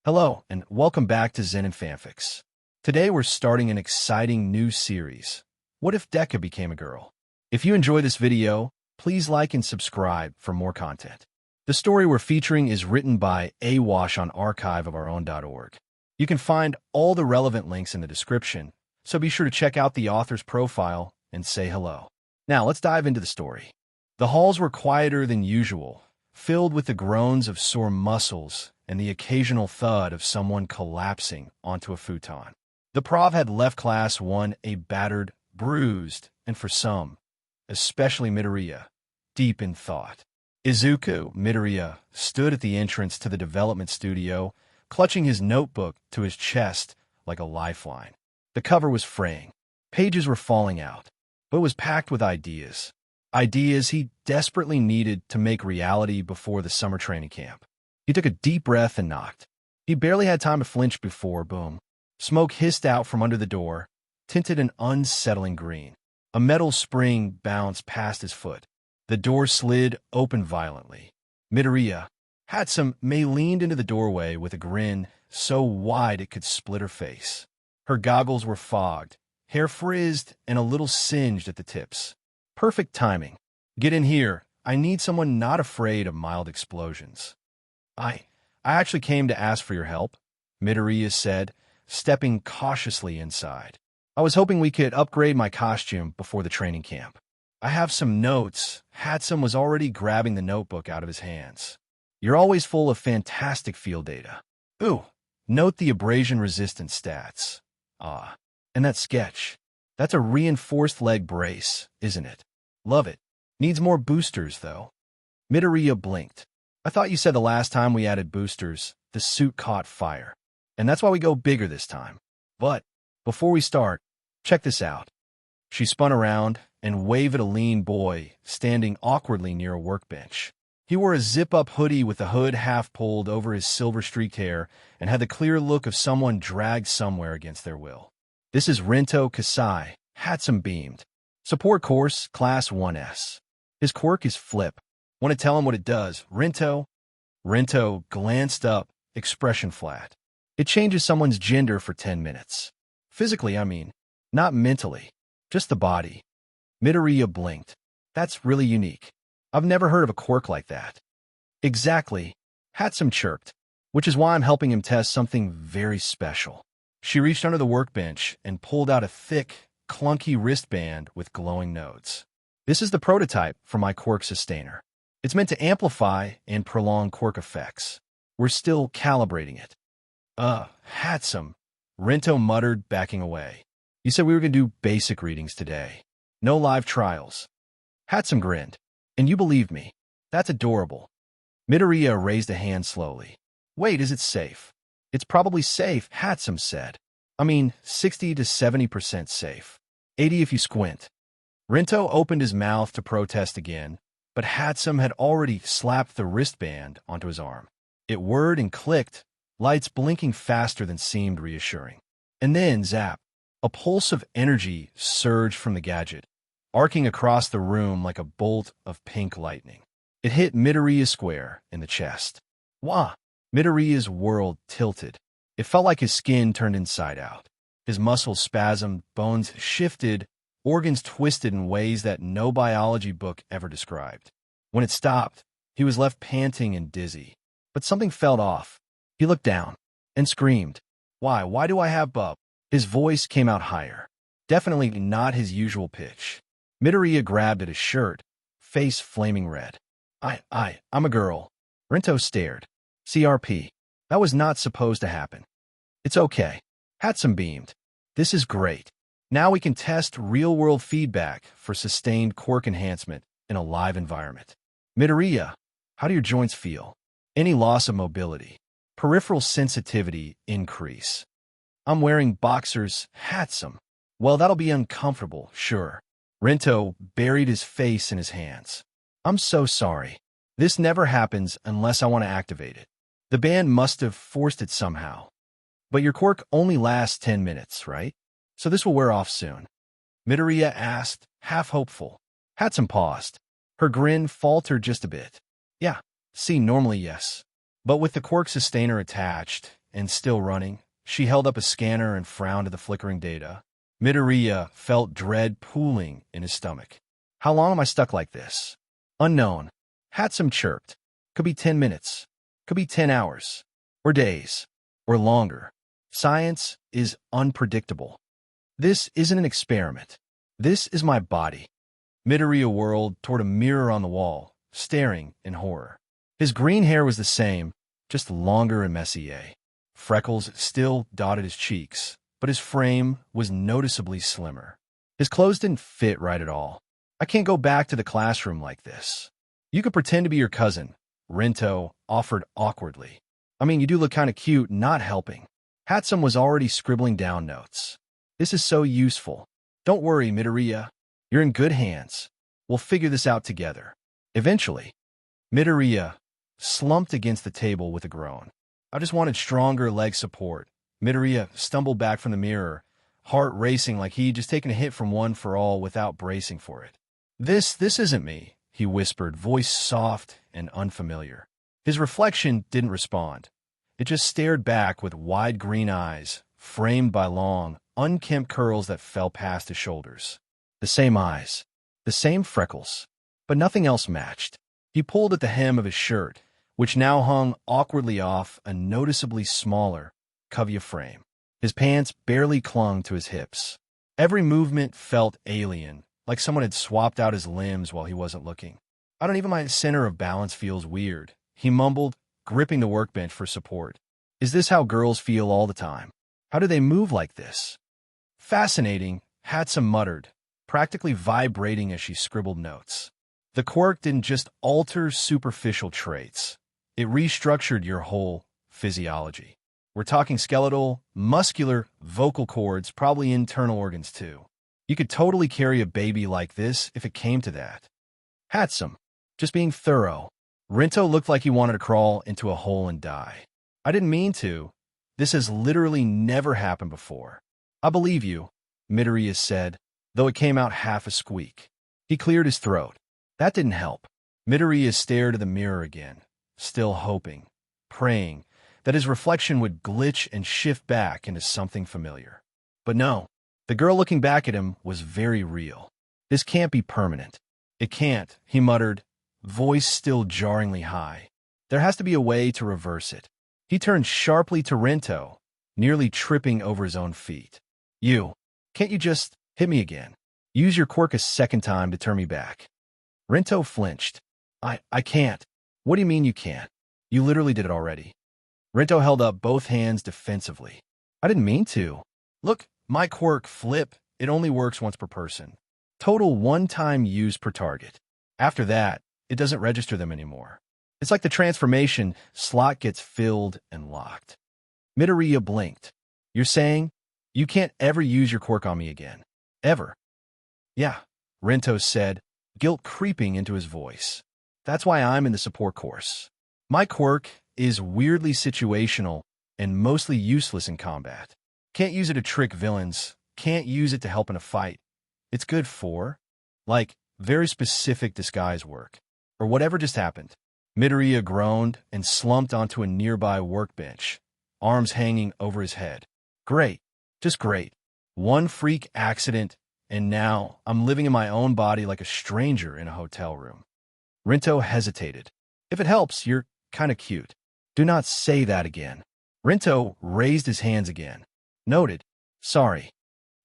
Hello, and welcome back to Zenin Fanfics. Today we're starting an exciting new series. What if Deku became a girl? If you enjoy this video, please like and subscribe for more content. The story we're featuring is written by aywashe on archiveofourown.org. You can find all the relevant links in the description, so be sure to check out the author's profile and say hello. Now let's dive into the story. The halls were quieter than usual, filled with the groans of sore muscles and the occasional thud of someone collapsing onto a futon. The prof had left class 1 a battered, bruised, and for some, especially Midoriya, deep in thought. Izuku, Midoriya, stood at the entrance to the development studio, clutching his notebook to his chest like a lifeline. The cover was fraying. Pages were falling out, but it was packed with ideas. Ideas he desperately needed to make reality before the summer training camp. He took a deep breath and knocked. He barely had time to flinch before, boom. Smoke hissed out from under the door, tinted an unsettling green. A metal spring bounced past his foot. The door slid open violently. Midoriya, Hatsum, leaned into the doorway with a grin so wide it could split her face. Her goggles were fogged, hair frizzed and a little singed at the tips. Perfect timing. Get in here. I need someone not afraid of mild explosions. I actually came to ask for your help, Midoriya said, stepping cautiously inside. I was hoping we could upgrade my costume before the training camp. I have some notes. Hatsum was already grabbing the notebook out of his hands. You're always full of fantastic field data. Ooh, note the abrasion-resistant stats. And that sketch. That's a reinforced leg brace, isn't it? Love it. Needs more boosters, though. Midoriya blinked. I thought you said the last time we added boosters, the suit caught fire. And that's why we go bigger this time. But before we start, check this out. She spun around and waved at a lean boy standing awkwardly near a workbench. He wore a zip-up hoodie with the hood half pulled over his silver-streaked hair and had the clear look of someone dragged somewhere against their will. This is Rento Kasai, Hatsum beamed. Support course, Class 1S. His quirk is Flip. Want to tell him what it does, Rento? Rento glanced up, expression flat. It changes someone's gender for 10 minutes. Physically, I mean. Not mentally. Just the body. Midoriya blinked. That's really unique. I've never heard of a quirk like that. Exactly. Hatsum chirped, which is why I'm helping him test something very special. She reached under the workbench and pulled out a thick, clunky wristband with glowing nodes. This is the prototype for my quirk sustainer. It's meant to amplify and prolong quirk effects. We're still calibrating it. Hatsum, Rento muttered, backing away. You said we were going to do basic readings today. No live trials. Hatsum grinned. And you believe me. That's adorable. Midoriya raised a hand slowly. Wait, is it safe? It's probably safe, Hatsum said. I mean, 60 to 70% safe. 80 if you squint. Rento opened his mouth to protest again, but Hatsum had already slapped the wristband onto his arm. It whirred and clicked, lights blinking faster than seemed reassuring. And then, zap, a pulse of energy surged from the gadget, arcing across the room like a bolt of pink lightning. It hit Midoriya square in the chest. Wah! Midoriya's world tilted. It felt like his skin turned inside out. His muscles spasmed, bones shifted, organs twisted in ways that no biology book ever described. When it stopped, he was left panting and dizzy. But something felt off. He looked down and screamed. Why? Why do I have bub? His voice came out higher. Definitely not his usual pitch. Midoriya grabbed at his shirt, face flaming red. I'm a girl. Rento stared. CRP. That was not supposed to happen. It's okay. Hatsum beamed. This is great. Now we can test real-world feedback for sustained quirk enhancement in a live environment. Midoriya, how do your joints feel? Any loss of mobility? Peripheral sensitivity increase? I'm wearing boxers, Hatsum. Well, that'll be uncomfortable, sure. Rento buried his face in his hands. I'm so sorry. This never happens unless I want to activate it. The band must have forced it somehow. But your quirk only lasts 10 minutes, right? So this will wear off soon. Midoriya asked, half hopeful. Hatsum paused. Her grin faltered just a bit. Yeah, see, normally yes. But with the quirk sustainer attached, and still running. She held up a scanner and frowned at the flickering data. Midoriya felt dread pooling in his stomach. How long am I stuck like this? Unknown. Hatsum chirped. Could be 10 minutes. Could be 10 hours. Or days. Or longer. Science is unpredictable. This isn't an experiment. This is my body. Midoriya whirled toward a mirror on the wall, staring in horror. His green hair was the same, just longer and messier. Freckles still dotted his cheeks, but his frame was noticeably slimmer. His clothes didn't fit right at all. I can't go back to the classroom like this. You could pretend to be your cousin, Rinto offered awkwardly. I mean, you do look kind of cute, not helping. Hatsum was already scribbling down notes. This is so useful. Don't worry, Midoriya. You're in good hands. We'll figure this out together. Eventually, Midoriya slumped against the table with a groan. I just wanted stronger leg support. Midoriya stumbled back from the mirror, heart racing like he'd just taken a hit from One for All without bracing for it. This isn't me, he whispered, voice soft and unfamiliar. His reflection didn't respond. It just stared back with wide green eyes, framed by long, unkempt curls that fell past his shoulders. The same eyes, the same freckles, but nothing else matched. He pulled at the hem of his shirt, which now hung awkwardly off a noticeably smaller cavia frame. His pants barely clung to his hips. Every movement felt alien, like someone had swapped out his limbs while he wasn't looking. I don't even my center of balance feels weird, he mumbled, gripping the workbench for support. Is this how girls feel all the time? How do they move like this? Fascinating, Hatsum muttered, practically vibrating as she scribbled notes. The quirk didn't just alter superficial traits. It restructured your whole physiology. We're talking skeletal, muscular, vocal cords, probably internal organs too. You could totally carry a baby like this if it came to that. Hatsum, just being thorough. Rinto looked like he wanted to crawl into a hole and die. I didn't mean to. This has literally never happened before. I believe you, Midoriya said, though it came out half a squeak. He cleared his throat. That didn't help. Midoriya stared at the mirror again, still hoping, praying, that his reflection would glitch and shift back into something familiar. But no, the girl looking back at him was very real. This can't be permanent. It can't, he muttered, voice still jarringly high. There has to be a way to reverse it. He turned sharply to Rinto, nearly tripping over his own feet. Can't you just hit me again? Use your quirk a second time to turn me back. Rinto flinched. I can't. What do you mean you can't? You literally did it already. Rinto held up both hands defensively. I didn't mean to. Look, my quirk, flip, it only works once per person. Total one-time use per target. After that, it doesn't register them anymore. It's like the transformation slot gets filled and locked. Midoriya blinked. You're saying you can't ever use your quirk on me again? Ever? Yeah, Rinto said, guilt creeping into his voice. That's why I'm in the support course. My quirk is weirdly situational and mostly useless in combat. Can't use it to trick villains, can't use it to help in a fight. It's good for, like, very specific disguise work. Or whatever just happened. Midoriya groaned and slumped onto a nearby workbench, arms hanging over his head. Great, just great. One freak accident, and now I'm living in my own body like a stranger in a hotel room. Rinto hesitated. If it helps, you're kinda cute. Do not say that again. Rinto raised his hands again. Noted. Sorry.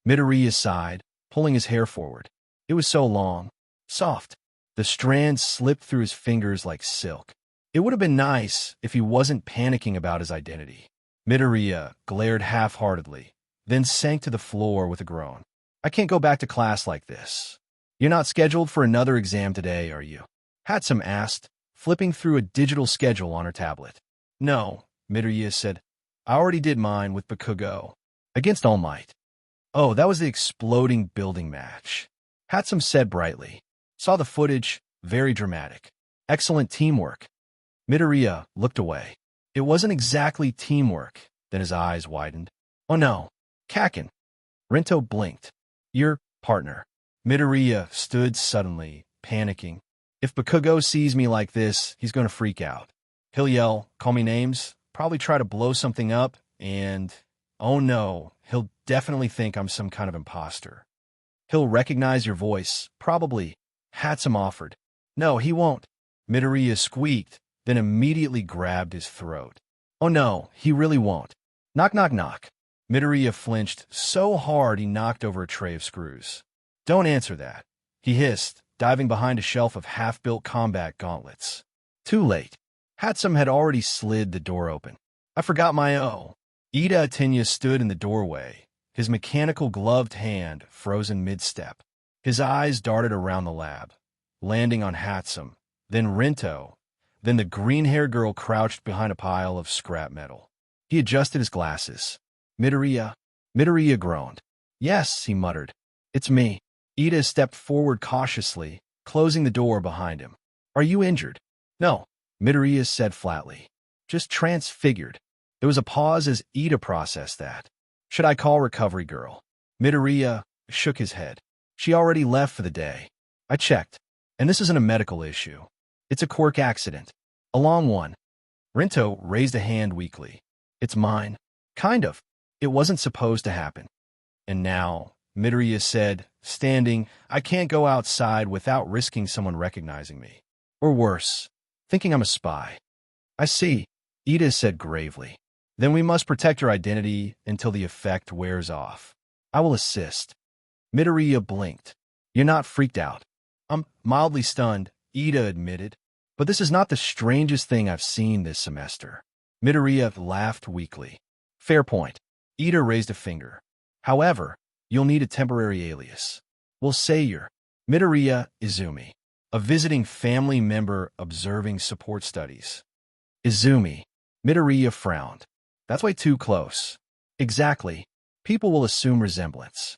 Midoriya sighed, pulling his hair forward. It was so long. Soft. The strands slipped through his fingers like silk. It would have been nice if he wasn't panicking about his identity. Midoriya glared half-heartedly, then sank to the floor with a groan. I can't go back to class like this. You're not scheduled for another exam today, are you? Hatsum asked, flipping through a digital schedule on her tablet. No, Midoriya said. I already did mine with Bakugo. Against All Might. Oh, that was the exploding building match. Hatsum said brightly. Saw the footage, very dramatic. Excellent teamwork. Midoriya looked away. It wasn't exactly teamwork. Then his eyes widened. Oh no, Kakin. Rinto blinked. Your partner. Midoriya stood suddenly, panicking. If Bakugo sees me like this, he's going to freak out. He'll yell, call me names, probably try to blow something up, and, oh no, he'll definitely think I'm some kind of imposter. He'll recognize your voice, probably. Hatsum offered. No, he won't. Midoriya squeaked, then immediately grabbed his throat. Oh no, he really won't. Knock, knock, knock. Midoriya flinched so hard he knocked over a tray of screws. Don't answer that, he hissed, diving behind a shelf of half-built combat gauntlets. Too late. Hatsum had already slid the door open. I forgot my Ida Atinya stood in the doorway, his mechanical gloved hand frozen mid-step. His eyes darted around the lab, landing on Hatsum, then Rinto, then the green-haired girl crouched behind a pile of scrap metal. He adjusted his glasses. Midoriya groaned. Yes, he muttered. It's me. Ida stepped forward cautiously, closing the door behind him. Are you injured? No, Midoriya said flatly. Just transfigured. There was a pause as Ida processed that. Should I call Recovery Girl? Midoriya shook his head. She already left for the day. I checked. And this isn't a medical issue. It's a Quirk accident. A long one. Rinto raised a hand weakly. It's mine. Kind of. It wasn't supposed to happen. And now, Midoriya said, standing, I can't go outside without risking someone recognizing me. Or worse, thinking I'm a spy. I see, Ida said gravely. Then we must protect your identity until the effect wears off. I will assist. Midoriya blinked. You're not freaked out. I'm mildly stunned, Ida admitted. But this is not the strangest thing I've seen this semester. Midoriya laughed weakly. Fair point. Ida raised a finger. However, you'll need a temporary alias. We'll say you're Midoriya Izumi, a visiting family member observing support studies. Izumi. Midoriya frowned. That's way too close. Exactly. People will assume resemblance.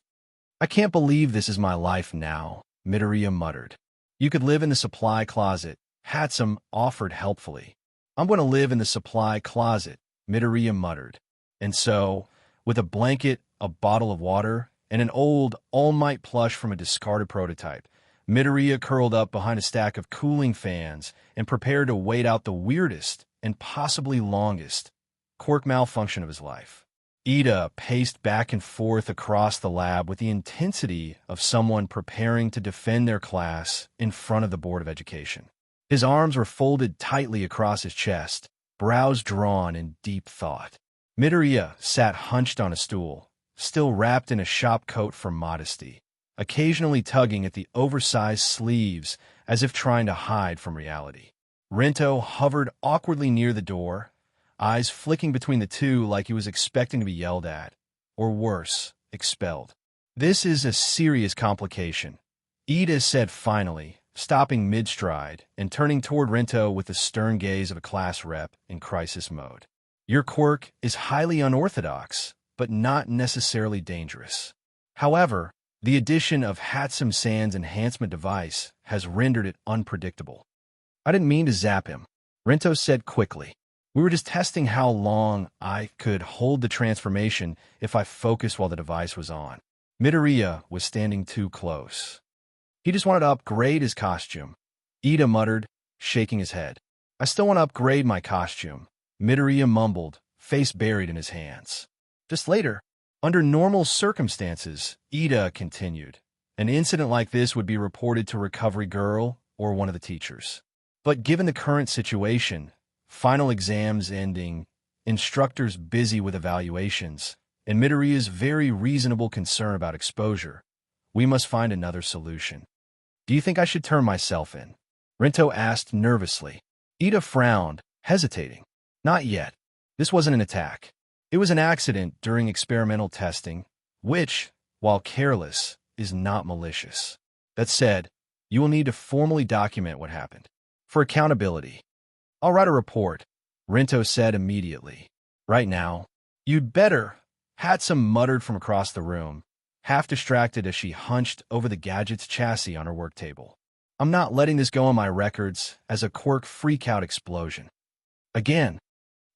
I can't believe this is my life now, Midoriya muttered. You could live in the supply closet, Hatsum offered helpfully. I'm going to live in the supply closet, Midoriya muttered. And so, with a blanket, a bottle of water, and an old All Might plush from a discarded prototype, Midoriya curled up behind a stack of cooling fans and prepared to wait out the weirdest and possibly longest Quirk malfunction of his life. Ida paced back and forth across the lab with the intensity of someone preparing to defend their class in front of the Board of Education. His arms were folded tightly across his chest, brows drawn in deep thought. Midoriya sat hunched on a stool, still wrapped in a shop coat for modesty, occasionally tugging at the oversized sleeves as if trying to hide from reality. Rinto hovered awkwardly near the door, eyes flicking between the two like he was expecting to be yelled at, or worse, expelled. This is a serious complication, Ida said finally, stopping mid-stride and turning toward Rinto with the stern gaze of a class rep in crisis mode. Your quirk is highly unorthodox, but not necessarily dangerous. However, the addition of Hatsum San's enhancement device has rendered it unpredictable. I didn't mean to zap him, Rinto said quickly. We were just testing how long I could hold the transformation if I focused while the device was on. Midoriya was standing too close. He just wanted to upgrade his costume, Ida muttered, shaking his head. I still want to upgrade my costume, Midoriya mumbled, face buried in his hands. Just later, under normal circumstances, Ida continued, an incident like this would be reported to Recovery Girl or one of the teachers. But given the current situation, final exams ending, instructors busy with evaluations, and Midoriya's very reasonable concern about exposure, we must find another solution. Do you think I should turn myself in? Rinto asked nervously. Ida frowned, hesitating. Not yet. This wasn't an attack. It was an accident during experimental testing, which, while careless, is not malicious. That said, you will need to formally document what happened. For accountability. I'll write a report, Rinto said immediately. Right now. You'd better, Hatsum muttered from across the room, half distracted as she hunched over the gadget's chassis on her work table. I'm not letting this go on my records as a Quirk freak-out explosion. Again.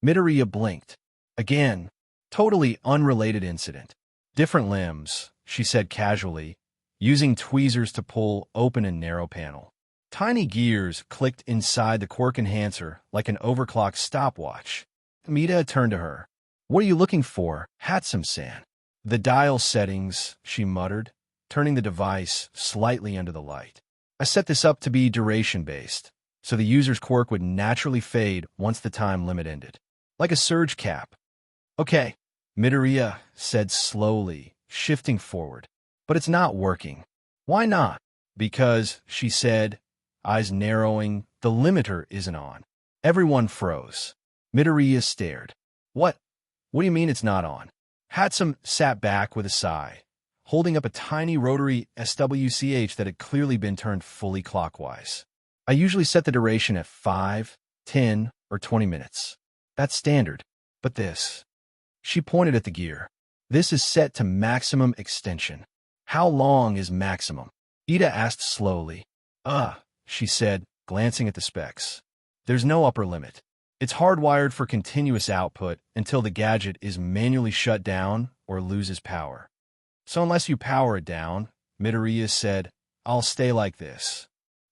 Midoriya blinked. Again. Totally unrelated incident. Different limbs, she said casually, using tweezers to pull open a narrow panel. Tiny gears clicked inside the Quirk enhancer like an overclocked stopwatch. Ida turned to her. What are you looking for, Hatsum-san? The dial settings, she muttered, turning the device slightly under the light. I set this up to be duration-based, so the user's quirk would naturally fade once the time limit ended. Like a surge cap. Okay, Midoriya said slowly, shifting forward. But it's not working. Why not? Because, she said, eyes narrowing, the limiter isn't on. Everyone froze. Midoriya stared. What? What do you mean it's not on? Hatsum sat back with a sigh, holding up a tiny rotary SWCH that had clearly been turned fully clockwise. I usually set the duration at 5, 10, or 20 minutes. That's standard. But this. She pointed at the gear. This is set to maximum extension. How long is maximum? Ida asked slowly. She said, glancing at the specs. There's no upper limit. It's hardwired for continuous output until the gadget is manually shut down or loses power. So unless you power it down, Midoriya said, I'll stay like this.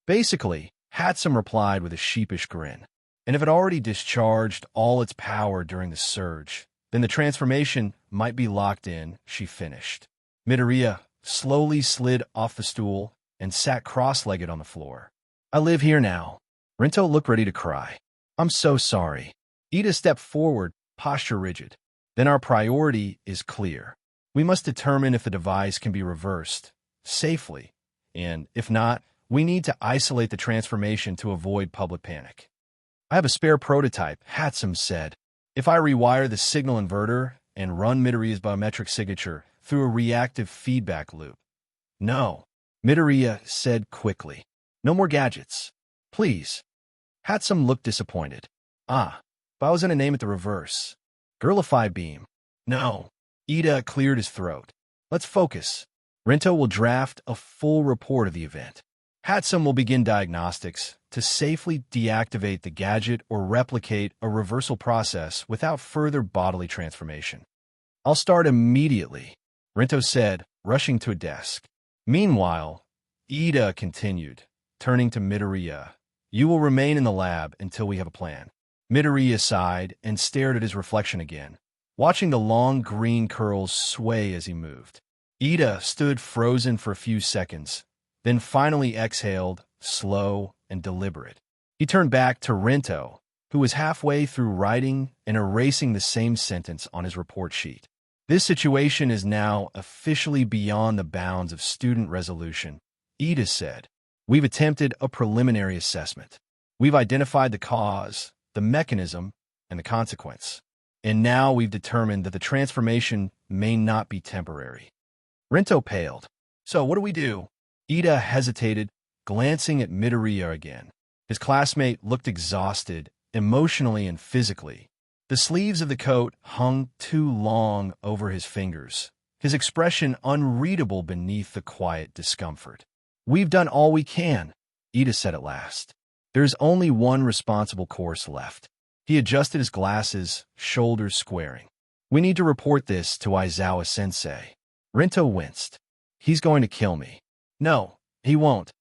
Basically, Hatsum replied with a sheepish grin. And if it already discharged all its power during the surge, then the transformation might be locked in, she finished. Midoriya slowly slid off the stool and sat cross-legged on the floor. I live here now. Rinto looked ready to cry. I'm so sorry. Ida stepped forward, posture rigid. Then our priority is clear. We must determine if the device can be reversed safely, and if not, we need to isolate the transformation to avoid public panic. I have a spare prototype, Hatsum said. If I rewire the signal inverter and run Midoriya's biometric signature through a reactive feedback loop. No, Midoriya said quickly. No more gadgets. Please. Hatsum looked disappointed. But I was going to name it the reverse. Girlify beam. No. Ida cleared his throat. Let's focus. Rinto will draft a full report of the event. Hatsum will begin diagnostics to safely deactivate the gadget or replicate a reversal process without further bodily transformation. I'll start immediately, Rinto said, rushing to a desk. Meanwhile, Ida continued, turning to Midoriya. You will remain in the lab until we have a plan. Midoriya sighed and stared at his reflection again, watching the long green curls sway as he moved. Ida stood frozen for a few seconds, then finally exhaled, slow and deliberate. He turned back to Rinto, who was halfway through writing and erasing the same sentence on his report sheet. This situation is now officially beyond the bounds of student resolution, Ida said. We've attempted a preliminary assessment. We've identified the cause, the mechanism, and the consequence. And now we've determined that the transformation may not be temporary. Rinto paled. So what do we do? Ida hesitated, glancing at Midoriya again. His classmate looked exhausted, emotionally and physically. The sleeves of the coat hung too long over his fingers, his expression unreadable beneath the quiet discomfort. We've done all we can, Ida said at last. There's only one responsible course left. He adjusted his glasses, shoulders squaring. We need to report this to Aizawa-sensei. Rinto winced. He's going to kill me. No, he won't,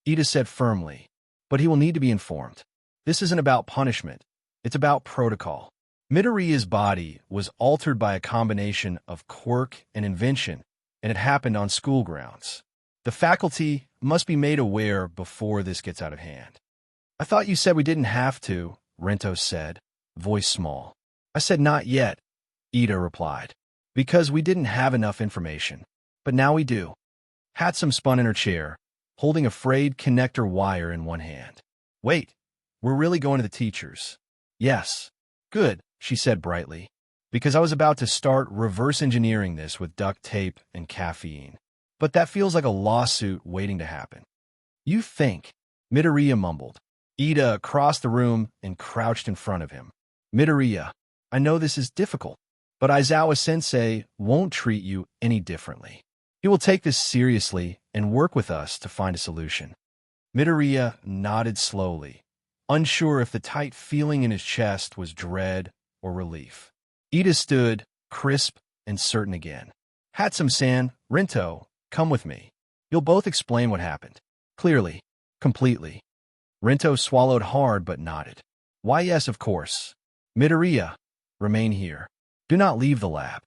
Ida said firmly. But he will need to be informed. This isn't about punishment. It's about protocol. Midoriya's body was altered by a combination of quirk and invention, and it happened on school grounds. The faculty must be made aware before this gets out of hand. I thought you said we didn't have to, Rinto said, voice small. I said not yet, Ida replied, because we didn't have enough information. But now we do. Hatsum spun in her chair, holding a frayed connector wire in one hand. Wait, we're really going to the teachers? Yes. Good, she said brightly, because I was about to start reverse engineering this with duct tape and caffeine. But that feels like a lawsuit waiting to happen. You think, Midoriya mumbled. Ida crossed the room and crouched in front of him. Midoriya, I know this is difficult, but Aizawa-sensei won't treat you any differently. He will take this seriously and work with us to find a solution. Midoriya nodded slowly, unsure if the tight feeling in his chest was dread or relief. Ida stood, crisp and certain again. Hatsum-san, Rinto, come with me. You'll both explain what happened. Clearly, completely. Rinto swallowed hard but nodded. Why, yes, of course. Midoriya, Remain here. Do not leave the lab.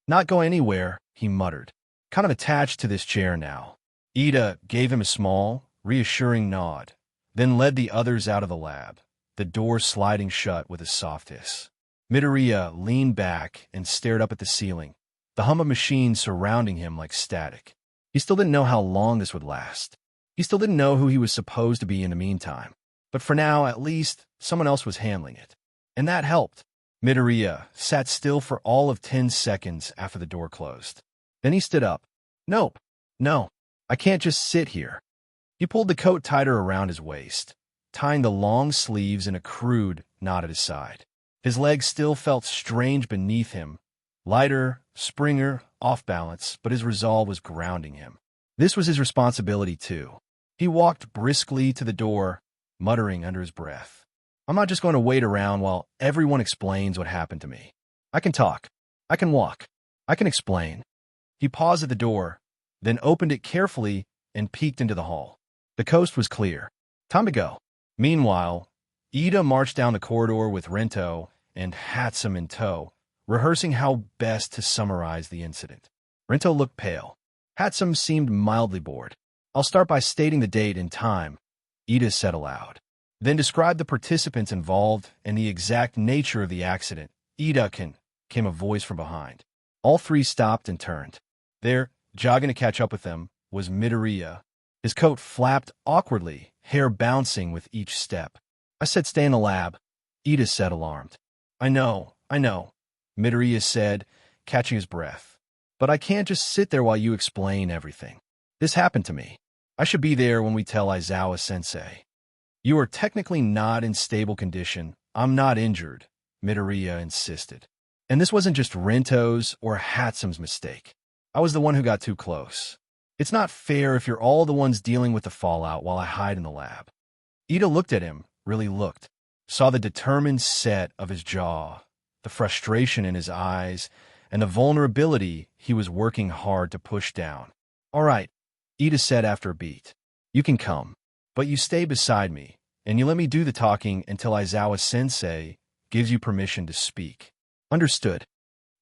Not go anywhere, he muttered. Kind of attached to this chair now. Ida gave him a small, reassuring nod, then led the others out of the lab, the door sliding shut with a soft hiss. Midoriya leaned back and stared up at the ceiling, the hum of machines surrounding him like static. He still didn't know how long this would last. He still didn't know who he was supposed to be in the meantime. But for now, at least, someone else was handling it. And that helped. Midoriya sat still for all of 10 seconds after the door closed. Then he stood up. Nope. No. I can't just sit here. He pulled the coat tighter around his waist, tying the long sleeves in a crude knot at his side. His legs still felt strange beneath him, lighter, springer, off balance, but his resolve was grounding him. This was his responsibility, too. He walked briskly to the door, muttering under his breath. I'm not just going to wait around while everyone explains what happened to me. I can talk. I can walk. I can explain. He paused at the door, then opened it carefully and peeked into the hall. The coast was clear. Time to go. Meanwhile, Ida marched down the corridor with Rento and Hatsum in tow, rehearsing how best to summarize the incident. Rento looked pale. Hatsum seemed mildly bored. I'll start by stating the date and time, Ida said aloud. Then describe the participants involved and the exact nature of the accident. Ida came a voice from behind. All three stopped and turned. There, jogging to catch up with them, was Midoriya. His coat flapped awkwardly, hair bouncing with each step. I said stay in the lab, Ida said, alarmed. I know, Midoriya said, catching his breath. But I can't just sit there while you explain everything. This happened to me. I should be there when we tell Aizawa-sensei. You are technically not in stable condition. I'm not injured, Midoriya insisted. And this wasn't just Rento's or Hatsum's mistake. I was the one who got too close. It's not fair if you're all the ones dealing with the fallout while I hide in the lab. Ida looked at him, really looked, saw the determined set of his jaw, the frustration in his eyes, and the vulnerability he was working hard to push down. All right, Ida said after a beat. You can come, but you stay beside me, and you let me do the talking until Aizawa-sensei gives you permission to speak. Understood?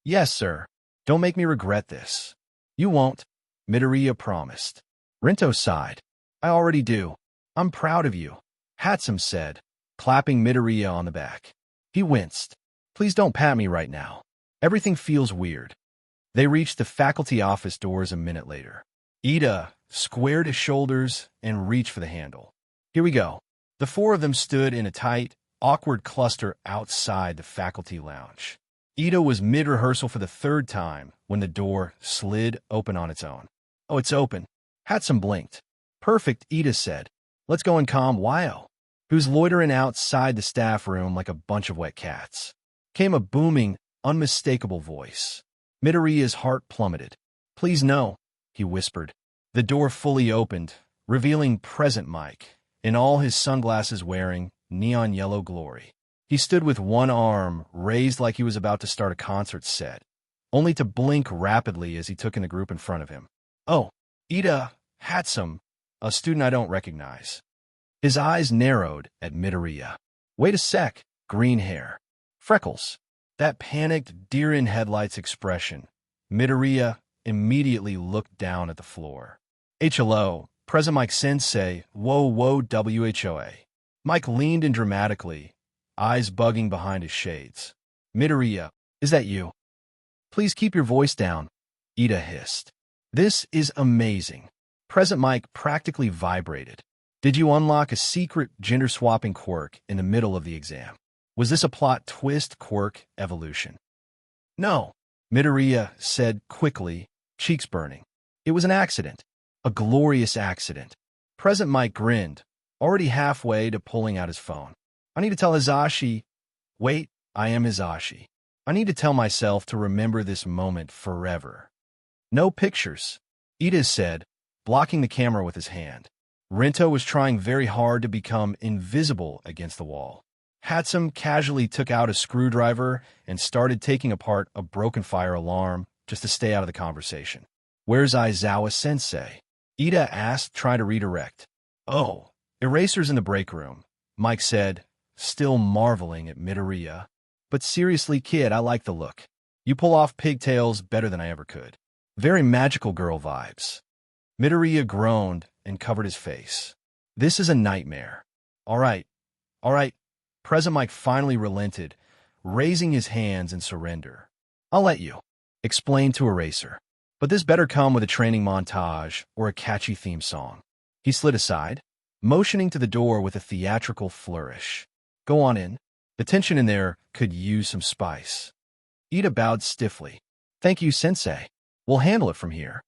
Yes, sir. Don't make me regret this. You won't, Midoriya promised. Rento sighed. I already do. I'm proud of you, Hatsum said, clapping Midoriya on the back. He winced. Please don't pat me right now. Everything feels weird. They reached the faculty office doors a minute later. Ida squared his shoulders and reached for the handle. Here we go. The four of them stood in a tight, awkward cluster outside the faculty lounge. Ida was mid-rehearsal for the third time when the door slid open on its own. Oh, it's open. Hatsum blinked. Perfect, Ida said. Let's go and calm Wyo, who's loitering outside the staff room like a bunch of wet cats. Came a booming, unmistakable voice. Midoriya's heart plummeted. Please no, he whispered. The door fully opened, revealing Present Mike, in all his sunglasses wearing neon yellow glory. He stood with one arm raised like he was about to start a concert set, only to blink rapidly as he took in the group in front of him. Oh, Ida, Hatsum, a student I don't recognize. His eyes narrowed at Midoriya. Wait a sec, green hair. Freckles. That panicked deer-in-headlights expression. Midoriya immediately looked down at the floor. HLO, Present Mike Sensei, whoa WHOA. Mike leaned in dramatically, eyes bugging behind his shades. Midoriya, is that you? Please keep your voice down, Ida hissed. This is amazing. Present Mike practically vibrated. Did you unlock a secret gender-swapping quirk in the middle of the exam? Was this a plot twist quirk evolution? No, Midoriya said quickly, cheeks burning. It was an accident. A glorious accident. Present Mike grinned, already halfway to pulling out his phone. I need to tell Hizashi. Wait, I am Hizashi. I need to tell myself to remember this moment forever. No pictures, Ida said, blocking the camera with his hand. Rento was trying very hard to become invisible against the wall. Hatsum casually took out a screwdriver and started taking apart a broken fire alarm just to stay out of the conversation. Where's Aizawa-sensei? Ida asked, trying to redirect. Oh, erasers in the break room, Mike said, still marveling at Midoriya. But seriously, kid, I like the look. You pull off pigtails better than I ever could. Very magical girl vibes. Midoriya groaned and covered his face. This is a nightmare. All right. Present Mike finally relented, raising his hands in surrender. I'll let you. Explained to Eraser. But this better come with a training montage or a catchy theme song. He slid aside, motioning to the door with a theatrical flourish. Go on in. The tension in there could use some spice. Ida bowed stiffly. Thank you, sensei. We'll handle it from here.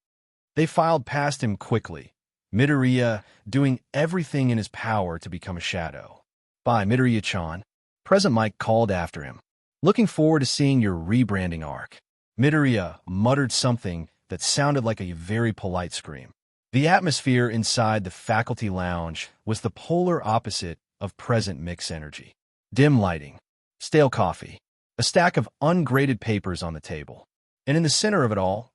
They filed past him quickly, Midoriya doing everything in his power to become a shadow. Bye, Midoriya-chan. Present Mike called after him. Looking forward to seeing your rebranding arc. Midoriya muttered something that sounded like a very polite scream. The atmosphere inside the faculty lounge was the polar opposite of present mix energy. Dim lighting, stale coffee, a stack of ungraded papers on the table. And in the center of it all,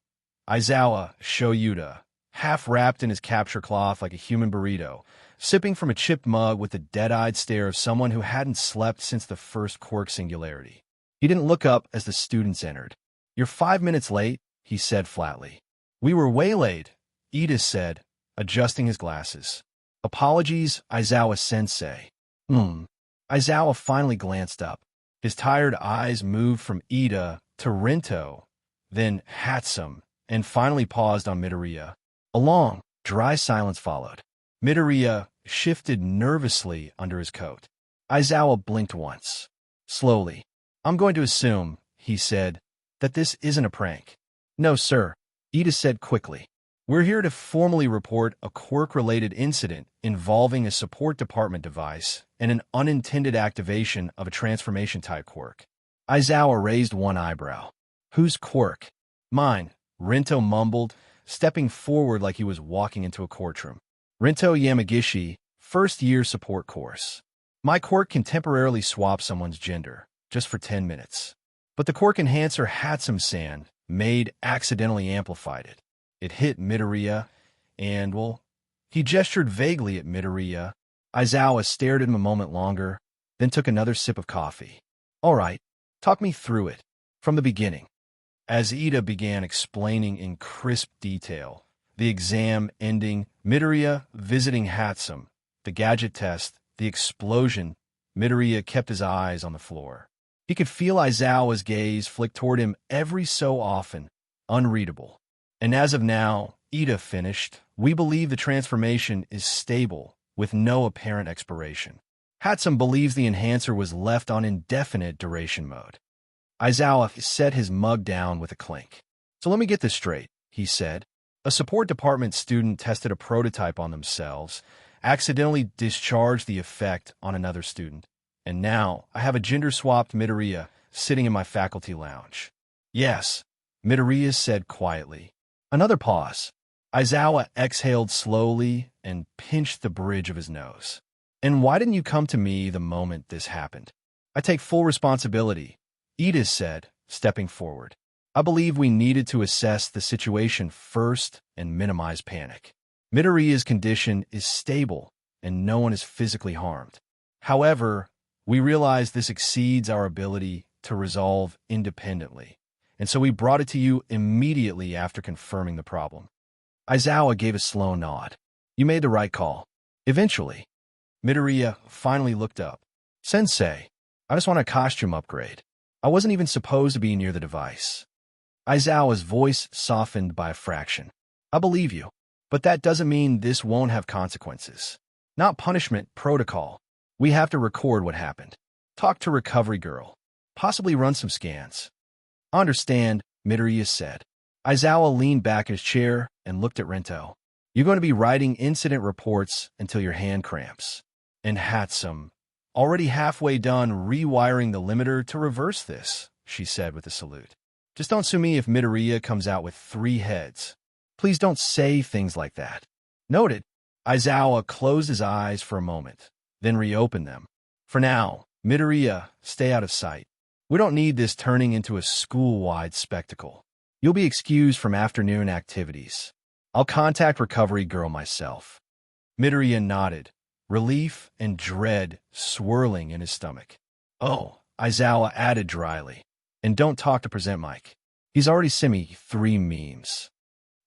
Aizawa Shoyuta, half wrapped in his capture cloth like a human burrito, sipping from a chipped mug with the dead-eyed stare of someone who hadn't slept since the first Quirk singularity. He didn't look up as the students entered. You're 5 minutes late, he said flatly. We were waylaid, Ida said, adjusting his glasses. Apologies, Aizawa-sensei. Aizawa finally glanced up. His tired eyes moved from Ida to Rinto, then Hatsum, and finally paused on Midoriya. A long, dry silence followed. Midoriya shifted nervously under his coat. Aizawa blinked once. Slowly. I'm going to assume, he said, that this isn't a prank. No, sir, Ida said quickly. We're here to formally report a Quirk-related incident involving a support department device and an unintended activation of a transformation-type Quirk. Aizawa raised one eyebrow. Whose Quirk? Mine, Rinto mumbled, stepping forward like he was walking into a courtroom. Rinto Yamagishi, first-year support course. My Quirk can temporarily swap someone's gender, just for 10 minutes. But the Quirk enhancer Hatsum-san made accidentally amplified it. It hit Midoriya, and, well, he gestured vaguely at Midoriya. Aizawa stared at him a moment longer, then took another sip of coffee. All right, talk me through it, from the beginning. As Ida began explaining in crisp detail, the exam ending, Midoriya visiting Hatsum, the gadget test, the explosion, Midoriya kept his eyes on the floor. He could feel Aizawa's gaze flick toward him every so often, unreadable. And as of now, Ida finished, we believe the transformation is stable, with no apparent expiration. Hatsum believes the enhancer was left on indefinite duration mode. Aizawa set his mug down with a clink. So let me get this straight, he said. A support department student tested a prototype on themselves, accidentally discharged the effect on another student. And now I have a gender-swapped Midoriya sitting in my faculty lounge. Yes, Midoriya said quietly. Another pause. Aizawa exhaled slowly and pinched the bridge of his nose. And why didn't you come to me the moment this happened? I take full responsibility, Ida said, stepping forward. I believe we needed to assess the situation first and minimize panic. Midoriya's condition is stable, and no one is physically harmed. However, we realize this exceeds our ability to resolve independently, and so we brought it to you immediately after confirming the problem. Aizawa gave a slow nod. You made the right call. Eventually, Midoriya finally looked up. Sensei, I just want a costume upgrade. I wasn't even supposed to be near the device. Aizawa's voice softened by a fraction. I believe you, but that doesn't mean this won't have consequences. Not punishment, protocol. We have to record what happened. Talk to Recovery Girl. Possibly run some scans. Understand, Midoriya said. Aizawa leaned back in his chair and looked at Rinto. You're going to be writing incident reports until your hand cramps. And Hatsum, already halfway done rewiring the limiter to reverse this, she said with a salute. Just don't sue me if Midoriya comes out with 3 heads. Please don't say things like that. Noted. Aizawa closed his eyes for a moment, then reopened them. For now, Midoriya, stay out of sight. We don't need this turning into a school-wide spectacle. You'll be excused from afternoon activities. I'll contact Recovery Girl myself. Midoriya nodded, relief and dread swirling in his stomach. Oh, Aizawa added dryly. And don't talk to Present Mike. He's already sent me 3 memes.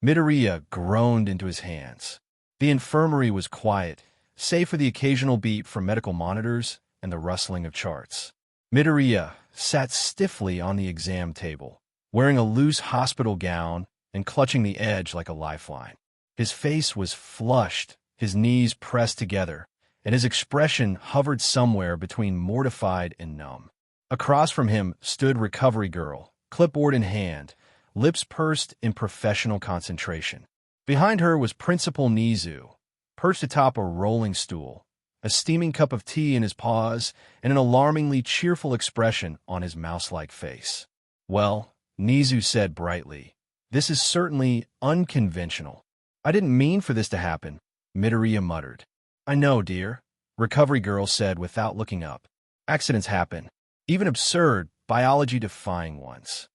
Midoriya groaned into his hands. The infirmary was quiet, save for the occasional beep from medical monitors and the rustling of charts. Midoriya sat stiffly on the exam table, wearing a loose hospital gown and clutching the edge like a lifeline. His face was flushed, his knees pressed together, and his expression hovered somewhere between mortified and numb. Across from him stood Recovery Girl, clipboard in hand, lips pursed in professional concentration. Behind her was Principal Nizu, perched atop a rolling stool, a steaming cup of tea in his paws, and an alarmingly cheerful expression on his mouse-like face. Well, Nizu said brightly, this is certainly unconventional. I didn't mean for this to happen, Midoriya muttered. I know, dear, Recovery Girl said without looking up. Accidents happen, even absurd, biology-defying ones.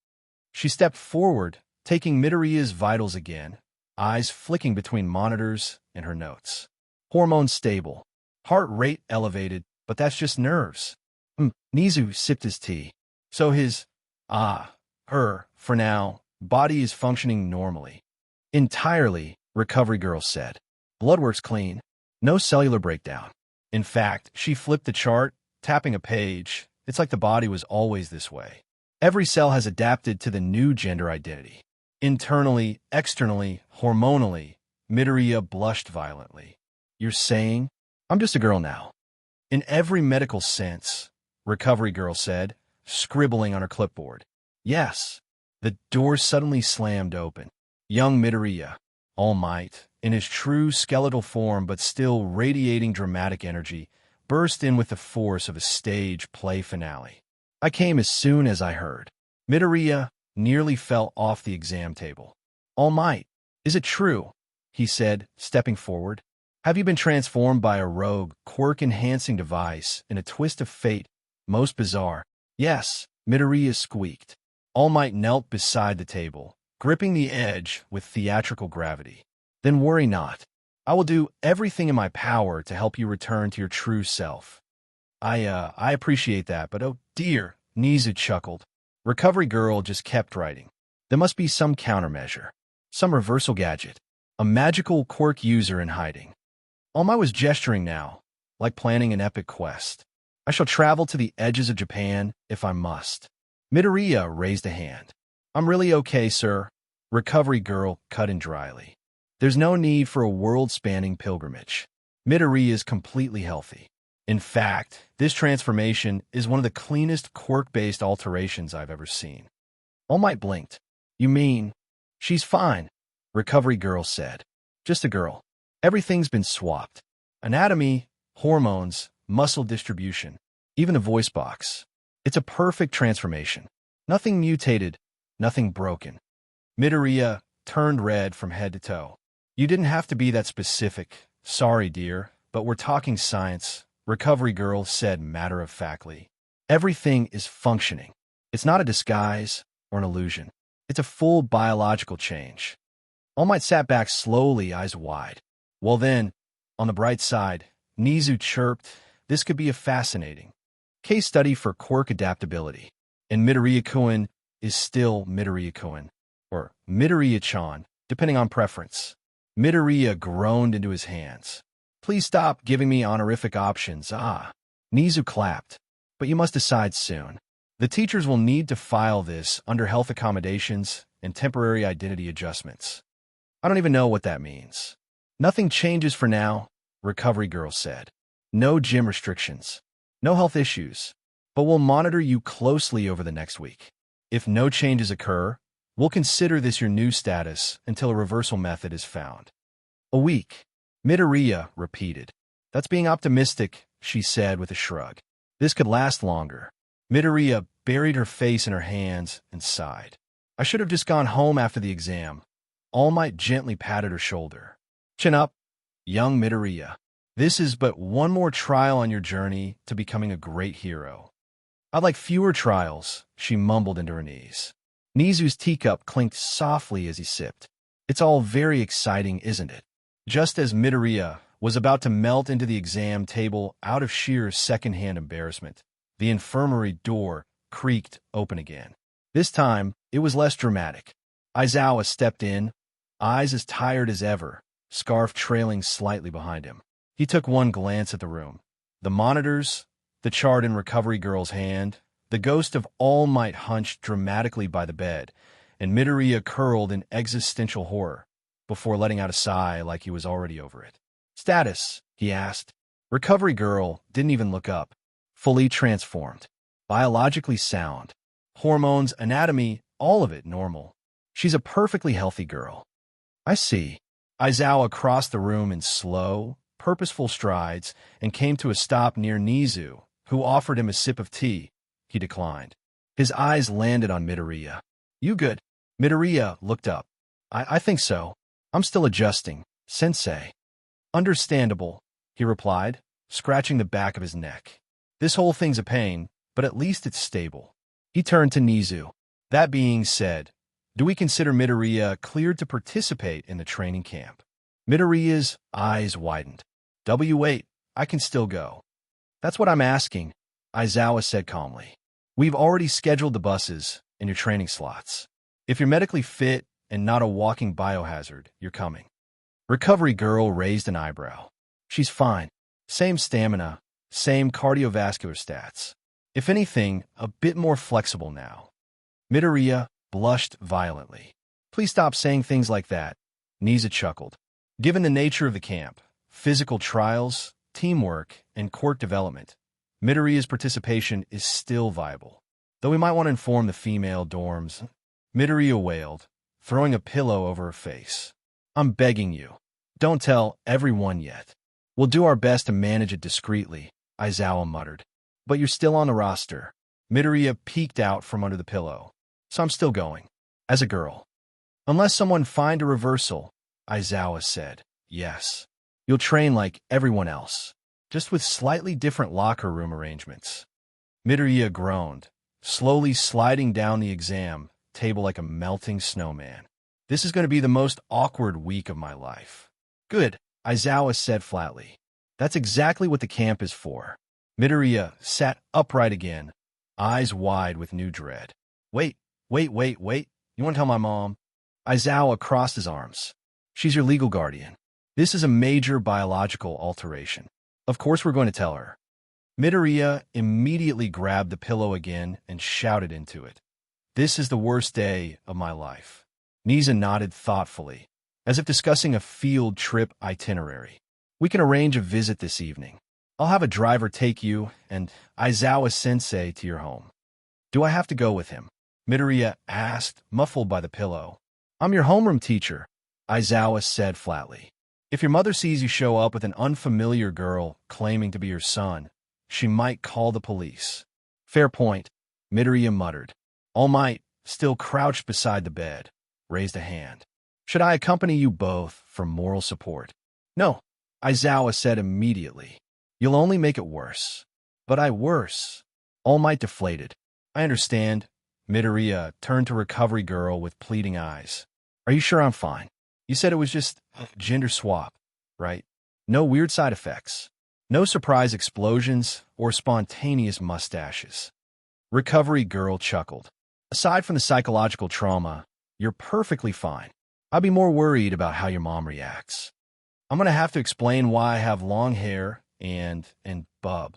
She stepped forward, taking Midoriya's vitals again, eyes flicking between monitors and her notes. Hormones stable. Heart rate elevated, but that's just nerves. Nizu sipped his tea. So for now, body is functioning normally. Entirely, Recovery Girl said. Blood works clean. No cellular breakdown. In fact, she flipped the chart, tapping a page. It's like the body was always this way. Every cell has adapted to the new gender identity. Internally, externally, hormonally, Midoriya blushed violently. You're saying, I'm just a girl now. In every medical sense, Recovery Girl said, scribbling on her clipboard. Yes. The door suddenly slammed open. Young Midoriya, All Might, in his true skeletal form but still radiating dramatic energy, burst in with the force of a stage play finale. I came as soon as I heard. Midoriya nearly fell off the exam table. All Might, is it true? He said, stepping forward. Have you been transformed by a rogue, quirk-enhancing device in a twist of fate? Most bizarre. Yes, Midoriya squeaked. All Might knelt beside the table, gripping the edge with theatrical gravity. Then worry not. I will do everything in my power to help you return to your true self. I appreciate that, but oh dear, Nizu chuckled. Recovery Girl just kept writing. There must be some countermeasure. Some reversal gadget. A magical quirk user in hiding. All Might was gesturing now, like planning an epic quest. I shall travel to the edges of Japan if I must. Midoriya raised a hand. I'm really okay, sir. Recovery Girl cut in dryly. There's no need for a world-spanning pilgrimage. Midoriya is completely healthy. In fact, this transformation is one of the cleanest quirk-based alterations I've ever seen. All Might blinked. You mean? She's fine, Recovery Girl said. Just a girl. Everything's been swapped. Anatomy, hormones, muscle distribution, even the voice box. It's a perfect transformation. Nothing mutated, nothing broken. Midoriya turned red from head to toe. You didn't have to be that specific. Sorry, dear, but we're talking science, Recovery Girl said matter-of-factly. Everything is functioning. It's not a disguise or an illusion. It's a full biological change. All Might sat back slowly, eyes wide. Well then, on the bright side, Nizu chirped, this could be a fascinating case study for quirk adaptability. And Midoriya-kun is still Midoriya-kun, or Midoriya-chan, depending on preference. Midoriya groaned into his hands. Please stop giving me honorific options. Nizu clapped. But you must decide soon. The teachers will need to file this under health accommodations and temporary identity adjustments. I don't even know what that means. Nothing changes for now, Recovery Girl said. No gym restrictions. No health issues. But we'll monitor you closely over the next week. If no changes occur, we'll consider this your new status until a reversal method is found. A week, Midoriya repeated. That's being optimistic, she said with a shrug. This could last longer. Midoriya buried her face in her hands and sighed. I should have just gone home after the exam. All Might gently patted her shoulder. Chin up, young Midoriya. This is but one more trial on your journey to becoming a great hero. I'd like fewer trials, she mumbled into her knees. Nizu's teacup clinked softly as he sipped. It's all very exciting, isn't it? Just as Midoriya was about to melt into the exam table out of sheer second-hand embarrassment, The infirmary door creaked open again. This time, it was less dramatic. Aizawa stepped in, eyes as tired as ever, scarf trailing slightly behind him. He took one glance at the room. The monitors, the chart in Recovery Girl's hand, the ghost of All Might hunched dramatically by the bed, and Midoriya curled in existential horror, before letting out a sigh like he was already over it. "Status?" he asked. Recovery Girl didn't even look up. Fully transformed. Biologically sound. Hormones, anatomy, all of it normal. She's a perfectly healthy girl. "I see." Aizawa crossed the room in slow, purposeful strides and came to a stop near Nizu, who offered him a sip of tea. He declined. His eyes landed on Midoriya. "You good?" Midoriya looked up. I think so. I'm still adjusting, sensei." "Understandable," he replied, scratching the back of his neck. "This whole thing's a pain, but at least it's stable." He turned to Nizu. "That being said, do we consider Midoriya cleared to participate in the training camp?" Midoriya's eyes widened. "W8, I can still go." "That's what I'm asking," Aizawa said calmly. "We've already scheduled the buses and your training slots. If you're medically fit and not a walking biohazard, you're coming." Recovery Girl raised an eyebrow. "She's fine. Same stamina, same cardiovascular stats. If anything, a bit more flexible now." Midoriya blushed violently. "Please stop saying things like that," Nizu chuckled. "Given the nature of the camp, physical trials, teamwork, and quirk development, Midoriya's participation is still viable. Though we might want to inform the female dorms." Midoriya wailed, throwing a pillow over her face. "I'm begging you. Don't tell everyone yet." "We'll do our best to manage it discreetly," Aizawa muttered. "But you're still on the roster." Midoriya peeked out from under the pillow. "So I'm still going. As a girl." "Unless someone find a reversal," Aizawa said. "Yes. You'll train like everyone else, just with slightly different locker room arrangements." Midoriya groaned, slowly sliding down the exam table like a melting snowman. "This is going to be the most awkward week of my life." "Good," Aizawa said flatly. "That's exactly what the camp is for." Midoriya sat upright again, eyes wide with new dread. Wait. You want to tell my mom?" Aizawa crossed his arms. "She's your legal guardian. This is a major biological alteration. Of course we're going to tell her." Midoriya immediately grabbed the pillow again and shouted into it. "This is the worst day of my life." Nizu nodded thoughtfully, as if discussing a field trip itinerary. "We can arrange a visit this evening. I'll have a driver take you and Aizawa-sensei to your home." "Do I have to go with him?" Midoriya asked, muffled by the pillow. "I'm your homeroom teacher," Aizawa said flatly. "If your mother sees you show up with an unfamiliar girl claiming to be your son, she might call the police." "Fair point," Midoriya muttered. All Might, still crouched beside the bed, raised a hand. "Should I accompany you both for moral support?" "No," Aizawa said immediately. "You'll only make it worse." "But worse." All Might deflated. "I understand." Midoriya turned to Recovery Girl with pleading eyes. "Are you sure I'm fine? You said it was just a gender swap, right? No weird side effects. No surprise explosions or spontaneous mustaches." Recovery Girl chuckled. "Aside from the psychological trauma, you're perfectly fine. I'd be more worried about how your mom reacts. I'm going to have to explain why I have long hair and bub.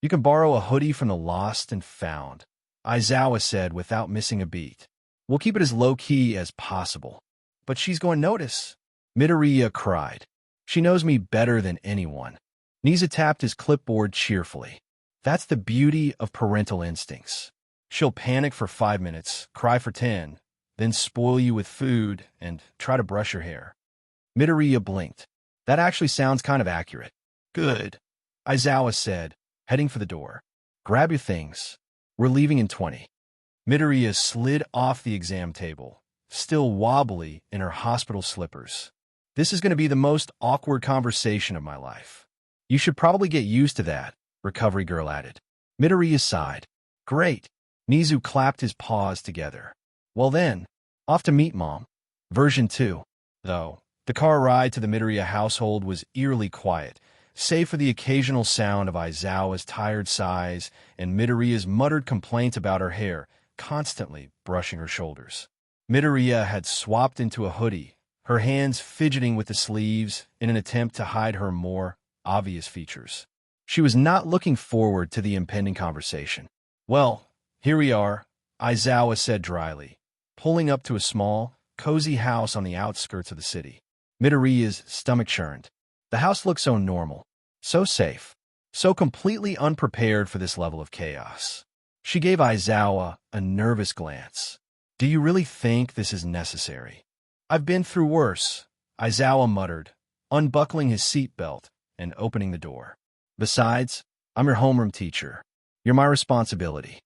You can borrow a hoodie from the Lost and Found," Aizawa said without missing a beat. "We'll keep it as low-key as possible." "But she's going to notice," Midoriya cried. "She knows me better than anyone." Nizu tapped his clipboard cheerfully. "That's the beauty of parental instincts. She'll panic for 5 minutes, cry for 10, then spoil you with food and try to brush your hair." Midoriya blinked. "That actually sounds kind of accurate." "Good," Aizawa said, heading for the door. "Grab your things. We're leaving in 20. Midoriya slid off the exam table, still wobbly in her hospital slippers. "This is going to be the most awkward conversation of my life." "You should probably get used to that," Recovery Girl added. Midoriya sighed. "Great." Nizu clapped his paws together. "Well then, off to meet Mom." Version 2. Though, the car ride to the Midoriya household was eerily quiet, save for the occasional sound of Aizawa's tired sighs and Midoriya's muttered complaints about her hair, constantly brushing her shoulders. Midoriya had swapped into a hoodie, her hands fidgeting with the sleeves in an attempt to hide her more obvious features. She was not looking forward to the impending conversation. "Well, here we are," Aizawa said dryly, pulling up to a small, cozy house on the outskirts of the city. Midoriya's stomach churned. The house looked so normal, so safe, so completely unprepared for this level of chaos. She gave Aizawa a nervous glance. "Do you really think this is necessary?" "I've been through worse," Aizawa muttered, unbuckling his seatbelt and opening the door. "Besides, I'm your homeroom teacher. You're my responsibility."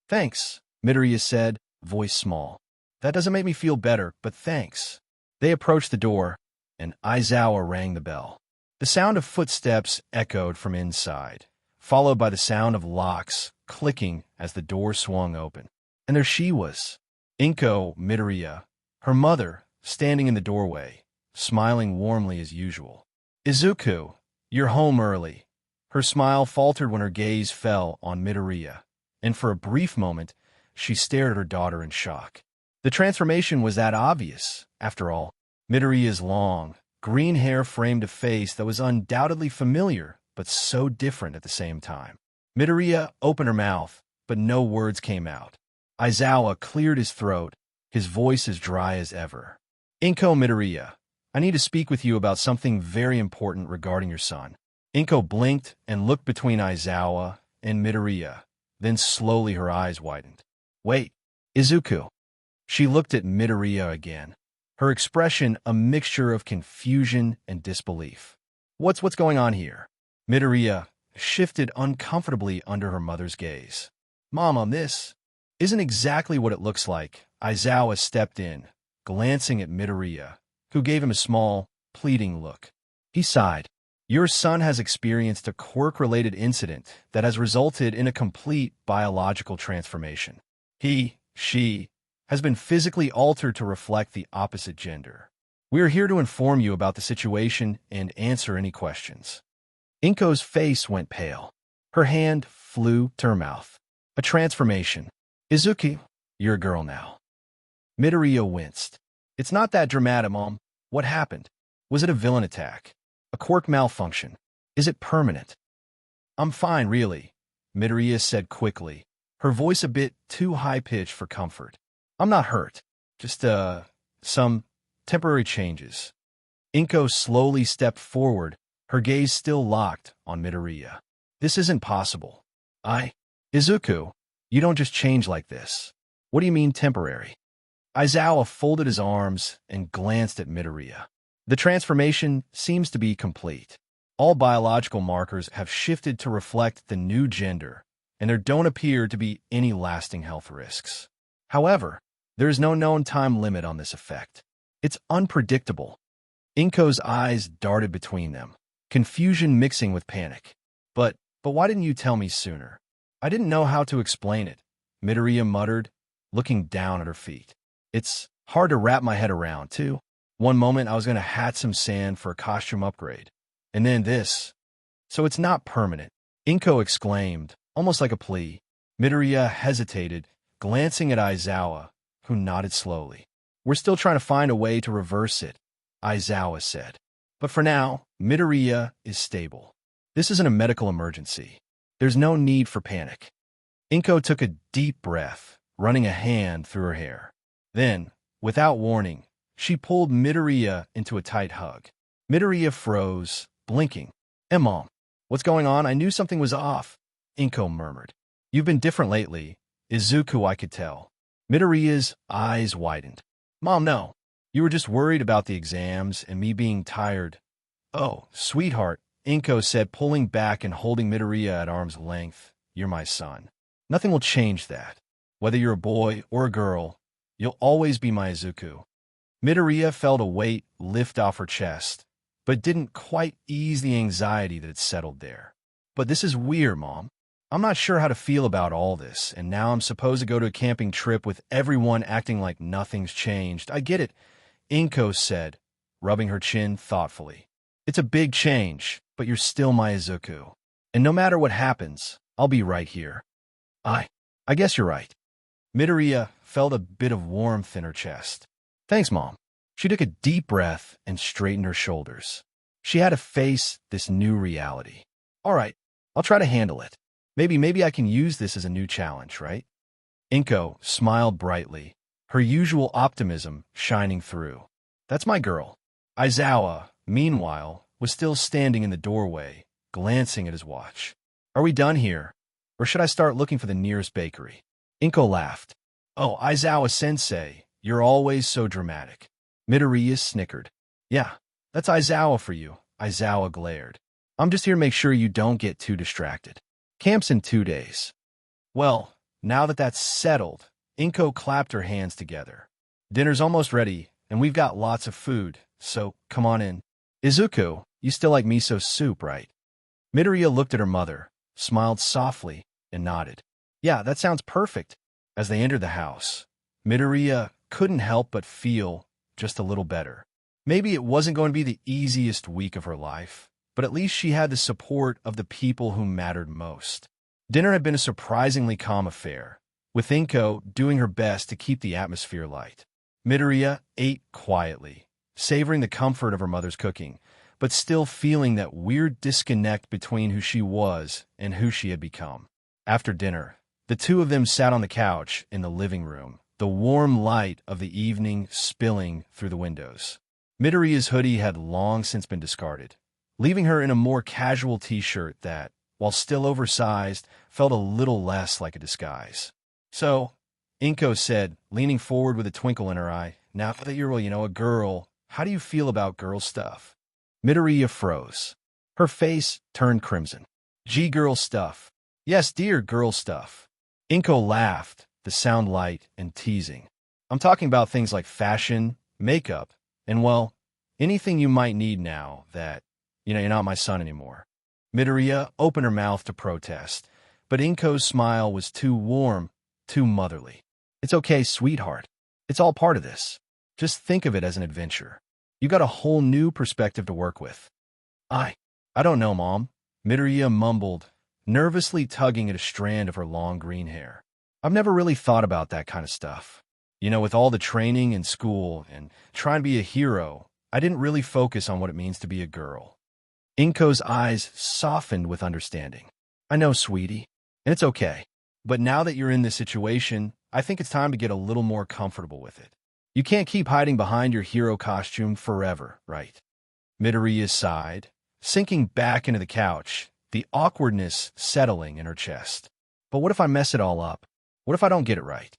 "Thanks," Midoriya said, voice small. "That doesn't make me feel better, but thanks." They approached the door, and Aizawa rang the bell. The sound of footsteps echoed from inside, followed by the sound of locks clicking as the door swung open. And there she was, Inko Midoriya, her mother, standing in the doorway, smiling warmly as usual. "Izuku, you're home early." Her smile faltered when her gaze fell on Midoriya, and for a brief moment, she stared at her daughter in shock. The transformation was that obvious, after all. Midoriya's long, green hair framed a face that was undoubtedly familiar, but so different at the same time. Midoriya opened her mouth, but no words came out. Aizawa cleared his throat, his voice as dry as ever. "Inko Midoriya, I need to speak with you about something very important regarding your son." Inko blinked and looked between Aizawa and Midoriya, then slowly her eyes widened. "Wait, Izuku." She looked at Midoriya again, her expression a mixture of confusion and disbelief. What's going on here?" Midoriya shifted uncomfortably under her mother's gaze. "Mama, this isn't exactly what it looks like." Aizawa stepped in, glancing at Midoriya, who gave him a small, pleading look. He sighed. "Your son has experienced a quirk-related incident that has resulted in a complete biological transformation. She has been physically altered to reflect the opposite gender. We are here to inform you about the situation and answer any questions." Inko's face went pale. Her hand flew to her mouth. "A transformation. Izuku, you're a girl now." Midoriya winced. "It's not that dramatic, Mom. What happened? Was it a villain attack? A quirk malfunction? Is it permanent?" "I'm fine, really," Midoriya said quickly, her voice a bit too high-pitched for comfort. "I'm not hurt. Just, some temporary changes." Inko slowly stepped forward, her gaze still locked on Midoriya. "This isn't possible. Izuku, you don't just change like this. What do you mean temporary?" Aizawa folded his arms and glanced at Midoriya. "The transformation seems to be complete. All biological markers have shifted to reflect the new gender, and there don't appear to be any lasting health risks. However, there is no known time limit on this effect. It's unpredictable." Inko's eyes darted between them, confusion mixing with panic. But why didn't you tell me sooner?" "I didn't know how to explain it," Midoriya muttered, looking down at her feet. "It's hard to wrap my head around, too. One moment I was going to hat some sand for a costume upgrade, and then this. So it's not permanent," Inko exclaimed, almost like a plea. Midoriya hesitated, glancing at Aizawa, who nodded slowly. "We're still trying to find a way to reverse it," Aizawa said. "But for now, Midoriya is stable. This isn't a medical emergency. There's no need for panic." Inko took a deep breath, running a hand through her hair. Then, without warning, she pulled Midoriya into a tight hug. Midoriya froze, blinking. "Mom, what's going on? I knew something was off," Inko murmured. "You've been different lately, Izuku, I could tell." Midoriya's eyes widened. "Mom, no. You were just worried about the exams and me being tired." "Oh, sweetheart," Inko said, pulling back and holding Midoriya at arm's length. "You're my son. Nothing will change that. Whether you're a boy or a girl, you'll always be my Izuku." Midoriya felt a weight lift off her chest, but didn't quite ease the anxiety that had settled there. "But this is weird, Mom. I'm not sure how to feel about all this, and now I'm supposed to go to a camping trip with everyone acting like nothing's changed." "I get it," Inko said, rubbing her chin thoughtfully. It's a big change, but you're still my Izuku. And no matter what happens, I'll be right here. I guess you're right. Midoriya felt a bit of warmth in her chest. Thanks, Mom. She took a deep breath and straightened her shoulders. She had to face this new reality. All right, I'll try to handle it. Maybe I can use this as a new challenge, right? Inko smiled brightly, her usual optimism shining through. That's my girl. Aizawa, meanwhile, was still standing in the doorway, glancing at his watch. Are we done here? Or should I start looking for the nearest bakery? Inko laughed. Oh, Aizawa-sensei, you're always so dramatic. Midoriya snickered. Yeah, that's Aizawa for you. Aizawa glared. I'm just here to make sure you don't get too distracted. Camp's in 2 days. Well, now that that's settled, Inko clapped her hands together. Dinner's almost ready, and we've got lots of food, so come on in. Izuku, you still like miso soup, right? Midoriya looked at her mother, smiled softly, and nodded. Yeah, that sounds perfect. As they entered the house, Midoriya couldn't help but feel just a little better. Maybe it wasn't going to be the easiest week of her life, but at least she had the support of the people who mattered most. Dinner had been a surprisingly calm affair, with Inko doing her best to keep the atmosphere light. Midoriya ate quietly, savoring the comfort of her mother's cooking, but still feeling that weird disconnect between who she was and who she had become. After dinner, the two of them sat on the couch in the living room, the warm light of the evening spilling through the windows. Midoriya's hoodie had long since been discarded, leaving her in a more casual t-shirt that, while still oversized, felt a little less like a disguise. So, Inko said, leaning forward with a twinkle in her eye, now that you're, a girl, how do you feel about girl stuff? Midoriya froze. Her face turned crimson. Gee, girl stuff. Yes, dear, girl stuff. Inko laughed, the sound light and teasing. I'm talking about things like fashion, makeup, and, well, anything you might need now that, you're not my son anymore. Midoriya opened her mouth to protest, but Inko's smile was too warm, too motherly. It's okay, sweetheart. It's all part of this. Just think of it as an adventure. You got a whole new perspective to work with. I don't know, Mom. Midoriya mumbled, nervously tugging at a strand of her long green hair. I've never really thought about that kind of stuff. With all the training and school and trying to be a hero, I didn't really focus on what it means to be a girl. Inko's eyes softened with understanding. I know, sweetie, and it's okay. But now that you're in this situation, I think it's time to get a little more comfortable with it. You can't keep hiding behind your hero costume forever, right? Midoriya sighed, sinking back into the couch, the awkwardness settling in her chest. But what if I mess it all up? What if I don't get it right?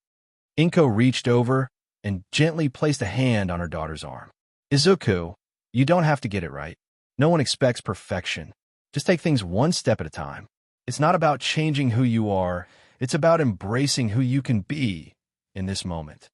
Inko reached over and gently placed a hand on her daughter's arm. Izuku, you don't have to get it right. No one expects perfection. Just take things one step at a time. It's not about changing who you are. It's about embracing who you can be in this moment.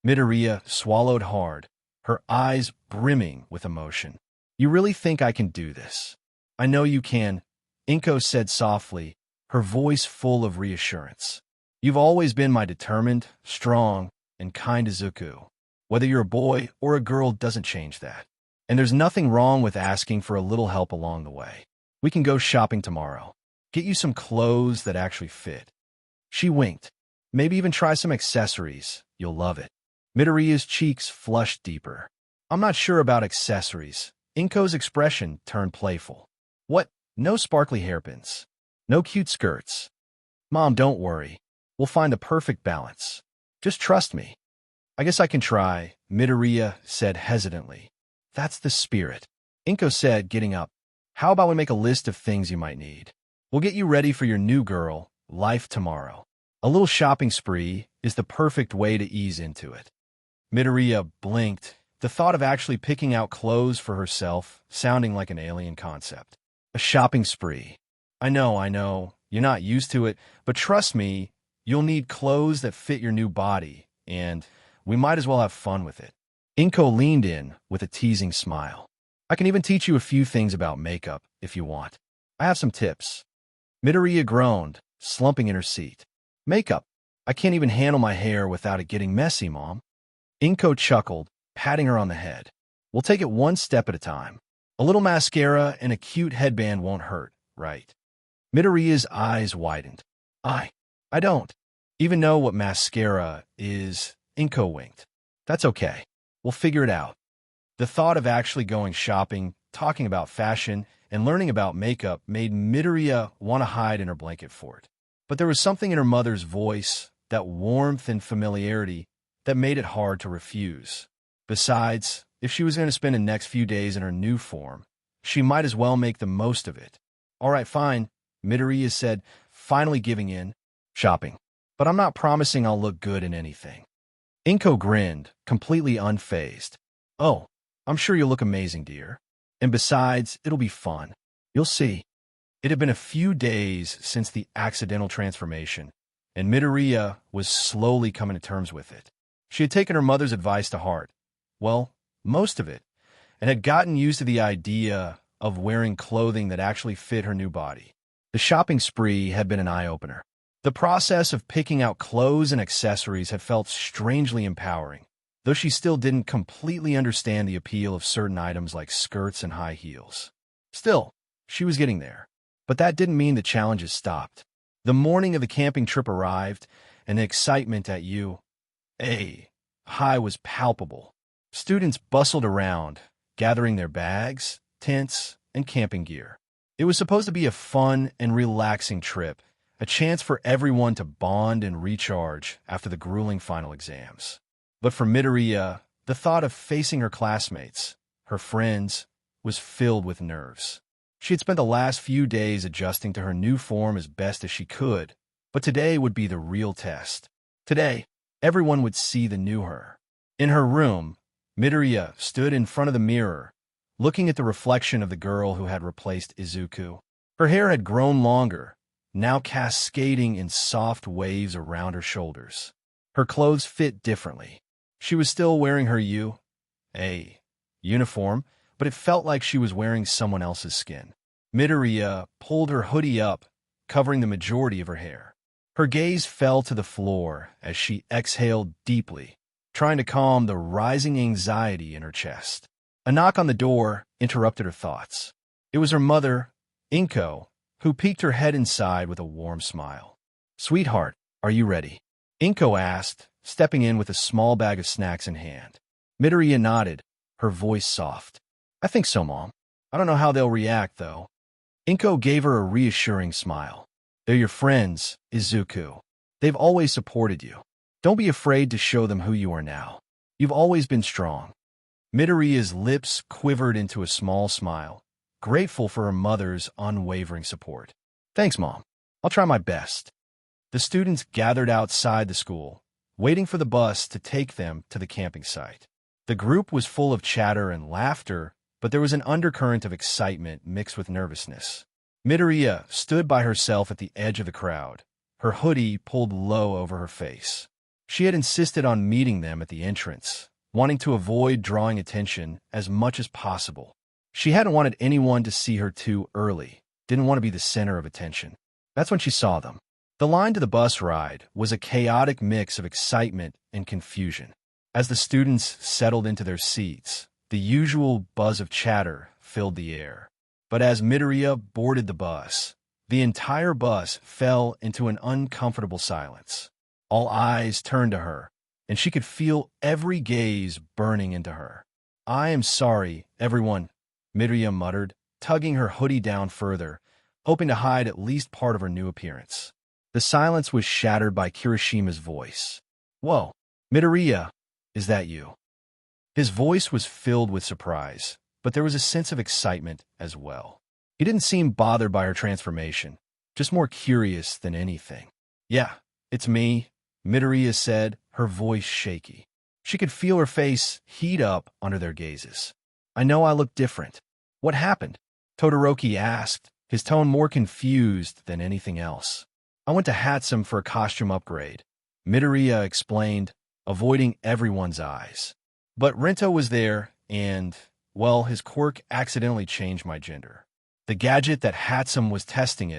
Midoriya swallowed hard, her eyes brimming with emotion. You really think I can do this? I know you can, Inko said softly, her voice full of reassurance. You've always been my determined, strong, and kind Izuku. Whether you're a boy or a girl doesn't change that. And there's nothing wrong with asking for a little help along the way. We can go shopping tomorrow. Get you some clothes that actually fit. She winked. Maybe even try some accessories. You'll love it. Midoriya's cheeks flushed deeper. I'm not sure about accessories. Inko's expression turned playful. What? No sparkly hairpins. No cute skirts. Mom, don't worry. We'll find the perfect balance. Just trust me. I guess I can try, Midoriya said hesitantly. That's the spirit. Inko said, getting up. How about we make a list of things you might need? We'll get you ready for your new girl life tomorrow. A little shopping spree is the perfect way to ease into it. Midoriya blinked, the thought of actually picking out clothes for herself sounding like an alien concept. A shopping spree. I know, you're not used to it, but trust me, you'll need clothes that fit your new body, and we might as well have fun with it. Inko leaned in with a teasing smile. I can even teach you a few things about makeup if you want. I have some tips. Midoriya groaned, slumping in her seat. Makeup. I can't even handle my hair without it getting messy, Mom. Inko chuckled, patting her on the head. We'll take it one step at a time. A little mascara and a cute headband won't hurt, right? Midoriya's eyes widened. I don't even know what mascara is, Inko winked. That's okay. We'll figure it out. The thought of actually going shopping, talking about fashion, and learning about makeup made Midoriya want to hide in her blanket fort. But there was something in her mother's voice, that warmth and familiarity, that made it hard to refuse. Besides, if she was going to spend the next few days in her new form, she might as well make the most of it. All right, fine, Midoriya said, finally giving in. Shopping. But I'm not promising I'll look good in anything. Inko grinned, completely unfazed. Oh, I'm sure you'll look amazing, dear. And besides, it'll be fun. You'll see. It had been a few days since the accidental transformation, and Midoriya was slowly coming to terms with it. She had taken her mother's advice to heart. Well, most of it, and had gotten used to the idea of wearing clothing that actually fit her new body. The shopping spree had been an eye-opener. The process of picking out clothes and accessories had felt strangely empowering, though she still didn't completely understand the appeal of certain items like skirts and high heels. Still, she was getting there. But that didn't mean the challenges stopped. The morning of the camping trip arrived, and the excitement at high was palpable. Students bustled around, gathering their bags, tents, and camping gear. It was supposed to be a fun and relaxing trip, a chance for everyone to bond and recharge after the grueling final exams. But for Midoriya, the thought of facing her classmates, her friends, was filled with nerves. She had spent the last few days adjusting to her new form as best as she could, but today would be the real test. Today, everyone would see the new her. In her room, Midoriya stood in front of the mirror, looking at the reflection of the girl who had replaced Izuku. Her hair had grown longer, now cascading in soft waves around her shoulders. Her clothes fit differently. She was still wearing her uniform, but it felt like she was wearing someone else's skin. Midoriya pulled her hoodie up, covering the majority of her hair. Her gaze fell to the floor as she exhaled deeply, trying to calm the rising anxiety in her chest. A knock on the door interrupted her thoughts. It was her mother, Inko, who peeked her head inside with a warm smile. "Sweetheart, are you ready?" Inko asked, stepping in with a small bag of snacks in hand. Midoriya nodded, her voice soft. "I think so, Mom. I don't know how they'll react, though." Inko gave her a reassuring smile. "They're your friends, Izuku. They've always supported you. Don't be afraid to show them who you are now. You've always been strong." Midoriya's lips quivered into a small smile, grateful for her mother's unwavering support. "Thanks, Mom. I'll try my best." The students gathered outside the school, waiting for the bus to take them to the camping site. The group was full of chatter and laughter, but there was an undercurrent of excitement mixed with nervousness. Midoriya stood by herself at the edge of the crowd, her hoodie pulled low over her face. She had insisted on meeting them at the entrance, wanting to avoid drawing attention as much as possible. She hadn't wanted anyone to see her too early, didn't want to be the center of attention. That's when she saw them. The line to the bus ride was a chaotic mix of excitement and confusion. As the students settled into their seats, the usual buzz of chatter filled the air. But as Midoriya boarded the bus, the entire bus fell into an uncomfortable silence. All eyes turned to her, and she could feel every gaze burning into her. "I am sorry, everyone," Midoriya muttered, tugging her hoodie down further, hoping to hide at least part of her new appearance. The silence was shattered by Kirishima's voice. "Whoa, Midoriya, is that you?" His voice was filled with surprise, but there was a sense of excitement as well. He didn't seem bothered by her transformation, just more curious than anything. "Yeah, it's me," Midoriya said, her voice shaky. She could feel her face heat up under their gazes. "I know I look different. What happened?" Todoroki asked, his tone more confused than anything else. "I went to Hatsum for a costume upgrade," Midoriya explained, avoiding everyone's eyes. "But Rento was there, and, well, his quirk accidentally changed my gender. The gadget that Hatsum was testing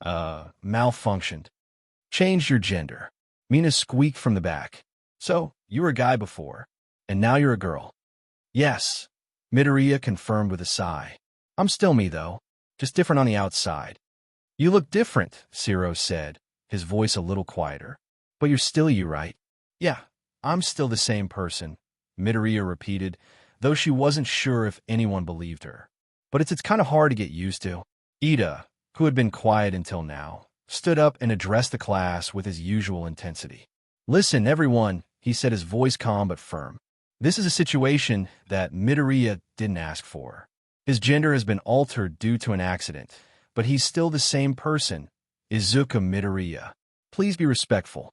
malfunctioned. Changed your gender." Mina squeaked from the back. "So, you were a guy before, and now you're a girl." "Yes." Midoriya confirmed with a sigh. I'm still me, though. Just different on the outside. You look different, Zero said, his voice a little quieter. But you're still you, right? Yeah, I'm still the same person, Midoriya repeated, though she wasn't sure if anyone believed her. But it's kind of hard to get used to. Ida, who had been quiet until now, stood up and addressed the class with his usual intensity. Listen, everyone, he said, his voice calm but firm. This is a situation that Midoriya didn't ask for. His gender has been altered due to an accident, but he's still the same person, Izuku Midoriya. Please be respectful.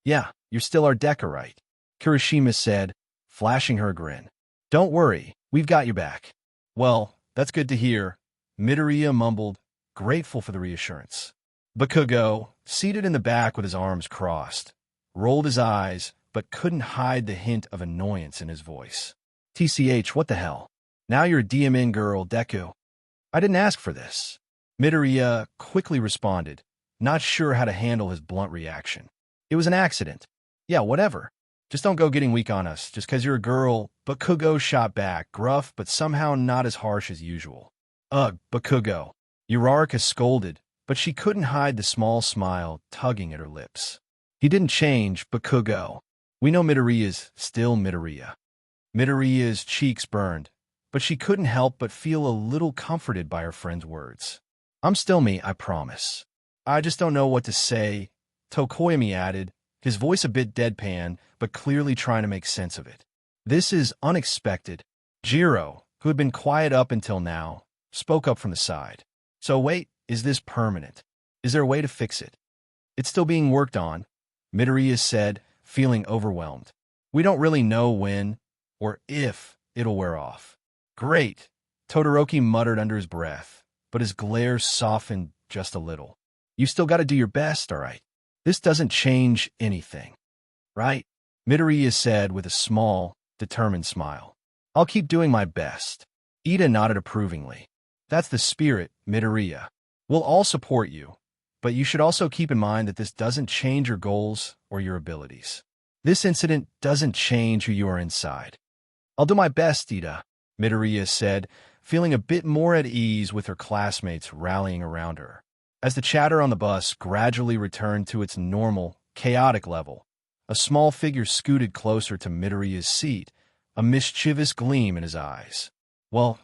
Yeah, you're still our Deku, right? Kirishima said, flashing her a grin. Don't worry, we've got your back. Well, that's good to hear, Midoriya mumbled, grateful for the reassurance. Bakugo, seated in the back with his arms crossed, rolled his eyes, but couldn't hide the hint of annoyance in his voice. TCH, what the hell? Now you're a DMN girl, Deku. I didn't ask for this. Midoriya quickly responded, not sure how to handle his blunt reaction. It was an accident. Yeah, whatever. Just don't go getting weak on us, just 'cause you're a girl. Bakugo shot back, gruff but somehow not as harsh as usual. Ugh, Bakugo. Uraraka scolded, but she couldn't hide the small smile tugging at her lips. He didn't change, Bakugo. We know Midoriya's still Midoriya. Midoriya's cheeks burned, but she couldn't help but feel a little comforted by her friend's words. I'm still me, I promise. I just don't know what to say, Tokoyami added, his voice a bit deadpan, but clearly trying to make sense of it. This is unexpected. Jiro, who had been quiet up until now, spoke up from the side. So wait, is this permanent? Is there a way to fix it? It's still being worked on, Midoriya said, feeling overwhelmed. We don't really know when or if it'll wear off. Great, Todoroki muttered under his breath, but his glare softened just a little. You still got to do your best, all right? This doesn't change anything, right? Midoriya said with a small, determined smile. I'll keep doing my best. Ida nodded approvingly. That's the spirit, Midoriya. We'll all support you, but you should also keep in mind that this doesn't change your goals or your abilities. This incident doesn't change who you are inside. I'll do my best, Ida, Midoriya said, feeling a bit more at ease with her classmates rallying around her. As the chatter on the bus gradually returned to its normal, chaotic level, a small figure scooted closer to Midoriya's seat, a mischievous gleam in his eyes. Well,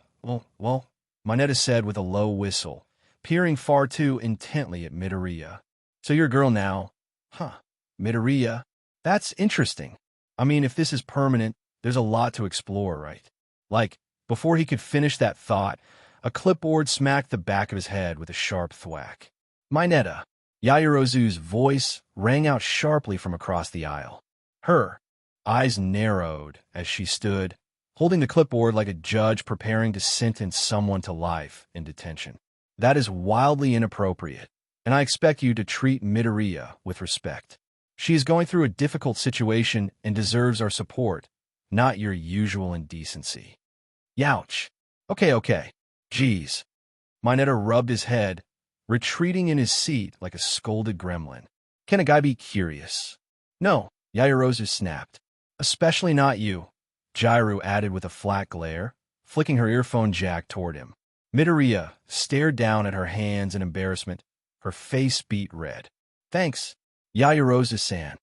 Mineta said with a low whistle, peering far too intently at Midoriya. So you're a girl now? Huh, Midoriya? That's interesting. I mean, if this is permanent, there's a lot to explore, right? Like, before he could finish that thought, a clipboard smacked the back of his head with a sharp thwack. Mineta. Yaoyorozu's voice rang out sharply from across the aisle. Her eyes narrowed as she stood, holding the clipboard like a judge preparing to sentence someone to life in detention. That is wildly inappropriate, and I expect you to treat Midoriya with respect. She is going through a difficult situation and deserves our support, not your usual indecency. Youch. Okay. Geez. Mineta rubbed his head, retreating in his seat like a scolded gremlin. Can a guy be curious? No, Yaoyorozu snapped. Especially not you, Jiro added with a flat glare, flicking her earphone jack toward him. Midoriya stared down at her hands in embarrassment, her face beet red. Thanks, Yaoyorozu-san.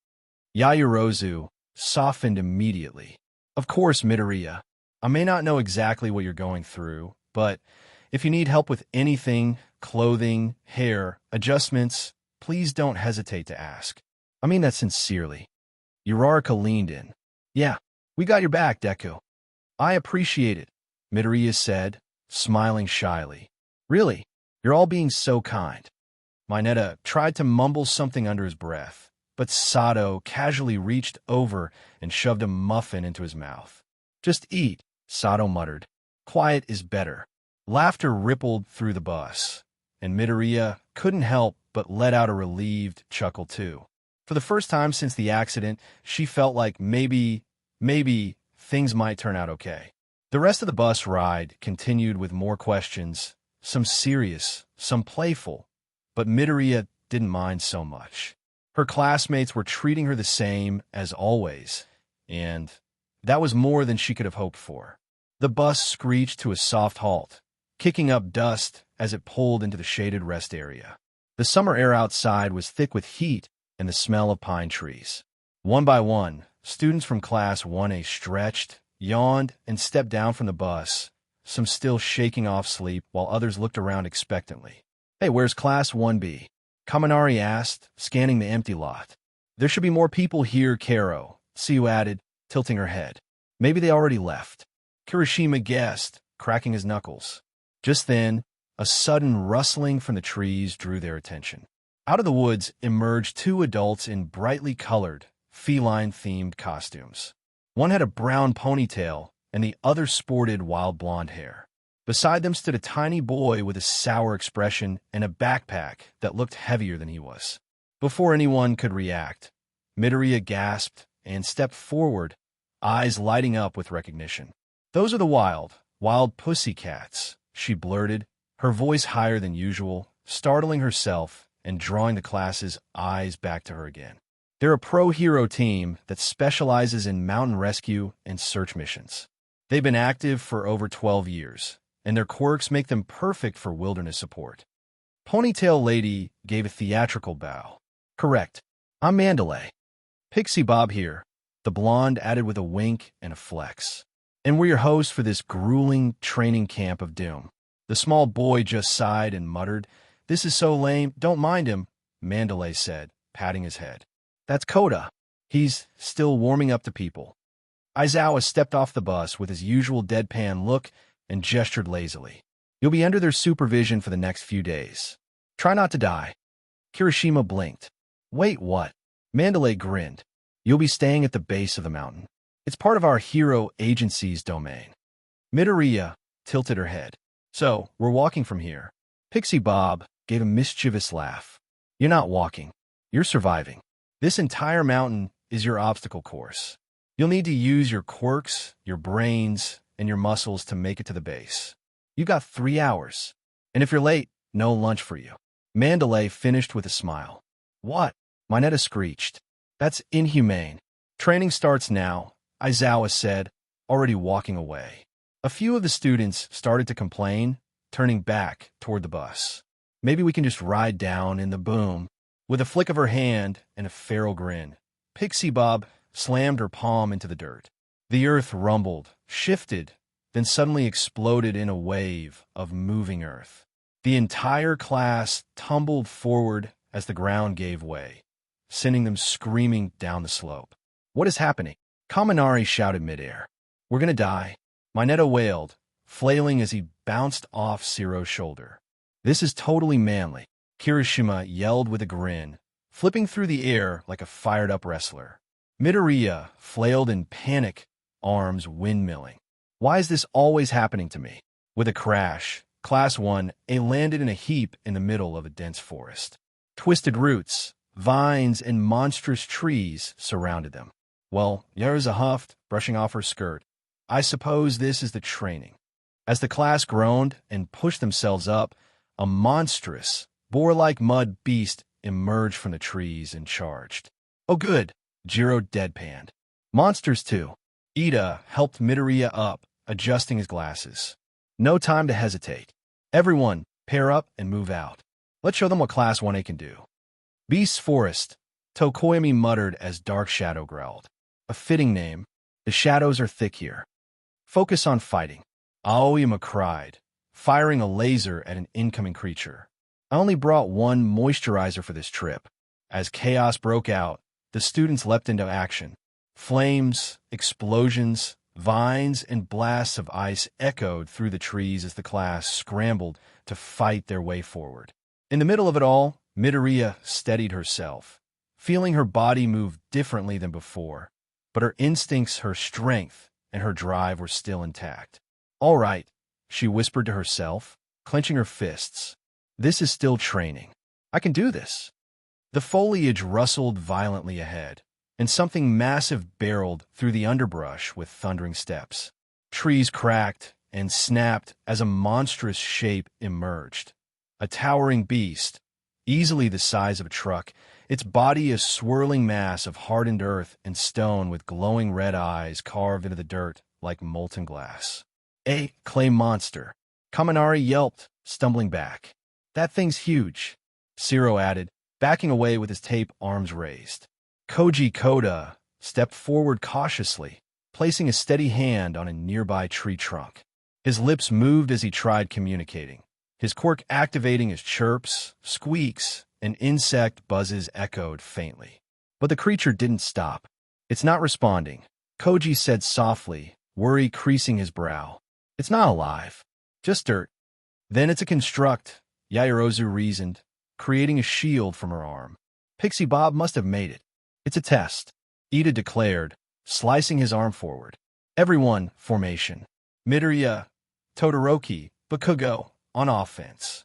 Yaoyorozu softened immediately. Of course, Midoriya. I may not know exactly what you're going through, but if you need help with anything, clothing, hair, adjustments, please don't hesitate to ask. I mean that sincerely. Uraraka leaned in. Yeah, we got your back, Deku. I appreciate it, Midoriya said, smiling shyly. Really, you're all being so kind. Mineta tried to mumble something under his breath, but Sato casually reached over and shoved a muffin into his mouth. Just eat, Sato muttered. Quiet is better. Laughter rippled through the bus, and Midoriya couldn't help but let out a relieved chuckle too. For the first time since the accident, she felt like maybe things might turn out okay. The rest of the bus ride continued with more questions, some serious, some playful, but Midoriya didn't mind so much. Her classmates were treating her the same as always, and that was more than she could have hoped for. The bus screeched to a soft halt, kicking up dust as it pulled into the shaded rest area. The summer air outside was thick with heat and the smell of pine trees. One by one, students from Class 1A stretched, yawned, and stepped down from the bus, some still shaking off sleep while others looked around expectantly. "Hey, where's Class 1B?" Kaminari asked, scanning the empty lot. "There should be more people here, Karo," Tsuyu added, tilting her head. "Maybe they already left." Kirishima guessed, cracking his knuckles. Just then, a sudden rustling from the trees drew their attention. Out of the woods emerged two adults in brightly colored, feline-themed costumes. One had a brown ponytail, and the other sported wild blonde hair. Beside them stood a tiny boy with a sour expression and a backpack that looked heavier than he was. Before anyone could react, Midoriya gasped and stepped forward, eyes lighting up with recognition. "Those are the wild Pussycats," she blurted, her voice higher than usual, startling herself and drawing the class's eyes back to her again. "They're a pro-hero team that specializes in mountain rescue and search missions. They've been active for over 12 years, and their quirks make them perfect for wilderness support." Ponytail Lady gave a theatrical bow. "Correct. I'm Mandalay." "Pixie Bob here," the blonde added with a wink and a flex. "And we're your hosts for this grueling training camp of doom." The small boy just sighed and muttered, "This is so lame, don't mind him," Mandalay said, patting his head. "That's Cota. He's still warming up to people." Aizawa stepped off the bus with his usual deadpan look and gestured lazily. "You'll be under their supervision for the next few days. Try not to die." Kirishima blinked. "Wait, what?" Mandalay grinned. "You'll be staying at the base of the mountain. It's part of our hero agency's domain." Midoriya tilted her head. "So, we're walking from here." Pixie Bob gave a mischievous laugh. "You're not walking. You're surviving. This entire mountain is your obstacle course. You'll need to use your quirks, your brains, and your muscles to make it to the base. You've got 3 hours. And if you're late, no lunch for you." Mandalay finished with a smile. "What?" Mineta screeched. "That's inhumane. Training starts now," Aizawa said, already walking away. A few of the students started to complain, turning back toward the bus. "Maybe we can just ride down in the boom." With a flick of her hand and a feral grin, Pixie Bob slammed her palm into the dirt. The earth rumbled, shifted, then suddenly exploded in a wave of moving earth. The entire class tumbled forward as the ground gave way, sending them screaming down the slope. "What is happening?" Kaminari shouted midair. "We're gonna die," Mineta wailed, flailing as he bounced off Ciro's shoulder. "This is totally manly," Kirishima yelled with a grin, flipping through the air like a fired-up wrestler. Midoriya flailed in panic, arms windmilling. "Why is this always happening to me?" With a crash, Class 1A landed in a heap in the middle of a dense forest. Twisted roots, vines, and monstrous trees surrounded them. "Well," Yaruza huffed, brushing off her skirt, "I suppose this is the training." As the class groaned and pushed themselves up, a monstrous, boar-like mud beast emerged from the trees and charged. "Oh good," Jiro deadpanned. "Monsters too." Ida helped Midoriya up, adjusting his glasses. "No time to hesitate. Everyone, pair up and move out. Let's show them what Class 1A can do." "Beast's Forest," Tokoyami muttered as Dark Shadow growled. "A fitting name. The shadows are thick here. Focus on fighting." Aoyama cried, firing a laser at an incoming creature. "I only brought one moisturizer for this trip." As chaos broke out, the students leapt into action. Flames, explosions, vines, and blasts of ice echoed through the trees as the class scrambled to fight their way forward. In the middle of it all, Midoriya steadied herself, feeling her body move differently than before, but her instincts, her strength, and her drive were still intact. "All right," she whispered to herself, clenching her fists. "This is still training. I can do this." The foliage rustled violently ahead, and something massive barreled through the underbrush with thundering steps. Trees cracked and snapped as a monstrous shape emerged. A towering beast, easily the size of a truck, its body a swirling mass of hardened earth and stone with glowing red eyes carved into the dirt like molten glass. A clay monster. Kaminari yelped, stumbling back. That thing's huge, Zero added, backing away with his tape arms raised. Kota stepped forward cautiously, placing a steady hand on a nearby tree trunk. His lips moved as he tried communicating, his quirk activating as chirps, squeaks, and insect buzzes echoed faintly. But the creature didn't stop. It's not responding, Koji said softly, worry creasing his brow. It's not alive. Just dirt. Then it's a construct, Yaoyorozu reasoned, creating a shield from her arm. Pixie Bob must have made it. It's a test, Ida declared, slicing his arm forward. Everyone, formation. Midoriya, Todoroki, Bakugo, on offense.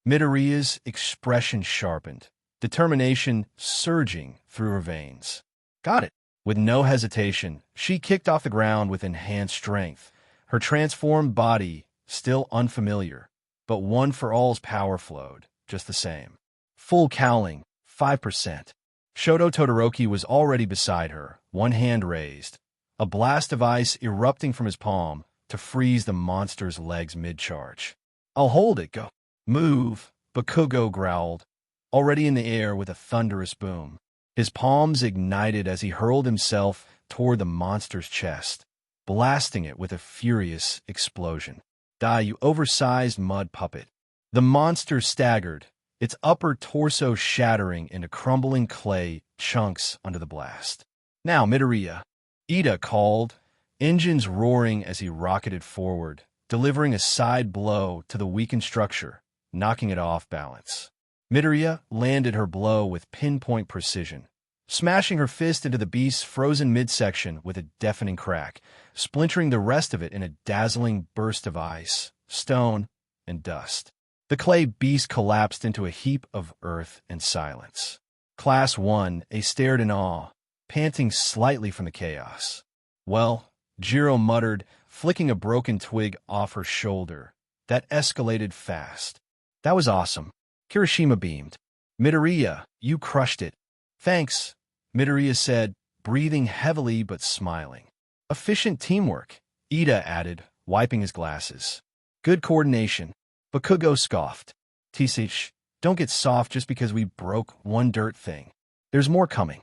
Midoriya's expression sharpened, determination surging through her veins. Got it. With no hesitation, she kicked off the ground with enhanced strength, her transformed body still unfamiliar, but One for All's power flowed, just the same. Full cowling, 5%. Shoto Todoroki was already beside her, one hand raised, a blast of ice erupting from his palm to freeze the monster's legs mid-charge. I'll hold it, go. Move, Bakugo growled, already in the air with a thunderous boom. His palms ignited as he hurled himself toward the monster's chest, blasting it with a furious explosion. Die, you oversized mud puppet. The monster staggered, its upper torso shattering into crumbling clay chunks under the blast. Now, Midoriya, Ida called, engines roaring as he rocketed forward, delivering a side blow to the weakened structure, knocking it off balance. Midoriya landed her blow with pinpoint precision, smashing her fist into the beast's frozen midsection with a deafening crack, splintering the rest of it in a dazzling burst of ice, stone, and dust. The clay beast collapsed into a heap of earth and silence. Class 1A stared in awe, panting slightly from the chaos. Well, Jiro muttered, flicking a broken twig off her shoulder. That escalated fast. That was awesome. Kirishima beamed. Midoriya, you crushed it. Thanks, Midoriya said, breathing heavily but smiling. Efficient teamwork, Ida added, wiping his glasses. Good coordination. Bakugo scoffed. Tisich, don't get soft just because we broke one dirt thing. There's more coming.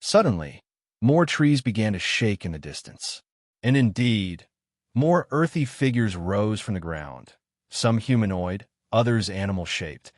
Suddenly, more trees began to shake in the distance. And indeed, more earthy figures rose from the ground, some humanoid, others animal-shaped,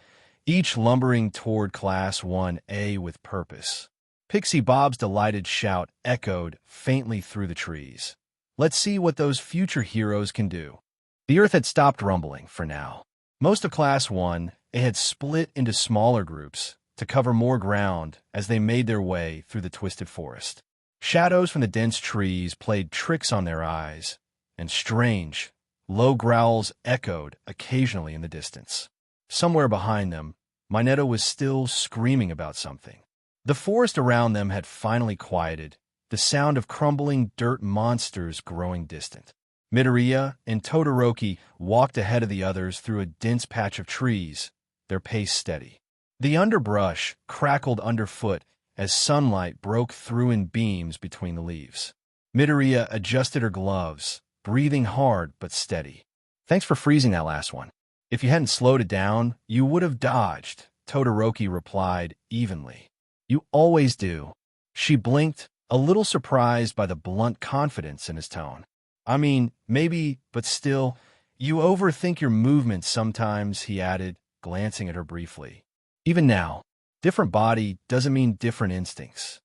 each lumbering toward Class 1A with purpose. Pixie Bob's delighted shout echoed faintly through the trees. Let's see what those future heroes can do. The earth had stopped rumbling for now. Most of Class 1A had split into smaller groups to cover more ground as they made their way through the twisted forest. Shadows from the dense trees played tricks on their eyes, and strange, low growls echoed occasionally in the distance. Somewhere behind them, Minato was still screaming about something. The forest around them had finally quieted, the sound of crumbling dirt monsters growing distant. Midoriya and Todoroki walked ahead of the others through a dense patch of trees, their pace steady. The underbrush crackled underfoot as sunlight broke through in beams between the leaves. Midoriya adjusted her gloves, breathing hard but steady. Thanks for freezing that last one. If you hadn't slowed it down, you would have dodged, Todoroki replied evenly. You always do. She blinked, a little surprised by the blunt confidence in his tone. I mean, maybe, but still, you overthink your movements sometimes, he added, glancing at her briefly. Even now, different body doesn't mean different instincts.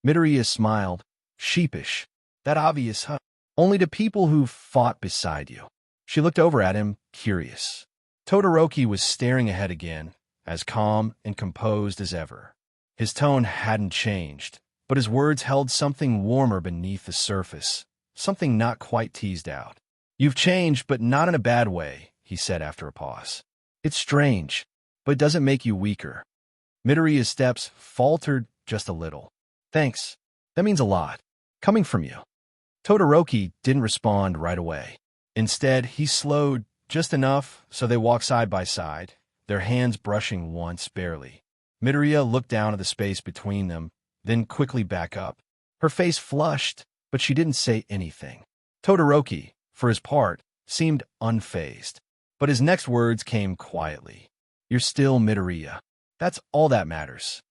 Midoriya smiled, sheepish. That obvious, huh? Only to people who've fought beside you. She looked over at him, curious. Todoroki was staring ahead again, as calm and composed as ever. His tone hadn't changed, but his words held something warmer beneath the surface, something not quite teased out. You've changed, but not in a bad way, he said after a pause. It's strange, but it doesn't make you weaker. Midoriya's steps faltered just a little. Thanks. That means a lot. Coming from you. Todoroki didn't respond right away. Instead, he slowed just enough so they walked side by side, their hands brushing once barely. Midoriya looked down at the space between them, then quickly back up. Her face flushed, but she didn't say anything. Todoroki, for his part, seemed unfazed. But his next words came quietly. "You're still Midoriya. That's all that matters."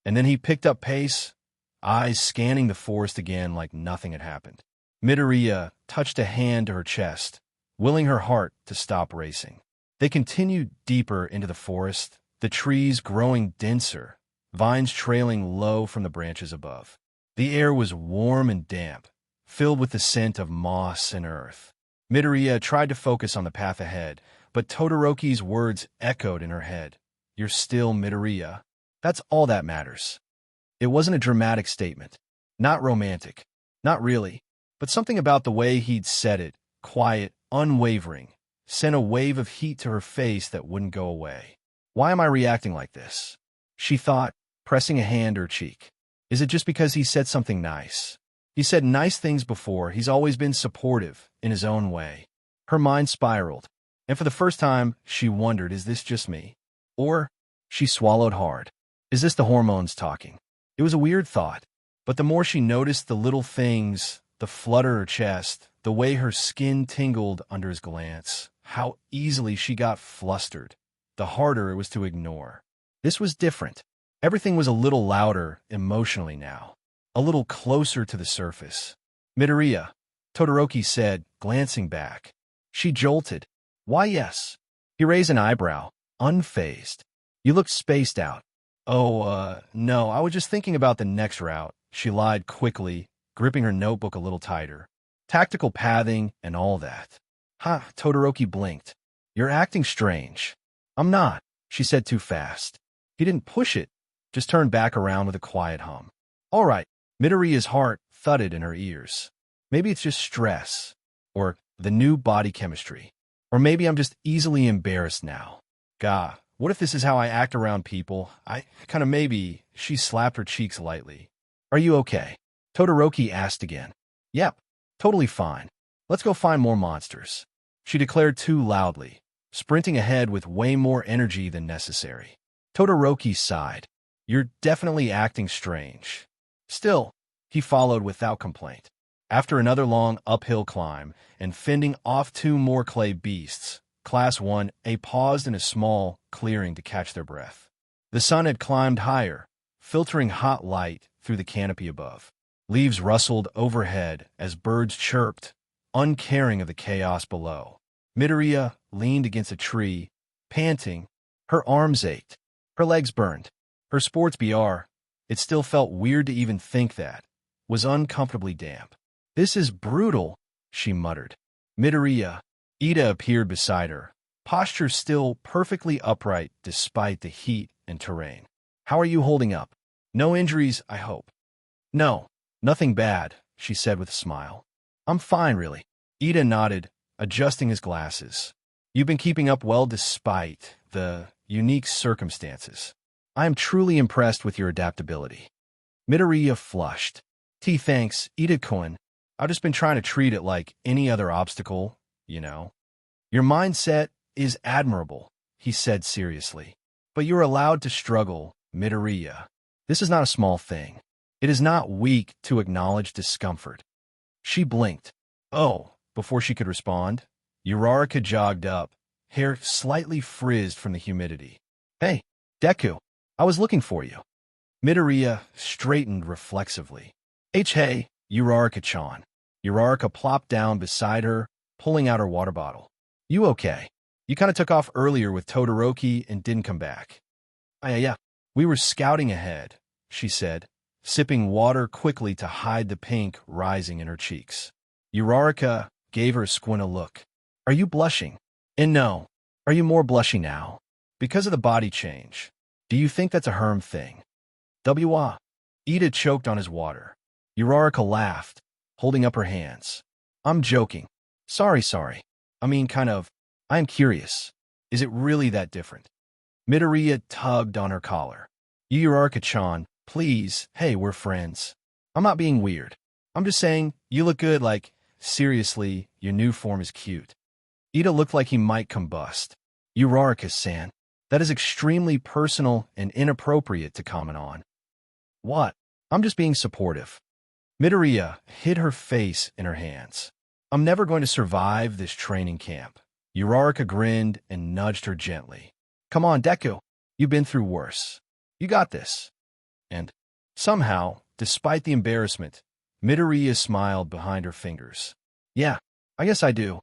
And then he picked up pace, eyes scanning the forest again like nothing had happened. Midoriya touched a hand to her chest, willing her heart to stop racing. They continued deeper into the forest, the trees growing denser, vines trailing low from the branches above. The air was warm and damp, filled with the scent of moss and earth. Midoriya tried to focus on the path ahead, but Todoroki's words echoed in her head. "You're still Midoriya. That's all that matters." It wasn't a dramatic statement, not romantic, not really, but something about the way he'd said it, quiet, unwavering, sent a wave of heat to her face that wouldn't go away. "Why am I reacting like this?" she thought, pressing a hand to her cheek. "Is it just because he said something nice? He said nice things before. He's always been supportive, in his own way." Her mind spiraled, and for the first time, she wondered, is this just me? Or, she swallowed hard, is this the hormones talking? It was a weird thought, but the more she noticed the little things, the flutter of her chest, the way her skin tingled under his glance, how easily she got flustered, the harder it was to ignore. This was different. Everything was a little louder emotionally now, a little closer to the surface. "Midoriya," Todoroki said, glancing back. She jolted. "Why, yes." He raised an eyebrow, unfazed. "You looked spaced out." "Oh, no, I was just thinking about the next route," she lied quickly, gripping her notebook a little tighter. "Tactical pathing and all that." "Ha," Todoroki blinked. "You're acting strange." "I'm not," she said too fast. He didn't push it, just turned back around with a quiet hum. "All right." Midoriya's heart thudded in her ears. Maybe it's just stress, or the new body chemistry, or maybe I'm just easily embarrassed now. Gah, what if this is how I act around people? Maybe. She slapped her cheeks lightly. "Are you okay?" Todoroki asked again. "Yep, totally fine. Let's go find more monsters," she declared too loudly, sprinting ahead with way more energy than necessary. Todoroki sighed. "You're definitely acting strange." Still, he followed without complaint. After another long uphill climb and fending off 2 more clay beasts, Class 1A paused in a small clearing to catch their breath. The sun had climbed higher, filtering hot light through the canopy above. Leaves rustled overhead as birds chirped, uncaring of the chaos below. Midoriya leaned against a tree, panting. Her arms ached. Her legs burned. Her sports BR, it still felt weird to even think that, was uncomfortably damp. "This is brutal," she muttered. Midoriya, Ida appeared beside her, posture still perfectly upright despite the heat and terrain. "How are you holding up? No injuries, I hope." "No, nothing bad," she said with a smile. "I'm fine, really." Ida nodded, adjusting his glasses. "You've been keeping up well despite the unique circumstances. I am truly impressed with your adaptability." Midoriya flushed. Thanks, Ida-kun. I've just been trying to treat it like any other obstacle, you know." "Your mindset is admirable," he said seriously. "But you're allowed to struggle, Midoriya. This is not a small thing. It is not weak to acknowledge discomfort." She blinked. "Oh," before she could respond. Uraraka jogged up, hair slightly frizzed from the humidity. "Hey, Deku, I was looking for you." Midoriya straightened reflexively. "Hey, Uraraka-chan." Uraraka plopped down beside her, pulling out her water bottle. "You okay? You kind of took off earlier with Todoroki and didn't come back." Yeah. We were scouting ahead," she said, sipping water quickly to hide the pink rising in her cheeks. Uraraka gave her a squinted look. "Are you blushing?" "And no. Are you more blushy now? Because of the body change. Do you think that's a Herm thing?" Ida choked on his water. Uraraka laughed, holding up her hands. "I'm joking. Sorry. I mean, kind of. I am curious. Is it really that different?" Midoriya tugged on her collar. "Uraraka-chan, please. Hey, we're friends. I'm not being weird. I'm just saying, you look good, like, seriously, your new form is cute." Ida looked like he might combust. "Uraraka-san, that is extremely personal and inappropriate to comment on." "What? I'm just being supportive." Midoriya hid her face in her hands. I'm never going to survive this training camp. Uraraka grinned and nudged her gently. Come on, Deku. You've been through worse. You got this. And somehow, despite the embarrassment, Midoriya smiled behind her fingers. Yeah, I guess I do.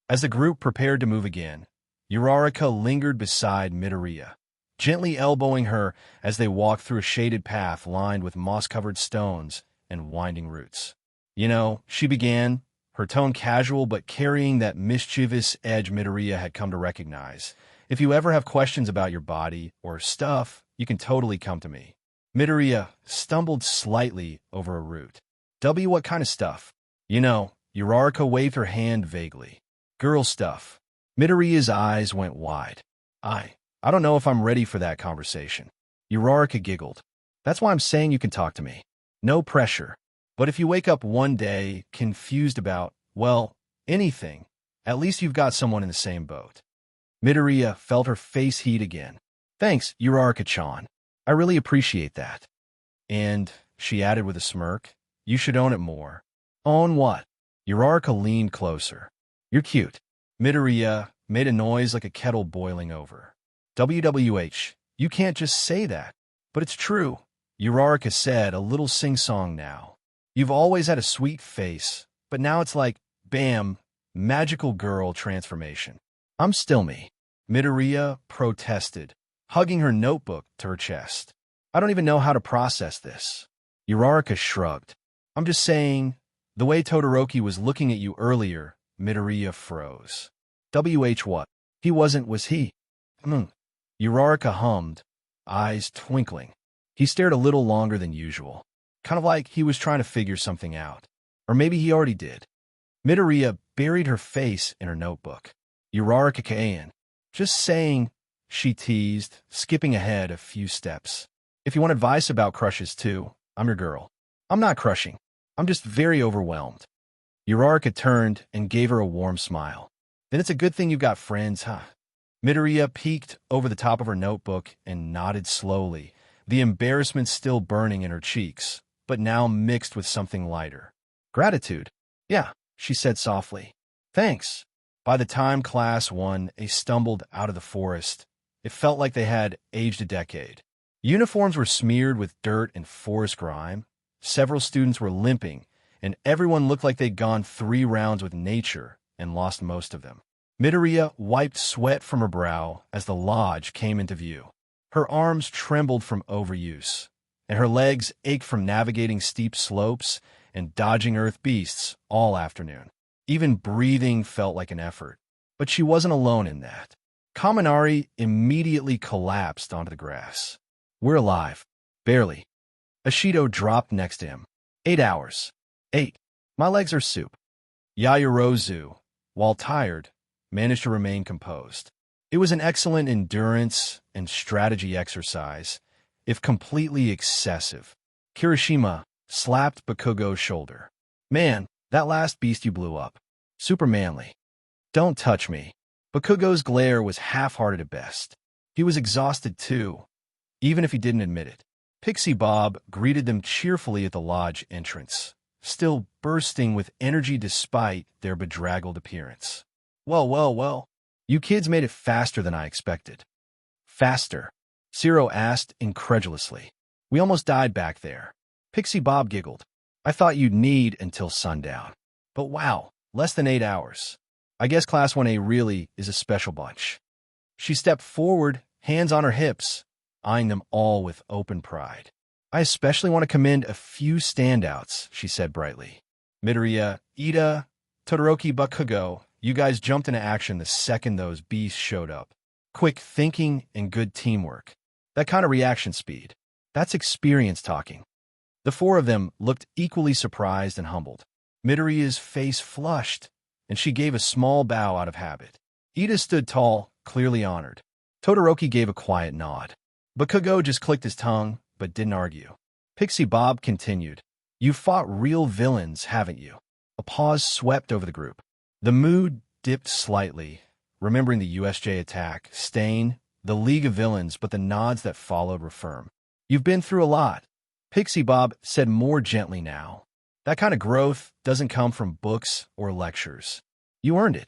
As the group prepared to move again, Uraraka lingered beside Midoriya, gently elbowing her as they walked through a shaded path lined with moss-covered stones and winding roots. You know, she began, her tone casual but carrying that mischievous edge Midoriya had come to recognize. If you ever have questions about your body or stuff, you can totally come to me. Midoriya stumbled slightly over a root. What kind of stuff? You know, Uraraka waved her hand vaguely. Girl stuff. Midoriya's eyes went wide. I don't know if I'm ready for that conversation. Uraraka giggled. That's why I'm saying you can talk to me. No pressure. But if you wake up one day confused about, well, anything, at least you've got someone in the same boat. Midoriya felt her face heat again. Thanks, Uraraka-chan. I really appreciate that. And, she added with a smirk, you should own it more. Own what? Uraraka leaned closer. You're cute. Midoriya made a noise like a kettle boiling over. WWH, you can't just say that. But it's true, Uraraka said, a little sing-song now. You've always had a sweet face, but now it's like, bam, magical girl transformation. I'm still me. Midoriya protested, hugging her notebook to her chest. I don't even know how to process this. Uraraka shrugged. I'm just saying, the way Todoroki was looking at you earlier, Midoriya froze. What? He wasn't, was he? Uraraka hummed, eyes twinkling. He stared a little longer than usual, kind of like he was trying to figure something out. Or maybe he already did. Midoriya buried her face in her notebook. Uraraka-can. Just saying, she teased, skipping ahead a few steps. If you want advice about crushes too, I'm your girl. I'm not crushing. I'm just very overwhelmed. Uraraka turned and gave her a warm smile. Then it's a good thing you've got friends, huh? Midoriya peeked over the top of her notebook and nodded slowly, the embarrassment still burning in her cheeks, but now mixed with something lighter. Gratitude. Yeah, she said softly. Thanks. By the time Class 1A stumbled out of the forest, it felt like they had aged a decade. Uniforms were smeared with dirt and forest grime. Several students were limping, and everyone looked like they'd gone 3 rounds with nature and lost most of them. Midoriya wiped sweat from her brow as the lodge came into view. Her arms trembled from overuse, and her legs ached from navigating steep slopes and dodging earth beasts all afternoon. Even breathing felt like an effort, but she wasn't alone in that. Kaminari immediately collapsed onto the grass. We're alive. Barely. Ashido dropped next to him. 8 hours. 8. My legs are soup. Yaoyorozu, while tired, managed to remain composed. It was an excellent endurance and strategy exercise, if completely excessive. Kirishima slapped Bakugo's shoulder. Man, that last beast you blew up. Super manly. Don't touch me. Bakugo's glare was half-hearted at best. He was exhausted too, even if he didn't admit it. Pixie Bob greeted them cheerfully at the lodge entrance, still bursting with energy despite their bedraggled appearance. Well. You kids made it faster than I expected. Faster? Zero asked incredulously. We almost died back there. Pixie Bob giggled. I thought you'd need until sundown. But wow, less than 8 hours. I guess Class 1A really is a special bunch. She stepped forward, hands on her hips, eyeing them all with open pride. I especially want to commend a few standouts, she said brightly. Midoriya, Ida, Todoroki, Bakugo, you guys jumped into action the second those beasts showed up. Quick thinking and good teamwork. That kind of reaction speed. That's experience talking. The 4 of them looked equally surprised and humbled. Midoriya's face flushed, and she gave a small bow out of habit. Ida stood tall, clearly honored. Todoroki gave a quiet nod. Bakugo just clicked his tongue, but didn't argue. Pixie Bob continued. You've fought real villains, haven't you? A pause swept over the group. The mood dipped slightly, remembering the USJ attack, Stain, the League of Villains, but the nods that followed were firm. You've been through a lot, Pixie Bob said more gently now. That kind of growth doesn't come from books or lectures. You earned it.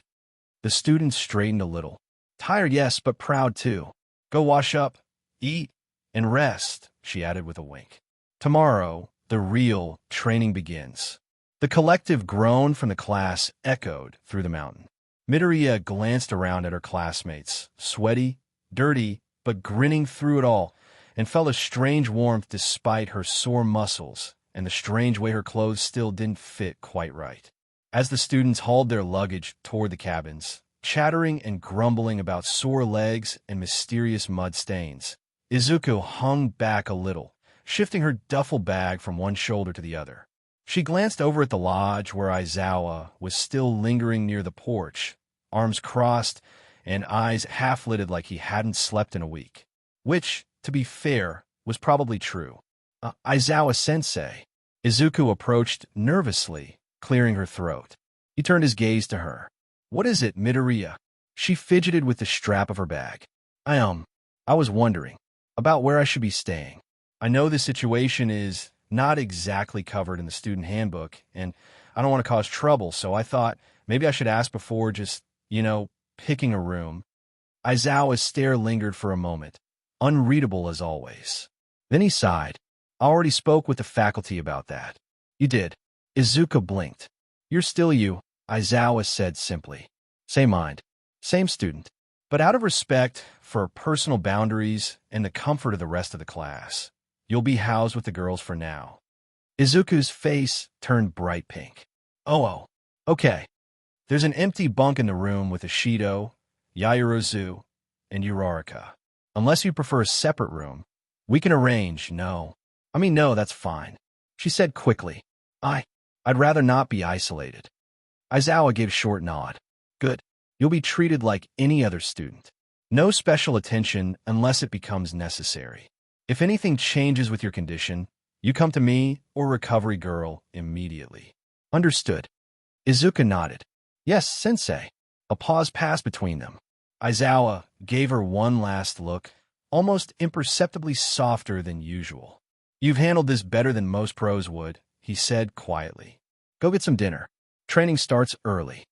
The student straightened a little. Tired, yes, but proud too. Go wash up, eat, and rest, she added with a wink. Tomorrow, the real training begins. The collective groan from the class echoed through the mountain. Midoriya glanced around at her classmates, sweaty, dirty, but grinning through it all, and felt a strange warmth despite her sore muscles and the strange way her clothes still didn't fit quite right. As the students hauled their luggage toward the cabins, chattering and grumbling about sore legs and mysterious mud stains, Izuku hung back a little, shifting her duffel bag from one shoulder to the other. She glanced over at the lodge where Aizawa was still lingering near the porch, arms crossed and eyes half-lidded like he hadn't slept in a week. Which, to be fair, was probably true. Aizawa-sensei. Izuku approached nervously, clearing her throat. He turned his gaze to her. What is it, Midoriya? She fidgeted with the strap of her bag. I was wondering about where I should be staying. I know the situation is not exactly covered in the student handbook, and I don't want to cause trouble, so I thought maybe I should ask before just, picking a room. Aizawa's stare lingered for a moment, unreadable as always. Then he sighed. I already spoke with the faculty about that. You did. Izuku blinked. You're still you, Aizawa said simply. Same mind. Same student. But out of respect for personal boundaries and the comfort of the rest of the class, you'll be housed with the girls for now. Izuku's face turned bright pink. Oh, okay. There's an empty bunk in the room with Ishido, Yaoyorozu, and Uraraka. Unless you prefer a separate room, we can arrange. No, that's fine, she said quickly. I'd rather not be isolated. Aizawa gave a short nod. Good. You'll be treated like any other student. No special attention unless it becomes necessary. If anything changes with your condition, you come to me or Recovery Girl immediately. Understood. Izuku nodded. Yes, sensei. A pause passed between them. Aizawa gave her one last look, almost imperceptibly softer than usual. You've handled this better than most pros would, he said quietly. Go get some dinner. Training starts early.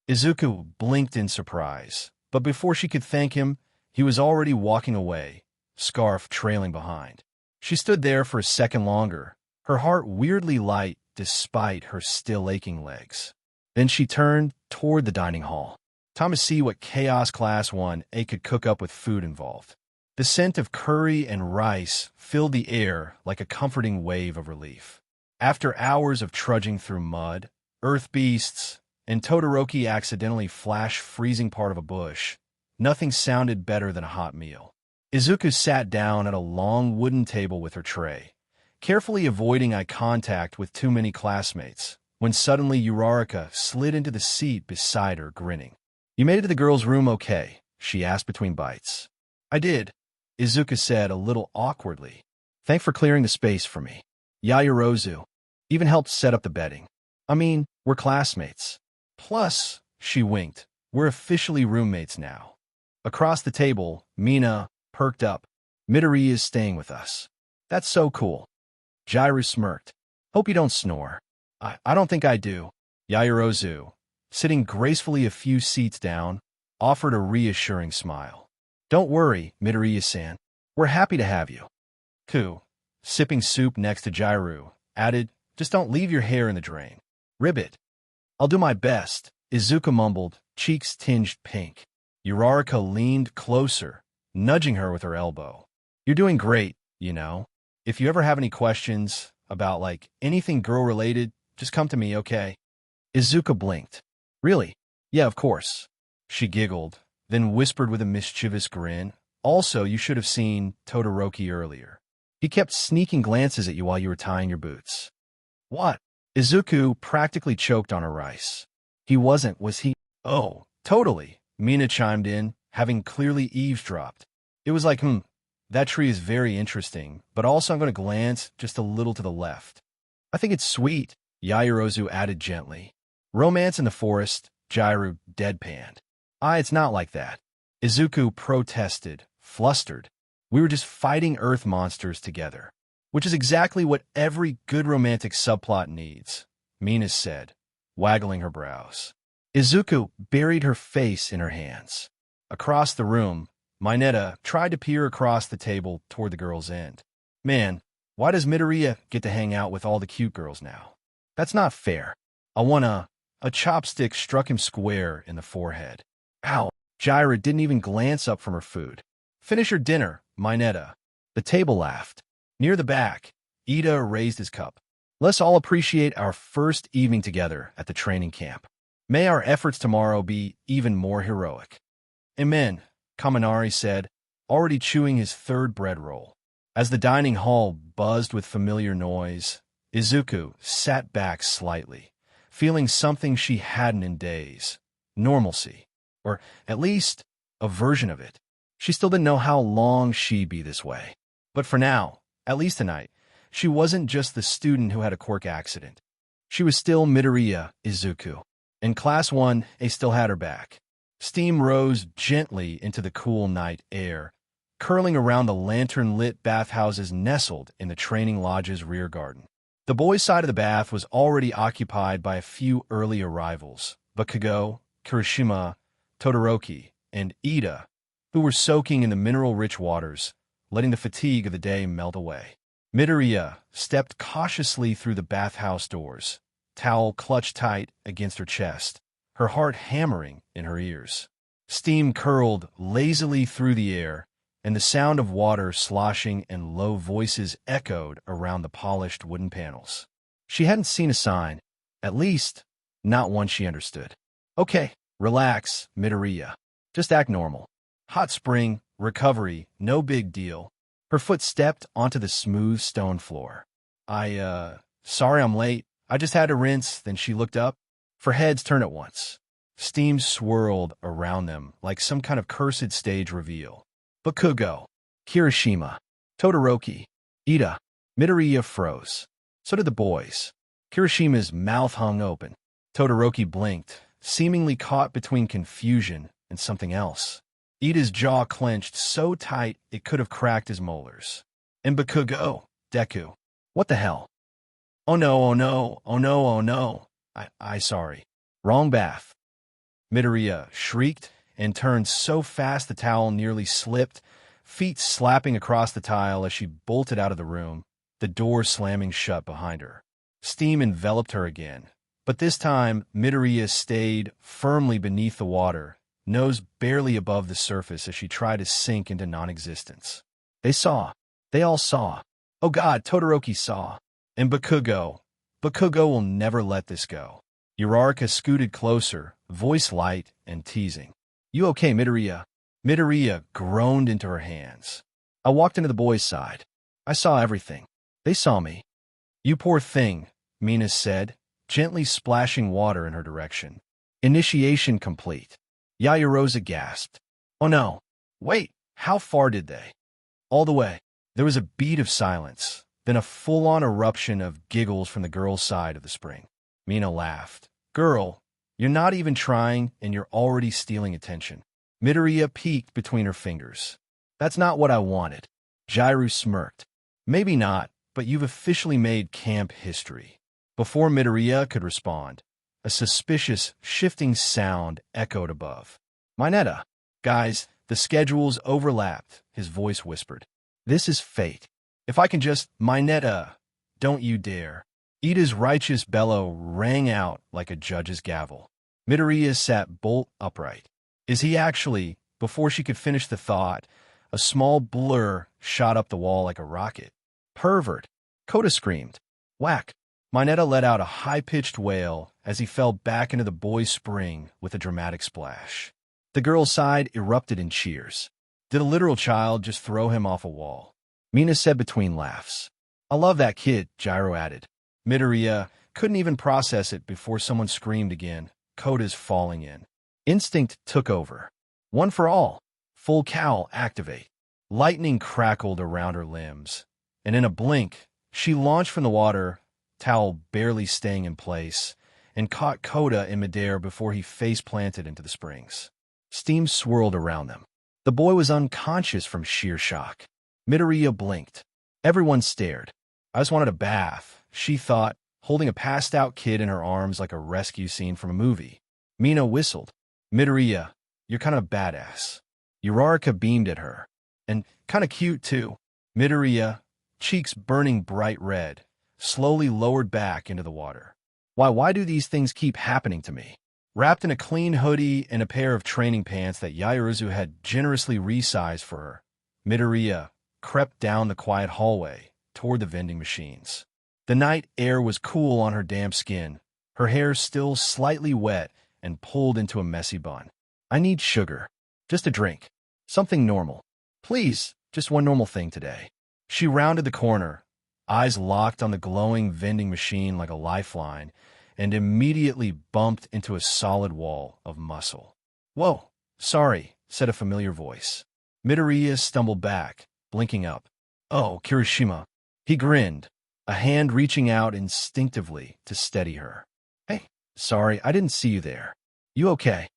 Izuku blinked in surprise, but before she could thank him, he was already walking away, scarf trailing behind. She stood there for a second longer, her heart weirdly light despite her still aching legs. Then she turned toward the dining hall. Time to see what Chaos Class 1A could cook up with food involved. The scent of curry and rice filled the air like a comforting wave of relief. After hours of trudging through mud, earth beasts, and Todoroki accidentally flashed freezing part of a bush, nothing sounded better than a hot meal. Izuku sat down at a long wooden table with her tray, carefully avoiding eye contact with too many classmates, when suddenly Uraraka slid into the seat beside her, grinning. You made it to the girls' room okay? She asked between bites. I did, Izuku said a little awkwardly. Thanks for clearing the space for me. Yaoyorozu even helped set up the bedding. We're classmates. Plus, she winked, we're officially roommates now. Across the table, Mina perked up. Midoriya is staying with us. That's so cool. Jairu smirked. Hope you don't snore. I don't think I do. Yaoyorozu, sitting gracefully a few seats down, offered a reassuring smile. Don't worry, Midoriya-san. We're happy to have you. Ku, sipping soup next to Jairu, added, just don't leave your hair in the drain. Ribbit. I'll do my best, Izuku mumbled, cheeks tinged pink. Uraraka leaned closer, nudging her with her elbow. You're doing great, If you ever have any questions about, anything girl-related, just come to me, okay? Izuku blinked. Really? Yeah, of course. She giggled, then whispered with a mischievous grin. Also, you should have seen Todoroki earlier. He kept sneaking glances at you while you were tying your boots. What? Izuku practically choked on her rice. He wasn't, was he? Oh, totally, Mina chimed in, having clearly eavesdropped. It was like, that tree is very interesting, but also I'm going to glance just a little to the left. I think it's sweet, Yaoyorozu added gently. Romance in the forest, Jairu deadpanned. It's not like that. Izuku protested, flustered. We were just fighting earth monsters together, which is exactly what every good romantic subplot needs. Mina said, waggling her brows. Izuku buried her face in her hands. Across the room, Mineta tried to peer across the table toward the girl's end. Man, why does Midoriya get to hang out with all the cute girls now? That's not fair. A chopstick struck him square in the forehead. Ow! Jiraiya didn't even glance up from her food. Finish your dinner, Mineta. The table laughed. Near the back, Ida raised his cup. Let's all appreciate our first evening together at the training camp. May our efforts tomorrow be even more heroic. Amen, Kaminari said, already chewing his third bread roll. As the dining hall buzzed with familiar noise, Izuku sat back slightly, feeling something she hadn't in days. Normalcy. Or at least a version of it. She still didn't know how long she'd be this way. But for now, at least tonight, she wasn't just the student who had a quirk accident. She was still Midoriya Izuku. In Class 1, they still had her back. Steam rose gently into the cool night air, curling around the lantern-lit bathhouses nestled in the training lodge's rear garden. The boys' side of the bath was already occupied by a few early arrivals, Bakugo, Kirishima, Todoroki, and Ida, who were soaking in the mineral-rich waters, letting the fatigue of the day melt away. Midoriya stepped cautiously through the bathhouse doors, towel clutched tight against her chest, her heart hammering in her ears. Steam curled lazily through the air, and the sound of water sloshing and low voices echoed around the polished wooden panels. She hadn't seen a sign, at least not one she understood. Okay, relax, Midoriya. Just act normal. Hot spring, recovery, no big deal. Her foot stepped onto the smooth stone floor. Sorry I'm late. I just had to rinse. Then she looked up. For heads turned at once. Steam swirled around them like some kind of cursed stage reveal. Bakugo, Kirishima, Todoroki, Ida. Midoriya froze. So did the boys. Kirishima's mouth hung open. Todoroki blinked, seemingly caught between confusion and something else. Ida's jaw clenched so tight it could have cracked his molars. And Bakugo, Deku. What the hell? Oh no, oh no, oh no, oh no. Sorry. Wrong bath. Midoriya shrieked and turned so fast the towel nearly slipped, feet slapping across the tile as she bolted out of the room, the door slamming shut behind her. Steam enveloped her again, but this time Midoriya stayed firmly beneath the water, nose barely above the surface as she tried to sink into non-existence. They saw. They all saw. Oh God, Todoroki saw. And Bakugo. Bakugo will never let this go. Uraraka scooted closer, voice light and teasing. You okay, Midoriya? Midoriya groaned into her hands. I walked into the boys' side. I saw everything. They saw me. You poor thing, Mina said, gently splashing water in her direction. Initiation complete. Yaoyorozu gasped. Oh no. Wait, how far did they? All the way. There was a beat of silence, then a full-on eruption of giggles from the girl's side of the spring. Mina laughed. Girl, you're not even trying and you're already stealing attention. Midoriya peeked between her fingers. That's not what I wanted. Jiraiya smirked. Maybe not, but you've officially made camp history. Before Midoriya could respond, a suspicious, shifting sound echoed above. Mineta. Guys, the schedules overlapped, his voice whispered. This is fate. If I can just, Mineta, don't you dare. Ida's righteous bellow rang out like a judge's gavel. Midoriya sat bolt upright. Is he actually? Before she could finish the thought, a small blur shot up the wall like a rocket. Pervert. Kota screamed. Whack. Mineta let out a high-pitched wail as he fell back into the boy's spring with a dramatic splash. The girl's side erupted in cheers. Did a literal child just throw him off a wall? Mina said between laughs. I love that kid, Jiraiya added. Midoriya couldn't even process it before someone screamed again. Kota's falling in. Instinct took over. One for all. Full cowl activate. Lightning crackled around her limbs, and in a blink, she launched from the water, towel barely staying in place, and caught Kota in midair before he face-planted into the springs. Steam swirled around them. The boy was unconscious from sheer shock. Midoriya blinked. Everyone stared. I just wanted a bath, she thought, holding a passed-out kid in her arms like a rescue scene from a movie. Mina whistled. Midoriya, you're kind of badass. Uraraka beamed at her. And kind of cute, too. Midoriya, cheeks burning bright red, slowly lowered back into the water. Why do these things keep happening to me? Wrapped in a clean hoodie and a pair of training pants that Yaoyorozu had generously resized for her, Midoriya crept down the quiet hallway toward the vending machines. The night air was cool on her damp skin, her hair still slightly wet and pulled into a messy bun. I need sugar. Just a drink. Something normal. Please, just one normal thing today. She rounded the corner, eyes locked on the glowing vending machine like a lifeline, and immediately bumped into a solid wall of muscle. Whoa, sorry, said a familiar voice. Midoriya stumbled back, blinking up. Oh, Kirishima. He grinned, a hand reaching out instinctively to steady her. Hey, sorry, I didn't see you there. You okay?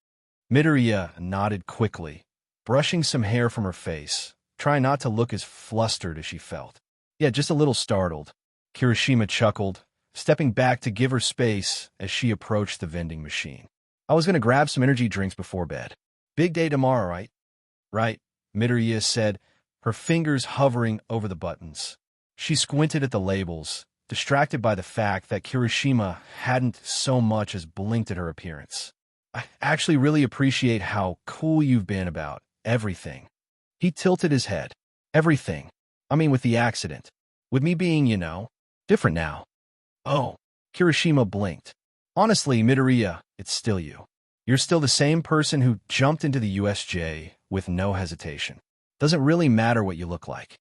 Midoriya nodded quickly, brushing some hair from her face, trying not to look as flustered as she felt. Yeah, just a little startled. Kirishima chuckled, stepping back to give her space as she approached the vending machine. I was going to grab some energy drinks before bed. Big day tomorrow, right? Right, Midoriya said, her fingers hovering over the buttons. She squinted at the labels, distracted by the fact that Kirishima hadn't so much as blinked at her appearance. I actually really appreciate how cool you've been about everything. He tilted his head. Everything. I mean, with the accident. With me being, different now. Oh, Kirishima blinked. Honestly, Midoriya, it's still you. You're still the same person who jumped into the USJ with no hesitation. Doesn't really matter what you look like.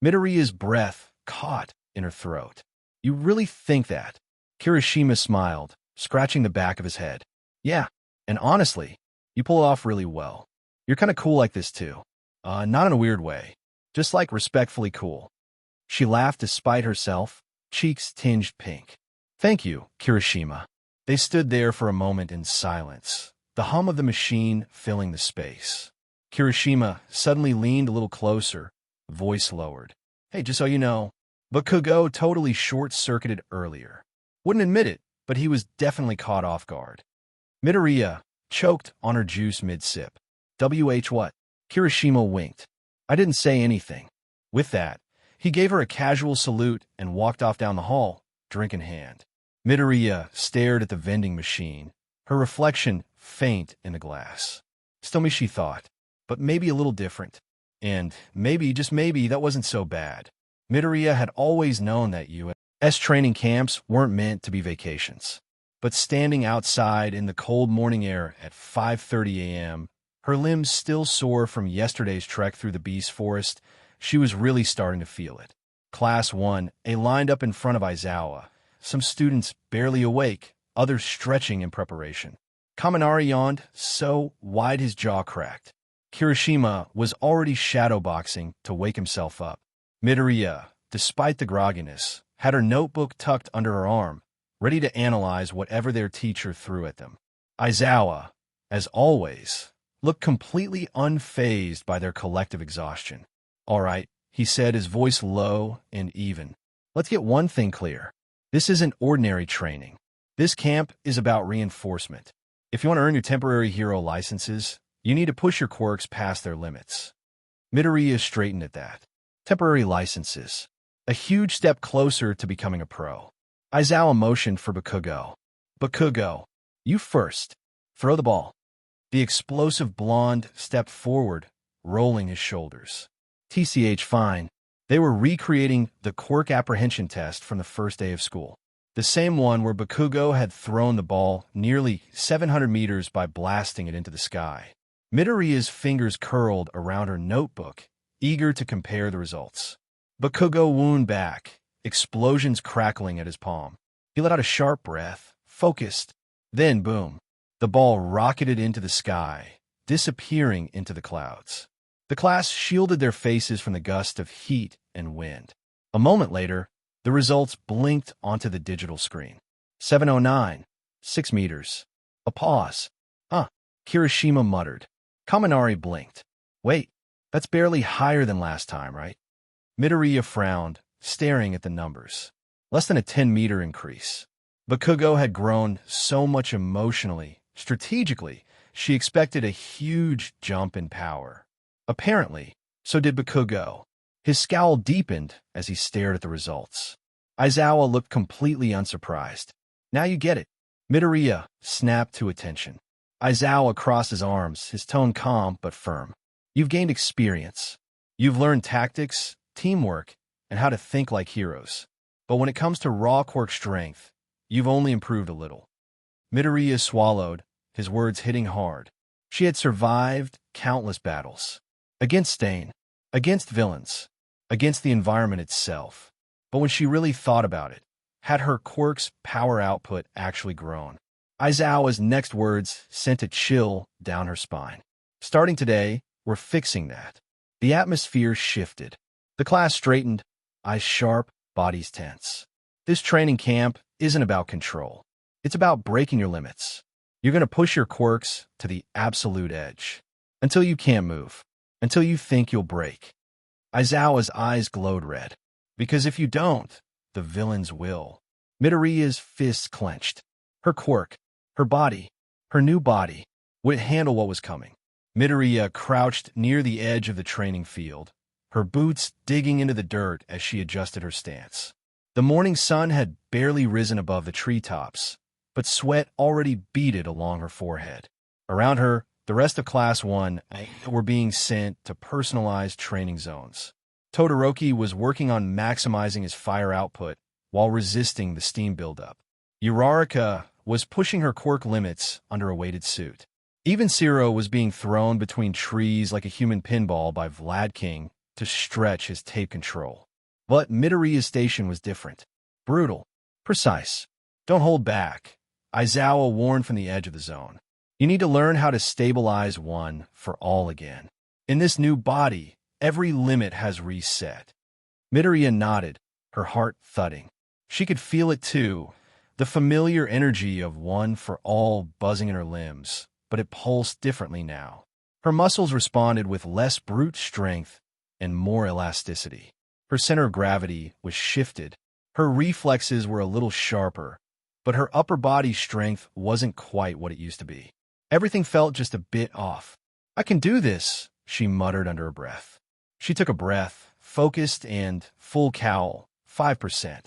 Midoriya's breath caught in her throat. You really think that? Kirishima smiled, scratching the back of his head. Yeah, and honestly, you pull it off really well. You're kind of cool like this too. Not in a weird way. Just like respectfully cool. She laughed despite herself, cheeks tinged pink. Thank you, Kirishima. They stood there for a moment in silence, the hum of the machine filling the space. Kirishima suddenly leaned a little closer, voice lowered. Hey, just so you know, Bakugo totally short-circuited earlier. Wouldn't admit it, but he was definitely caught off guard. Midoriya choked on her juice mid-sip. WH what? Kirishima winked. I didn't say anything. With that, he gave her a casual salute and walked off down the hall, drink in hand. Midoriya stared at the vending machine, her reflection faint in the glass. Still me, she thought, but maybe a little different. And maybe, just maybe, that wasn't so bad. Midoriya had always known that U.S. training camps weren't meant to be vacations. But standing outside in the cold morning air at 5:30 a.m., her limbs still sore from yesterday's trek through the beast forest, she was really starting to feel it. Class 1A lined up in front of Aizawa, some students barely awake, others stretching in preparation. Kaminari yawned so wide his jaw cracked. Kirishima was already shadowboxing to wake himself up. Midoriya, despite the grogginess, had her notebook tucked under her arm, ready to analyze whatever their teacher threw at them. Aizawa, as always, looked completely unfazed by their collective exhaustion. All right, he said, his voice low and even. Let's get one thing clear. This isn't ordinary training. This camp is about reinforcement. If you want to earn your temporary hero licenses, you need to push your quirks past their limits. Midoriya straightened at that. Temporary licenses. A huge step closer to becoming a pro. Aizawa motioned for Bakugo. Bakugo, you first. Throw the ball. The explosive blonde stepped forward, rolling his shoulders. TCH fine. They were recreating the quirk apprehension test from the first day of school. The same one where Bakugo had thrown the ball nearly 700 meters by blasting it into the sky. Midoriya's fingers curled around her notebook, eager to compare the results. Bakugo wound back, explosions crackling at his palm. He let out a sharp breath, focused. Then, boom, the ball rocketed into the sky, disappearing into the clouds. The class shielded their faces from the gust of heat and wind. A moment later, the results blinked onto the digital screen. 709, 6 meters. A pause. Kirishima muttered. Kaminari blinked. Wait, that's barely higher than last time, right? Midoriya frowned, staring at the numbers. less than a 10-meter increase. Bakugo had grown so much emotionally, strategically, she expected a huge jump in power. Apparently, so did Bakugo. His scowl deepened as he stared at the results. Aizawa looked completely unsurprised. Now you get it. Midoriya snapped to attention. Aizawa crossed his arms, his tone calm but firm. You've gained experience. You've learned tactics, teamwork, and how to think like heroes. But when it comes to raw quirk strength, you've only improved a little. Midoriya swallowed, his words hitting hard. She had survived countless battles. Against Stain, against villains, against the environment itself. But when she really thought about it, had her quirk's power output actually grown? Aizawa's next words sent a chill down her spine. Starting today, we're fixing that. The atmosphere shifted. The class straightened, eyes sharp, bodies tense. This training camp isn't about control. It's about breaking your limits. You're going to push your quirks to the absolute edge. Until you can't move. Until you think you'll break. Aizawa's eyes glowed red. Because if you don't, the villains will. Midoriya's fists clenched. Her quirk, her body, her new body, would handle what was coming. Midoriya crouched near the edge of the training field, her boots digging into the dirt as she adjusted her stance. The morning sun had barely risen above the treetops, but sweat already beaded along her forehead. Around her, the rest of Class 1 were being sent to personalized training zones. Todoroki was working on maximizing his fire output while resisting the steam buildup. Uraraka was pushing her quirk limits under a weighted suit. Even Zero was being thrown between trees like a human pinball by Vlad King to stretch his tape control. But Midoriya's station was different. Brutal. Precise. Don't hold back. Aizawa warned from the edge of the zone. You need to learn how to stabilize one for all again. In this new body, every limit has reset. Midoriya nodded, her heart thudding. She could feel it too, the familiar energy of one for all buzzing in her limbs, but it pulsed differently now. Her muscles responded with less brute strength and more elasticity. Her center of gravity was shifted. Her reflexes were a little sharper, but her upper body strength wasn't quite what it used to be. Everything felt just a bit off. I can do this, she muttered under her breath. She took a breath, focused and full cowl, 5%.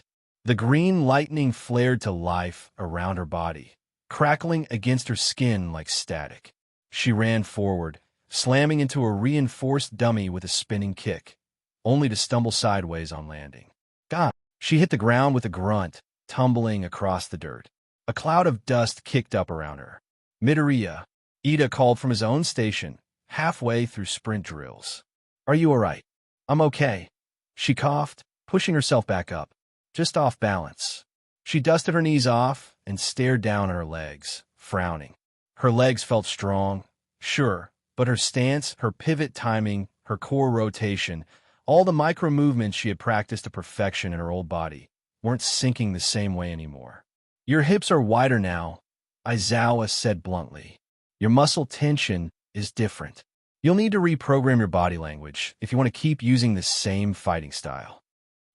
The green lightning flared to life around her body, crackling against her skin like static. She ran forward, slamming into a reinforced dummy with a spinning kick, only to stumble sideways on landing. God! She hit the ground with a grunt, tumbling across the dirt. A cloud of dust kicked up around her. Midoriya, Ida called from his own station, halfway through sprint drills. Are you all right? I'm okay. She coughed, pushing herself back up, just off balance. She dusted her knees off and stared down at her legs, frowning. Her legs felt strong, sure, but her stance, her pivot timing, her core rotation, all the micro movements she had practiced to perfection in her old body, weren't sinking the same way anymore. Your hips are wider now, Aizawa said bluntly. Your muscle tension is different. You'll need to reprogram your body language if you want to keep using the same fighting style.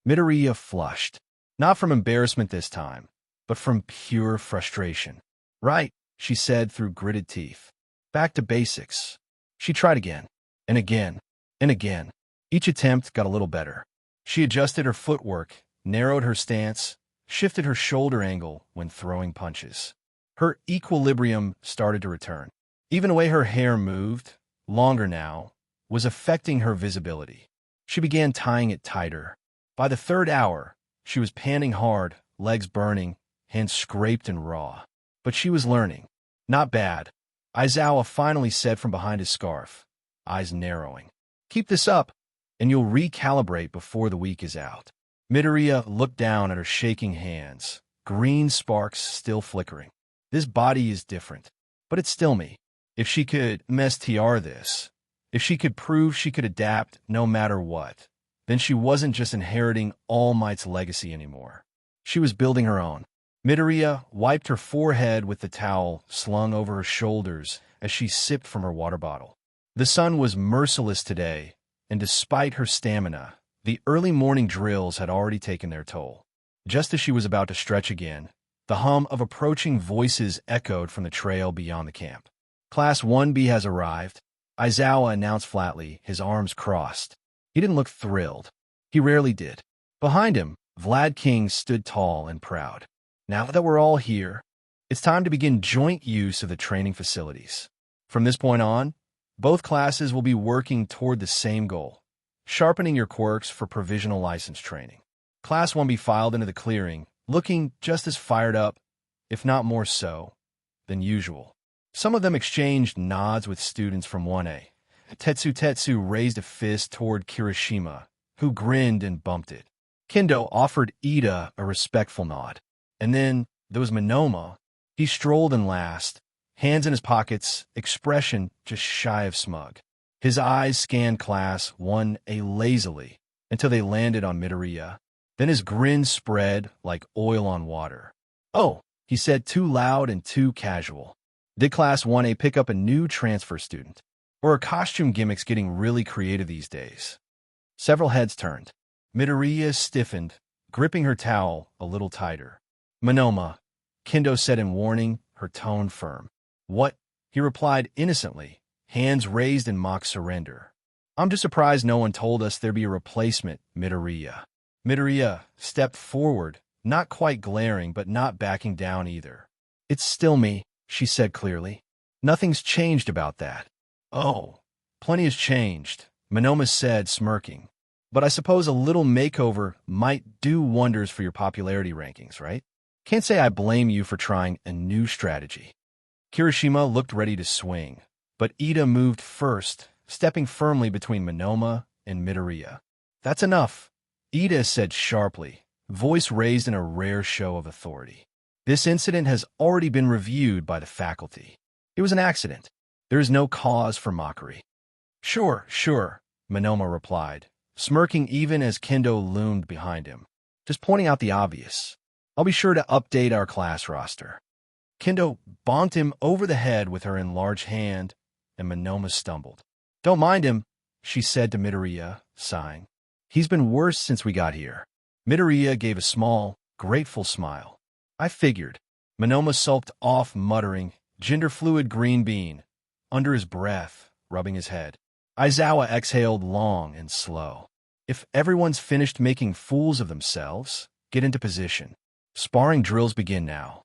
Midoriya flushed, not from embarrassment this time, but from pure frustration. Right, she said through gritted teeth. Back to basics. She tried again, and again, and again. Each attempt got a little better. She adjusted her footwork, narrowed her stance, shifted her shoulder angle when throwing punches. Her equilibrium started to return. Even the way her hair moved, longer now, was affecting her visibility. She began tying it tighter. By the third hour, she was panting hard, legs burning, hands scraped and raw. But she was learning. Not bad, Aizawa finally said from behind his scarf, eyes narrowing. Keep this up, and you'll recalibrate before the week is out. Midoriya looked down at her shaking hands, green sparks still flickering. This body is different, but it's still me. If she could MSTR this, if she could prove she could adapt no matter what, then she wasn't just inheriting All Might's legacy anymore. She was building her own. Midoriya wiped her forehead with the towel slung over her shoulders as she sipped from her water bottle. The sun was merciless today, and despite her stamina, the early morning drills had already taken their toll. Just as she was about to stretch again, the hum of approaching voices echoed from the trail beyond the camp. Class 1B has arrived, Aizawa announced flatly, his arms crossed. He didn't look thrilled. He rarely did. Behind him, Vlad King stood tall and proud. Now that we're all here, it's time to begin joint use of the training facilities. From this point on, both classes will be working toward the same goal, sharpening your quirks for provisional license training. Class 1B filed into the clearing, looking just as fired up, if not more so, than usual. Some of them exchanged nods with students from 1A. Tetsu raised a fist toward Kirishima, who grinned and bumped it. Kendo offered Ida a respectful nod. And then there was Monoma. He strolled in last, hands in his pockets, expression just shy of smug. His eyes scanned Class 1A lazily until they landed on Midoriya. Then his grin spread like oil on water. "Oh," he said, too loud and too casual. Did Class 1A pick up a new transfer student? Or are costume gimmicks getting really creative these days? Several heads turned. Midoriya stiffened, gripping her towel a little tighter. "Monoma," Kendo said in warning, her tone firm. "What?" he replied innocently, hands raised in mock surrender. "I'm just surprised no one told us there'd be a replacement, Midoriya." Midoriya stepped forward, not quite glaring but not backing down either. "It's still me," she said clearly. "Nothing's changed about that." "Oh, plenty has changed," Monoma said, smirking. "But I suppose a little makeover might do wonders for your popularity rankings, right? Can't say I blame you for trying a new strategy." Kirishima looked ready to swing, but Ida moved first, stepping firmly between Monoma and Midoriya. "That's enough," Ida said sharply, voice raised in a rare show of authority. "This incident has already been reviewed by the faculty. It was an accident. There is no cause for mockery." Sure, Monoma replied, smirking even as Kendo loomed behind him. "Just pointing out the obvious. I'll be sure to update our class roster." Kendo bonked him over the head with her enlarged hand, and Monoma stumbled. "Don't mind him," she said to Midoriya, sighing. "He's been worse since we got here." Midoriya gave a small, grateful smile. "I figured." Monoma sulked off, muttering, "Gender fluid green bean," under his breath, rubbing his head. Aizawa exhaled long and slow. "If everyone's finished making fools of themselves, get into position. Sparring drills begin now."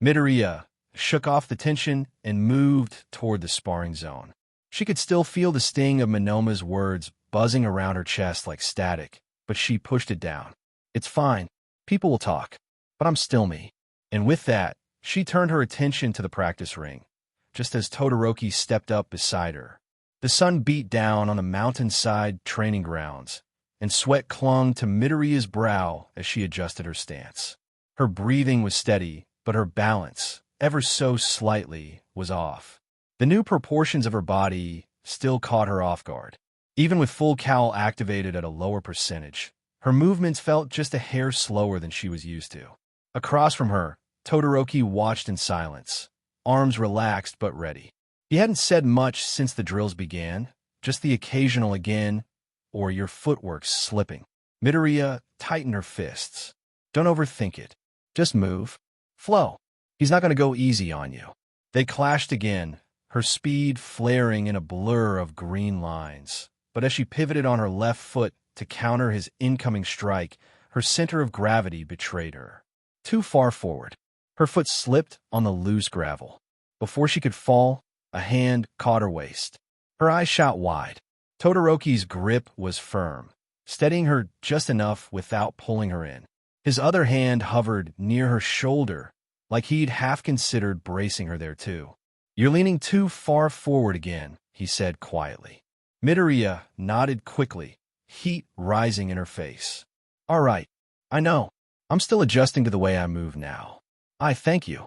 Midoriya shook off the tension and moved toward the sparring zone. She could still feel the sting of Monoma's words buzzing around her chest like static, but she pushed it down. "It's fine. People will talk. But I'm still me." And with that, she turned her attention to the practice ring, just as Todoroki stepped up beside her. The sun beat down on the mountainside training grounds, and sweat clung to Midoriya's brow as she adjusted her stance. Her breathing was steady, but her balance, ever so slightly, was off. The new proportions of her body still caught her off guard. Even with full cowl activated at a lower percentage, her movements felt just a hair slower than she was used to. Across from her, Todoroki watched in silence, arms relaxed but ready. He hadn't said much since the drills began, just the occasional again, or your footwork's slipping. Midoriya tightened her fists. "Don't overthink it. Just move. Flow. He's not going to go easy on you." They clashed again, her speed flaring in a blur of green lines. But as she pivoted on her left foot to counter his incoming strike, her center of gravity betrayed her. Too far forward. Her foot slipped on the loose gravel. Before she could fall, a hand caught her waist. Her eyes shot wide. Todoroki's grip was firm, steadying her just enough without pulling her in. His other hand hovered near her shoulder, like he'd half considered bracing her there too. "You're leaning too far forward again," he said quietly. Midoriya nodded quickly, heat rising in her face. "All right, I know. I'm still adjusting to the way I move now. I thank you."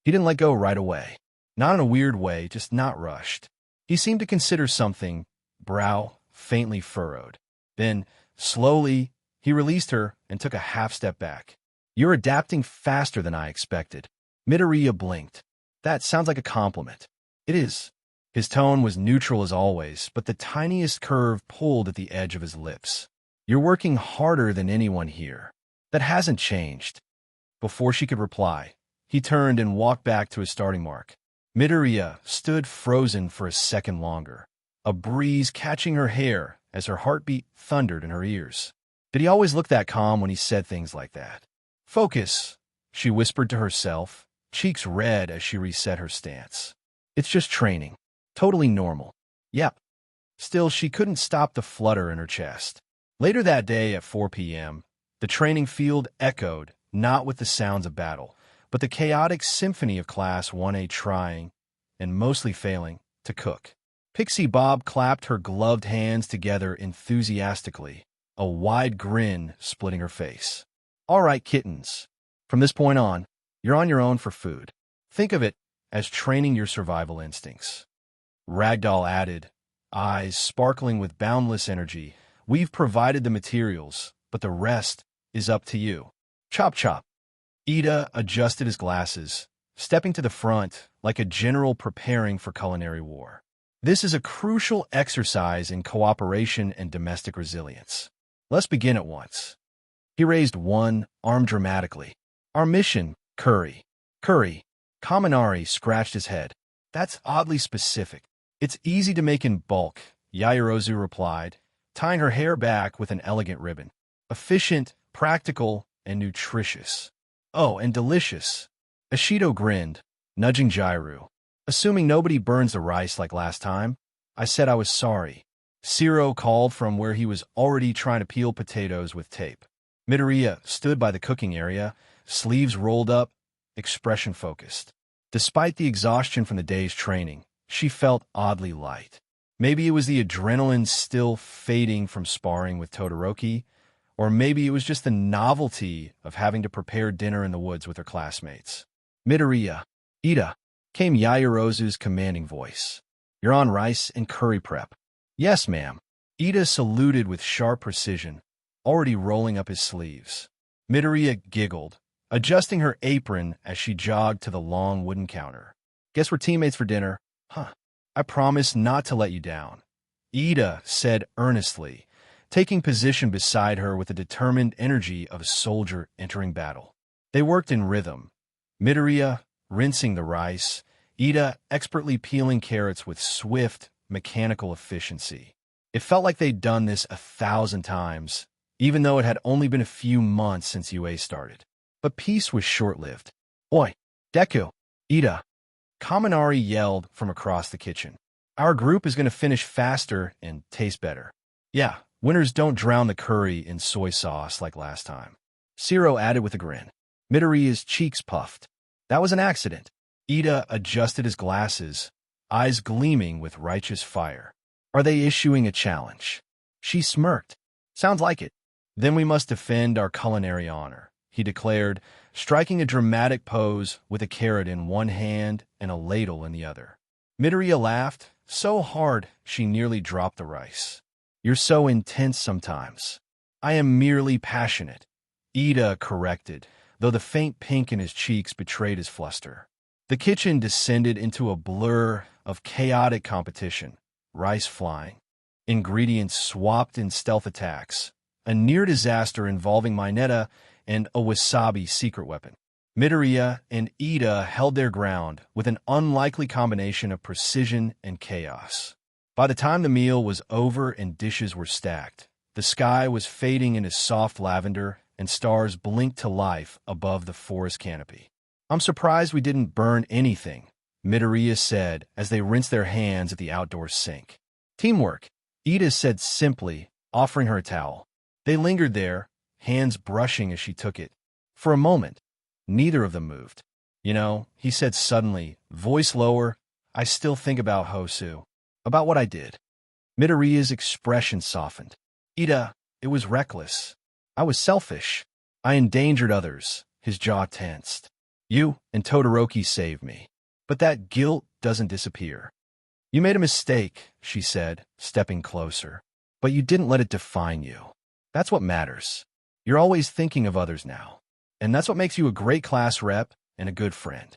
He didn't let go right away. Not in a weird way, just not rushed. He seemed to consider something, brow faintly furrowed. Then, slowly, he released her and took a half step back. "You're adapting faster than I expected." Midoriya blinked. "That sounds like a compliment." "It is." His tone was neutral as always, but the tiniest curve pulled at the edge of his lips. "You're working harder than anyone here." That hasn't changed. Before she could reply, he turned and walked back to his starting mark. Midoriya stood frozen for a second longer, a breeze catching her hair as her heartbeat thundered in her ears. Did he always look that calm when he said things like that? Focus, she whispered to herself, cheeks red as she reset her stance. It's just training. Totally normal. Yep. Still, she couldn't stop the flutter in her chest. Later that day at 4 p.m., the training field echoed, not with the sounds of battle, but the chaotic symphony of Class 1A trying, and mostly failing, to cook. Pixie Bob clapped her gloved hands together enthusiastically, a wide grin splitting her face. All right, kittens. From this point on, you're on your own for food. Think of it as training your survival instincts. Ragdoll added, eyes sparkling with boundless energy. We've provided the materials, but the rest is up to you. Chop chop. Ida adjusted his glasses, stepping to the front like a general preparing for culinary war. This is a crucial exercise in cooperation and domestic resilience. Let's begin at once. He raised one arm dramatically. Our mission, curry. Curry. Kaminari scratched his head. That's oddly specific. It's easy to make in bulk, Yaoyorozu replied, tying her hair back with an elegant ribbon. Efficient, practical, and nutritious. Oh, and delicious. Ashido grinned, nudging Jairu. Assuming nobody burns the rice like last time, I said I was sorry. Siro called from where he was already trying to peel potatoes with tape. Midoriya stood by the cooking area, sleeves rolled up, expression focused. Despite the exhaustion from the day's training, she felt oddly light. Maybe it was the adrenaline still fading from sparring with Todoroki, or maybe it was just the novelty of having to prepare dinner in the woods with her classmates. Midoriya, Ida, came Yaoyorozu's commanding voice. You're on rice and curry prep. Yes, ma'am. Ida saluted with sharp precision, already rolling up his sleeves. Midoriya giggled, adjusting her apron as she jogged to the long wooden counter. Guess we're teammates for dinner, huh? I promise not to let you down, Ida said earnestly, taking position beside her with the determined energy of a soldier entering battle. They worked in rhythm. Midoriya rinsing the rice, Ida expertly peeling carrots with swift, mechanical efficiency. It felt like they'd done this 1,000 times, even though it had only been a few months since UA started. But peace was short-lived. Oi, Deku, Ida, Kaminari yelled from across the kitchen. Our group is going to finish faster and taste better. Yeah, winners don't drown the curry in soy sauce like last time. Siro added with a grin. Midoriya's cheeks puffed. That was an accident. Ida adjusted his glasses, eyes gleaming with righteous fire. Are they issuing a challenge? She smirked. Sounds like it. Then we must defend our culinary honor, he declared, striking a dramatic pose with a carrot in one hand and a ladle in the other. Midoriya laughed, so hard she nearly dropped the rice. You're so intense sometimes. I am merely passionate, Ida corrected, though the faint pink in his cheeks betrayed his fluster. The kitchen descended into a blur of chaotic competition, rice flying, ingredients swapped in stealth attacks, a near disaster involving Mineta and a wasabi secret weapon. Midoriya and Ida held their ground with an unlikely combination of precision and chaos. By the time the meal was over and dishes were stacked, the sky was fading into soft lavender and stars blinked to life above the forest canopy. I'm surprised we didn't burn anything, Midoriya said as they rinsed their hands at the outdoor sink. Teamwork, Ida said simply, offering her a towel. They lingered there, hands brushing as she took it. For a moment, neither of them moved. You know, he said suddenly, voice lower, I still think about Hosu, about what I did. Midoriya's expression softened. Ida, it was reckless. I was selfish. I endangered others, his jaw tensed. You and Todoroki saved me. But that guilt doesn't disappear. You made a mistake, she said, stepping closer. But you didn't let it define you. That's what matters. You're always thinking of others now. And that's what makes you a great class rep and a good friend.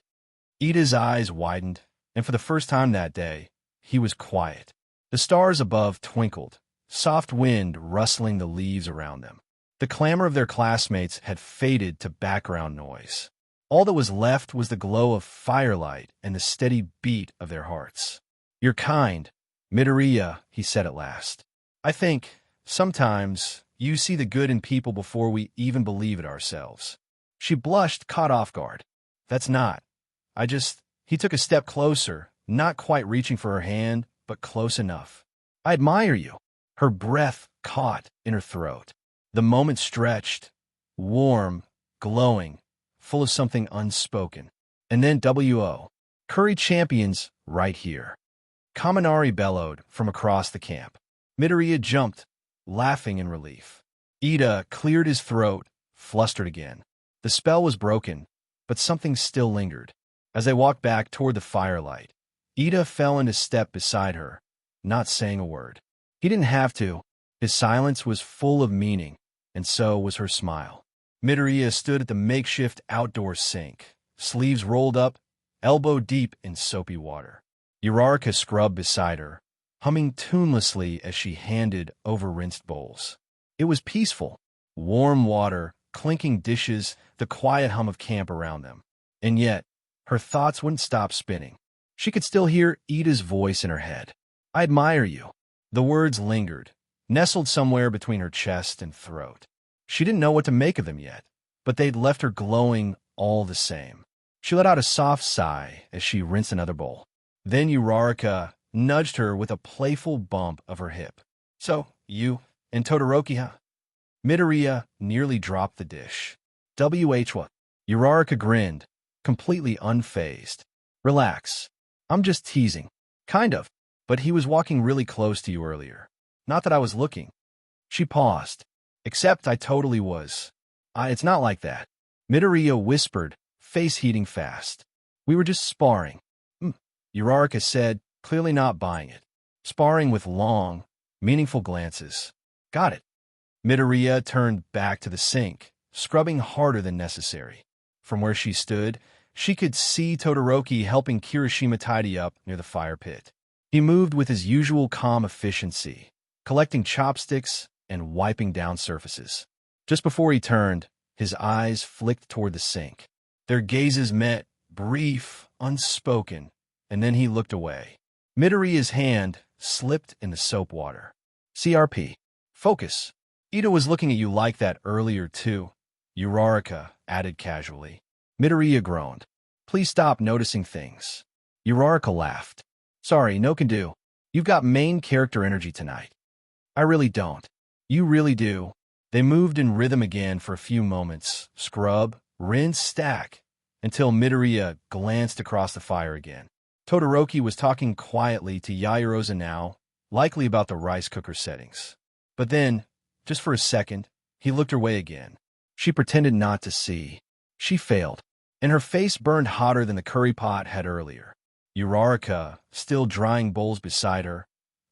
Ida's eyes widened, and for the first time that day, he was quiet. The stars above twinkled, soft wind rustling the leaves around them. The The clamor of their classmates had faded to background noise. All that was left was the glow of firelight and the steady beat of their hearts. "You're kind, Midoriya," he said at last. "I think, sometimes, you see the good in people before we even believe it ourselves." She blushed, caught off guard. "That's not. He took a step closer, not quite reaching for her hand, but close enough. "I admire you." Her breath caught in her throat. The moment stretched, warm, glowing, full of something unspoken. And then W.O. "Curry champions right here." Kaminari bellowed from across the camp. Midoriya jumped, laughing in relief. Ida cleared his throat, flustered again. The spell was broken, but something still lingered. As they walked back toward the firelight, Ida fell into step beside her, not saying a word. He didn't have to. His silence was full of meaning, and so was her smile. Midoriya stood at the makeshift outdoor sink, sleeves rolled up, elbow deep in soapy water. Uraraka scrubbed beside her, humming tunelessly as she handed over rinsed bowls. It was peaceful. Warm water, clinking dishes, the quiet hum of camp around them. And yet, her thoughts wouldn't stop spinning. She could still hear Ida's voice in her head. "I admire you." The words lingered, nestled somewhere between her chest and throat. She didn't know what to make of them yet, but they'd left her glowing all the same. She let out a soft sigh as she rinsed another bowl. Then Uraraka nudged her with a playful bump of her hip. "So, you and Todoroki, huh?" Midoriya nearly dropped the dish. "WH what?" Uraraka grinned, completely unfazed. "Relax. I'm just teasing." "Kind of. But he was walking really close to you earlier. Not that I was looking." She paused. "Except I totally was. It's not like that." Midoriya whispered, face heating fast. "We were just sparring." Uraraka said, clearly not buying it. "Sparring with long, meaningful glances." "Got it." Midoriya turned back to the sink, scrubbing harder than necessary. From where she stood, she could see Todoroki helping Kirishima tidy up near the fire pit. He moved with his usual calm efficiency, collecting chopsticks and wiping down surfaces. Just before he turned, his eyes flicked toward the sink. Their gazes met, brief, unspoken, and then he looked away. Midoriya's hand slipped in the soap water. "CRP. Focus." "Ida was looking at you like that earlier, too," Uraraka added casually. Midoriya groaned. "Please stop noticing things." Uraraka laughed. "Sorry, no can do. You've got main character energy tonight." "I really don't." "You really do." They moved in rhythm again for a few moments, scrub, rinse, stack, until Midoriya glanced across the fire again. Todoroki was talking quietly to Yairosa now, likely about the rice cooker settings. But then, just for a second, he looked her way again. She pretended not to see. She failed, and her face burned hotter than the curry pot had earlier. Uraraka, still drying bowls beside her,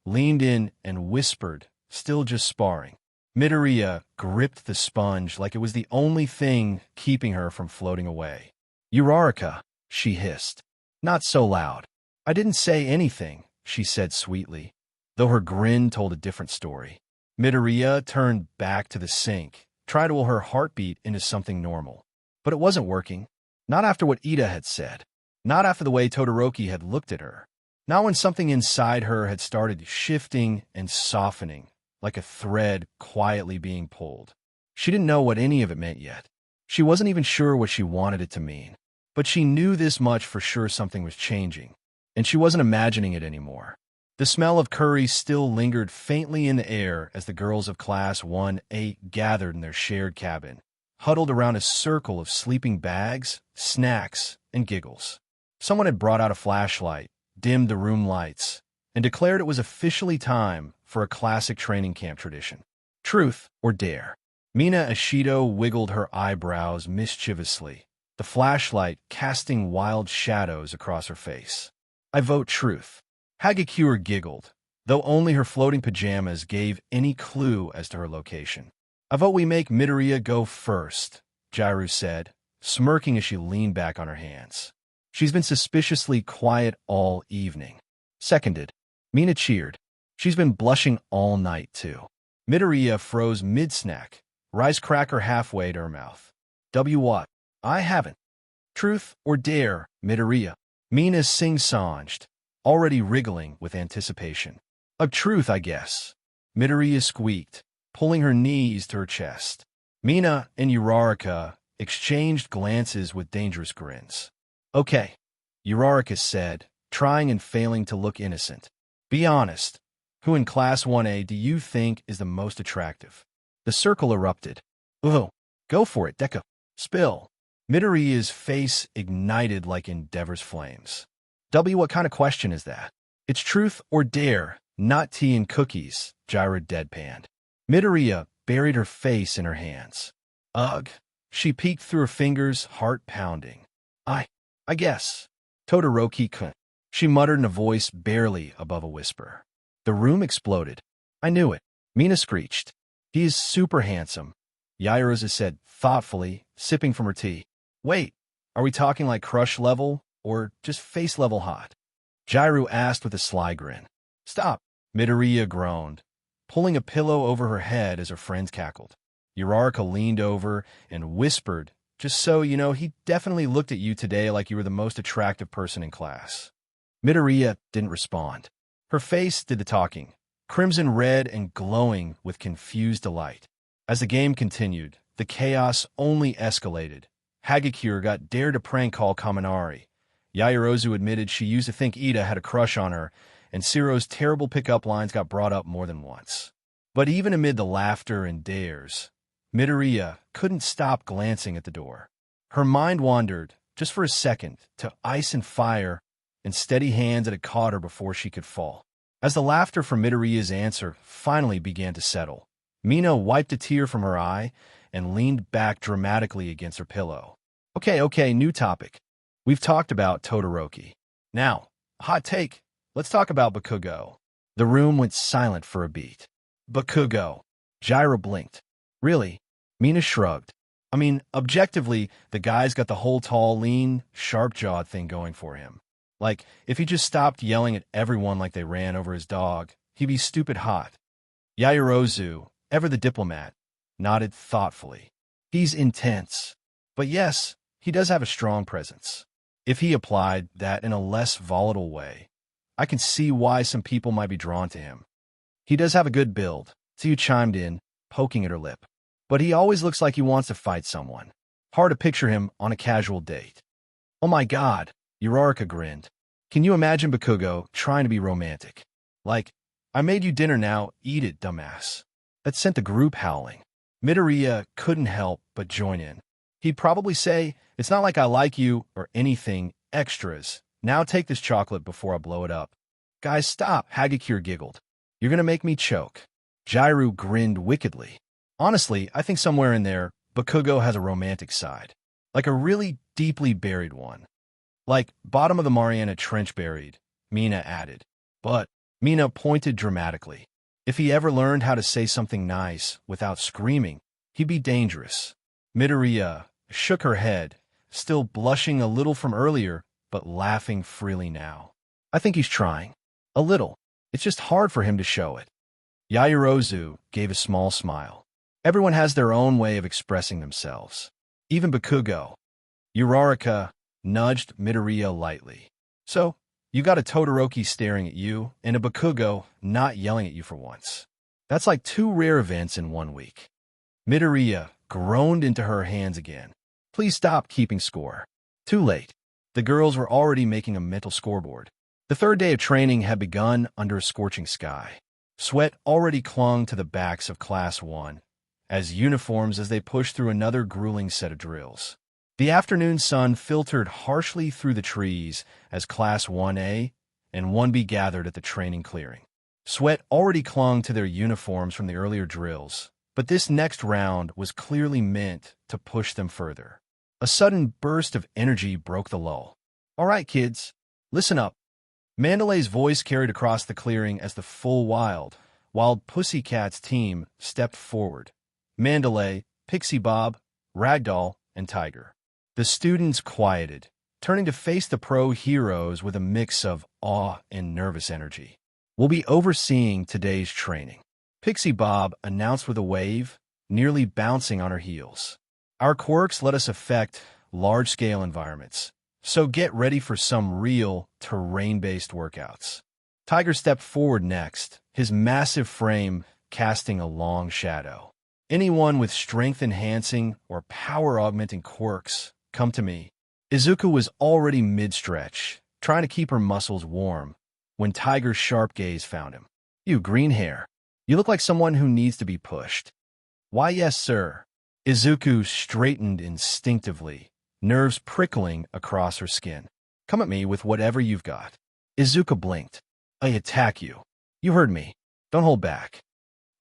leaned in and whispered, still just sparring. Midoriya gripped the sponge like it was the only thing keeping her from floating away. "Uraraka," she hissed. "Not so loud." "I didn't say anything," she said sweetly, though her grin told a different story. Midoriya turned back to the sink, tried to will her heartbeat into something normal. But it wasn't working. Not after what Ida had said. Not after the way Todoroki had looked at her. Not when something inside her had started shifting and softening, like a thread quietly being pulled. She didn't know what any of it meant yet. She wasn't even sure what she wanted it to mean. But she knew this much for sure: something was changing, and she wasn't imagining it anymore. The smell of curry still lingered faintly in the air as the girls of Class 1A gathered in their shared cabin, huddled around a circle of sleeping bags, snacks, and giggles. Someone had brought out a flashlight, dimmed the room lights, and declared it was officially time for a classic training camp tradition. Truth or dare? Mina Ashido wiggled her eyebrows mischievously, the flashlight casting wild shadows across her face. "I vote truth." Hagakure giggled, though only her floating pajamas gave any clue as to her location. "I vote we make Midoriya go first," Jiru said, smirking as she leaned back on her hands. "She's been suspiciously quiet all evening." "Seconded." Mina cheered. "She's been blushing all night, too." Midoriya froze mid-snack, rice cracker halfway to her mouth. What? I haven't. Truth or dare, Midoriya? Mina sing-songed, already wriggling with anticipation. A truth, I guess. Midoriya squeaked, pulling her knees to her chest. Mina and Uraraka exchanged glances with dangerous grins. Okay, Uraraka said, trying and failing to look innocent. Be honest. Who in Class 1A do you think is the most attractive? The circle erupted. Oh, go for it, Deku. Spill. Midoriya's face ignited like Endeavor's flames. What kind of question is that? It's truth or dare, not tea and cookies, Jiraiya deadpanned. Midoriya buried her face in her hands. Ugh. She peeked through her fingers, heart pounding. I guess. Todoroki. She muttered in a voice barely above a whisper. The room exploded. I knew it. Mina screeched. He is super handsome, Yairose said thoughtfully, sipping from her tea. Wait, are we talking like crush level, or just face level hot? Jiraiya asked with a sly grin. Stop, Midoriya groaned, pulling a pillow over her head as her friends cackled. Uraraka leaned over and whispered, just so you know, he definitely looked at you today like you were the most attractive person in class. Midoriya didn't respond. Her face did the talking, crimson red and glowing with confused delight. As the game continued, the chaos only escalated. Hagakure got dared to prank call Kaminari. Yairose admitted she used to think Ida had a crush on her, and Ciro's terrible pickup lines got brought up more than once. But even amid the laughter and dares, Midoriya couldn't stop glancing at the door. Her mind wandered, just for a second, to ice and fire and steady hands that had caught her before she could fall. As the laughter from Midoriya's answer finally began to settle, Mina wiped a tear from her eye and leaned back dramatically against her pillow. Okay, new topic. We've talked about Todoroki. Now, hot take. Let's talk about Bakugo. The room went silent for a beat. Bakugo. Jiraiya blinked. Really? Mina shrugged. I mean, objectively, the guy's got the whole tall, lean, sharp-jawed thing going for him. Like, if he just stopped yelling at everyone like they ran over his dog, he'd be stupid hot. Yairose, ever the diplomat, nodded thoughtfully. He's intense. But yes, he does have a strong presence. If he applied that in a less volatile way, I can see why some people might be drawn to him. He does have a good build, Tsu chimed in, poking at her lip. But he always looks like he wants to fight someone. Hard to picture him on a casual date. Oh my god, Uraraka grinned. Can you imagine Bakugo trying to be romantic? Like, I made you dinner now, eat it, dumbass. That sent the group howling. Midoriya couldn't help but join in. He'd probably say, it's not like I like you or anything, extras. Now take this chocolate before I blow it up. Guys, stop, Hagakure giggled. You're gonna make me choke. Jiraiya grinned wickedly. Honestly, I think somewhere in there, Bakugo has a romantic side. Like a really deeply buried one. Like, bottom of the Mariana Trench buried, Mina added. But, Mina pointed dramatically. If he ever learned how to say something nice without screaming, he'd be dangerous. Midoriya shook her head, still blushing a little from earlier, but laughing freely now. I think he's trying. A little. It's just hard for him to show it. Yairose gave a small smile. Everyone has their own way of expressing themselves. Even Bakugo. Uraraka nudged Midoriya lightly. So, you got a Todoroki staring at you, and a Bakugo not yelling at you for once. That's like 2 rare events in 1 week. Midoriya groaned into her hands again. Please stop keeping score. Too late. The girls were already making a mental scoreboard. The 3rd day of training had begun under a scorching sky. Sweat already clung to the backs of Class 1, as uniforms as they pushed through another grueling set of drills. The afternoon sun filtered harshly through the trees as Class 1A and 1B gathered at the training clearing. Sweat already clung to their uniforms from the earlier drills, but this next round was clearly meant to push them further. A sudden burst of energy broke the lull. All right, kids, listen up. Mandalay's voice carried across the clearing as the full wild Pussycats team stepped forward. Mandalay, Pixie Bob, Ragdoll, and Tiger. The students quieted, turning to face the pro heroes with a mix of awe and nervous energy. We'll be overseeing today's training. Pixie Bob announced with a wave, nearly bouncing on her heels. Our quirks let us affect large-scale environments, so get ready for some real terrain-based workouts. Tiger stepped forward next, his massive frame casting a long shadow. Anyone with strength-enhancing or power-augmenting quirks, come to me. Izuku was already mid-stretch, trying to keep her muscles warm, when Tiger's sharp gaze found him. You, green hair. You look like someone who needs to be pushed. Why, yes, sir. Izuku straightened instinctively, nerves prickling across her skin. Come at me with whatever you've got. Izuku blinked. I attack you. You heard me. Don't hold back.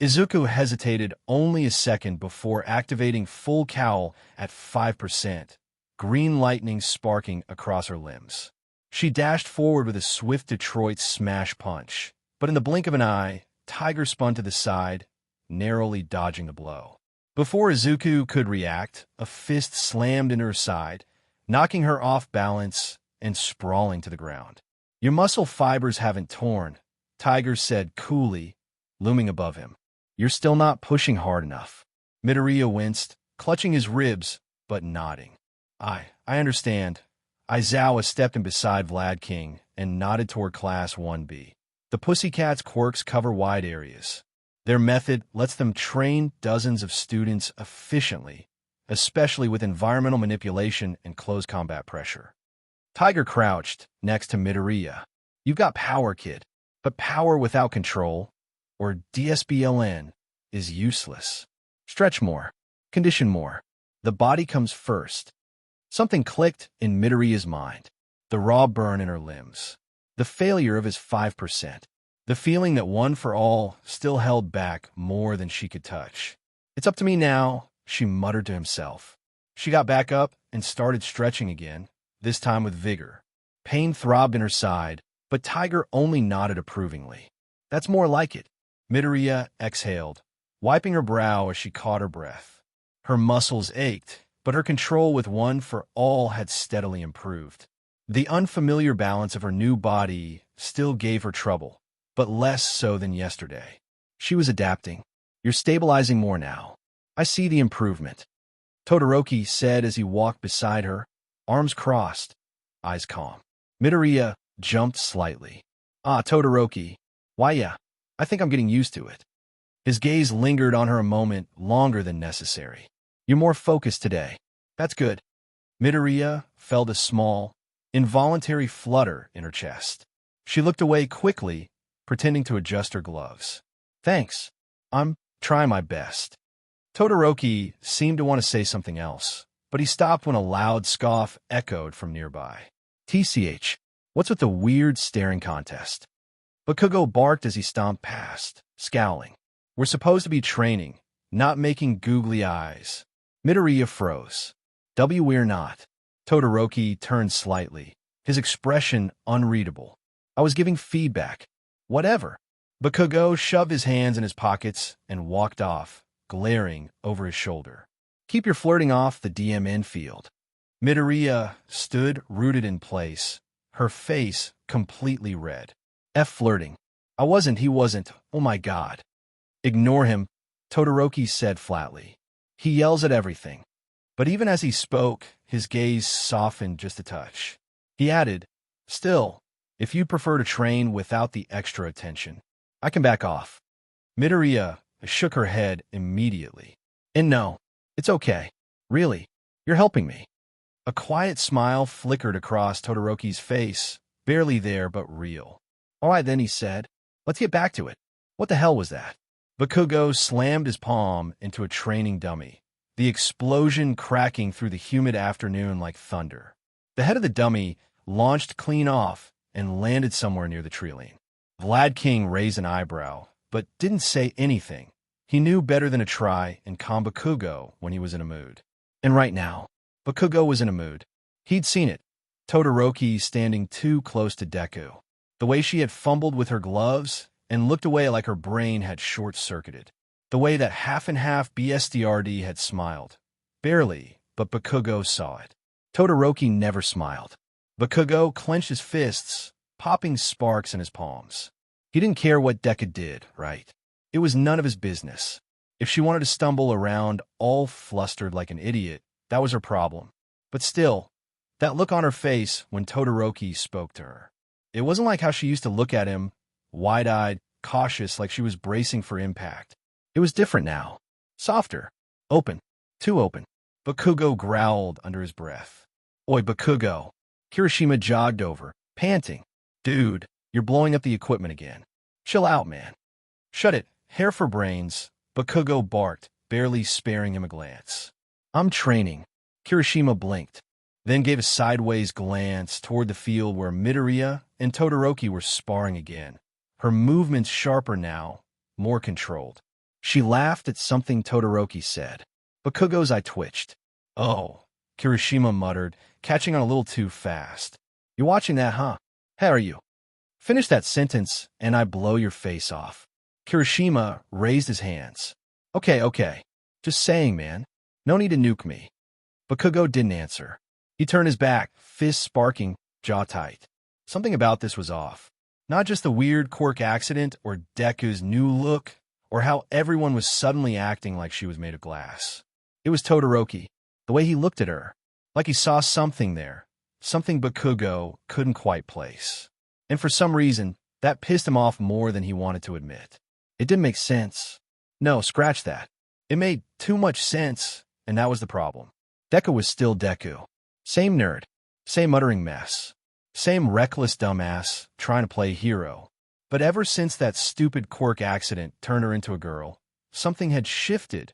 Izuku hesitated only a second before activating full cowl at 5%, green lightning sparking across her limbs. She dashed forward with a swift Detroit smash punch, but in the blink of an eye, Tiger spun to the side, narrowly dodging the blow. Before Izuku could react, a fist slammed into her side, knocking her off balance and sprawling to the ground. Your muscle fibers haven't torn, Tiger said coolly, looming above him. You're still not pushing hard enough. Midoriya winced, clutching his ribs, but nodding. I understand. Aizawa stepped in beside Vlad King and nodded toward Class 1B. The Pussycats' quirks cover wide areas. Their method lets them train dozens of students efficiently, especially with environmental manipulation and close combat pressure. Tiger crouched next to Midoriya. You've got power, kid, but power without control, or DSBLN, is useless. Stretch more. Condition more. The body comes first. Something clicked in Midoriya's mind. The raw burn in her limbs. The failure of his 5%. The feeling that One for All still held back more than she could touch. It's up to me now, she muttered to himself. She got back up and started stretching again, this time with vigor. Pain throbbed in her side, but Tiger only nodded approvingly. That's more like it. Midoriya exhaled, wiping her brow as she caught her breath. Her muscles ached, but her control with One for All had steadily improved. The unfamiliar balance of her new body still gave her trouble, but less so than yesterday. She was adapting. You're stabilizing more now. I see the improvement. Todoroki said as he walked beside her, arms crossed, eyes calm. Midoriya jumped slightly. Todoroki. Why, yeah, I think I'm getting used to it. His gaze lingered on her a moment longer than necessary. You're more focused today. That's good. Midoriya felt a small, involuntary flutter in her chest. She looked away quickly, pretending to adjust her gloves. Thanks. I'm trying my best. Todoroki seemed to want to say something else, but he stopped when a loud scoff echoed from nearby. TCH, what's with the weird staring contest? Bakugo barked as he stomped past, scowling. We're supposed to be training, not making googly eyes. Midoriya froze. We're not. Todoroki turned slightly, his expression unreadable. I was giving feedback. Whatever. Bakugo shoved his hands in his pockets and walked off, glaring over his shoulder. Keep your flirting off the DMN field. Midoriya stood rooted in place, her face completely red. Flirting. He wasn't. Oh my God. Ignore him, Todoroki said flatly. He yells at everything. But even as he spoke, his gaze softened just a touch. He added, still, if you'd prefer to train without the extra attention, I can back off. Midoriya shook her head immediately. And no, it's okay. Really, you're helping me. A quiet smile flickered across Todoroki's face, barely there but real. All right then, he said. Let's get back to it. What the hell was that? Bakugo slammed his palm into a training dummy, the explosion cracking through the humid afternoon like thunder. The head of the dummy launched clean off and landed somewhere near the trilene. Vlad King raised an eyebrow, but didn't say anything. He knew better than to try and calm Bakugo when he was in a mood. And right now, Bakugo was in a mood. He'd seen it. Todoroki standing too close to Deku. The way she had fumbled with her gloves and looked away like her brain had short-circuited. The way that half-and-half BSDRD had smiled. Barely, but Bakugo saw it. Todoroki never smiled. Bakugo clenched his fists, popping sparks in his palms. He didn't care what Deku did, right? It was none of his business. If she wanted to stumble around all flustered like an idiot, that was her problem. But still, that look on her face when Todoroki spoke to her. It wasn't like how she used to look at him, wide-eyed, cautious, like she was bracing for impact. It was different now. Softer. Open. Too open. Bakugo growled under his breath. Oi, Bakugo. Kirishima jogged over, panting. Dude, you're blowing up the equipment again. Chill out, man. Shut it. Hair for brains. Bakugo barked, barely sparing him a glance. I'm training. Kirishima blinked, then gave a sideways glance toward the field where Midoriya and Todoroki were sparring again. Her movements sharper now, more controlled. She laughed at something Todoroki said. Bakugo's eye twitched. Oh, Kirishima muttered, catching on a little too fast. You watching that, huh? How are you? Finish that sentence, and I blow your face off. Kirishima raised his hands. Okay. Just saying, man. No need to nuke me. Bakugo didn't answer. He turned his back, fists sparking, jaw tight. Something about this was off. Not just the weird Quirk accident or Deku's new look, or how everyone was suddenly acting like she was made of glass. It was Todoroki, the way he looked at her, like he saw something there, something Bakugo couldn't quite place. And for some reason, that pissed him off more than he wanted to admit. It didn't make sense. No, scratch that. It made too much sense, and that was the problem. Deku was still Deku. Same nerd, same muttering mess, same reckless dumbass trying to play hero. But ever since that stupid Quirk accident turned her into a girl, something had shifted,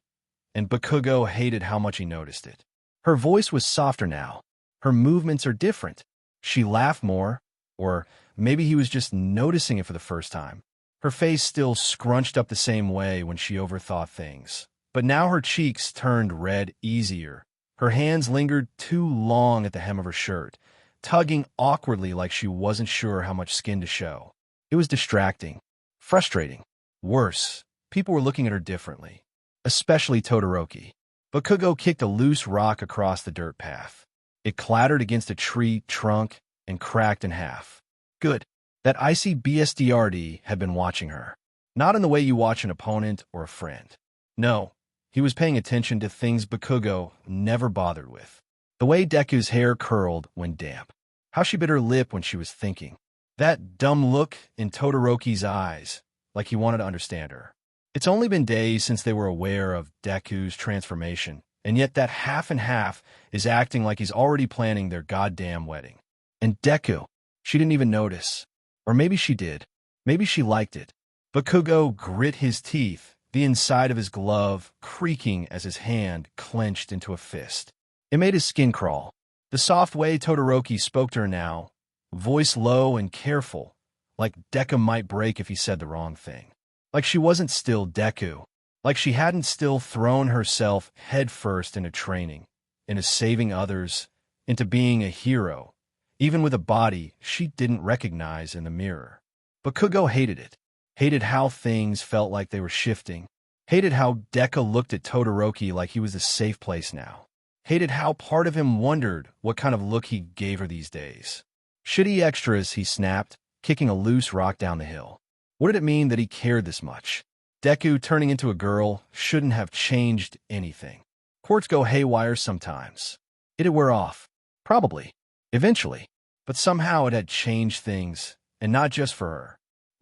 and Bakugo hated how much he noticed it. Her voice was softer now. Her movements are different. She laughed more, or maybe he was just noticing it for the first time. Her face still scrunched up the same way when she overthought things. But now her cheeks turned red easier. Her hands lingered too long at the hem of her shirt, tugging awkwardly like she wasn't sure how much skin to show. It was distracting, frustrating. Worse, people were looking at her differently, especially Todoroki. Bakugo kicked a loose rock across the dirt path. It clattered against a tree trunk and cracked in half. Good. That icy BSDRD had been watching her. Not in the way you watch an opponent or a friend. No, he was paying attention to things Bakugo never bothered with. The way Deku's hair curled when damp. How she bit her lip when she was thinking. That dumb look in Todoroki's eyes, like he wanted to understand her. It's only been days since they were aware of Deku's transformation, and yet that half and half is acting like he's already planning their goddamn wedding. And Deku, she didn't even notice. Or maybe she did. Maybe she liked it. Bakugo grit his teeth, the inside of his glove creaking as his hand clenched into a fist. It made his skin crawl. The soft way Todoroki spoke to her now, voice low and careful, like Deku might break if he said the wrong thing. Like she wasn't still Deku. Like she hadn't still thrown herself headfirst into training, into saving others, into being a hero, even with a body she didn't recognize in the mirror. Bakugo hated it. Hated how things felt like they were shifting. Hated how Deku looked at Todoroki like he was a safe place now. Hated how part of him wondered what kind of look he gave her these days. Shitty extras, he snapped, kicking a loose rock down the hill. What did it mean that he cared this much? Deku turning into a girl shouldn't have changed anything. Quirks go haywire sometimes. It'd wear off. Probably. Eventually. But somehow it had changed things, and not just for her.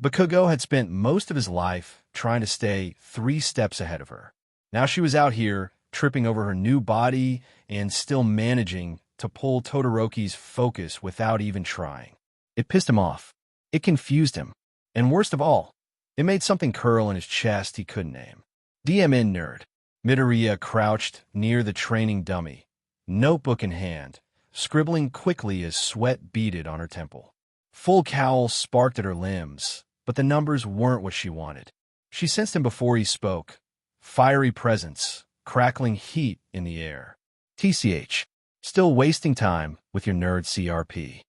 Bakugo had spent most of his life trying to stay 3 steps ahead of her. Now she was out here, tripping over her new body and still managing to pull Todoroki's focus without even trying. It pissed him off. It confused him. And worst of all, it made something curl in his chest he couldn't name. DMN nerd. Midoriya crouched near the training dummy, notebook in hand, scribbling quickly as sweat beaded on her temple. Full cowl sparked at her limbs, but the numbers weren't what she wanted. She sensed him before he spoke. Fiery presence, crackling heat in the air. TCH, still wasting time with your nerd CRP.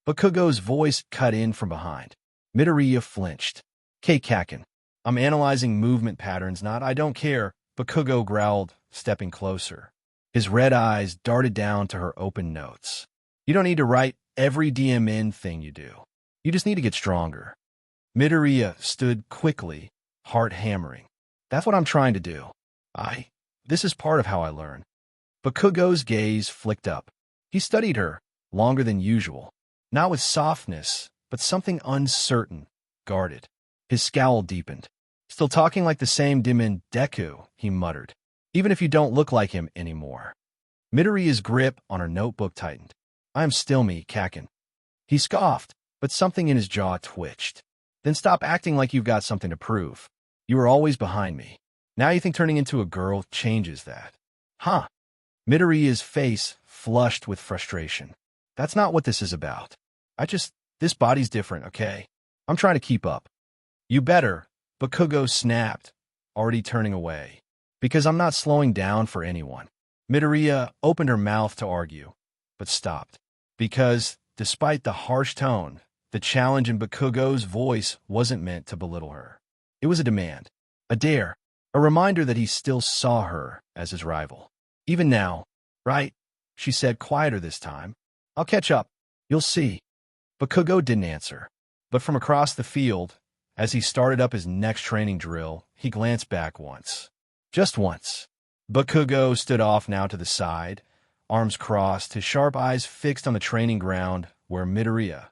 Bakugo's voice cut in from behind. Midoriya flinched. Kaken. I'm analyzing movement patterns, not I don't care, Bakugo growled, stepping closer. His red eyes darted down to her open notes. You don't need to write every DMN thing you do. You just need to get stronger. Midoriya stood quickly, heart hammering. That's what I'm trying to do. This is part of how I learn. Bakugo's gaze flicked up. He studied her, longer than usual. Not with softness, but something uncertain, guarded. His scowl deepened. Still talking like the same demon Deku, he muttered. Even if you don't look like him anymore. Midoriya's grip on her notebook tightened. I am still me, Kakin. He scoffed, but something in his jaw twitched. Then stop acting like you've got something to prove. You were always behind me. Now you think turning into a girl changes that. Huh? Midoriya's face flushed with frustration. That's not what this is about. This body's different, okay? I'm trying to keep up. You better, Bakugo snapped, already turning away. Because I'm not slowing down for anyone. Midoriya opened her mouth to argue, but stopped. Because, despite the harsh tone, the challenge in Bakugo's voice wasn't meant to belittle her. It was a demand, a dare, a reminder that he still saw her as his rival. Even now, right? She said quieter this time. I'll catch up. You'll see. Bakugo didn't answer. But from across the field, as he started up his next training drill, he glanced back once. Just once. Bakugo stood off now to the side, arms crossed, his sharp eyes fixed on the training ground where Midoriya,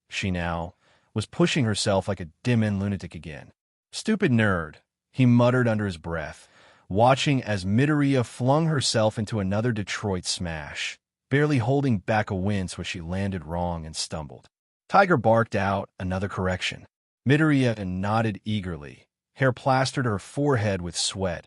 she now, was pushing herself like a demon lunatic again. Stupid nerd, he muttered under his breath, watching as Midoriya flung herself into another Detroit smash, barely holding back a wince when she landed wrong and stumbled. Tiger barked out another correction. Midoriya nodded eagerly, hair plastered her forehead with sweat,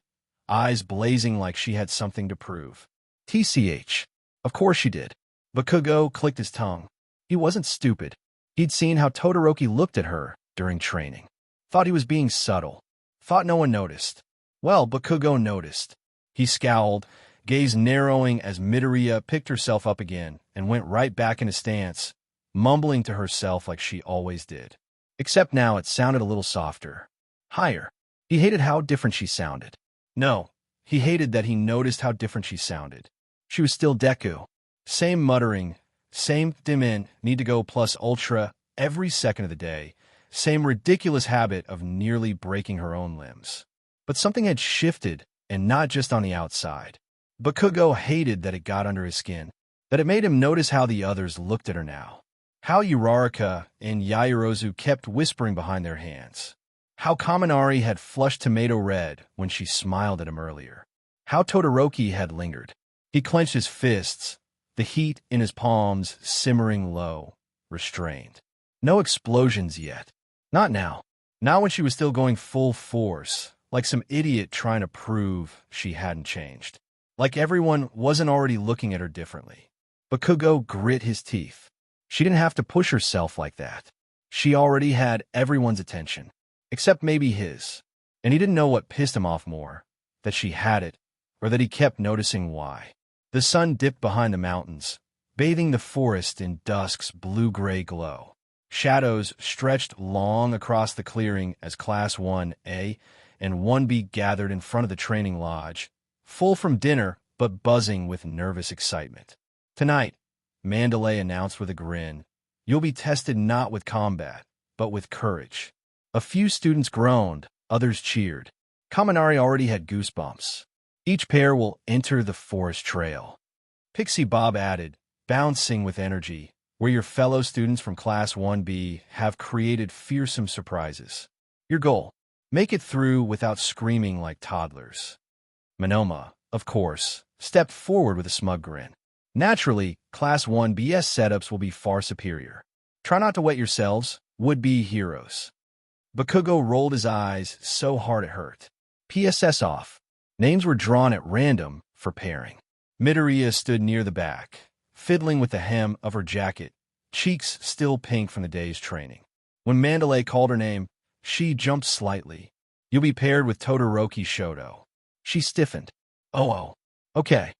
eyes blazing like she had something to prove. TCH. Of course she did. Bakugo clicked his tongue. He wasn't stupid. He'd seen how Todoroki looked at her during training. Thought he was being subtle. Thought no one noticed. Well, Bakugo noticed. He scowled, gaze narrowing as Midoriya picked herself up again and went right back in a stance, mumbling to herself like she always did. Except now it sounded a little softer. Higher. He hated how different she sounded. No, he hated that he noticed how different she sounded. She was still Deku. Same muttering, same demon, need to go plus ultra every second of the day, same ridiculous habit of nearly breaking her own limbs. But something had shifted, and not just on the outside. Bakugo hated that it got under his skin, that it made him notice how the others looked at her now. How Uraraka and Yaoyorozu kept whispering behind their hands. How Kaminari had flushed tomato red when she smiled at him earlier. How Todoroki had lingered. He clenched his fists, the heat in his palms simmering low, restrained. No explosions yet. Not now. Not when she was still going full force, like some idiot trying to prove she hadn't changed. Like everyone wasn't already looking at her differently. Bakugo grit his teeth. She didn't have to push herself like that. She already had everyone's attention, except maybe his. And he didn't know what pissed him off more, that she had it, or that he kept noticing why. The sun dipped behind the mountains, bathing the forest in dusk's blue-gray glow. Shadows stretched long across the clearing as Class 1A and 1B gathered in front of the training lodge, full from dinner but buzzing with nervous excitement. Tonight, Mandalay announced with a grin, you'll be tested not with combat, but with courage. A few students groaned, others cheered. Kaminari already had goosebumps. Each pair will enter the forest trail. Pixie Bob added, bouncing with energy, where your fellow students from Class 1B have created fearsome surprises. Your goal, make it through without screaming like toddlers. Monoma, of course, stepped forward with a smug grin. Naturally, Class 1B's setups will be far superior. Try not to wet yourselves, would-be heroes. Bakugo rolled his eyes so hard it hurt. PSS off. Names were drawn at random for pairing. Midoriya stood near the back, fiddling with the hem of her jacket, cheeks still pink from the day's training. When Mandalay called her name, she jumped slightly. You'll be paired with Todoroki Shoto. She stiffened. Oh, okay.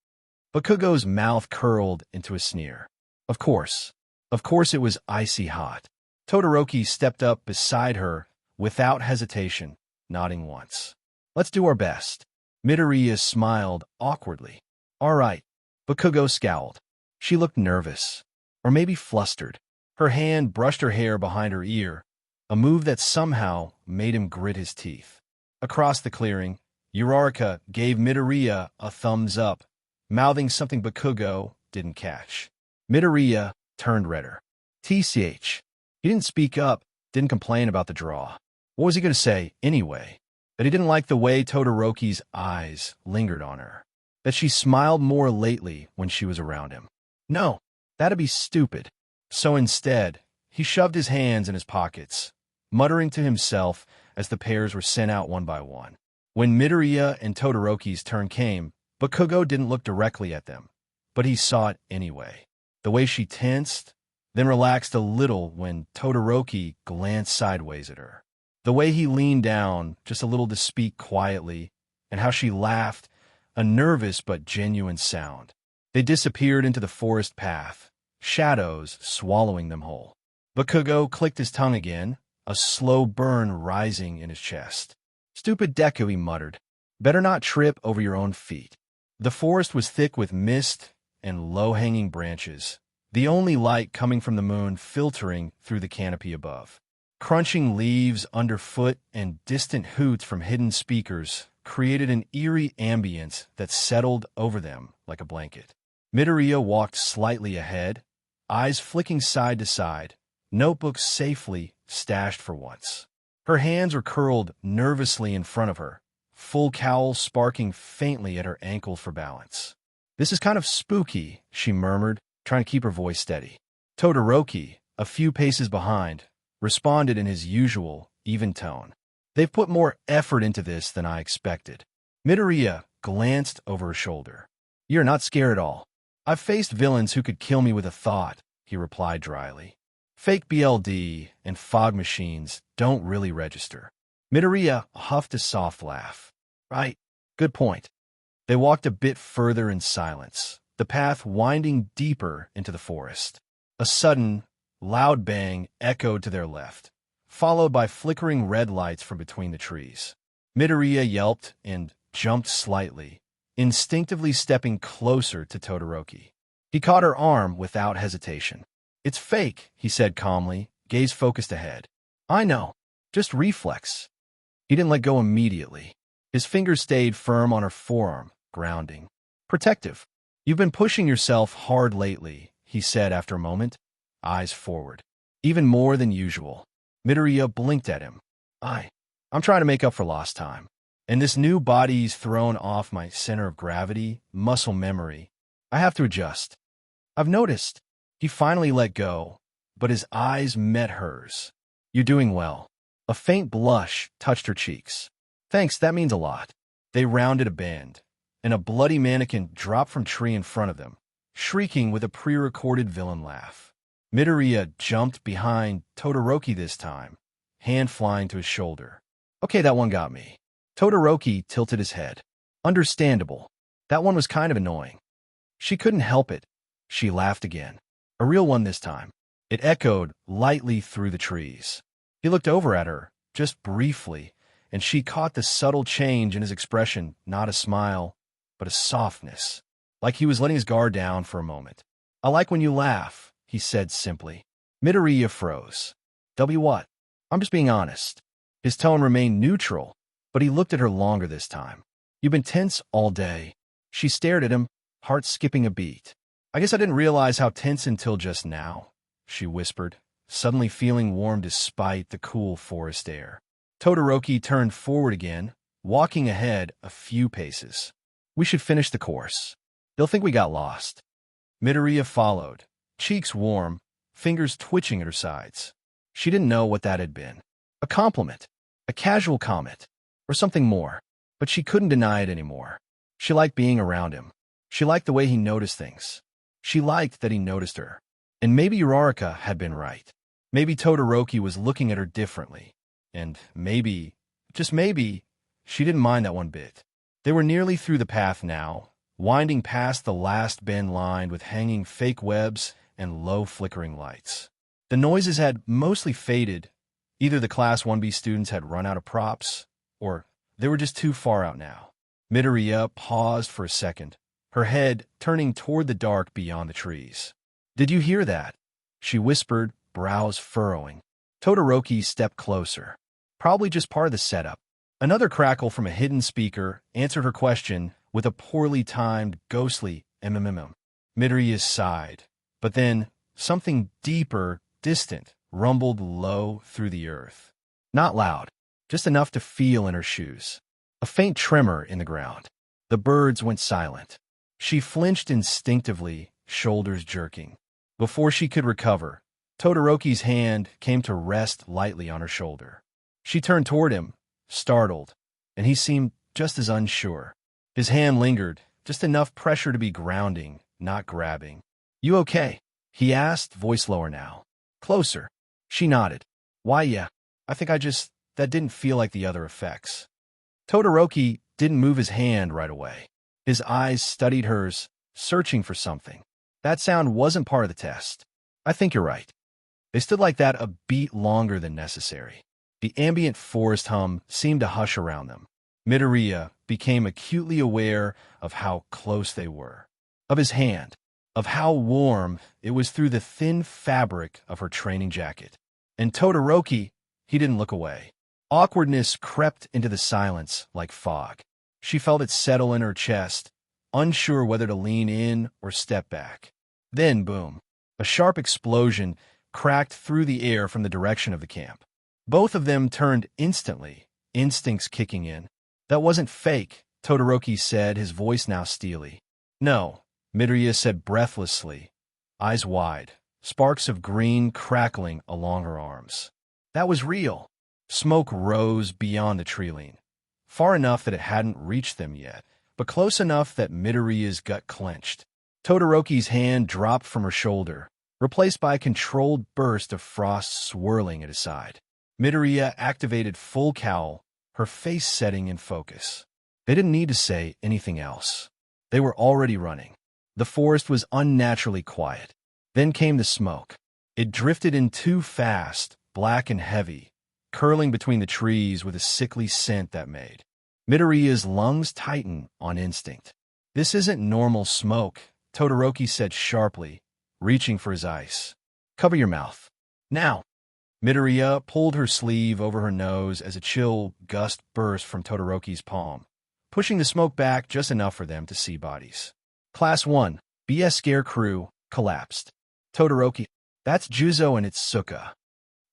Bakugo's mouth curled into a sneer. Of course. Of course it was icy hot. Todoroki stepped up beside her without hesitation, nodding once. Let's do our best. Midoriya smiled awkwardly. All right. Bakugo scowled. She looked nervous, or maybe flustered. Her hand brushed her hair behind her ear, a move that somehow made him grit his teeth. Across the clearing, Uraraka gave Midoriya a thumbs up, mouthing something Bakugo didn't catch. Midoriya turned redder. TCH. He didn't speak up, didn't complain about the draw. What was he going to say, anyway? That he didn't like the way Todoroki's eyes lingered on her. That she smiled more lately when she was around him. No, that'd be stupid. So instead, he shoved his hands in his pockets, muttering to himself as the pairs were sent out one by one. When Midoriya and Todoroki's turn came, Bakugo didn't look directly at them, but he saw it anyway. The way she tensed, then relaxed a little when Todoroki glanced sideways at her. The way he leaned down just a little to speak quietly, and how she laughed, a nervous but genuine sound. They disappeared into the forest path, shadows swallowing them whole. Bakugo clicked his tongue again, a slow burn rising in his chest. "Stupid Deku," he muttered. "Better not trip over your own feet." The forest was thick with mist and low-hanging branches, the only light coming from the moon filtering through the canopy above. Crunching leaves underfoot and distant hoots from hidden speakers created an eerie ambience that settled over them like a blanket. Midoriya walked slightly ahead, eyes flicking side to side, notebook safely stashed for once. Her hands were curled nervously in front of her, full cowl sparking faintly at her ankle for balance. "This is kind of spooky," she murmured, trying to keep her voice steady. Todoroki, a few paces behind, responded in his usual, even tone. "They've put more effort into this than I expected." Midoriya glanced over her shoulder. "You're not scared at all." "I've faced villains who could kill me with a thought," he replied dryly. "Fake BLD and fog machines don't really register." Midoriya huffed a soft laugh. "Right, good point." They walked a bit further in silence, the path winding deeper into the forest. A sudden, loud bang echoed to their left, followed by flickering red lights from between the trees. Midoriya yelped and jumped slightly, instinctively stepping closer to Todoroki. He caught her arm without hesitation. "It's fake," he said calmly, gaze focused ahead. "I know, just reflex." He didn't let go immediately. His fingers stayed firm on her forearm, grounding. "Protective. You've been pushing yourself hard lately," he said after a moment, eyes forward. "Even more than usual." Midoriya blinked at him. I'm trying to make up for lost time. And this new body's thrown off my center of gravity, muscle memory. I have to adjust. I've noticed." He finally let go, but his eyes met hers. "You're doing well." A faint blush touched her cheeks. "Thanks, that means a lot." They rounded a bend, and a bloody mannequin dropped from tree in front of them, shrieking with a pre-recorded villain laugh. Midoriya jumped behind Todoroki this time, hand flying to his shoulder. "Okay, that one got me." Todoroki tilted his head. "Understandable. That one was kind of annoying." She couldn't help it. She laughed again. A real one this time. It echoed lightly through the trees. He looked over at her, just briefly, and she caught the subtle change in his expression, not a smile, but a softness, like he was letting his guard down for a moment. "I like when you laugh," he said simply. Midoriya froze. "W what?" "I'm just being honest." His tone remained neutral, but he looked at her longer this time. "You've been tense all day." She stared at him, heart skipping a beat. "I guess I didn't realize how tense until just now," she whispered, suddenly feeling warm despite the cool forest air. Todoroki turned forward again, walking ahead a few paces. "We should finish the course. They'll think we got lost." Midoriya followed, cheeks warm, fingers twitching at her sides. She didn't know what that had been. A compliment, a casual comment, or something more, but she couldn't deny it anymore. She liked being around him. She liked the way he noticed things. She liked that he noticed her. And maybe Uraraka had been right. Maybe Todoroki was looking at her differently. And maybe, just maybe, she didn't mind that one bit. They were nearly through the path now, winding past the last bend lined with hanging fake webs and low flickering lights. The noises had mostly faded. Either the Class 1B students had run out of props, or they were just too far out now. Midoriya paused for a second, her head turning toward the dark beyond the trees. "Did you hear that?" she whispered, brows furrowing. Todoroki stepped closer. "Probably just part of the setup." Another crackle from a hidden speaker answered her question with a poorly timed, ghostly mmm. Midoriya sighed, but then something deeper, distant, rumbled low through the earth. Not loud, just enough to feel in her shoes. A faint tremor in the ground. The birds went silent. She flinched instinctively, shoulders jerking. Before she could recover, Todoroki's hand came to rest lightly on her shoulder. She turned toward him, startled, and he seemed just as unsure. His hand lingered, just enough pressure to be grounding, not grabbing. "You okay?" he asked, voice lower now. "Closer." She nodded. "Why, yeah. I think that didn't feel like the other effects." Todoroki didn't move his hand right away. His eyes studied hers, searching for something. "That sound wasn't part of the test. I think you're right." They stood like that a beat longer than necessary. The ambient forest hum seemed to hush around them. Midoriya became acutely aware of how close they were. Of his hand. Of how warm it was through the thin fabric of her training jacket. And Todoroki, he didn't look away. Awkwardness crept into the silence like fog. She felt it settle in her chest, unsure whether to lean in or step back. Then, boom, a sharp explosion cracked through the air from the direction of the camp. Both of them turned instantly, instincts kicking in. "That wasn't fake," Todoroki said, his voice now steely. "No," Midoriya said breathlessly, eyes wide, sparks of green crackling along her arms. "That was real." Smoke rose beyond the tree-line, far enough that it hadn't reached them yet, but close enough that Midoriya's gut clenched. Todoroki's hand dropped from her shoulder, replaced by a controlled burst of frost swirling at his side. Midoriya activated full cowl, her face setting in focus. They didn't need to say anything else. They were already running. The forest was unnaturally quiet. Then came the smoke. It drifted in too fast, black and heavy, curling between the trees with a sickly scent that made Midoriya's lungs tighten on instinct. "This isn't normal smoke," Todoroki said sharply, reaching for his ice. "Cover your mouth. Now." Midoriya pulled her sleeve over her nose as a chill gust burst from Todoroki's palm, pushing the smoke back just enough for them to see bodies. Class 1, BS Scare Crew, collapsed. Todoroki, "That's Juzo and Itsuka."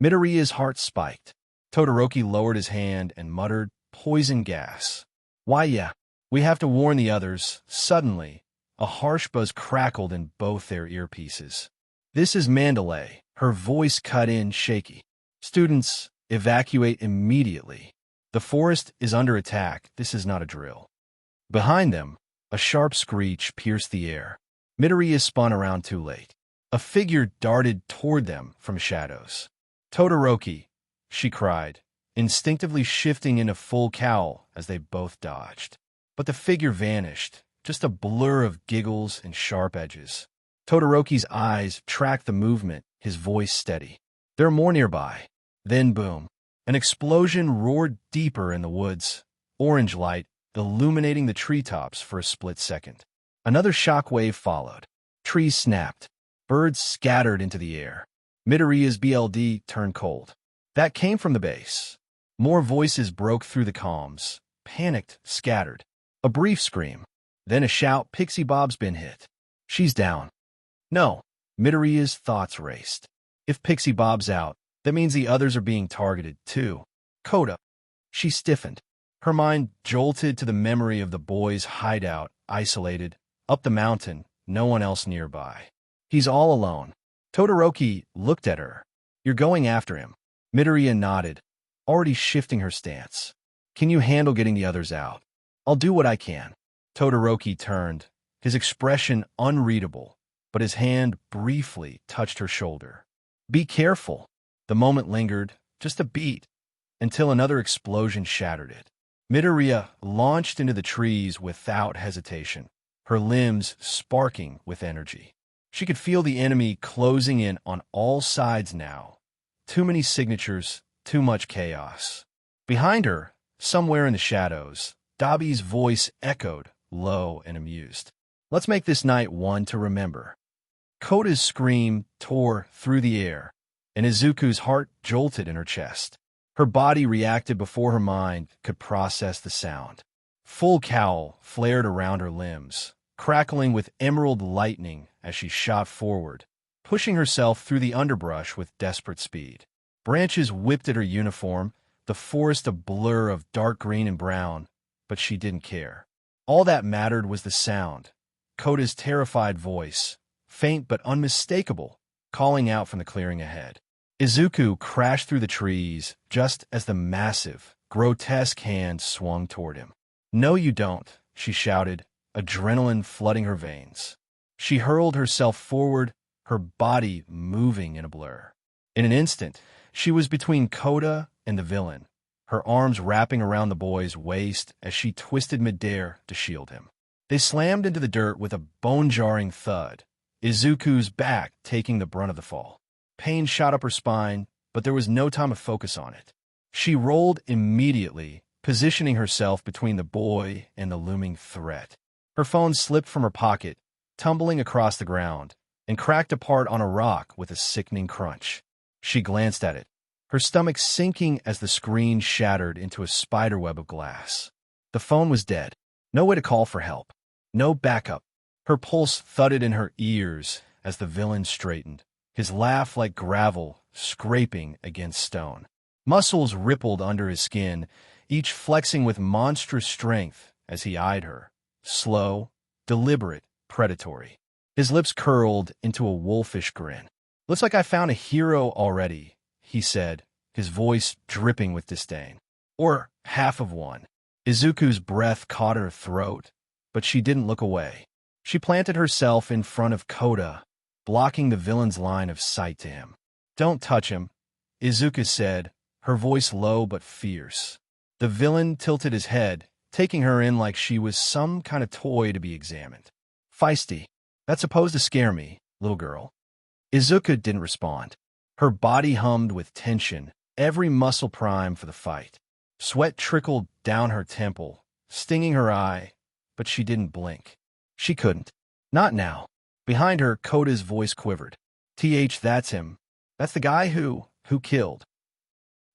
Midoriya's heart spiked. Todoroki lowered his hand and muttered, "Poison gas." "Why, yeah. We have to warn the others." Suddenly, a harsh buzz crackled in both their earpieces. "This is Mandalay." Her voice cut in shaky. "Students, evacuate immediately. The forest is under attack. This is not a drill." Behind them, a sharp screech pierced the air. Midoriya spun around too late. A figure darted toward them from shadows. "Todoroki," she cried, instinctively shifting into full cowl as they both dodged. But the figure vanished, just a blur of giggles and sharp edges. Todoroki's eyes tracked the movement, his voice steady. "There are more nearby." Then boom. An explosion roared deeper in the woods, orange light illuminating the treetops for a split second. Another shockwave followed. Trees snapped. Birds scattered into the air. Midoriya's BLD turned cold. That came from the base. More voices broke through the calms, panicked, scattered. A brief scream. Then a shout, "Pixie Bob's been hit. She's down." No. Midoriya's thoughts raced. If Pixie Bob's out, that means the others are being targeted, too. Cota. She stiffened. Her mind jolted to the memory of the boy's hideout, isolated, up the mountain, no one else nearby. He's all alone. Todoroki looked at her. "You're going after him." Midoriya nodded, already shifting her stance. "Can you handle getting the others out?" "I'll do what I can." Todoroki turned, his expression unreadable, but his hand briefly touched her shoulder. "Be careful." The moment lingered, just a beat, until another explosion shattered it. Midoriya launched into the trees without hesitation, her limbs sparking with energy. She could feel the enemy closing in on all sides now. Too many signatures, too much chaos. Behind her, somewhere in the shadows, Dabi's voice echoed, low and amused. "Let's make this night one to remember." Kota's scream tore through the air, and Izuku's heart jolted in her chest. Her body reacted before her mind could process the sound. Full cowl flared around her limbs, crackling with emerald lightning as she shot forward, pushing herself through the underbrush with desperate speed. Branches whipped at her uniform, the forest a blur of dark green and brown, but she didn't care. All that mattered was the sound. Kota's terrified voice, faint but unmistakable, calling out from the clearing ahead. Izuku crashed through the trees just as the massive, grotesque hand swung toward him. "No, you don't," she shouted, adrenaline flooding her veins. She hurled herself forward, her body moving in a blur. In an instant, she was between Kota and the villain, her arms wrapping around the boy's waist as she twisted midair to shield him. They slammed into the dirt with a bone-jarring thud, Izuku's back taking the brunt of the fall. Pain shot up her spine, but there was no time to focus on it. She rolled immediately, positioning herself between the boy and the looming threat. Her phone slipped from her pocket, tumbling across the ground, and cracked apart on a rock with a sickening crunch. She glanced at it, her stomach sinking as the screen shattered into a spiderweb of glass. The phone was dead. No way to call for help. No backup. Her pulse thudded in her ears as the villain straightened, his laugh like gravel scraping against stone. Muscles rippled under his skin, each flexing with monstrous strength as he eyed her. Slow, deliberate, predatory. His lips curled into a wolfish grin. "Looks like I found a hero already," he said, his voice dripping with disdain. "Or half of one." Izuku's breath caught her throat, but she didn't look away. She planted herself in front of Kota, blocking the villain's line of sight to him. "Don't touch him," Izuku said, her voice low but fierce. The villain tilted his head, taking her in like she was some kind of toy to be examined. "Feisty. That's supposed to scare me, little girl." Izuku didn't respond. Her body hummed with tension, every muscle primed for the fight. Sweat trickled down her temple, stinging her eye, but she didn't blink. She couldn't. Not now. Behind her, Kota's voice quivered. That's him. That's the guy who killed."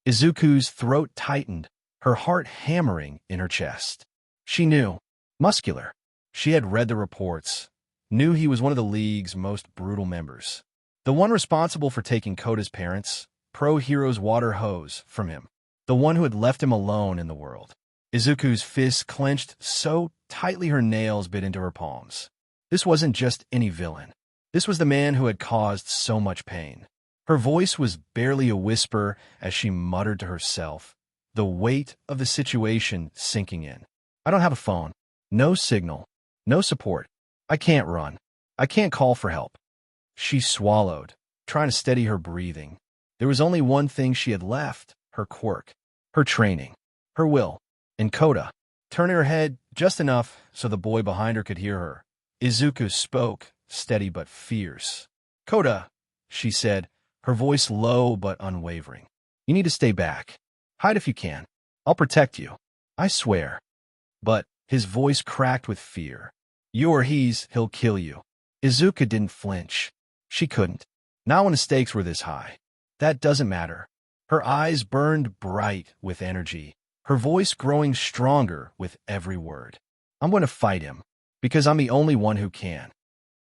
Izuku's throat tightened, her heart hammering in her chest. She knew. Muscular. She had read the reports, knew he was one of the League's most brutal members. The one responsible for taking Kota's parents, Pro-Hero's water hose, from him. The one who had left him alone in the world. Izuku's fists clenched so tightly her nails bit into her palms. This wasn't just any villain. This was the man who had caused so much pain. Her voice was barely a whisper as she muttered to herself, the weight of the situation sinking in. "I don't have a phone. No signal. No support. I can't run. I can't call for help." She swallowed, trying to steady her breathing. There was only one thing she had left, her quirk, her training, her will. And Kota, turning her head just enough so the boy behind her could hear her, Izuku spoke, steady but fierce. "Kota," she said, her voice low but unwavering. "You need to stay back. Hide if you can. I'll protect you. I swear." But his voice cracked with fear. He'll kill you." Izuku didn't flinch. She couldn't. Not when the stakes were this high. "That doesn't matter." Her eyes burned bright with energy, her voice growing stronger with every word. "I'm going to fight him, because I'm the only one who can."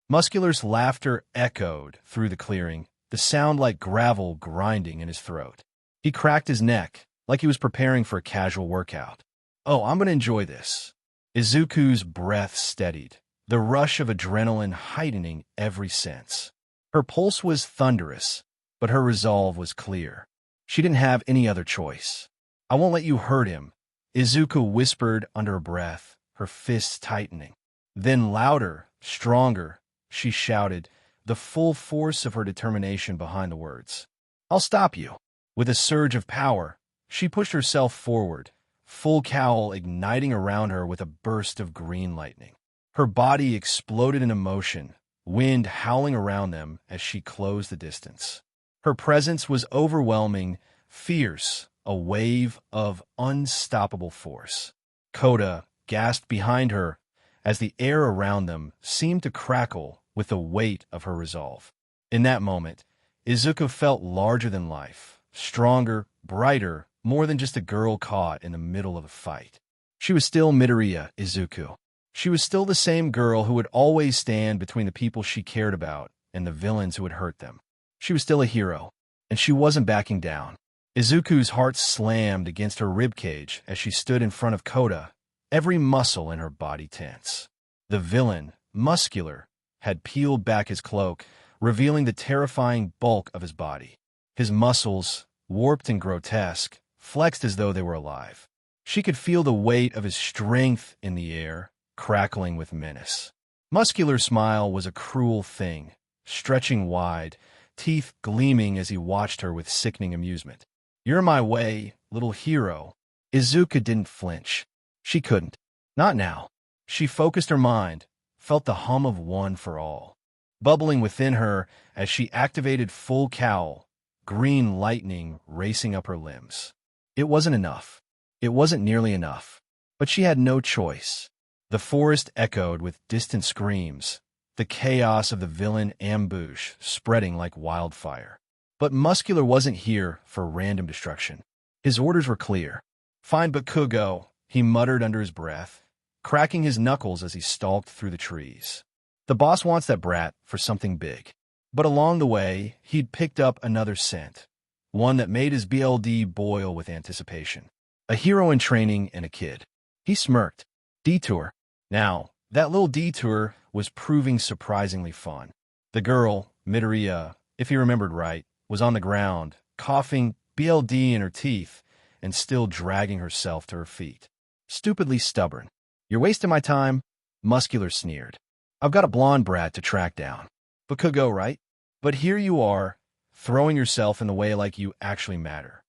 Muscular's laughter echoed through the clearing, the sound like gravel grinding in his throat. He cracked his neck, like he was preparing for a casual workout. "Oh, I'm going to enjoy this." Izuku's breath steadied, the rush of adrenaline heightening every sense. Her pulse was thunderous, but her resolve was clear. She didn't have any other choice. "I won't let you hurt him," Izuku whispered under her breath, her fists tightening. Then louder, stronger, she shouted, the full force of her determination behind the words. "I'll stop you." With a surge of power, she pushed herself forward, full cowl igniting around her with a burst of green lightning. Her body exploded in motion, wind howling around them as she closed the distance. Her presence was overwhelming, fierce, a wave of unstoppable force. Kota gasped behind her as the air around them seemed to crackle with the weight of her resolve. In that moment, Izuku felt larger than life, stronger, brighter, more than just a girl caught in the middle of a fight. She was still Midoriya Izuku. She was still the same girl who would always stand between the people she cared about and the villains who would hurt them. She was still a hero, and she wasn't backing down. Izuku's heart slammed against her ribcage as she stood in front of Kota, every muscle in her body tense. The villain, Muscular, had peeled back his cloak, revealing the terrifying bulk of his body. His muscles, warped and grotesque, flexed as though they were alive. She could feel the weight of his strength in the air, crackling with menace. Muscular's smile was a cruel thing, stretching wide, teeth gleaming as he watched her with sickening amusement. "You're my way, little hero." Izuku didn't flinch. She couldn't. Not now. She focused her mind, felt the hum of one for all, bubbling within her as she activated full cowl, green lightning racing up her limbs. It wasn't enough. It wasn't nearly enough. But she had no choice. The forest echoed with distant screams, the chaos of the villain ambush spreading like wildfire. But Muscular wasn't here for random destruction. His orders were clear. "Find Bakugo," he muttered under his breath, cracking his knuckles as he stalked through the trees. The boss wants that brat for something big. But along the way, he'd picked up another scent, one that made his BLD boil with anticipation. A hero in training and a kid. He smirked. Detour. Now, that little detour was proving surprisingly fun. The girl, Midoriya, if he remembered right, was on the ground, coughing, BLD in her teeth, and still dragging herself to her feet. Stupidly stubborn. "You're wasting my time," Muscular sneered. "I've got a blonde brat to track down. Bakugo, right? But here you are, throwing yourself in the way like you actually matter."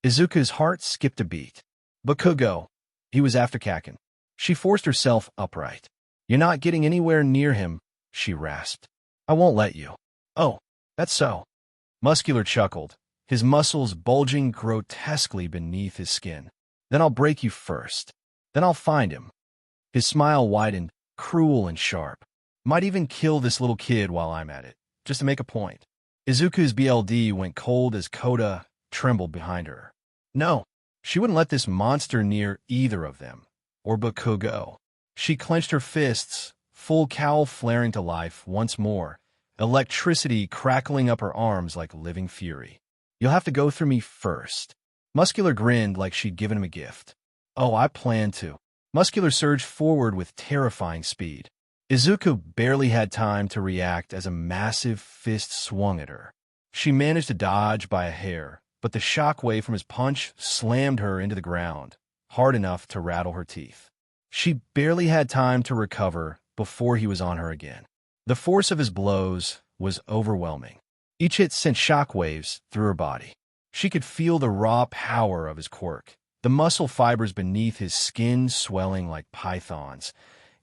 Izuku's heart skipped a beat. "Bakugo." He was after Kaken. She forced herself upright. "You're not getting anywhere near him," she rasped. "I won't let you." "Oh, that's so." Muscular chuckled, his muscles bulging grotesquely beneath his skin. "Then I'll break you first. Then I'll find him." His smile widened, cruel and sharp. "Might even kill this little kid while I'm at it, just to make a point." Izuku's BLD went cold as Kota trembled behind her. No, she wouldn't let this monster near either of them, or Bakugo. She clenched her fists, full cowl flaring to life once more, electricity crackling up her arms like living fury. "You'll have to go through me first." Muscular grinned like she'd given him a gift. "Oh, I plan to." Muscular surged forward with terrifying speed. Izuku barely had time to react as a massive fist swung at her. She managed to dodge by a hair, but the shockwave from his punch slammed her into the ground, hard enough to rattle her teeth. She barely had time to recover before he was on her again. The force of his blows was overwhelming. Each hit sent shockwaves through her body. She could feel the raw power of his quirk, the muscle fibers beneath his skin swelling like pythons,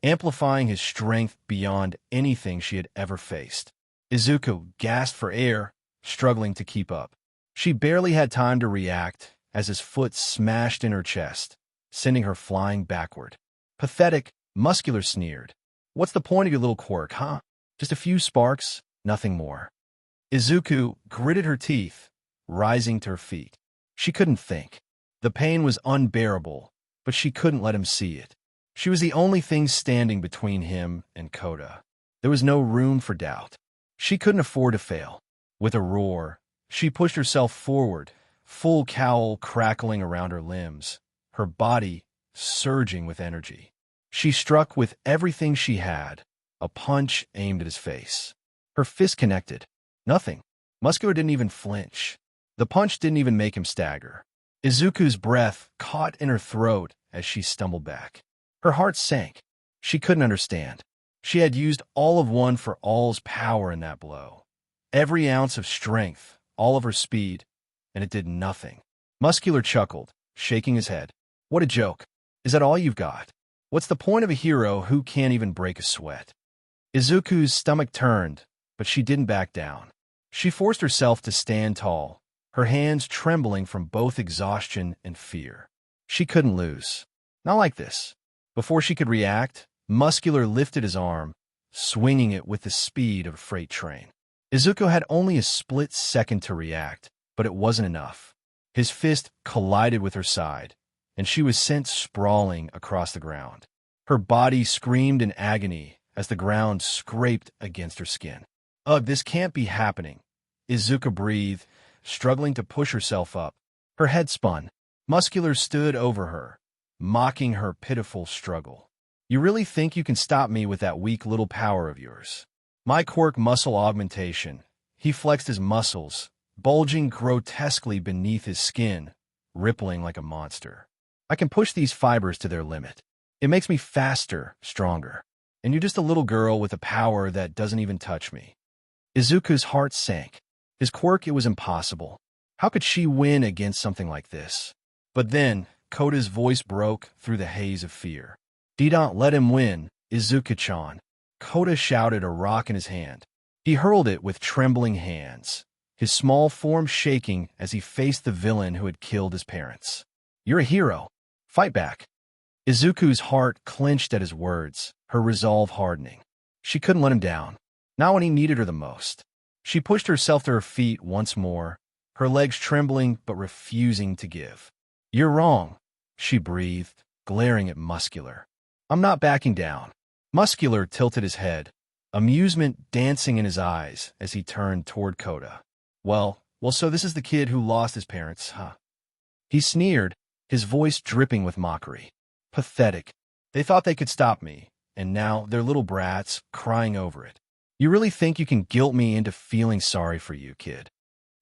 amplifying his strength beyond anything she had ever faced. Izuku gasped for air, struggling to keep up. She barely had time to react as his foot smashed in her chest, sending her flying backward. "Pathetic," Muscular sneered. "What's the point of your little quirk, huh? Just a few sparks, nothing more." Izuku gritted her teeth, rising to her feet. She couldn't think. The pain was unbearable, but she couldn't let him see it. She was the only thing standing between him and Kota. There was no room for doubt. She couldn't afford to fail. With a roar, she pushed herself forward, full cowl crackling around her limbs, her body surging with energy. She struck with everything she had, a punch aimed at his face. Her fist connected. Nothing. Muscular didn't even flinch. The punch didn't even make him stagger. Izuku's breath caught in her throat as she stumbled back. Her heart sank. She couldn't understand. She had used all of One for All's power in that blow. Every ounce of strength, all of her speed, and it did nothing. Muscular chuckled, shaking his head. "What a joke. Is that all you've got? What's the point of a hero who can't even break a sweat?" Izuku's stomach turned, but she didn't back down. She forced herself to stand tall, her hands trembling from both exhaustion and fear. She couldn't lose. Not like this. Before she could react, Muscular lifted his arm, swinging it with the speed of a freight train. Izuku had only a split second to react, but it wasn't enough. His fist collided with her side, and she was sent sprawling across the ground. Her body screamed in agony as the ground scraped against her skin. Ugh, this can't be happening. Izuku breathed, struggling to push herself up. Her head spun. Muscular stood over her, mocking her pitiful struggle. You really think you can stop me with that weak little power of yours? My quirk muscle augmentation. He flexed his muscles, bulging grotesquely beneath his skin, rippling like a monster. I can push these fibers to their limit. It makes me faster, stronger. And you're just a little girl with a power that doesn't even touch me. Izuku's heart sank. His quirk, it was impossible. How could she win against something like this? But then, Kota's voice broke through the haze of fear. Don't let him win, Izuku-chan. Kota shouted, a rock in his hand. He hurled it with trembling hands, his small form shaking as he faced the villain who had killed his parents. You're a hero. Fight back. Izuku's heart clenched at his words, her resolve hardening. She couldn't let him down, not when he needed her the most. She pushed herself to her feet once more, her legs trembling but refusing to give. You're wrong, she breathed, glaring at Muscular. I'm not backing down. Muscular tilted his head, amusement dancing in his eyes as he turned toward Kota. Well, so this is the kid who lost his parents, huh? He sneered, his voice dripping with mockery. Pathetic. They thought they could stop me, and now they're little brats crying over it. You really think you can guilt me into feeling sorry for you, kid?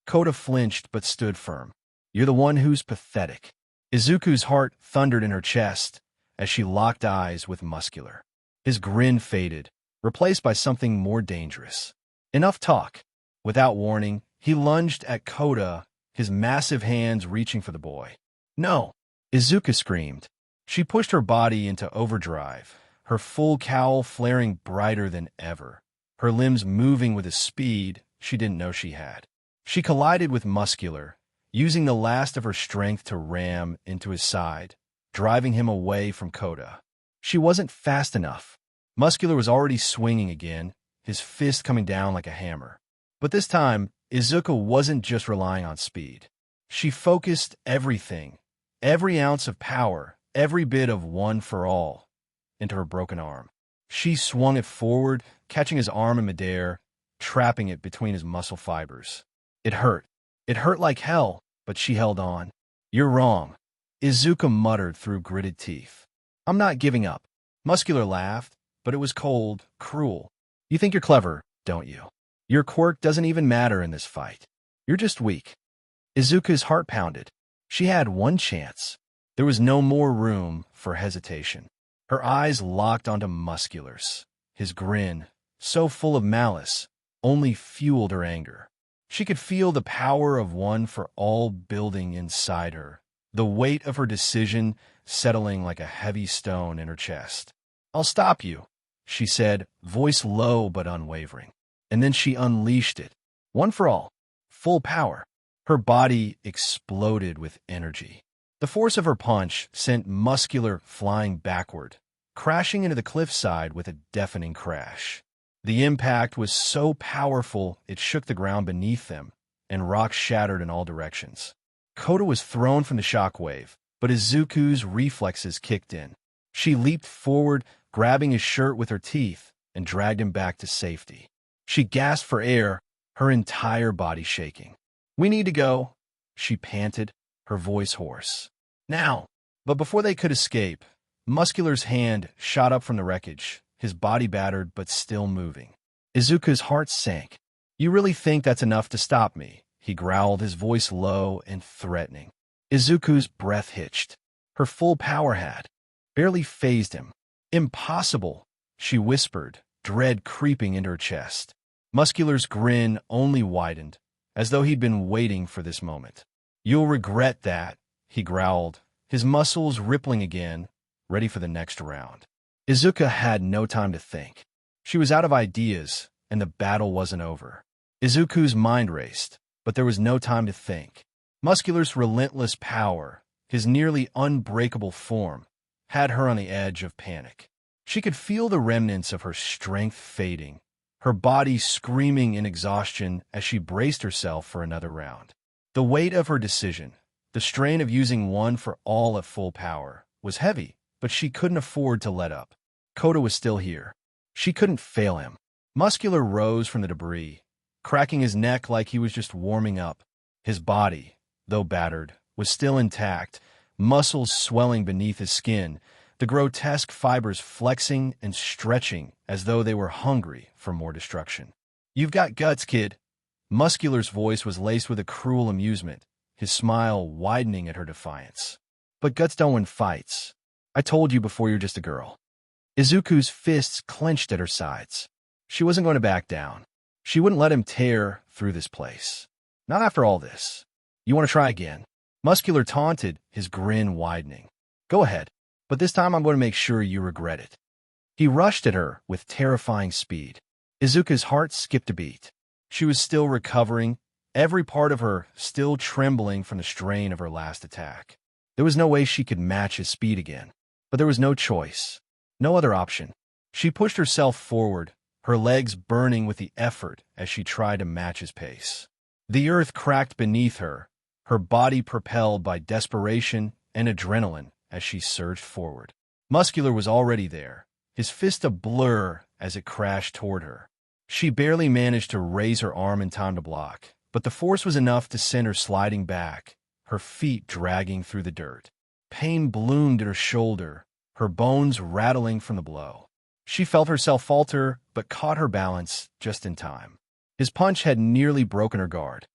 Kota flinched but stood firm. You're the one who's pathetic. Izuku's heart thundered in her chest as she locked eyes with Muscular. His grin faded, replaced by something more dangerous. Enough talk. Without warning, he lunged at Kota, his massive hands reaching for the boy. No! Izuku screamed. She pushed her body into overdrive, her full cowl flaring brighter than ever, her limbs moving with a speed she didn't know she had. She collided with Muscular, using the last of her strength to ram into his side, driving him away from Kota. She wasn't fast enough. Muscular was already swinging again, his fist coming down like a hammer. But this time, Izuku wasn't just relying on speed. She focused everything, every ounce of power, every bit of one for all, into her broken arm. She swung it forward, catching his arm in midair, trapping it between his muscle fibers. It hurt. It hurt like hell, but she held on. You're wrong, Izuku muttered through gritted teeth. I'm not giving up. Muscular laughed, but it was cold, cruel. You think you're clever, don't you? Your quirk doesn't even matter in this fight. You're just weak. Izuku's heart pounded. She had one chance. There was no more room for hesitation. Her eyes locked onto Muscular's. His grin, so full of malice, only fueled her anger. She could feel the power of one for all building inside her, the weight of her decision settling like a heavy stone in her chest. I'll stop you, she said, voice low but unwavering. And then she unleashed it. One for all. Full power. Her body exploded with energy. The force of her punch sent Muscular flying backward, crashing into the cliffside with a deafening crash. The impact was so powerful it shook the ground beneath them, and rocks shattered in all directions. Kota was thrown from the shockwave, but Izuku's reflexes kicked in. She leaped forward, grabbing his shirt with her teeth, and dragged him back to safety. She gasped for air, her entire body shaking. We need to go, she panted, her voice hoarse. Now! But before they could escape, Muscular's hand shot up from the wreckage, his body battered but still moving. Izuku's heart sank. You really think that's enough to stop me? He growled, his voice low and threatening. Izuku's breath hitched. Her full power had barely phased him. Impossible, she whispered, dread creeping into her chest. Muscular's grin only widened, as though he'd been waiting for this moment. You'll regret that, he growled, his muscles rippling again, ready for the next round. Izuku had no time to think. She was out of ideas, and the battle wasn't over. Izuku's mind raced, but there was no time to think. Muscular's relentless power, his nearly unbreakable form, had her on the edge of panic. She could feel the remnants of her strength fading, her body screaming in exhaustion as she braced herself for another round. The weight of her decision, The strain of using one for all at full power was heavy, but she couldn't afford to let up. Kota was still here. She couldn't fail him. Muscular rose from the debris, cracking his neck like he was just warming up. His body, though battered, was still intact, muscles swelling beneath his skin, the grotesque fibers flexing and stretching as though they were hungry for more destruction. "You've got guts, kid." Muscular's voice was laced with a cruel amusement, his smile widening at her defiance. "But guts don't win fights. I told you before, you're just a girl." Izuku's fists clenched at her sides. She wasn't going to back down. She wouldn't let him tear through this place. Not after all this. "You want to try again?" Muscular taunted, his grin widening. "Go ahead, but this time I'm going to make sure you regret it." He rushed at her with terrifying speed. Izuku's heart skipped a beat. She was still recovering, every part of her still trembling from the strain of her last attack. There was no way she could match his speed again. But there was no choice. No other option. She pushed herself forward, her legs burning with the effort as she tried to match his pace. The earth cracked beneath her, her body propelled by desperation and adrenaline as she surged forward. Muscular was already there, his fist a blur as it crashed toward her. She barely managed to raise her arm in time to block, but the force was enough to send her sliding back, her feet dragging through the dirt. Pain bloomed at her shoulder, her bones rattling from the blow. She felt herself falter, but caught her balance just in time. His punch had nearly broken her guard.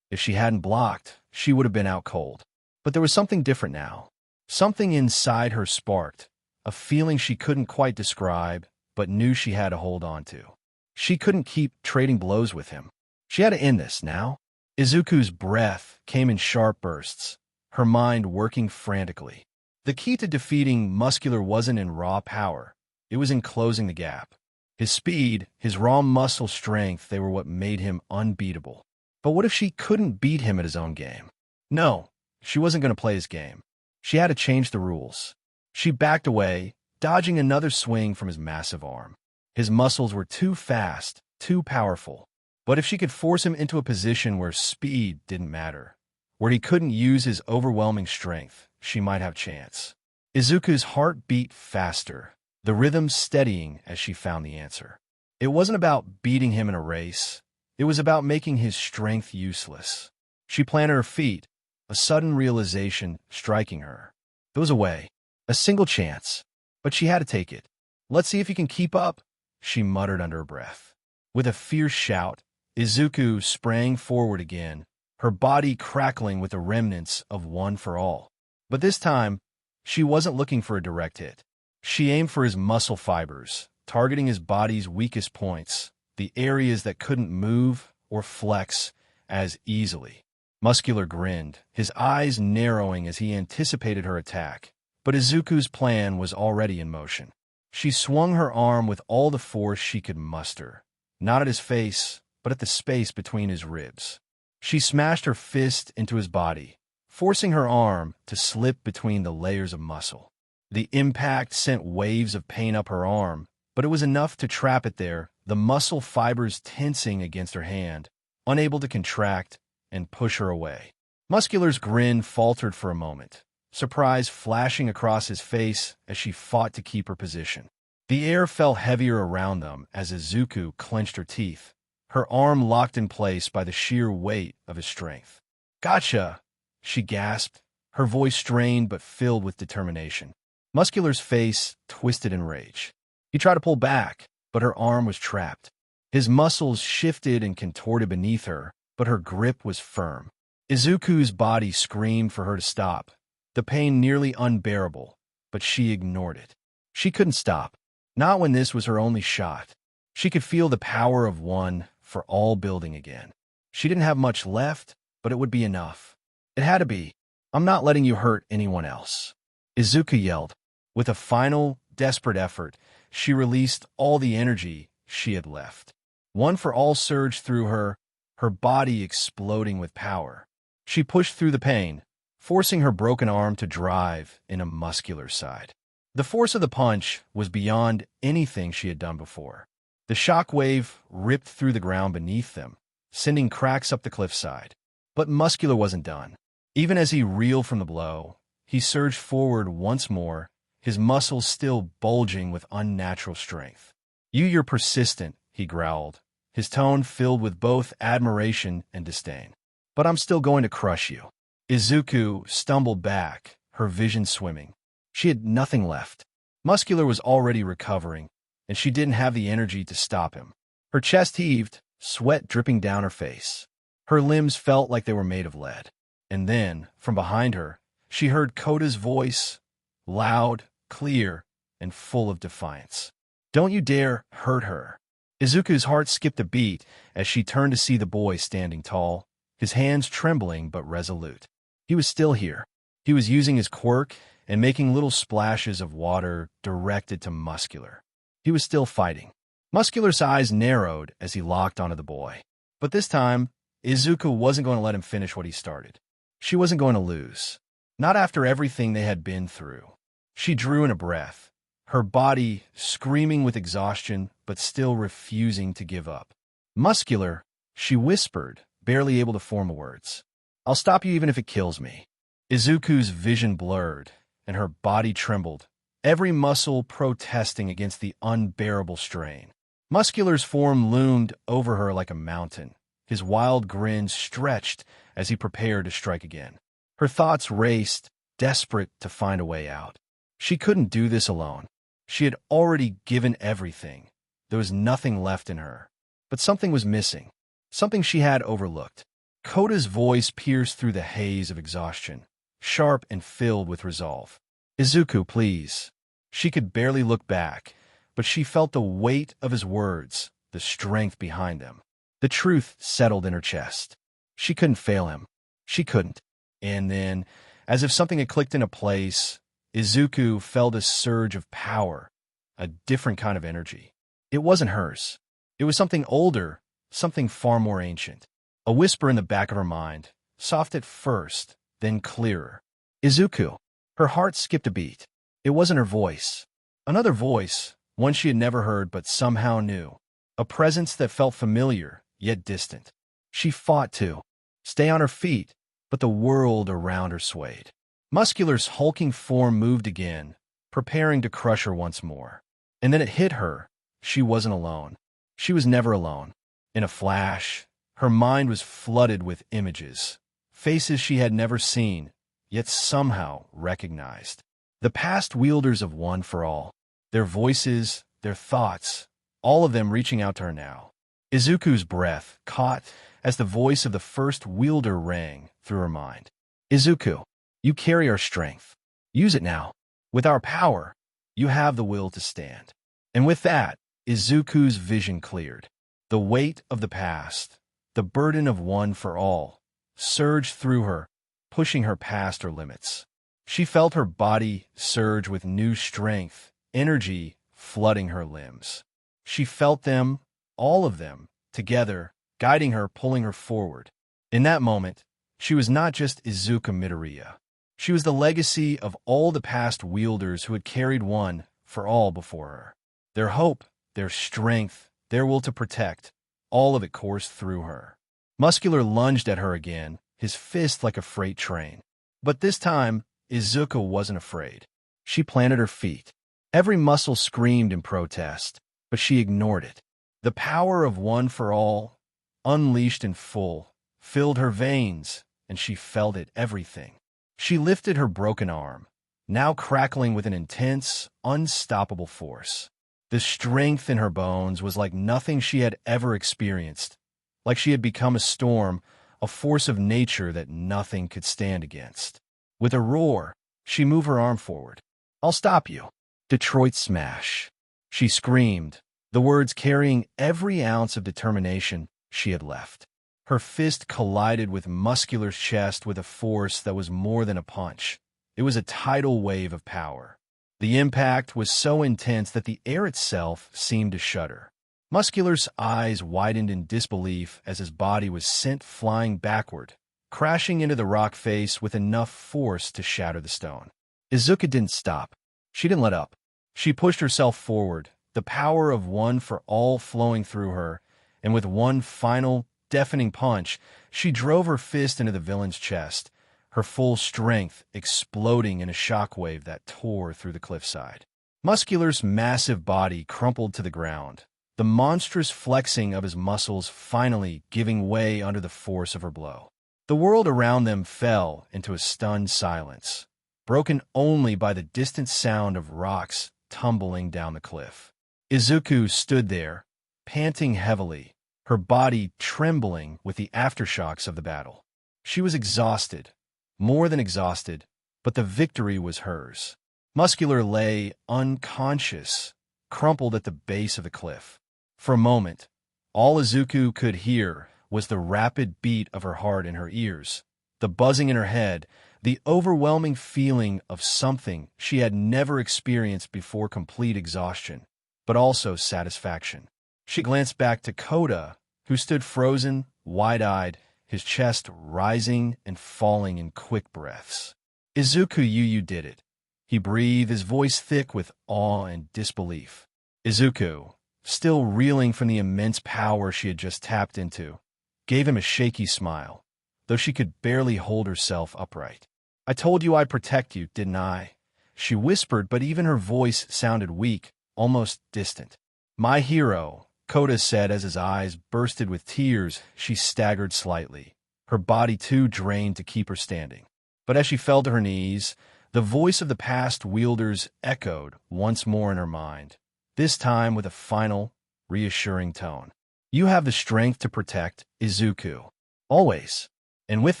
If she hadn't blocked, she would have been out cold. But there was something different now. Something inside her sparked, a feeling she couldn't quite describe, but knew she had to hold on to. She couldn't keep trading blows with him. She had to end this now. Izuku's breath came in sharp bursts, her mind working frantically. The key to defeating Muscular wasn't in raw power. It was in closing the gap. His speed, his raw muscle strength, they were what made him unbeatable. But what if she couldn't beat him at his own game? No, she wasn't going to play his game. She had to change the rules. She backed away, dodging another swing from his massive arm. His muscles were too fast, too powerful. But if she could force him into a position where speed didn't matter, where he couldn't use his overwhelming strength, she might have chance. Izuku's heart beat faster, the rhythm steadying as she found the answer. It wasn't about beating him in a race. It was about making his strength useless. She planted her feet, a sudden realization striking her. There was a way, a single chance, but she had to take it. "Let's see if you can keep up," she muttered under her breath. With a fierce shout, Izuku sprang forward again, her body crackling with the remnants of One for All. But this time, she wasn't looking for a direct hit. She aimed for his muscle fibers, targeting his body's weakest points, the areas that couldn't move or flex as easily. Muscular grinned, his eyes narrowing as he anticipated her attack. But Izuku's plan was already in motion. She swung her arm with all the force she could muster, not at his face, but at the space between his ribs. She smashed her fist into his body, forcing her arm to slip between the layers of muscle. The impact sent waves of pain up her arm, but it was enough to trap it there, the muscle fibers tensing against her hand, unable to contract and push her away. Muscular's grin faltered for a moment, surprise flashing across his face as she fought to keep her position. The air fell heavier around them as Izuku clenched her teeth, her arm locked in place by the sheer weight of his strength. "Gotcha!" she gasped, her voice strained but filled with determination. Muscular's face twisted in rage. He tried to pull back, but her arm was trapped. His muscles shifted and contorted beneath her, but her grip was firm. Izuku's body screamed for her to stop, the pain nearly unbearable, but she ignored it. She couldn't stop, not when this was her only shot. She could feel the power of One for All building again. She didn't have much left, but it would be enough. It had to be. "I'm not letting you hurt anyone else," Izuku yelled. With a final, desperate effort, she released all the energy she had left. One for All surged through her, her body exploding with power. She pushed through the pain, forcing her broken arm to drive in a muscular side. The force of the punch was beyond anything she had done before. The shock wave ripped through the ground beneath them, sending cracks up the cliffside. But Muscular wasn't done. Even as he reeled from the blow, he surged forward once more, his muscles still bulging with unnatural strength. You're persistent," he growled, his tone filled with both admiration and disdain. "But I'm still going to crush you." Izuku stumbled back, her vision swimming. She had nothing left. Muscular was already recovering, and she didn't have the energy to stop him. Her chest heaved, sweat dripping down her face. Her limbs felt like they were made of lead. And then, from behind her, she heard Kota's voice, loud, clear, and full of defiance. "Don't you dare hurt her." Izuku's heart skipped a beat as she turned to see the boy standing tall, his hands trembling but resolute. He was still here. He was using his quirk and making little splashes of water directed to Muscular. He was still fighting. Muscular's eyes narrowed as he locked onto the boy. But this time, Izuku wasn't going to let him finish what he started. She wasn't going to lose. Not after everything they had been through. She drew in a breath, her body screaming with exhaustion but still refusing to give up. "Muscular," she whispered, barely able to form the words. "I'll stop you even if it kills me." Izuku's vision blurred, and her body trembled, every muscle protesting against the unbearable strain. Muscular's form loomed over her like a mountain, his wild grin stretched as he prepared to strike again. Her thoughts raced, desperate to find a way out. She couldn't do this alone. She had already given everything. There was nothing left in her. But something was missing, something she had overlooked. Kota's voice pierced through the haze of exhaustion, sharp and filled with resolve. "Izuku, please." She could barely look back, but she felt the weight of his words, the strength behind them. The truth settled in her chest. She couldn't fail him. She couldn't. And then, as if something had clicked into place, Izuku felt a surge of power, a different kind of energy. It wasn't hers. It was something older, something far more ancient. A whisper in the back of her mind, soft at first, then clearer. "Izuku." Her heart skipped a beat. It wasn't her voice. Another voice, one she had never heard but somehow knew. A presence that felt familiar, yet distant. She fought to stay on her feet, but the world around her swayed. Muscular's hulking form moved again, preparing to crush her once more. And then it hit her. She wasn't alone. She was never alone. In a flash, her mind was flooded with images, faces she had never seen, yet somehow recognized. The past wielders of One for All, their voices, their thoughts, all of them reaching out to her now. Izuku's breath caught as the voice of the first wielder rang through her mind. "Izuku, you carry our strength. Use it now. With our power, you have the will to stand." And with that, Izuku's vision cleared. The weight of the past, the burden of One for All, surged through her, pushing her past her limits. She felt her body surge with new strength, energy flooding her limbs. She felt them, all of them, together, guiding her, pulling her forward. In that moment, she was not just Izuku Midoriya. She was the legacy of all the past wielders who had carried One for All before her. Their hope, their strength, their will to protect, all of it coursed through her. Muscular lunged at her again, his fist like a freight train. But this time, Izuku wasn't afraid. She planted her feet. Every muscle screamed in protest, but she ignored it. The power of One for All, unleashed in full, filled her veins, and she felt it everything. She lifted her broken arm, now crackling with an intense, unstoppable force. The strength in her bones was like nothing she had ever experienced, like she had become a storm, a force of nature that nothing could stand against. With a roar, she moved her arm forward. "I'll stop you." Detroit smash. She screamed, the words carrying every ounce of determination she had left. Her fist collided with Muscular's chest with a force that was more than a punch. It was a tidal wave of power. The impact was so intense that the air itself seemed to shudder. Muscular's eyes widened in disbelief as his body was sent flying backward, crashing into the rock face with enough force to shatter the stone. Izuku didn't stop. She didn't let up. She pushed herself forward, the power of One for All flowing through her, and with one final, deafening punch, she drove her fist into the villain's chest, her full strength exploding in a shockwave that tore through the cliffside. Muscular's massive body crumpled to the ground, the monstrous flexing of his muscles finally giving way under the force of her blow. The world around them fell into a stunned silence, broken only by the distant sound of rocks tumbling down the cliff. Izuku stood there, panting heavily, her body trembling with the aftershocks of the battle. She was exhausted, more than exhausted, but the victory was hers. Muscular lay unconscious, crumpled at the base of the cliff. For a moment, all Izuku could hear was the rapid beat of her heart in her ears, the buzzing in her head, the overwhelming feeling of something she had never experienced before: complete exhaustion, but also satisfaction. She glanced back to Kota, who stood frozen, wide-eyed, his chest rising and falling in quick breaths. "Izuku, you did it," he breathed, his voice thick with awe and disbelief. Izuku, still reeling from the immense power she had just tapped into, gave him a shaky smile, though she could barely hold herself upright. "I told you I'd protect you, didn't I?" she whispered, but even her voice sounded weak, almost distant. "My hero," Kota said as his eyes bursted with tears. She staggered slightly, her body too drained to keep her standing. But as she fell to her knees, the voice of the past wielders echoed once more in her mind, this time with a final, reassuring tone. "You have the strength to protect Izuku. Always." And with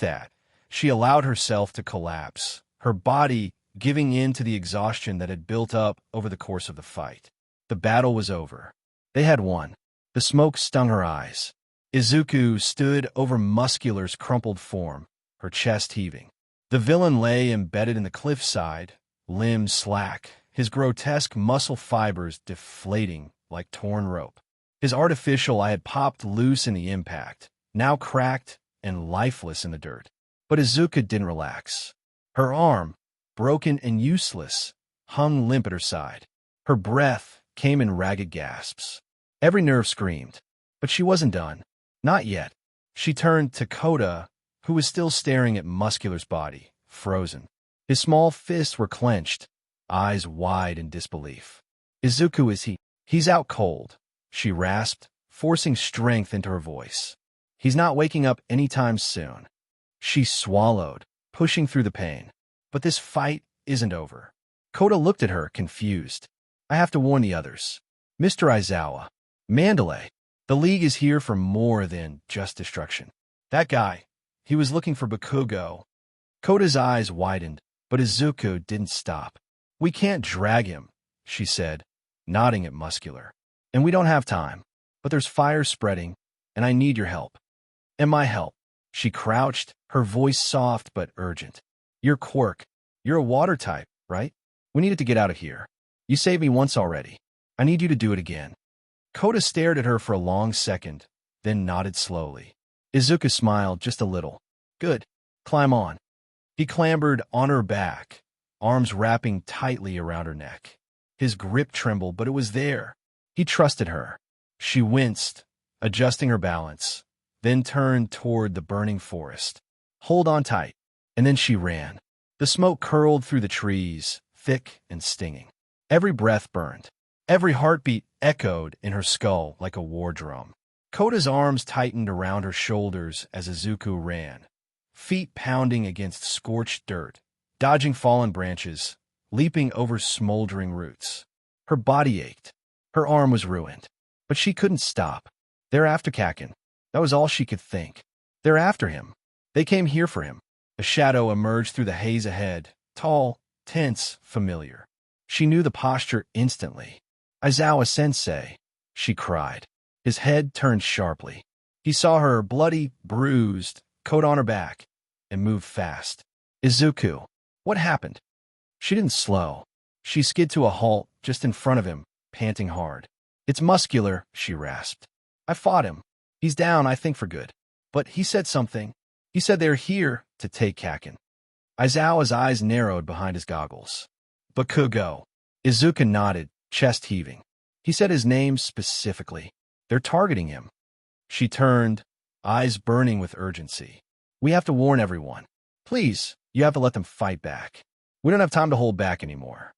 that, she allowed herself to collapse, her body giving in to the exhaustion that had built up over the course of the fight. The battle was over. They had won. The smoke stung her eyes. Izuku stood over Muscular's crumpled form, her chest heaving. The villain lay embedded in the cliffside, limbs slack, his grotesque muscle fibers deflating like torn rope. His artificial eye had popped loose in the impact, now cracked and lifeless in the dirt. But Izuku didn't relax. Her arm, broken and useless, hung limp at her side. Her breath came in ragged gasps. Every nerve screamed. But she wasn't done. Not yet. She turned to Kota, who was still staring at Muscular's body, frozen. His small fists were clenched, eyes wide in disbelief. "Izuku, he's out cold," she rasped, forcing strength into her voice. "He's not waking up anytime soon." She swallowed, pushing through the pain. "But this fight isn't over." Kota looked at her, confused. "I have to warn the others. Mr. Aizawa, Mandalay, the League is here for more than just destruction. That guy, he was looking for Bakugo." Kota's eyes widened, but Izuku didn't stop. "We can't drag him," she said, nodding at Muscular. "And we don't have time. But there's fire spreading, and I need your help." "And my help." She crouched, her voice soft but urgent. "You're Quirk. You're a water type, right? We needed to get out of here. You saved me once already. I need you to do it again." Kota stared at her for a long second, then nodded slowly. Izuku smiled just a little. "Good. Climb on." He clambered on her back, arms wrapping tightly around her neck. His grip trembled, but it was there. He trusted her. She winced, adjusting her balance, then turned toward the burning forest. "Hold on tight." And then she ran. The smoke curled through the trees, thick and stinging. Every breath burned. Every heartbeat echoed in her skull like a war drum. Kota's arms tightened around her shoulders as Izuku ran, feet pounding against scorched dirt, dodging fallen branches, leaping over smoldering roots. Her body ached. Her arm was ruined. But she couldn't stop. "They're after Kakin." That was all she could think. "They're after him. They came here for him." A shadow emerged through the haze ahead, tall, tense, familiar. She knew the posture instantly. "Aizawa-sensei," she cried. His head turned sharply. He saw her, bloody, bruised, coat on her back, and moved fast. "Izuku, what happened?" She didn't slow. She skid to a halt just in front of him, panting hard. "It's Muscular," she rasped. "I fought him. He's down, I think, for good. But he said something. He said they're here to take Kakin." Aizawa's eyes narrowed behind his goggles. "Bakugo." Izuku nodded, chest heaving. "He said his name specifically. They're targeting him." She turned, eyes burning with urgency. "We have to warn everyone. Please, You have to let them fight back. We don't have time to hold back anymore.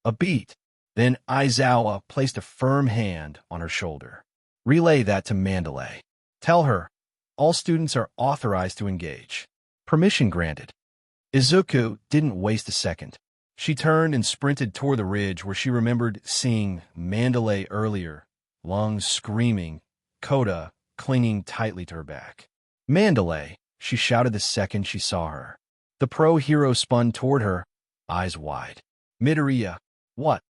A beat. Then Aizawa placed a firm hand on her shoulder. Relay that to Mandalay. Tell her, all students are authorized to engage. Permission granted. Izuku didn't waste a second. She turned and sprinted toward the ridge where she remembered seeing Mandalay earlier, lungs screaming, Kota clinging tightly to her back. Mandalay, she shouted the second she saw her. The pro-hero spun toward her, eyes wide. Midoriya, what?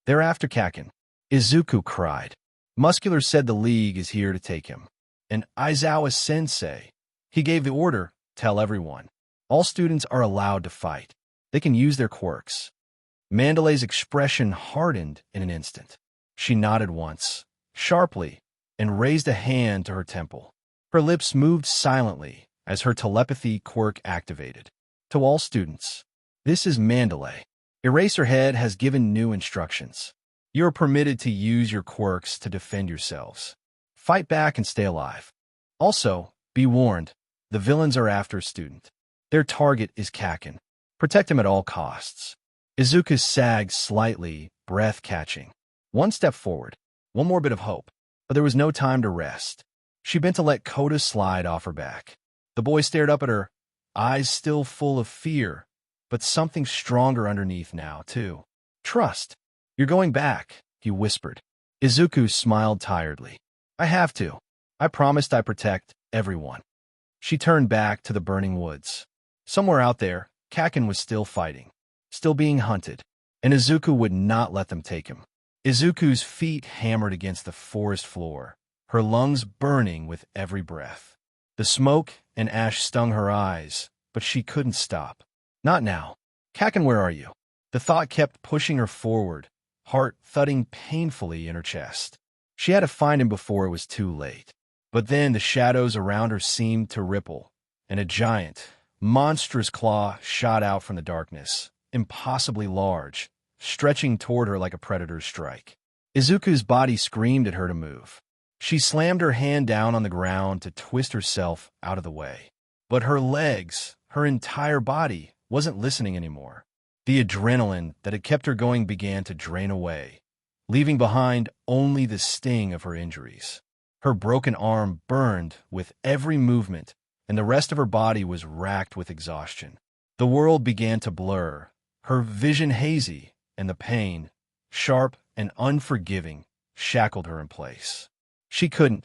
They're after Kaken. Izuku cried. Muscular said the League is here to take him. And Aizawa-sensei. He gave the order, tell everyone. All students are allowed to fight. They can use their quirks. Mandalay's expression hardened in an instant. She nodded once, sharply, and raised a hand to her temple. Her lips moved silently as her telepathy quirk activated. To all students, this is Mandalay. Eraserhead has given new instructions. You are permitted to use your quirks to defend yourselves. Fight back and stay alive. Also, be warned, the villains are after a student. Their target is Kaken. Protect him at all costs. Izuku sagged slightly, breath catching. One step forward, one more bit of hope, but there was no time to rest. She bent to let Kota slide off her back. The boy stared up at her, eyes still full of fear, but something stronger underneath now, too. Trust. You're going back, he whispered. Izuku smiled tiredly. I have to. I promised I'd protect everyone. She turned back to the burning woods. Somewhere out there, Kaken was still fighting, still being hunted, and Izuku would not let them take him. Izuku's feet hammered against the forest floor, her lungs burning with every breath. The smoke and ash stung her eyes, but she couldn't stop. Not now. Kaken, where are you? The thought kept pushing her forward, heart thudding painfully in her chest. She had to find him before it was too late. But then the shadows around her seemed to ripple, and a giant, monstrous claw shot out from the darkness, impossibly large, stretching toward her like a predator's strike. Izuku's body screamed at her to move. She slammed her hand down on the ground to twist herself out of the way. But her legs, her entire body, wasn't listening anymore. The adrenaline that had kept her going began to drain away, leaving behind only the sting of her injuries. Her broken arm burned with every movement, and the rest of her body was racked with exhaustion. The world began to blur, her vision hazy, and the pain, sharp and unforgiving, shackled her in place. She couldn't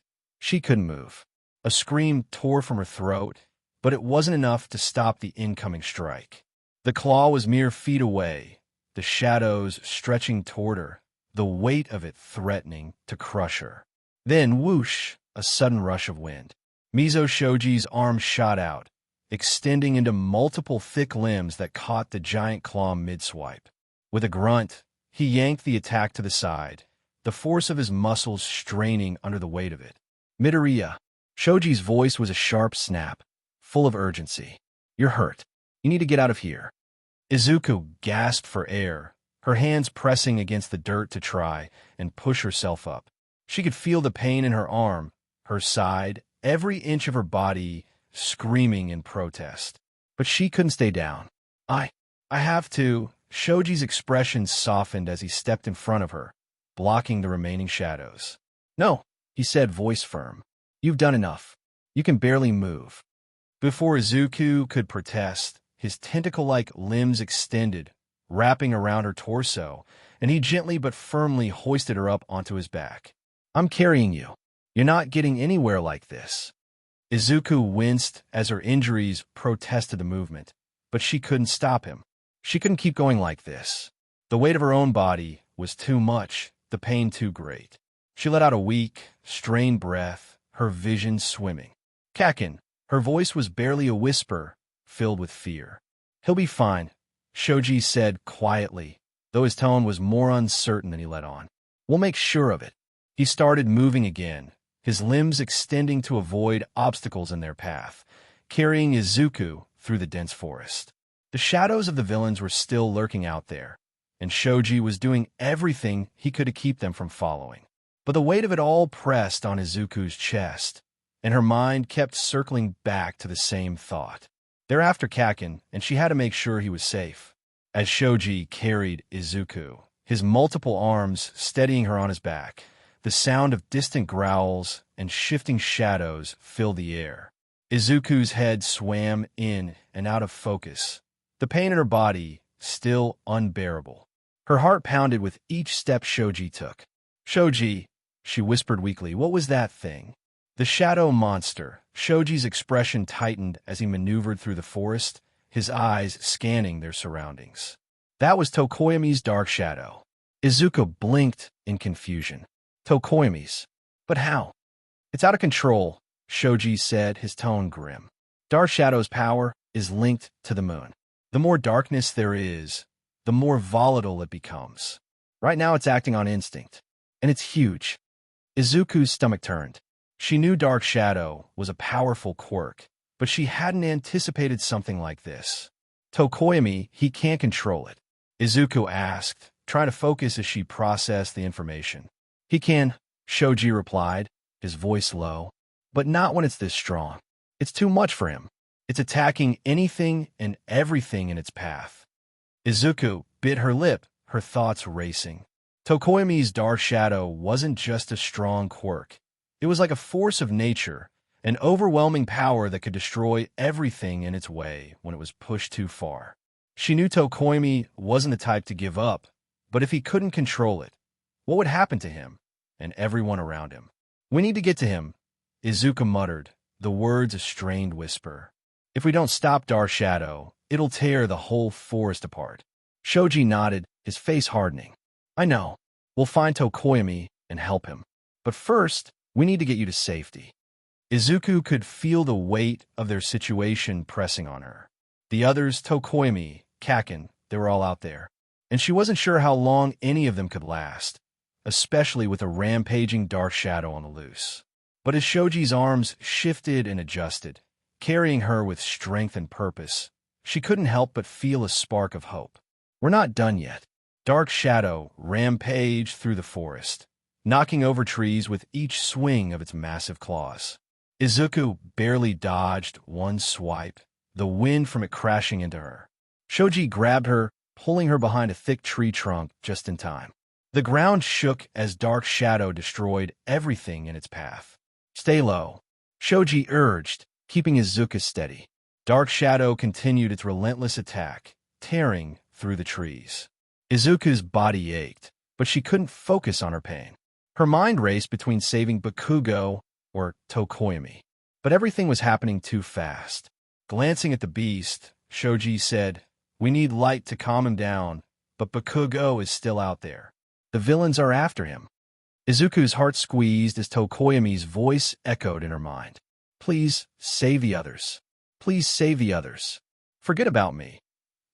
move. A scream tore from her throat, but it wasn't enough to stop the incoming strike. The claw was mere feet away, the shadows stretching toward her, the weight of it threatening to crush her. Then, whoosh, a sudden rush of wind. Mizo Shoji's arm shot out, extending into multiple thick limbs that caught the giant claw mid-swipe. With a grunt, he yanked the attack to the side, the force of his muscles straining under the weight of it. Midoriya. Shoji's voice was a sharp snap, full of urgency. You're hurt. You need to get out of here. Izuku gasped for air, her hands pressing against the dirt to try and push herself up. She could feel the pain in her arm, her side, every inch of her body screaming in protest. But she couldn't stay down. I have to. Shoji's expression softened as he stepped in front of her, blocking the remaining shadows. No, he said, voice firm. You've done enough. You can barely move. Before Izuku could protest, his tentacle-like limbs extended, wrapping around her torso, and he gently but firmly hoisted her up onto his back. I'm carrying you. You're not getting anywhere like this. Izuku winced as her injuries protested the movement, but she couldn't stop him. She couldn't keep going like this. The weight of her own body was too much, the pain too great. She let out a weak, strained breath, her vision swimming. Kaken. Her voice was barely a whisper, filled with fear. He'll be fine, Shoji said quietly, though his tone was more uncertain than he let on. We'll make sure of it. He started moving again, his limbs extending to avoid obstacles in their path, carrying Izuku through the dense forest. The shadows of the villains were still lurking out there, and Shoji was doing everything he could to keep them from following. But the weight of it all pressed on Izuku's chest, and her mind kept circling back to the same thought. They're after Kaken, and she had to make sure he was safe. As Shoji carried Izuku, his multiple arms steadying her on his back, the sound of distant growls and shifting shadows filled the air. Izuku's head swam in and out of focus, the pain in her body still unbearable. Her heart pounded with each step Shoji took. "Shoji," she whispered weakly, "what was that thing?" The shadow monster. Shoji's expression tightened as he maneuvered through the forest, his eyes scanning their surroundings. That was Tokoyami's dark shadow. Izuku blinked in confusion. Tokoyami's? But how? "It's out of control," Shoji said, his tone grim. "Dark shadow's power is linked to the moon. The more darkness there is, the more volatile it becomes. Right now it's acting on instinct, and it's huge." Izuku's stomach turned. She knew Dark Shadow was a powerful quirk, but she hadn't anticipated something like this. "Tokoyami, he can't control it," Izuku asked, trying to focus as she processed the information. "He can," Shoji replied, his voice low, "but not when it's this strong. It's too much for him. It's attacking anything and everything in its path." Izuku bit her lip, her thoughts racing. Tokoyami's Dark Shadow wasn't just a strong quirk. It was like a force of nature, an overwhelming power that could destroy everything in its way when it was pushed too far. She knew Tokoyami wasn't the type to give up, but if he couldn't control it, what would happen to him and everyone around him? "We need to get to him," Izuku muttered, the words a strained whisper. "If we don't stop Dark Shadow, it'll tear the whole forest apart." Shoji nodded, his face hardening. "I know. We'll find Tokoyami and help him. But first, we need to get you to safety." Izuku could feel the weight of their situation pressing on her. The others, Tokoyami, Kaken, they were all out there. And she wasn't sure how long any of them could last, especially with a rampaging Dark Shadow on the loose. But as Shoji's arms shifted and adjusted, carrying her with strength and purpose, she couldn't help but feel a spark of hope. "We're not done yet." Dark Shadow rampaged through the forest, knocking over trees with each swing of its massive claws. Izuku barely dodged one swipe, the wind from it crashing into her. Shoji grabbed her, pulling her behind a thick tree trunk just in time. The ground shook as Dark Shadow destroyed everything in its path. "Stay low," Shoji urged, keeping Izuku steady. Dark Shadow continued its relentless attack, tearing through the trees. Izuku's body ached, but she couldn't focus on her pain. Her mind raced between saving Bakugo or Tokoyami, but everything was happening too fast. Glancing at the beast, Shoji said, "We need light to calm him down, but Bakugo is still out there. The villains are after him." Izuku's heart squeezed as Tokoyami's voice echoed in her mind. "Please, save the others. Please save the others. Forget about me."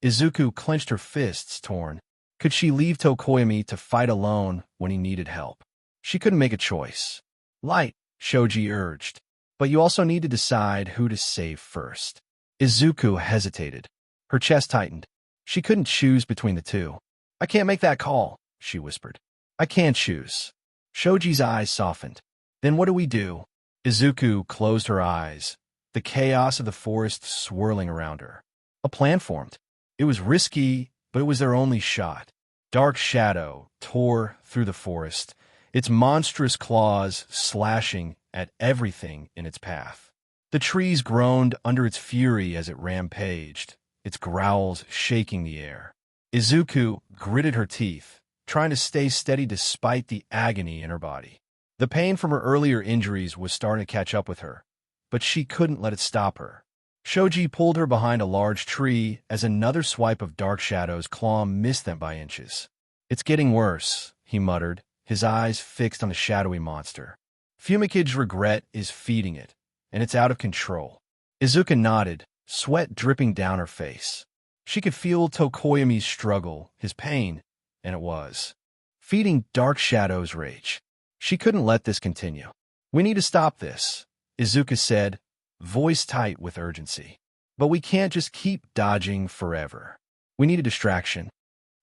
Izuku clenched her fists, torn. Could she leave Tokoyami to fight alone when he needed help? She couldn't make a choice. "Light," Shoji urged, "but you also need to decide who to save first." Izuku hesitated. Her chest tightened. She couldn't choose between the two. "I can't make that call," she whispered. "I can't choose." Shoji's eyes softened. "Then what do we do?" Izuku closed her eyes, the chaos of the forest swirling around her. A plan formed. It was risky, but it was their only shot. Dark Shadow tore through the forest, its monstrous claws slashing at everything in its path. The trees groaned under its fury as it rampaged, its growls shaking the air. Izuku gritted her teeth, trying to stay steady despite the agony in her body. The pain from her earlier injuries was starting to catch up with her, but she couldn't let it stop her. Shoji pulled her behind a large tree as another swipe of Dark Shadow's claw missed them by inches. "It's getting worse," he muttered, his eyes fixed on the shadowy monster. "Fumicage's regret is feeding it, and it's out of control." Izuku nodded, sweat dripping down her face. She could feel Tokoyami's struggle, his pain, and it was feeding Dark Shadow's rage. She couldn't let this continue. "We need to stop this," Izuku said, voice tight with urgency. "But we can't just keep dodging forever. We need a distraction."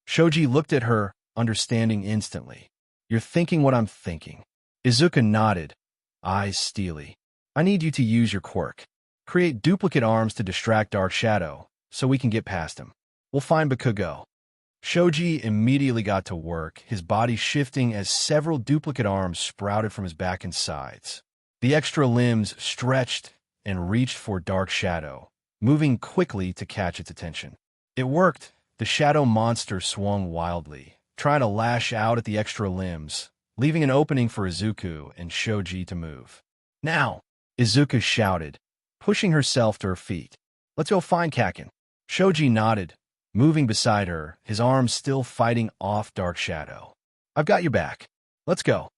Shoji looked at her, understanding instantly. "You're thinking what I'm thinking." Izuku nodded, eyes steely. "I need you to use your quirk." Create duplicate arms to distract Dark Shadow, so we can get past him. We'll find Bakugo. Shoji immediately got to work, his body shifting as several duplicate arms sprouted from his back and sides. The extra limbs stretched and reached for Dark Shadow, moving quickly to catch its attention. It worked. The shadow monster swung wildly, trying to lash out at the extra limbs, leaving an opening for Izuku and Shoji to move. Now, Izuku shouted, pushing herself to her feet. Let's go find Kaken. Shoji nodded, moving beside her, his arms still fighting off Dark Shadow. I've got your back. Let's go.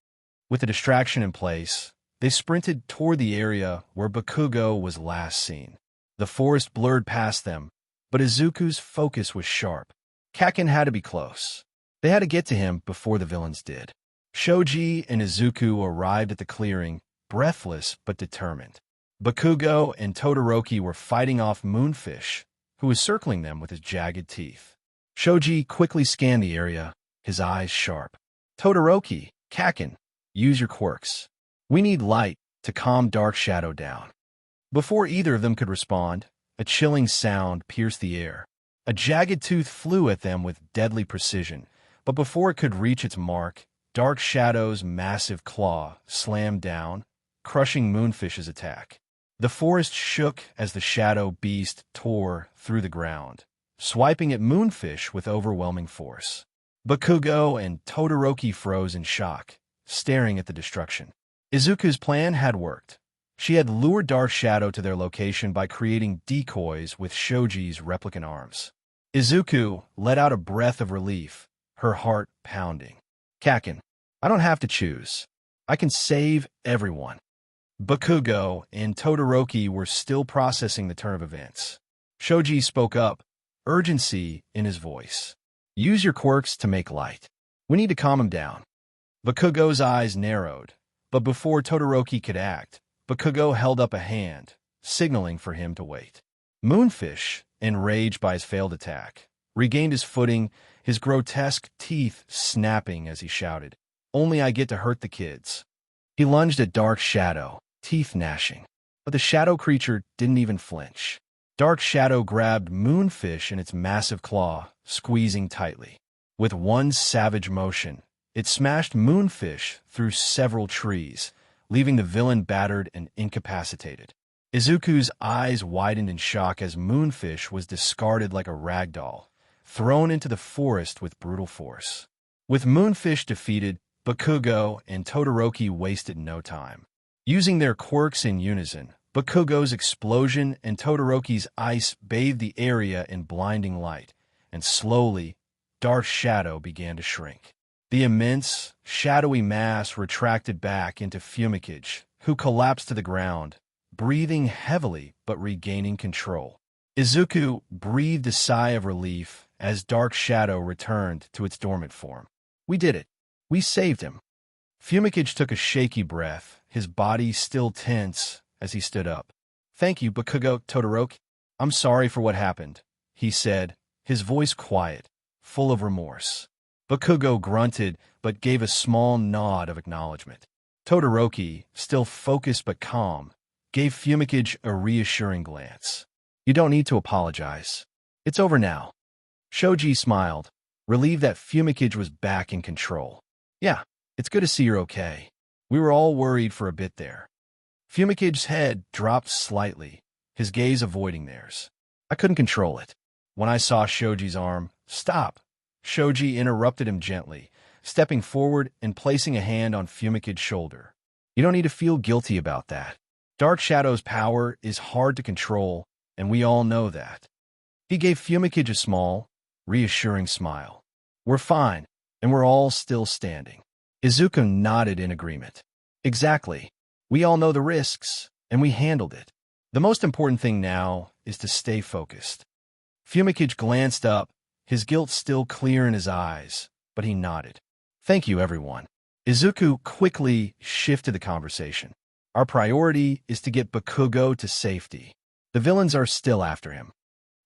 With the distraction in place, they sprinted toward the area where Bakugo was last seen. The forest blurred past them, but Izuku's focus was sharp. Kaken had to be close. They had to get to him before the villains did. Shoji and Izuku arrived at the clearing, breathless but determined. Bakugo and Todoroki were fighting off Moonfish, who was circling them with his jagged teeth. Shoji quickly scanned the area, his eyes sharp. Todoroki, Kaken, use your quirks. We need light to calm Dark Shadow down. Before either of them could respond, a chilling sound pierced the air. A jagged tooth flew at them with deadly precision, but before it could reach its mark, Dark Shadow's massive claw slammed down, crushing Moonfish's attack. The forest shook as the shadow beast tore through the ground, swiping at Moonfish with overwhelming force. Bakugo and Todoroki froze in shock, staring at the destruction. Izuku's plan had worked. She had lured Dark Shadow to their location by creating decoys with Shoji's replicant arms. Izuku let out a breath of relief, her heart pounding. Kaken, I don't have to choose. I can save everyone. Bakugo and Todoroki were still processing the turn of events. Shoji spoke up, urgency in his voice. Use your quirks to make light. We need to calm him down. Bakugo's eyes narrowed, but before Todoroki could act, Bakugo held up a hand, signaling for him to wait. Moonfish, enraged by his failed attack, regained his footing, his grotesque teeth snapping as he shouted, "Only I get to hurt the kids." He lunged at Dark Shadow, teeth gnashing, but the shadow creature didn't even flinch. Dark Shadow grabbed Moonfish in its massive claw, squeezing tightly. With one savage motion, it smashed Moonfish through several trees, leaving the villain battered and incapacitated. Izuku's eyes widened in shock as Moonfish was discarded like a rag doll, thrown into the forest with brutal force. With Moonfish defeated, Bakugo and Todoroki wasted no time. Using their quirks in unison, Bakugo's explosion and Todoroki's ice bathed the area in blinding light, and slowly, Dark Shadow began to shrink. The immense, shadowy mass retracted back into Fumikage, who collapsed to the ground, breathing heavily but regaining control. Izuku breathed a sigh of relief as Dark Shadow returned to its dormant form. We did it. We saved him. Fumikage took a shaky breath, his body still tense as he stood up. Thank you, Bakugo, Todoroki. I'm sorry for what happened, he said, his voice quiet, full of remorse. Bakugo grunted but gave a small nod of acknowledgement. Todoroki, still focused but calm, gave Fumikage a reassuring glance. You don't need to apologize. It's over now. Shoji smiled, relieved that Fumikage was back in control. Yeah, it's good to see you're okay. We were all worried for a bit there. Fumikage's head dropped slightly, his gaze avoiding theirs. I couldn't control it. When I saw Shoji's arm, stop. Shoji interrupted him gently, stepping forward and placing a hand on Fumikage's shoulder. You don't need to feel guilty about that. Dark Shadow's power is hard to control, and we all know that. He gave Fumikage a small, reassuring smile. We're fine, and we're all still standing. Izuku nodded in agreement. Exactly. We all know the risks, and we handled it. The most important thing now is to stay focused. Fumikage glanced up, his guilt still clear in his eyes, but he nodded. Thank you, everyone. Izuku quickly shifted the conversation. Our priority is to get Bakugo to safety. The villains are still after him.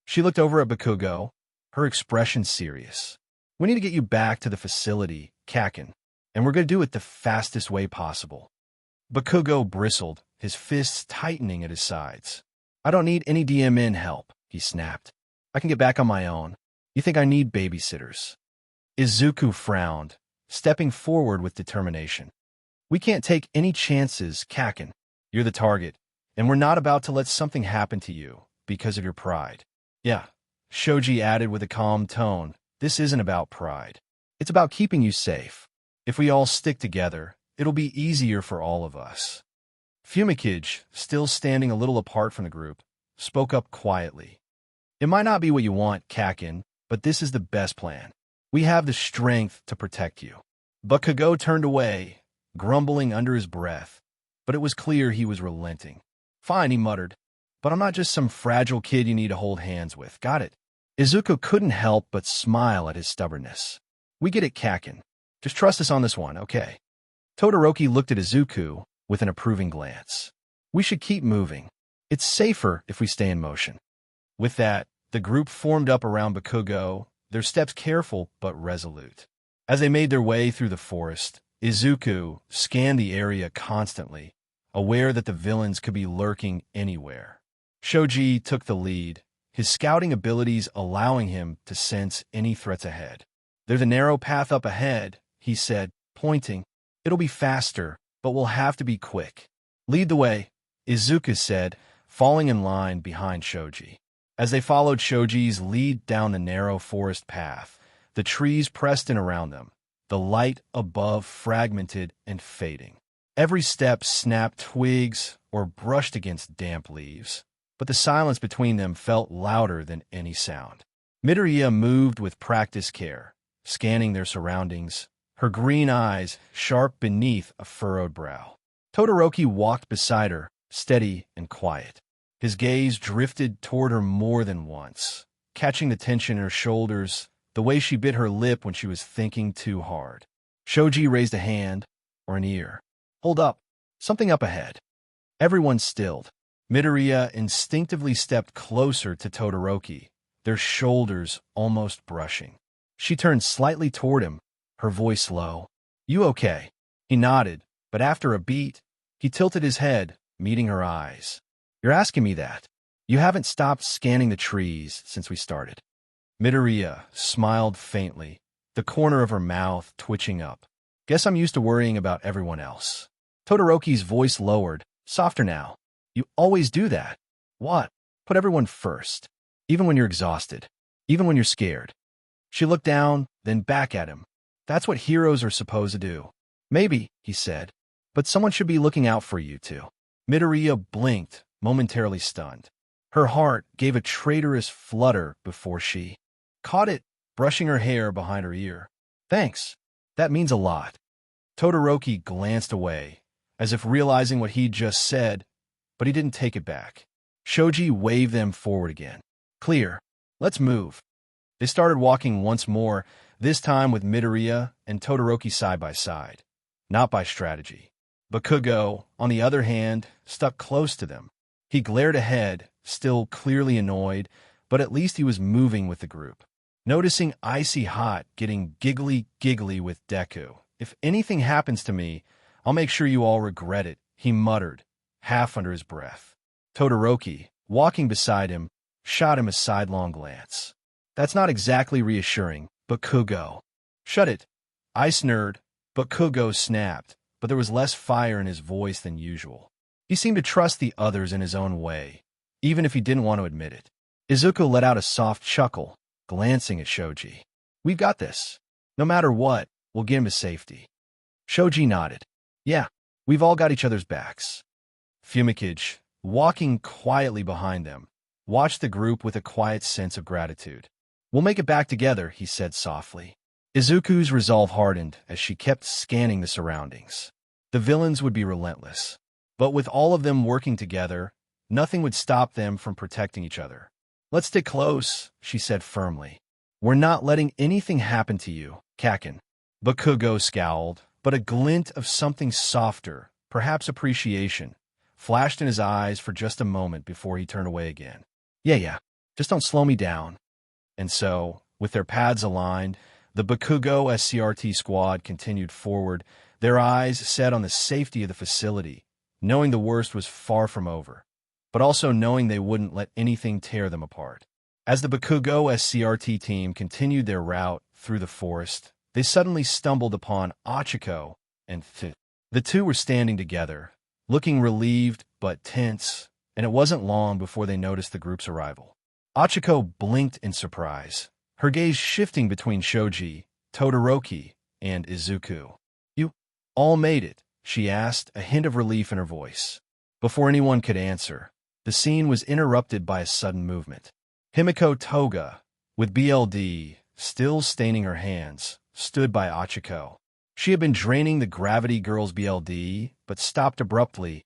She looked over at Bakugo, her expression serious. We need to get you back to the facility, Kaken, and we're going to do it the fastest way possible. Bakugo bristled, his fists tightening at his sides. I don't need any DMN help, he snapped. I can get back on my own. You think I need babysitters? Izuku frowned, stepping forward with determination. We can't take any chances, Kaken. You're the target, and we're not about to let something happen to you because of your pride. Yeah, Shoji added with a calm tone. This isn't about pride. It's about keeping you safe. If we all stick together, it'll be easier for all of us. Fumikage, still standing a little apart from the group, spoke up quietly. It might not be what you want, Kaken, but this is the best plan. We have the strength to protect you. Bakugo turned away, grumbling under his breath, but it was clear he was relenting. Fine, he muttered, but I'm not just some fragile kid you need to hold hands with. Got it? Izuku couldn't help but smile at his stubbornness. We get it, Kaken. Just trust us on this one, okay? Todoroki looked at Izuku with an approving glance. We should keep moving. It's safer if we stay in motion. With that, the group formed up around Bakugo, their steps careful but resolute. As they made their way through the forest, Izuku scanned the area constantly, aware that the villains could be lurking anywhere. Shoji took the lead, his scouting abilities allowing him to sense any threats ahead. There's a narrow path up ahead, he said, pointing. It'll be faster, but we'll have to be quick. Lead the way, Izuku said, falling in line behind Shoji. As they followed Shoji's lead down the narrow forest path, the trees pressed in around them, the light above fragmented and fading. Every step snapped twigs or brushed against damp leaves, but the silence between them felt louder than any sound. Midoriya moved with practiced care, scanning their surroundings, her green eyes sharp beneath a furrowed brow. Todoroki walked beside her, steady and quiet. His gaze drifted toward her more than once, catching the tension in her shoulders, the way she bit her lip when she was thinking too hard. Shoji raised a hand, or an ear. Hold up. Something up ahead. Everyone stilled. Midoriya instinctively stepped closer to Todoroki, their shoulders almost brushing. She turned slightly toward him, her voice low. You okay? He nodded, but after a beat, he tilted his head, meeting her eyes. You're asking me that. You haven't stopped scanning the trees since we started. Midoriya smiled faintly, the corner of her mouth twitching up. Guess I'm used to worrying about everyone else. Todoroki's voice lowered, softer now. You always do that. What? Put everyone first. Even when you're exhausted. Even when you're scared. She looked down, then back at him. That's what heroes are supposed to do. Maybe, he said, but someone should be looking out for you too. Midoriya blinked, momentarily stunned. Her heart gave a traitorous flutter before she caught it, brushing her hair behind her ear. Thanks. That means a lot. Todoroki glanced away, as if realizing what he'd just said, but he didn't take it back. Shoji waved them forward again. Clear. Let's move. They started walking once more, this time with Midoriya and Todoroki side by side, not by strategy. Bakugo, on the other hand, stuck close to them. He glared ahead, still clearly annoyed, but at least he was moving with the group. Noticing Icy Hot getting giggly with Deku. If anything happens to me, I'll make sure you all regret it, he muttered, half under his breath. Todoroki, walking beside him, shot him a sidelong glance. That's not exactly reassuring, Bakugo. Shut it. Ice nerd, Bakugo snapped, but there was less fire in his voice than usual. He seemed to trust the others in his own way, even if he didn't want to admit it. Izuku let out a soft chuckle, glancing at Shoji. We've got this. No matter what, we'll get him to safety. Shoji nodded. Yeah, we've all got each other's backs. Fumikage, walking quietly behind them, watched the group with a quiet sense of gratitude. We'll make it back together, he said softly. Izuku's resolve hardened as she kept scanning the surroundings. The villains would be relentless. But with all of them working together, nothing would stop them from protecting each other. Let's stick close, she said firmly. We're not letting anything happen to you, Kaken. Bakugo scowled, but a glint of something softer, perhaps appreciation, flashed in his eyes for just a moment before he turned away again. Yeah, just don't slow me down. And so, with their paths aligned, the Bakugo SCRT squad continued forward, their eyes set on the safety of the facility, knowing the worst was far from over. but also knowing they wouldn't let anything tear them apart. As the Bakugo SCRT team continued their route through the forest, they suddenly stumbled upon Achiko and Th. The two were standing together, looking relieved but tense, and it wasn't long before they noticed the group's arrival. Achiko blinked in surprise, her gaze shifting between Shoji, Todoroki, and Izuku. "You all made it?" she asked, a hint of relief in her voice. Before anyone could answer, the scene was interrupted by a sudden movement. Himiko Toga, with BLD still staining her hands, stood by Achiko. She had been draining the Gravity Girl's BLD, but stopped abruptly,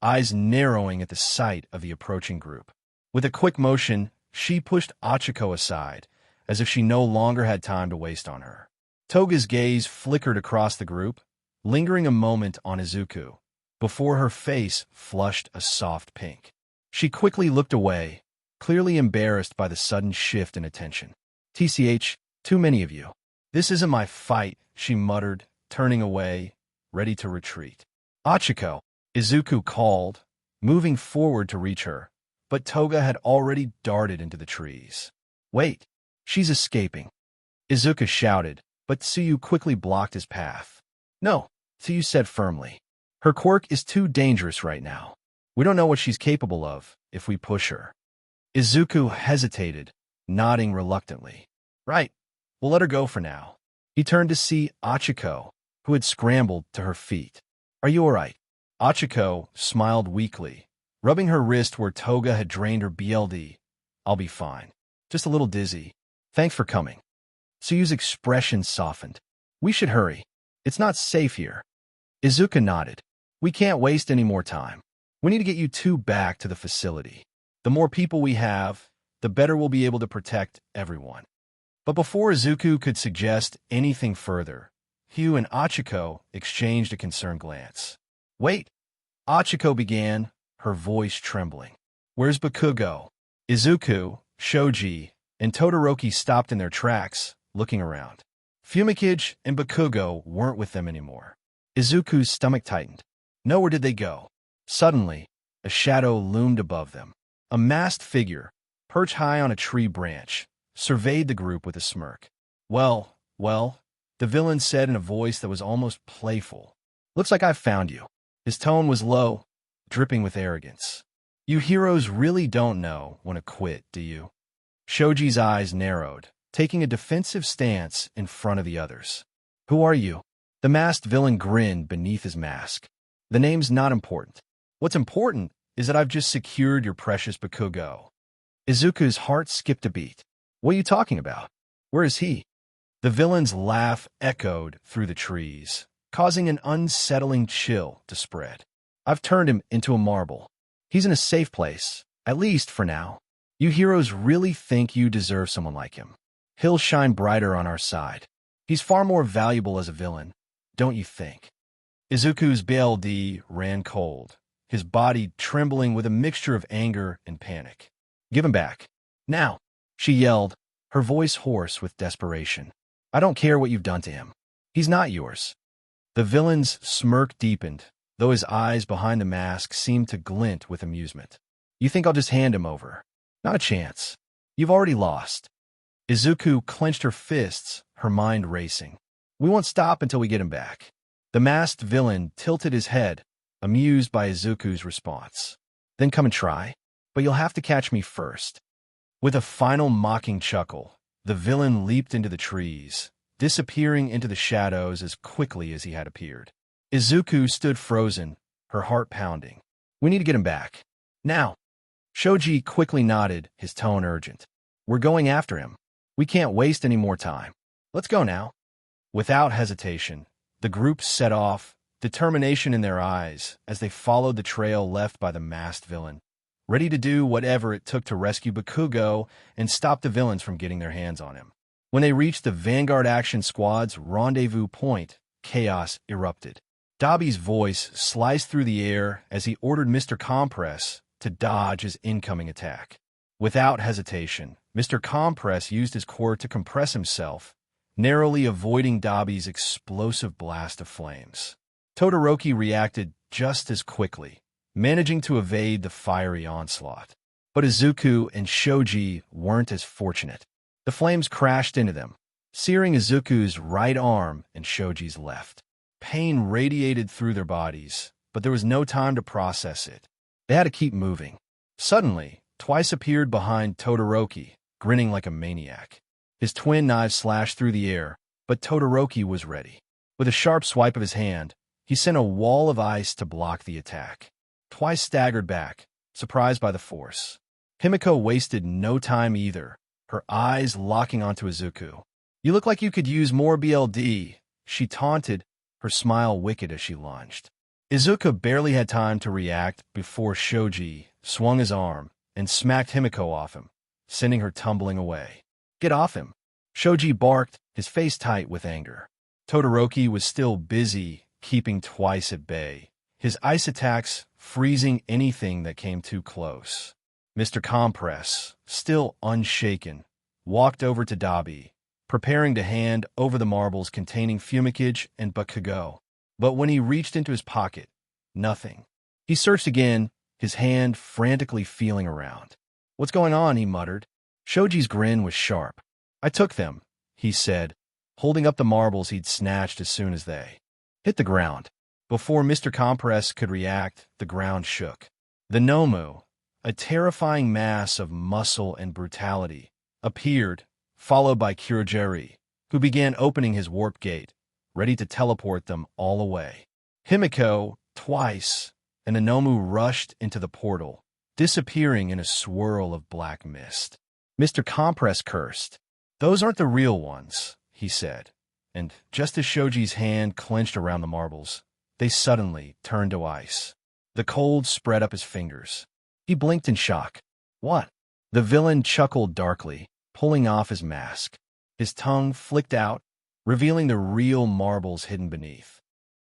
eyes narrowing at the sight of the approaching group. With a quick motion, she pushed Achiko aside, as if she no longer had time to waste on her. Toga's gaze flickered across the group, lingering a moment on Izuku, before her face flushed a soft pink. She quickly looked away, clearly embarrassed by the sudden shift in attention. "TCH, too many of you. This isn't my fight," she muttered, turning away, ready to retreat. "Achiko," Izuku called, moving forward to reach her, but Toga had already darted into the trees. "Wait, she's escaping," Izuku shouted, but Tsuyu quickly blocked his path. "No," Tsuyu said firmly. "Her quirk is too dangerous right now. We don't know what she's capable of if we push her." Izuku hesitated, nodding reluctantly. "Right, we'll let her go for now." He turned to see Achiko, who had scrambled to her feet. "Are you all right?" Achiko smiled weakly, rubbing her wrist where Toga had drained her BLD. "I'll be fine. Just a little dizzy. Thanks for coming." Tsuyu's expression softened. "We should hurry. It's not safe here." Izuku nodded. "We can't waste any more time. We need to get you two back to the facility. The more people we have, the better we'll be able to protect everyone." But before Izuku could suggest anything further, Hugh and Achiko exchanged a concerned glance. "Wait," Achiko began, her voice trembling. "Where's Bakugo?" Izuku, Shoji, and Todoroki stopped in their tracks, looking around. Fumikage and Bakugo weren't with them anymore. Izuku's stomach tightened. Nowhere did they go. Suddenly, a shadow loomed above them. A masked figure, perched high on a tree branch, surveyed the group with a smirk. Well, the villain said in a voice that was almost playful. "Looks like I've found you." His tone was low, dripping with arrogance. "You heroes really don't know when to quit, do you?" Shoji's eyes narrowed, taking a defensive stance in front of the others. "Who are you?" The masked villain grinned beneath his mask. "The name's not important. What's important is that I've just secured your precious Bakugo." Izuku's heart skipped a beat. "What are you talking about? Where is he?" The villain's laugh echoed through the trees, causing an unsettling chill to spread. "I've turned him into a marble. He's in a safe place, at least for now. You heroes really think you deserve someone like him. He'll shine brighter on our side. He's far more valuable as a villain, don't you think?" Izuku's BLD ran cold, his body trembling with a mixture of anger and panic. "Give him back. Now!" she yelled, her voice hoarse with desperation. "I don't care what you've done to him. He's not yours." The villain's smirk deepened, though his eyes behind the mask seemed to glint with amusement. "You think I'll just hand him over? Not a chance. You've already lost." Izuku clenched her fists, her mind racing. "We won't stop until we get him back." The masked villain tilted his head, amused by Izuku's response. "Then come and try, but you'll have to catch me first." With a final mocking chuckle, the villain leaped into the trees, disappearing into the shadows as quickly as he had appeared. Izuku stood frozen, her heart pounding. "We need to get him back. Now." Shoji quickly nodded, his tone urgent. "We're going after him. We can't waste any more time. Let's go now." Without hesitation, the group set off, determination in their eyes as they followed the trail left by the masked villain, ready to do whatever it took to rescue Bakugo and stop the villains from getting their hands on him. When they reached the Vanguard Action Squad's rendezvous point, chaos erupted. Dabi's voice sliced through the air as he ordered Mr. Compress to dodge his incoming attack. Without hesitation, Mr. Compress used his core to compress himself, narrowly avoiding Dabi's explosive blast of flames. Todoroki reacted just as quickly, managing to evade the fiery onslaught. But Izuku and Shoji weren't as fortunate. The flames crashed into them, searing Izuku's right arm and Shoji's left. Pain radiated through their bodies, but there was no time to process it. They had to keep moving. Suddenly, Twice appeared behind Todoroki, grinning like a maniac. His twin knives slashed through the air, but Todoroki was ready. With a sharp swipe of his hand, he sent a wall of ice to block the attack. Twice staggered back, surprised by the force. Himiko wasted no time either, her eyes locking onto Izuku. "You look like you could use more BLD," she taunted, her smile wicked as she lunged. Izuku barely had time to react before Shoji swung his arm and smacked Himiko off him, sending her tumbling away. "Get off him!" Shoji barked, his face tight with anger. Todoroki was still busy keeping Twice at bay, his ice attacks freezing anything that came too close. Mr. Compress, still unshaken, walked over to Dabi, preparing to hand over the marbles containing Fumikage and Bakugo. But when he reached into his pocket, nothing. He searched again, his hand frantically feeling around. "What's going on?" he muttered. Shoji's grin was sharp. "I took them," he said, holding up the marbles he'd snatched as soon as they hit the ground. Before Mr. Compress could react, the ground shook. The Nomu, a terrifying mass of muscle and brutality, appeared, followed by Kurogiri, who began opening his warp gate, ready to teleport them all away. Himiko, Twice, and the Nomu rushed into the portal, disappearing in a swirl of black mist. Mr. Compress cursed. "Those aren't the real ones," he said, and just as Shoji's hand clenched around the marbles, they suddenly turned to ice. The cold spread up his fingers. He blinked in shock. "What?" The villain chuckled darkly, pulling off his mask. His tongue flicked out, revealing the real marbles hidden beneath.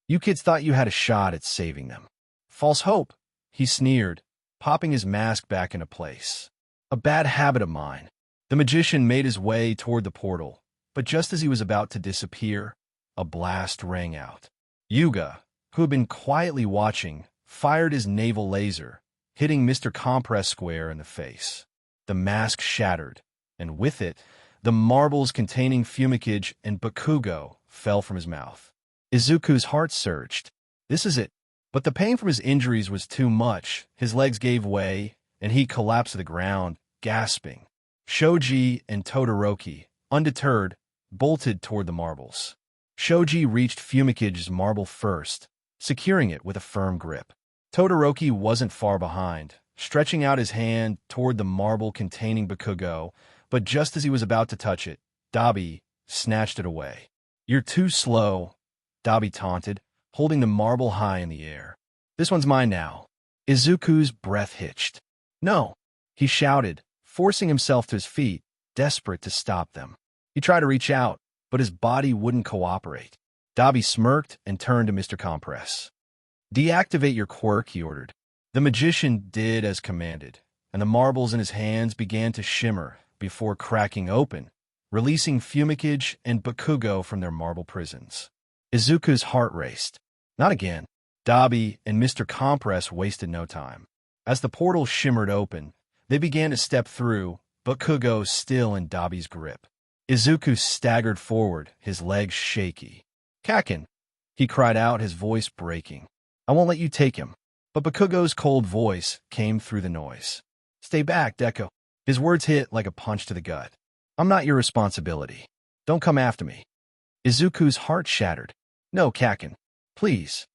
"You kids thought you had a shot at saving them. False hope," he sneered, popping his mask back into place. "A bad habit of mine." The magician made his way toward the portal, but just as he was about to disappear, a blast rang out. Yuga, who had been quietly watching, fired his naval laser, hitting Mr. Compress square in the face. The mask shattered, and with it, the marbles containing Fumikage and Bakugo fell from his mouth. Izuku's heart surged. This is it. But the pain from his injuries was too much. His legs gave way, and he collapsed to the ground, gasping. Shoji and Todoroki, undeterred, bolted toward the marbles. Shoji reached Fumikage's marble first, securing it with a firm grip. Todoroki wasn't far behind, stretching out his hand toward the marble containing Bakugo, but just as he was about to touch it, Dabi snatched it away. "You're too slow," Dabi taunted, holding the marble high in the air. "This one's mine now." Izuku's breath hitched. "No!" he shouted, forcing himself to his feet, desperate to stop them. He tried to reach out, but his body wouldn't cooperate. Dabi smirked and turned to Mr. Compress. "Deactivate your quirk," he ordered. The magician did as commanded, and the marbles in his hands began to shimmer before cracking open, releasing Fumikage and Bakugo from their marble prisons. Izuku's heart raced. Not again. Dabi and Mr. Compress wasted no time. As the portal shimmered open, they began to step through, Bakugo still in Dabi's grip. Izuku staggered forward, his legs shaky. "Kakin!" he cried out, his voice breaking. "I won't let you take him." But Bakugo's cold voice came through the noise. "Stay back, Deku." His words hit like a punch to the gut. "I'm not your responsibility. Don't come after me." Izuku's heart shattered. "No, Kakin. Please."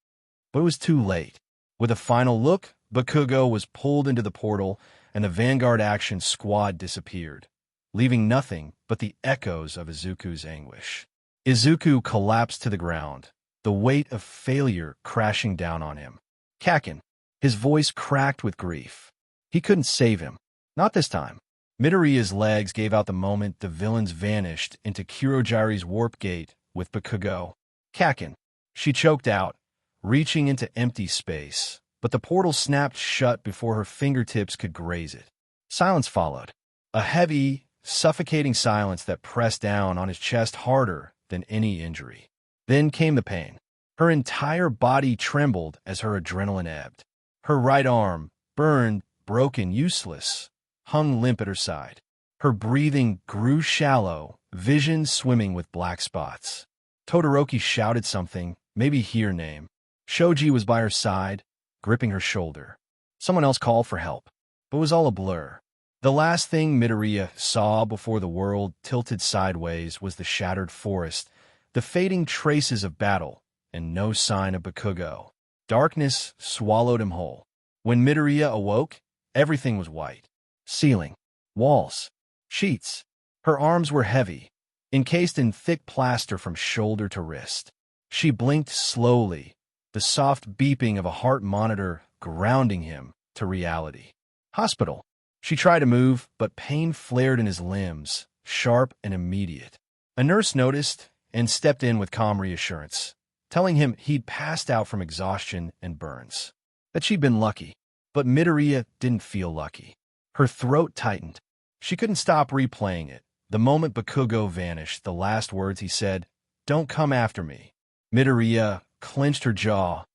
But it was too late. With a final look, Bakugo was pulled into the portal, and the Vanguard Action Squad disappeared, leaving nothing but the echoes of Izuku's anguish. Izuku collapsed to the ground, the weight of failure crashing down on him. "Kakin." His voice cracked with grief. He couldn't save him. Not this time. Midoriya's legs gave out the moment the villains vanished into Kurogiri's warp gate with Bakugo. "Kakin." She choked out, reaching into empty space, but the portal snapped shut before her fingertips could graze it. Silence followed. A heavy, suffocating silence that pressed down on his chest harder than any injury. Then came the pain. Her entire body trembled as her adrenaline ebbed. Her right arm, burned, broken, useless, hung limp at her side. Her breathing grew shallow, vision swimming with black spots. Todoroki shouted something, maybe her name. Shoji was by her side, gripping her shoulder. Someone else called for help, but it was all a blur. The last thing Midoriya saw before the world tilted sideways was the shattered forest, the fading traces of battle, and no sign of Bakugo. Darkness swallowed him whole. When Midoriya awoke, everything was white. Ceiling, walls, sheets. Her arms were heavy, encased in thick plaster from shoulder to wrist. She blinked slowly, the soft beeping of a heart monitor grounding him to reality. Hospital. She tried to move, but pain flared in his limbs, sharp and immediate. A nurse noticed and stepped in with calm reassurance, telling him he'd passed out from exhaustion and burns. That she'd been lucky. But Midoriya didn't feel lucky. Her throat tightened. She couldn't stop replaying it. The moment Bakugo vanished, the last words he said, "Don't come after me." Midoriya clenched her jaw,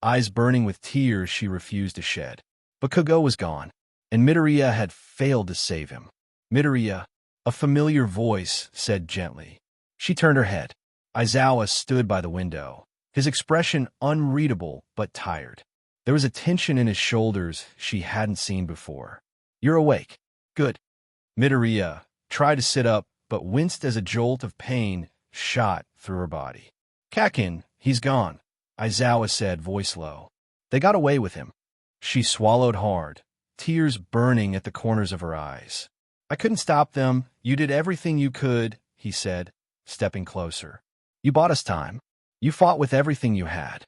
eyes burning with tears she refused to shed. Bakugo was gone, and Midoriya had failed to save him. "Midoriya," a familiar voice said gently. She turned her head. Aizawa stood by the window, his expression unreadable but tired. There was a tension in his shoulders she hadn't seen before. "You're awake. Good." Midoriya tried to sit up, but winced as a jolt of pain shot through her body. "Kakin, he's gone," Aizawa said, voice low. "They got away with him." She swallowed hard, tears burning at the corners of her eyes. "I couldn't stop them. You did everything you could," he said, stepping closer. "You bought us time. You fought with everything you had."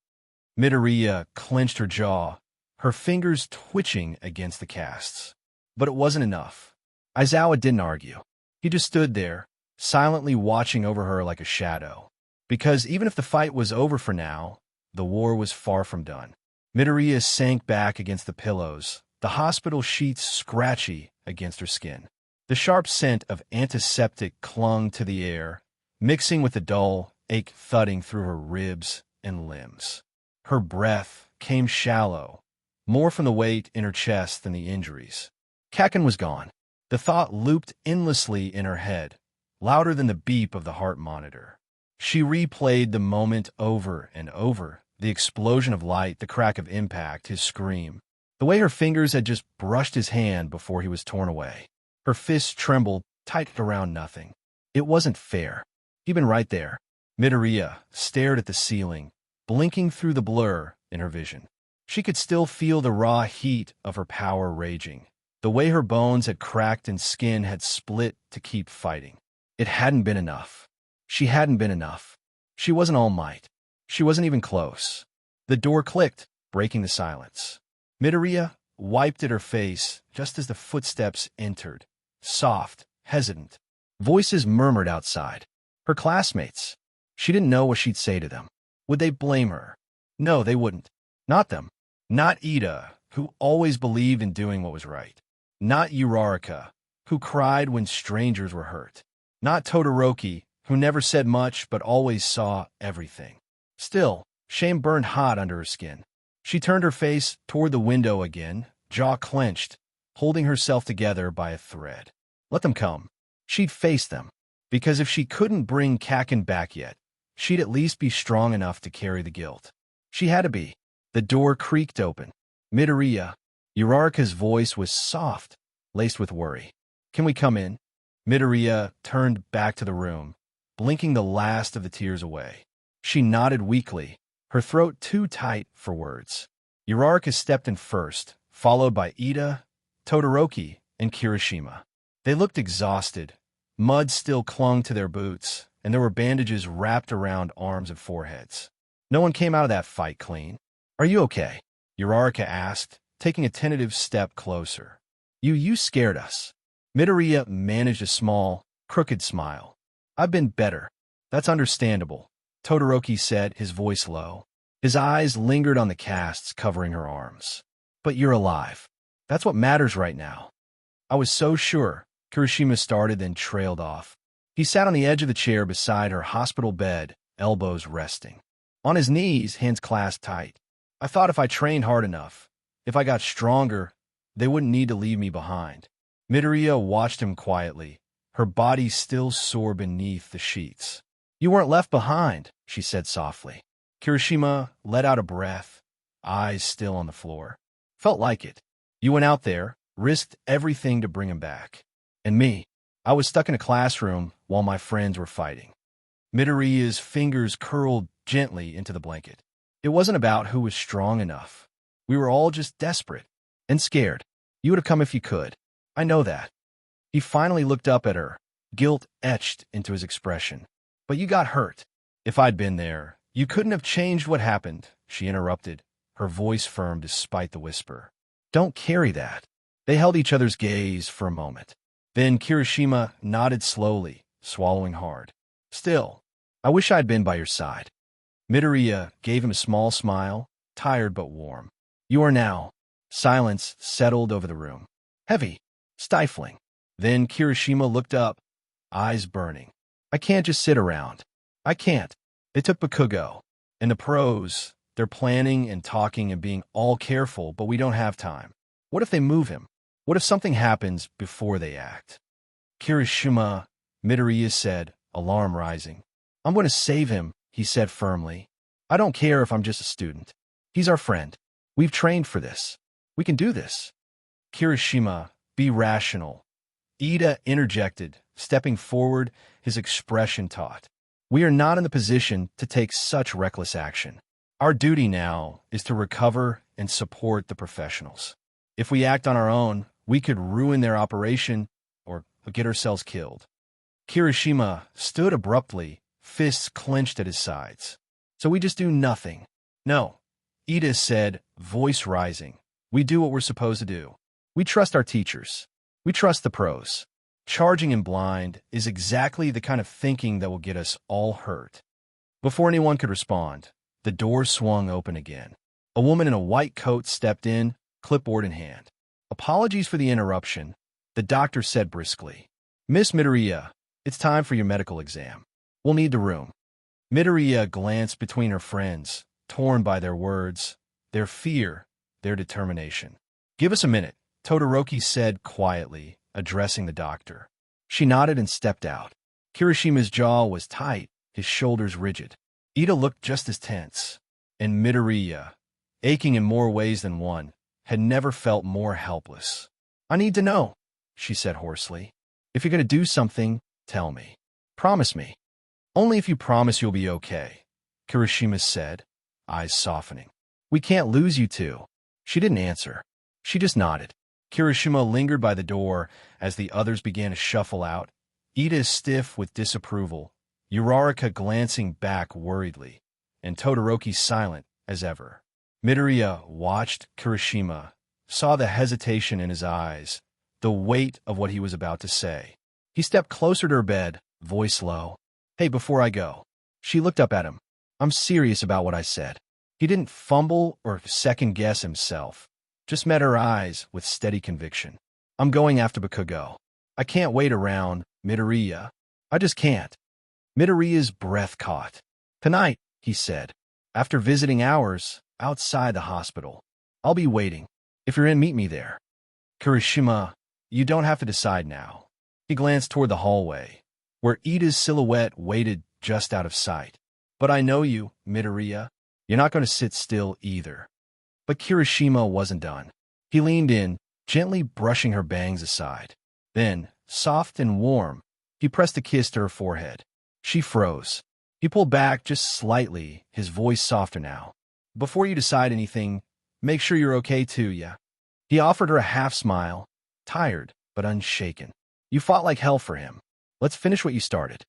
Midoriya clenched her jaw, her fingers twitching against the casts. But it wasn't enough. Aizawa didn't argue. He just stood there, silently watching over her like a shadow. Because even if the fight was over for now, the war was far from done. Midoriya sank back against the pillows, the hospital sheets scratchy against her skin. The sharp scent of antiseptic clung to the air, mixing with the dull ache thudding through her ribs and limbs. Her breath came shallow, more from the weight in her chest than the injuries. Kakin was gone. The thought looped endlessly in her head, louder than the beep of the heart monitor. She replayed the moment over and over, the explosion of light, the crack of impact, his scream, the way her fingers had just brushed his hand before he was torn away. Her fists trembled, tight around nothing. It wasn't fair. He'd been right there. Midoriya stared at the ceiling, blinking through the blur in her vision. She could still feel the raw heat of her power raging, the way her bones had cracked and skin had split to keep fighting. It hadn't been enough. She hadn't been enough. She wasn't All Might. She wasn't even close. The door clicked, breaking the silence. Midoriya wiped at her face just as the footsteps entered, soft, hesitant. Voices murmured outside. Her classmates. She didn't know what she'd say to them. Would they blame her? No, they wouldn't. Not them. Not Ida, who always believed in doing what was right. Not Uraraka, who cried when strangers were hurt. Not Todoroki, who never said much but always saw everything. Still, shame burned hot under her skin. She turned her face toward the window again, jaw clenched, holding herself together by a thread. Let them come. She'd face them. Because if she couldn't bring Kakin back yet, she'd at least be strong enough to carry the guilt. She had to be. The door creaked open. Midoriya. Uraraka's voice was soft, laced with worry. "Can we come in?" Midoriya turned back to the room, blinking the last of the tears away. She nodded weakly, her throat too tight for words. Uraraka stepped in first, followed by Ida, Todoroki, and Kirishima. They looked exhausted. Mud still clung to their boots, and there were bandages wrapped around arms and foreheads. No one came out of that fight clean. "Are you okay?" Uraraka asked, taking a tentative step closer. You scared us." Midoriya managed a small, crooked smile. "I've been better." "That's understandable," Todoroki said, his voice low. His eyes lingered on the casts covering her arms. "But you're alive. That's what matters right now." "I was so sure," Kirishima started, then trailed off. He sat on the edge of the chair beside her hospital bed, elbows resting. On his knees, hands clasped tight. "I thought if I trained hard enough, If I got stronger, they wouldn't need to leave me behind. Midoriya watched him quietly, her body still sore beneath the sheets. You weren't left behind, she said softly. Kirishima let out a breath, eyes still on the floor. Felt like it. You went out there, risked everything to bring him back. And me, I was stuck in a classroom while my friends were fighting. Midoriya's fingers curled gently into the blanket. It wasn't about who was strong enough. We were all just desperate and scared. You would have come if you could. I know that. He finally looked up at her, guilt etched into his expression. But you got hurt. If I'd been there, you couldn't have changed what happened, she interrupted, her voice firm despite the whisper. Don't carry that. They held each other's gaze for a moment. Then Kirishima nodded slowly, swallowing hard. Still, I wish I'd been by your side. Midoriya gave him a small smile, tired but warm. You are now. Silence settled over the room. Heavy, stifling. Then Kirishima looked up, eyes burning. I can't just sit around. I can't. It took Bakugo. And the pros, they're planning and talking and being all careful, but we don't have time. What if they move him? What if something happens before they act? Kirishima, Midoriya said, alarm rising. I'm going to save him, he said firmly. I don't care if I'm just a student. He's our friend. We've trained for this. We can do this. Kirishima, be rational. Ida interjected, stepping forward, his expression taut. We are not in the position to take such reckless action. Our duty now is to recover and support the professionals. If we act on our own, we could ruin their operation or get ourselves killed. Kirishima stood abruptly, fists clenched at his sides. So we just do nothing. No, Ida said, voice rising. We do what we're supposed to do. We trust our teachers. We trust the pros. Charging in blind is exactly the kind of thinking that will get us all hurt. Before anyone could respond, the door swung open again. A woman in a white coat stepped in, clipboard in hand. Apologies for the interruption, the doctor said briskly. Miss Midoriya, it's time for your medical exam. We'll need the room. Midoriya glanced between her friends, torn by their words, their fear, their determination. Give us a minute, Todoroki said quietly, addressing the doctor. She nodded and stepped out. Kirishima's jaw was tight, his shoulders rigid. Ida looked just as tense. And Midoriya, aching in more ways than one, had never felt more helpless. I need to know, she said hoarsely. If you're going to do something, tell me. Promise me. Only if you promise you'll be okay, Kirishima said, eyes softening. We can't lose you two. She didn't answer. She just nodded. Kirishima lingered by the door as the others began to shuffle out, Ida stiff with disapproval, Uraraka glancing back worriedly, and Todoroki silent as ever. Midoriya watched Kirishima, saw the hesitation in his eyes, the weight of what he was about to say. He stepped closer to her bed, voice low. Hey, before I go. She looked up at him. I'm serious about what I said. He didn't fumble or second-guess himself, just met her eyes with steady conviction. I'm going after Bakugo. I can't wait around, Midoriya. I just can't. Midoriya's breath caught. Tonight, he said, after visiting hours outside the hospital. I'll be waiting. If you're in, meet me there. Kirishima, you don't have to decide now. He glanced toward the hallway, where Ida's silhouette waited just out of sight. But I know you, Midoriya. You're not going to sit still either. But Kirishima wasn't done. He leaned in, gently brushing her bangs aside. Then, soft and warm, he pressed a kiss to her forehead. She froze. He pulled back just slightly, his voice softer now. Before you decide anything, make sure you're okay too, yeah? He offered her a half-smile, tired but unshaken. You fought like hell for him. Let's finish what you started.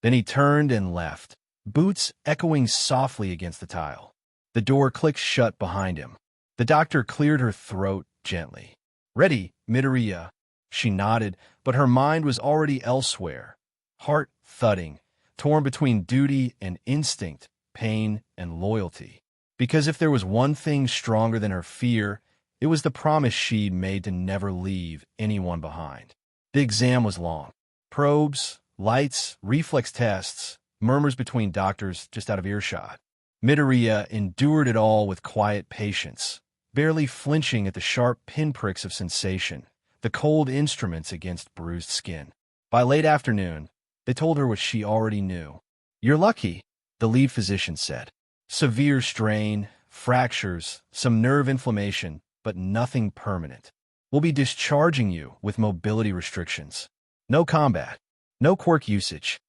Then he turned and left, boots echoing softly against the tile. The door clicked shut behind him. The doctor cleared her throat gently. Ready, Midoriya. She nodded, but her mind was already elsewhere. Heart thudding, torn between duty and instinct, pain and loyalty. Because if there was one thing stronger than her fear, it was the promise she'd made to never leave anyone behind. The exam was long. Probes, lights, reflex tests, murmurs between doctors just out of earshot. Midoriya endured it all with quiet patience, barely flinching at the sharp pinpricks of sensation, the cold instruments against bruised skin. By late afternoon, they told her what she already knew. "You're lucky," the lead physician said. "Severe strain, fractures, some nerve inflammation, but nothing permanent. We'll be discharging you with mobility restrictions. No combat, no quirk usage."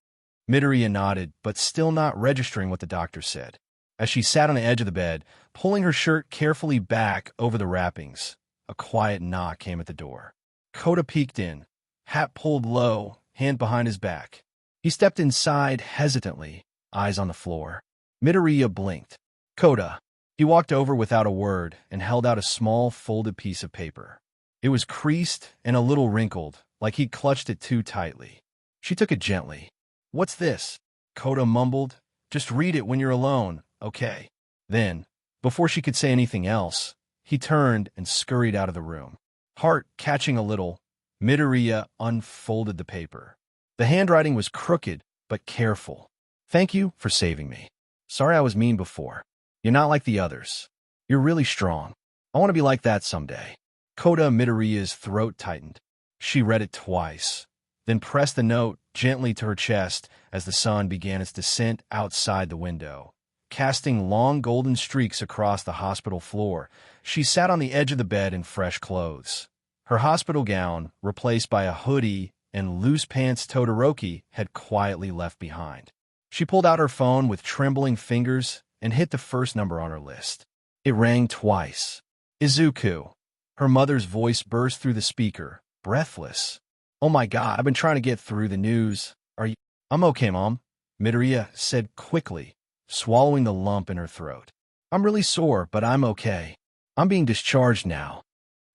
Midoriya nodded, but still not registering what the doctor said. As she sat on the edge of the bed, pulling her shirt carefully back over the wrappings, a quiet knock came at the door. Kota peeked in, hat pulled low, hand behind his back. He stepped inside hesitantly, eyes on the floor. Midoriya blinked. "Kota." He walked over without a word and held out a small folded piece of paper. It was creased and a little wrinkled, like he'd clutched it too tightly. She took it gently. "What's this?" Kota mumbled. "Just read it when you're alone, okay?" Then, before she could say anything else, he turned and scurried out of the room. Heart catching a little, Midoriya unfolded the paper. The handwriting was crooked, but careful. "Thank you for saving me. Sorry I was mean before. You're not like the others. You're really strong. I want to be like that someday." Kota Midoriya's throat tightened. She read it twice, then pressed the note gently to her chest as the sun began its descent outside the window, casting long golden streaks across the hospital floor. She sat on the edge of the bed in fresh clothes. Her hospital gown, replaced by a hoodie and loose pants Todoroki had quietly left behind. She pulled out her phone with trembling fingers and hit the first number on her list. It rang twice. "Izuku." Her mother's voice burst through the speaker, breathless. "Oh my God, I've been trying to get through the news. Are you—" "I'm okay, Mom," Midoriya said quickly, swallowing the lump in her throat. "I'm really sore, but I'm okay. I'm being discharged now."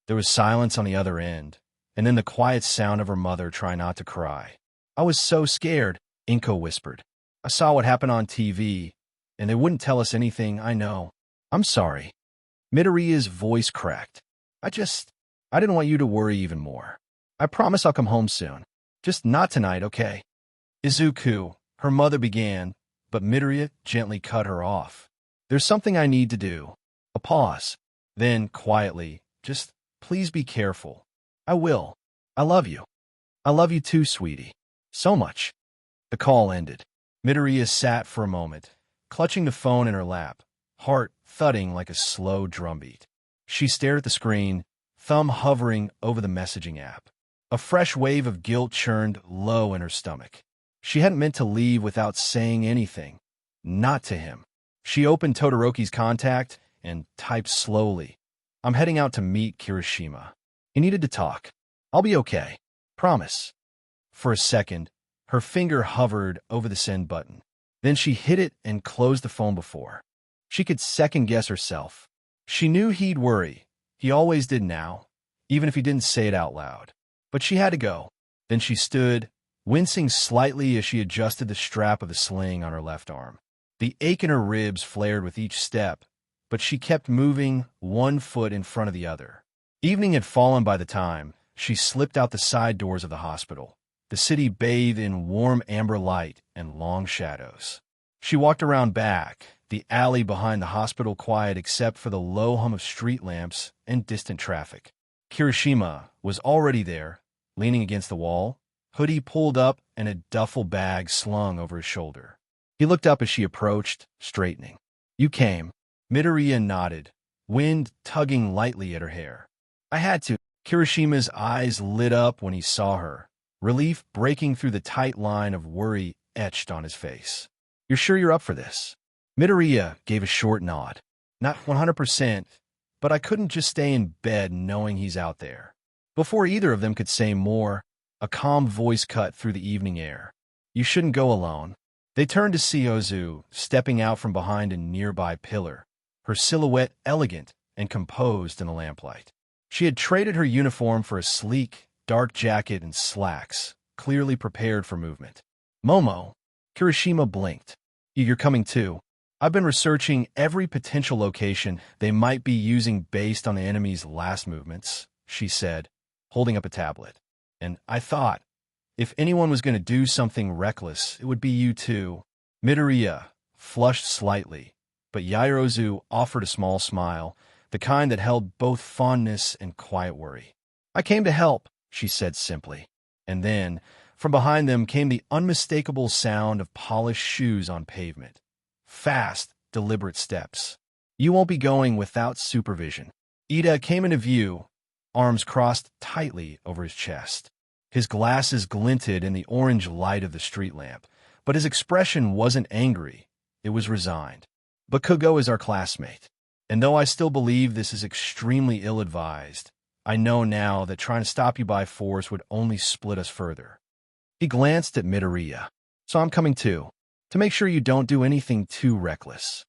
There was silence on the other end, and then the quiet sound of her mother trying not to cry. "I was so scared," Inko whispered. "I saw what happened on TV, and they wouldn't tell us anything, I know. I'm sorry." Midoriya's voice cracked. I didn't want you to worry even more. I promise I'll come home soon. Just not tonight, okay?" "Izuku," her mother began, but Midoriya gently cut her off. "There's something I need to do." A pause. Then, quietly, "Just please be careful." "I will. I love you." "I love you too, sweetie. So much." The call ended. Midoriya sat for a moment, clutching the phone in her lap, heart thudding like a slow drumbeat. She stared at the screen, thumb hovering over the messaging app. A fresh wave of guilt churned low in her stomach. She hadn't meant to leave without saying anything. Not to him. She opened Todoroki's contact and typed slowly. "I'm heading out to meet Kirishima. He needed to talk. I'll be okay. Promise." For a second, her finger hovered over the send button. Then she hit it and closed the phone before. She could second-guess herself. She knew he'd worry. He always did now, even if he didn't say it out loud. But she had to go. Then she stood, wincing slightly as she adjusted the strap of the sling on her left arm. The ache in her ribs flared with each step, but she kept moving, one foot in front of the other. Evening had fallen by the time she slipped out the side doors of the hospital, the city bathed in warm amber light and long shadows. She walked around back, the alley behind the hospital quiet except for the low hum of street lamps and distant traffic. Kirishima was already there, leaning against the wall, hoodie pulled up and a duffel bag slung over his shoulder. He looked up as she approached, straightening. "You came." Midoriya nodded, wind tugging lightly at her hair. "I had to." Kirishima's eyes lit up when he saw her, relief breaking through the tight line of worry etched on his face. "You're sure you're up for this?" Midoriya gave a short nod. "Not 100%, but I couldn't just stay in bed knowing he's out there." Before either of them could say more, a calm voice cut through the evening air. "You shouldn't go alone." They turned to see Ozu stepping out from behind a nearby pillar, her silhouette elegant and composed in the lamplight. She had traded her uniform for a sleek, dark jacket and slacks, clearly prepared for movement. "Momo." Kirishima blinked. "You're coming too." "I've been researching every potential location they might be using based on the enemy's last movements," she said, holding up a tablet. "And I thought, if anyone was going to do something reckless, it would be you too." Midoriya flushed slightly, but Yairozu offered a small smile, the kind that held both fondness and quiet worry. "I came to help," she said simply. And then, from behind them came the unmistakable sound of polished shoes on pavement. Fast, deliberate steps. "You won't be going without supervision." Ida came into view, arms crossed tightly over his chest. His glasses glinted in the orange light of the street lamp, but his expression wasn't angry, it was resigned. "Bakugo is our classmate, and though I still believe this is extremely ill-advised, I know now that trying to stop you by force would only split us further." He glanced at Midoriya. "So I'm coming too, to make sure you don't do anything too reckless."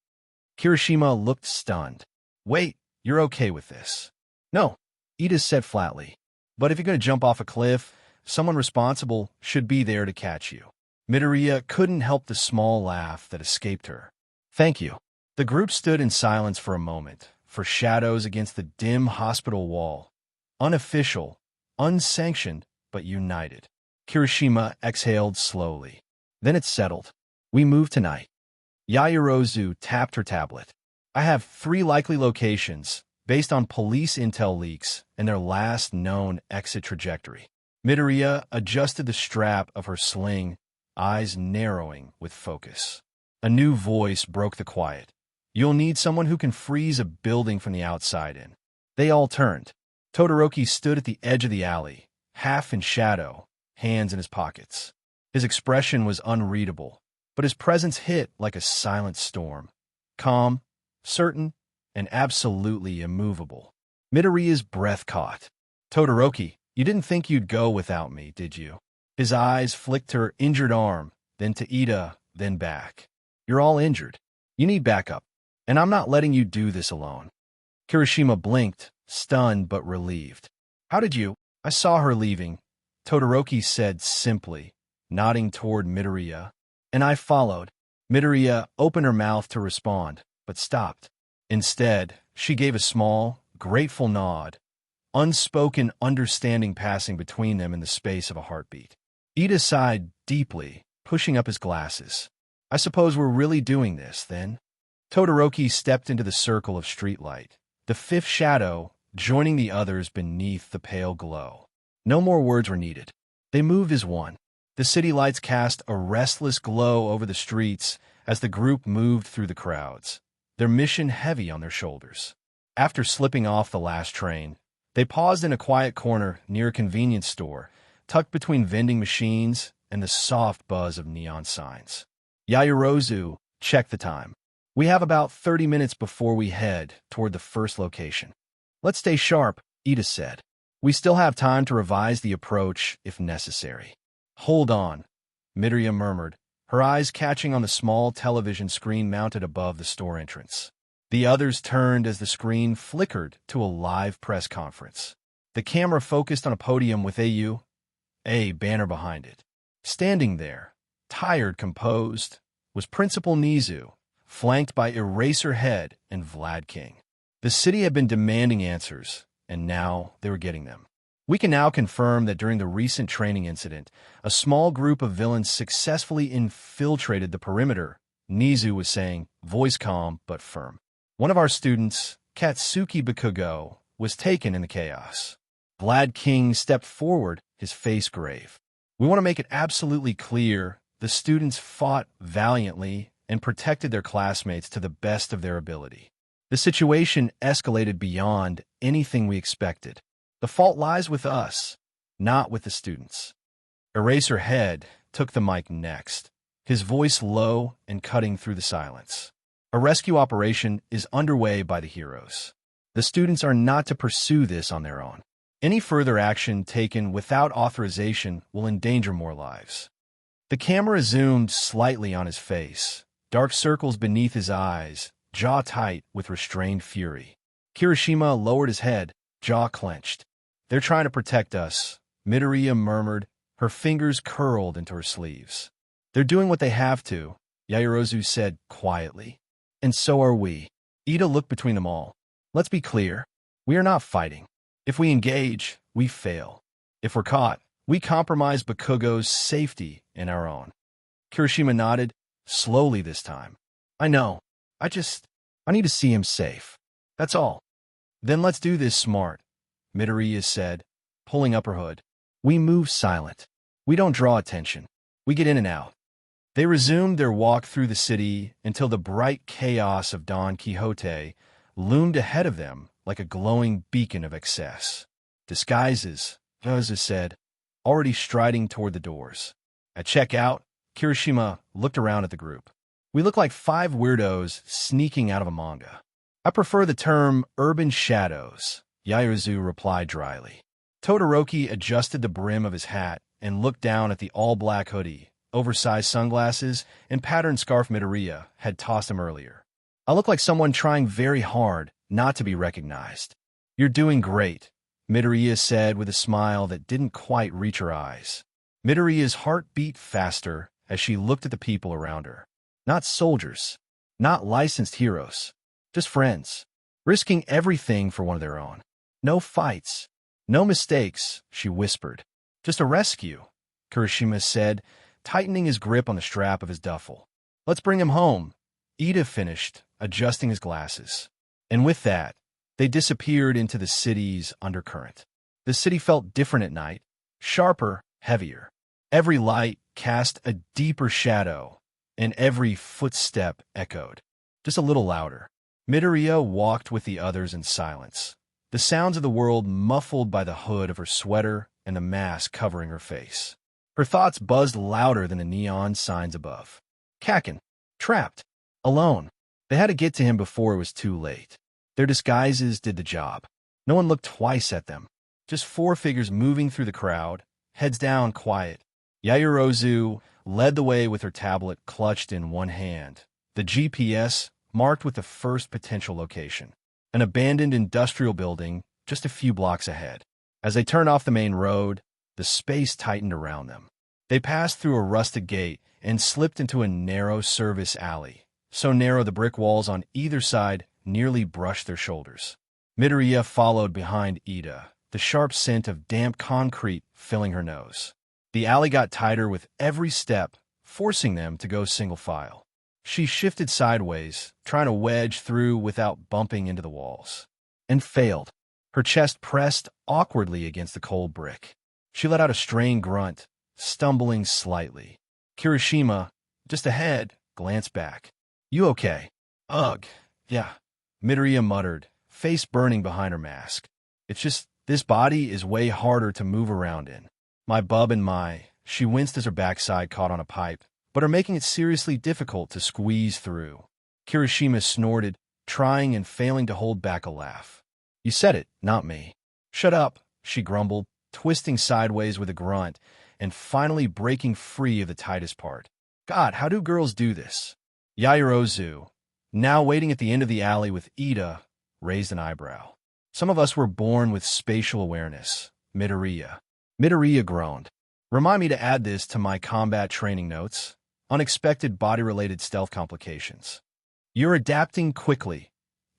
Kirishima looked stunned. "Wait, you're okay with this?" "No," Ida said flatly. "But if you're going to jump off a cliff, someone responsible should be there to catch you." Midoriya couldn't help the small laugh that escaped her. "Thank you." The group stood in silence for a moment, for shadows against the dim hospital wall. Unofficial, unsanctioned, but united. Kirishima exhaled slowly. "Then it's settled. We move tonight." Yaoyorozu tapped her tablet. "I have 3 likely locations, based on police intel leaks and their last known exit trajectory." Midoriya adjusted the strap of her sling, eyes narrowing with focus. A new voice broke the quiet. "You'll need someone who can freeze a building from the outside in." They all turned. Todoroki stood at the edge of the alley, half in shadow, hands in his pockets. His expression was unreadable, but his presence hit like a silent storm. Calm, certain, and absolutely immovable. Midoriya's breath caught. "Todoroki, you didn't think you'd go without me, did you?" His eyes flicked her injured arm, then to Ida, then back. "You're all injured. You need backup, and I'm not letting you do this alone." Kirishima blinked, stunned but relieved. "How did you—" "I saw her leaving," Todoroki said simply, nodding toward Midoriya. "And I followed." Midoriya opened her mouth to respond, but stopped. Instead, she gave a small, grateful nod, unspoken understanding passing between them in the space of a heartbeat. Ida sighed deeply, pushing up his glasses. "I suppose we're really doing this, then?" Todoroki stepped into the circle of streetlight, the 5th shadow joining the others beneath the pale glow. No more words were needed. They moved as one. The city lights cast a restless glow over the streets as the group moved through the crowds, their mission heavy on their shoulders. After slipping off the last train, they paused in a quiet corner near a convenience store, tucked between vending machines and the soft buzz of neon signs. Yaoyorozu checked the time. "We have about 30 minutes before we head toward the first location." "Let's stay sharp," Ida said. "We still have time to revise the approach if necessary." "Hold on," Midoriya murmured, her eyes catching on the small television screen mounted above the store entrance. The others turned as the screen flickered to a live press conference. The camera focused on a podium with a banner behind it. Standing there, tired, composed, was Principal Nizu, flanked by Eraserhead and Vlad King. The city had been demanding answers, and now they were getting them. "We can now confirm that during the recent training incident, a small group of villains successfully infiltrated the perimeter," Nizu was saying, voice calm but firm. "One of our students, Katsuki Bakugo, was taken in the chaos." Vlad King stepped forward, his face grave. "We want to make it absolutely clear the students fought valiantly and protected their classmates to the best of their ability. The situation escalated beyond anything we expected. The fault lies with us, not with the students." Eraserhead took the mic next, his voice low and cutting through the silence. "A rescue operation is underway by the heroes. The students are not to pursue this on their own. Any further action taken without authorization will endanger more lives." The camera zoomed slightly on his face, dark circles beneath his eyes, jaw tight with restrained fury. Kirishima lowered his head, jaw clenched. "They're trying to protect us," Midoriya murmured, her fingers curled into her sleeves. "They're doing what they have to," Yaoyorozu said quietly. "And so are we." Ida looked between them all. "Let's be clear. We are not fighting. If we engage, we fail. If we're caught, we compromise Bakugo's safety and our own." Kirishima nodded, slowly this time. "I know. I need to see him safe. That's all." Then let's do this smart, Midoriya said, pulling up her hood. We move silent. We don't draw attention. We get in and out. They resumed their walk through the city until the bright chaos of Don Quixote loomed ahead of them like a glowing beacon of excess. Disguises, Rosa said, already striding toward the doors. At checkout, Kirishima looked around at the group. We look like 5 weirdos sneaking out of a manga. I prefer the term urban shadows, Yaozu replied dryly. Todoroki adjusted the brim of his hat and looked down at the all-black hoodie, oversized sunglasses, and patterned scarf Midoriya had tossed him earlier. I look like someone trying very hard not to be recognized. You're doing great, Midoriya said with a smile that didn't quite reach her eyes. Midoriya's heart beat faster as she looked at the people around her. Not soldiers, not licensed heroes, just friends, risking everything for one of their own. No fights, no mistakes, she whispered. Just a rescue, Kirishima said, tightening his grip on the strap of his duffel. Let's bring him home, Ida finished, adjusting his glasses. And with that, they disappeared into the city's undercurrent. The city felt different at night, sharper, heavier. Every light cast a deeper shadow, and every footstep echoed, just a little louder. Midoriya walked with the others in silence, the sounds of the world muffled by the hood of her sweater and the mask covering her face. Her thoughts buzzed louder than the neon signs above. Kakin, trapped, alone. They had to get to him before it was too late. Their disguises did the job. No one looked twice at them. Just 4 figures moving through the crowd, heads down, quiet. Yaozu led the way with her tablet clutched in one hand, the GPS marked with the first potential location, an abandoned industrial building just a few blocks ahead. As they turned off the main road, the space tightened around them. They passed through a rusted gate and slipped into a narrow service alley, so narrow the brick walls on either side nearly brushed their shoulders. Midoriya followed behind Ida, the sharp scent of damp concrete filling her nose. The alley got tighter with every step, forcing them to go single file. She shifted sideways, trying to wedge through without bumping into the walls, and failed. Her chest pressed awkwardly against the cold brick. She let out a strained grunt, stumbling slightly. Kirishima, just ahead, glanced back. You okay? Ugh, yeah, Midoriya muttered, face burning behind her mask. It's just, this body is way harder to move around in. My bub and my, she winced as her backside caught on a pipe, but are making it seriously difficult to squeeze through. Kirishima snorted, trying and failing to hold back a laugh. You said it, not me. Shut up, she grumbled, twisting sideways with a grunt, and finally breaking free of the tightest part. God, how do girls do this? Yaozu, now waiting at the end of the alley with Ida, raised an eyebrow. Some of us were born with spatial awareness, Midoriya. Midoriya groaned. Remind me to add this to my combat training notes. Unexpected body-related stealth complications. You're adapting quickly,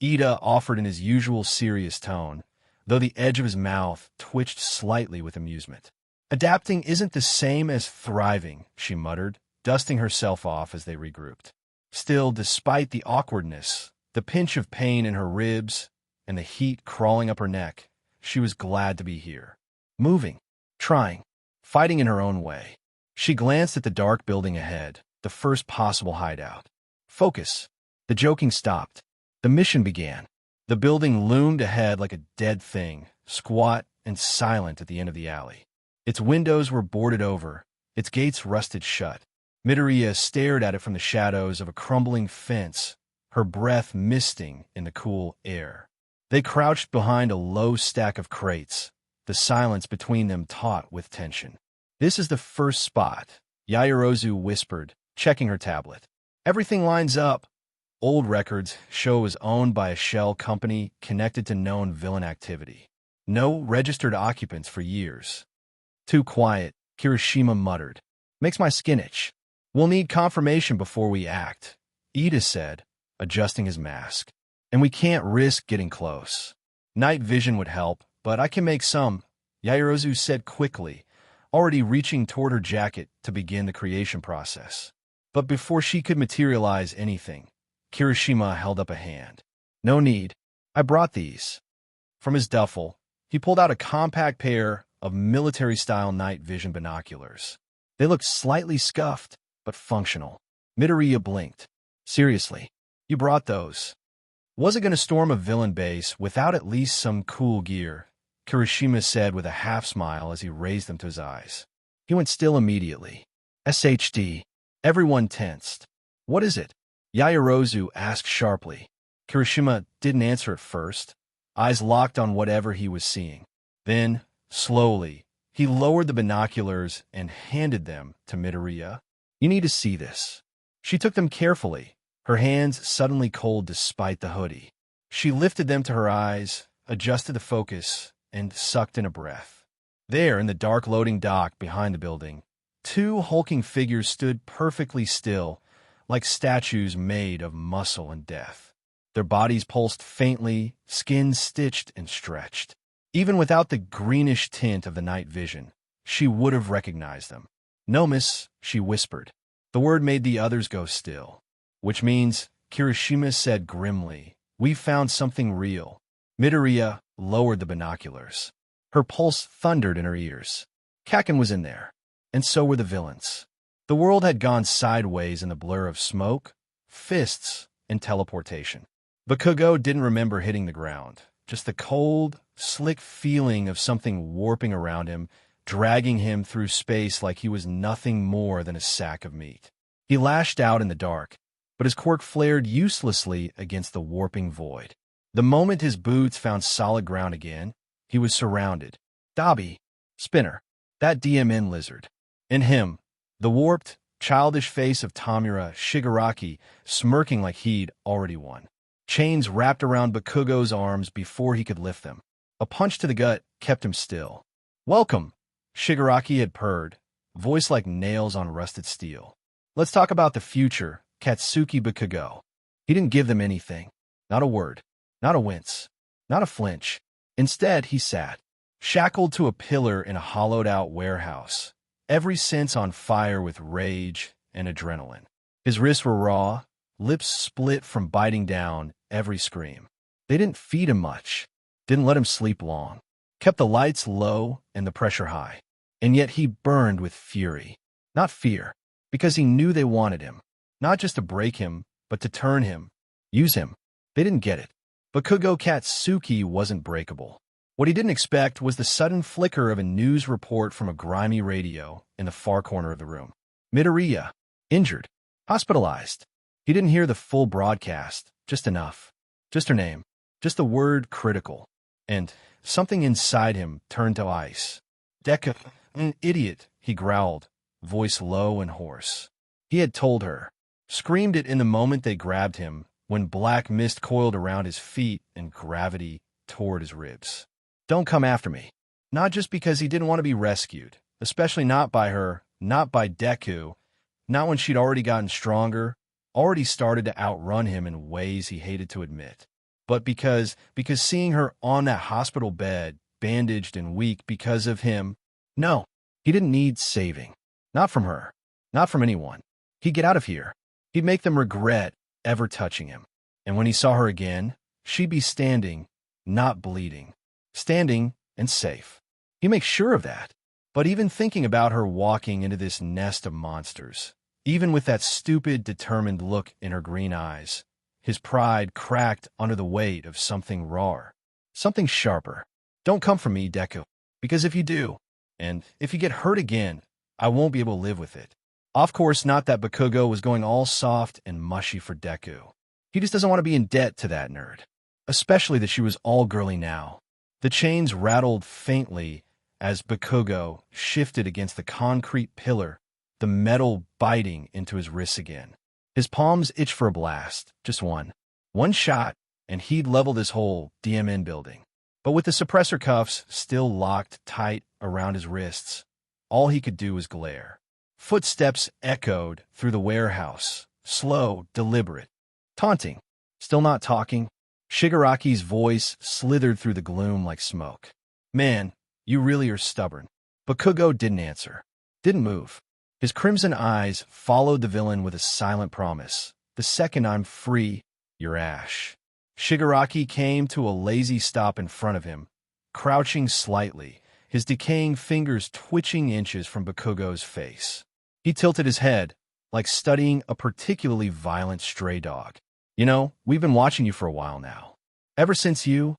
Ida offered in his usual serious tone, though the edge of his mouth twitched slightly with amusement. Adapting isn't the same as thriving, she muttered, dusting herself off as they regrouped. Still, despite the awkwardness, the pinch of pain in her ribs, and the heat crawling up her neck, she was glad to be here. Moving, trying, fighting in her own way. She glanced at the dark building ahead, the first possible hideout. Focus. The joking stopped. The mission began. The building loomed ahead like a dead thing, squat and silent at the end of the alley. Its windows were boarded over, its gates rusted shut. Midoriya stared at it from the shadows of a crumbling fence, her breath misting in the cool air. They crouched behind a low stack of crates, the silence between them taut with tension. This is the first spot, Yaozu whispered, checking her tablet. Everything lines up. Old records show it was owned by a shell company connected to known villain activity. No registered occupants for years. Too quiet, Kirishima muttered. Makes my skin itch. We'll need confirmation before we act, Ida said, adjusting his mask. And we can't risk getting close. Night vision would help, but I can make some, Yaozu said quickly, already reaching toward her jacket to begin the creation process. But before she could materialize anything, Kirishima held up a hand. No need. I brought these. From his duffel, he pulled out a compact pair of military-style night vision binoculars. They looked slightly scuffed, but functional. Midoriya blinked. Seriously, you brought those? Was it going to storm a villain base without at least some cool gear? Kirishima said with a half-smile as he raised them to his eyes. He went still immediately. SHD. Everyone tensed. What is it? Yaoyorozu asked sharply. Kirishima didn't answer at first, eyes locked on whatever he was seeing. Then, slowly, he lowered the binoculars and handed them to Midoriya. You need to see this. She took them carefully, her hands suddenly cold despite the hoodie. She lifted them to her eyes, adjusted the focus, and sucked in a breath. There, in the dark loading dock behind the building, two hulking figures stood perfectly still, like statues made of muscle and death. Their bodies pulsed faintly, skin stitched and stretched. Even without the greenish tint of the night vision, she would have recognized them. No, miss, she whispered. The word made the others go still. Which means, Kirishima said grimly, we've found something real. Midoriya lowered the binoculars. Her pulse thundered in her ears. Kaken was in there, and so were the villains. The world had gone sideways in the blur of smoke, fists, and teleportation. Bakugo didn't remember hitting the ground, just the cold, slick feeling of something warping around him, dragging him through space like he was nothing more than a sack of meat. He lashed out in the dark, but his quirk flared uselessly against the warping void. The moment his boots found solid ground again, he was surrounded. Dabi, Spinner, that DMN lizard. And him, the warped, childish face of Tamura Shigaraki, smirking like he'd already won. Chains wrapped around Bakugo's arms before he could lift them. A punch to the gut kept him still. Welcome, Shigaraki had purred, voice like nails on rusted steel. Let's talk about the future, Katsuki Bakugo. He didn't give them anything. Not a word. Not a wince. Not a flinch. Instead, he sat, shackled to a pillar in a hollowed-out warehouse, every sense on fire with rage and adrenaline. His wrists were raw, lips split from biting down every scream. They didn't feed him much, didn't let him sleep long, kept the lights low and the pressure high. And yet he burned with fury, not fear, because he knew they wanted him, not just to break him, but to turn him, use him. They didn't get it. Bakugo Katsuki wasn't breakable. What he didn't expect was the sudden flicker of a news report from a grimy radio in the far corner of the room. Midoriya, injured, hospitalized. He didn't hear the full broadcast, just enough. Just her name, just the word critical. And something inside him turned to ice. Deku, an idiot, he growled, voice low and hoarse. He had told her, screamed it in the moment they grabbed him, when black mist coiled around his feet and gravity toward his ribs. Don't come after me. Not just because he didn't want to be rescued, especially not by her, not by Deku, not when she'd already gotten stronger, already started to outrun him in ways he hated to admit, but because seeing her on that hospital bed, bandaged and weak because of him, no, he didn't need saving. Not from her, not from anyone. He'd get out of here. He'd make them regret ever touching him. And when he saw her again, she'd be standing, not bleeding, standing and safe. He'd make sure of that. But even thinking about her walking into this nest of monsters, even with that stupid, determined look in her green eyes, his pride cracked under the weight of something rawer, something sharper. Don't come for me, Deku, because if you do, and if you get hurt again, I won't be able to live with it. Of course, not that Bakugo was going all soft and mushy for Deku. He just doesn't want to be in debt to that nerd, especially that she was all girly now. The chains rattled faintly as Bakugo shifted against the concrete pillar, the metal biting into his wrists again. His palms itched for a blast, just one. One shot, and he'd level this whole DMN building. But with the suppressor cuffs still locked tight around his wrists, all he could do was glare. Footsteps echoed through the warehouse, slow, deliberate, taunting. Still not talking? Shigaraki's voice slithered through the gloom like smoke. Man, you really are stubborn. Bakugo didn't answer, didn't move. His crimson eyes followed the villain with a silent promise. The second I'm free, you're ash. Shigaraki came to a lazy stop in front of him, crouching slightly, his decaying fingers twitching inches from Bakugo's face. He tilted his head, like studying a particularly violent stray dog. You know, we've been watching you for a while now. Ever since you...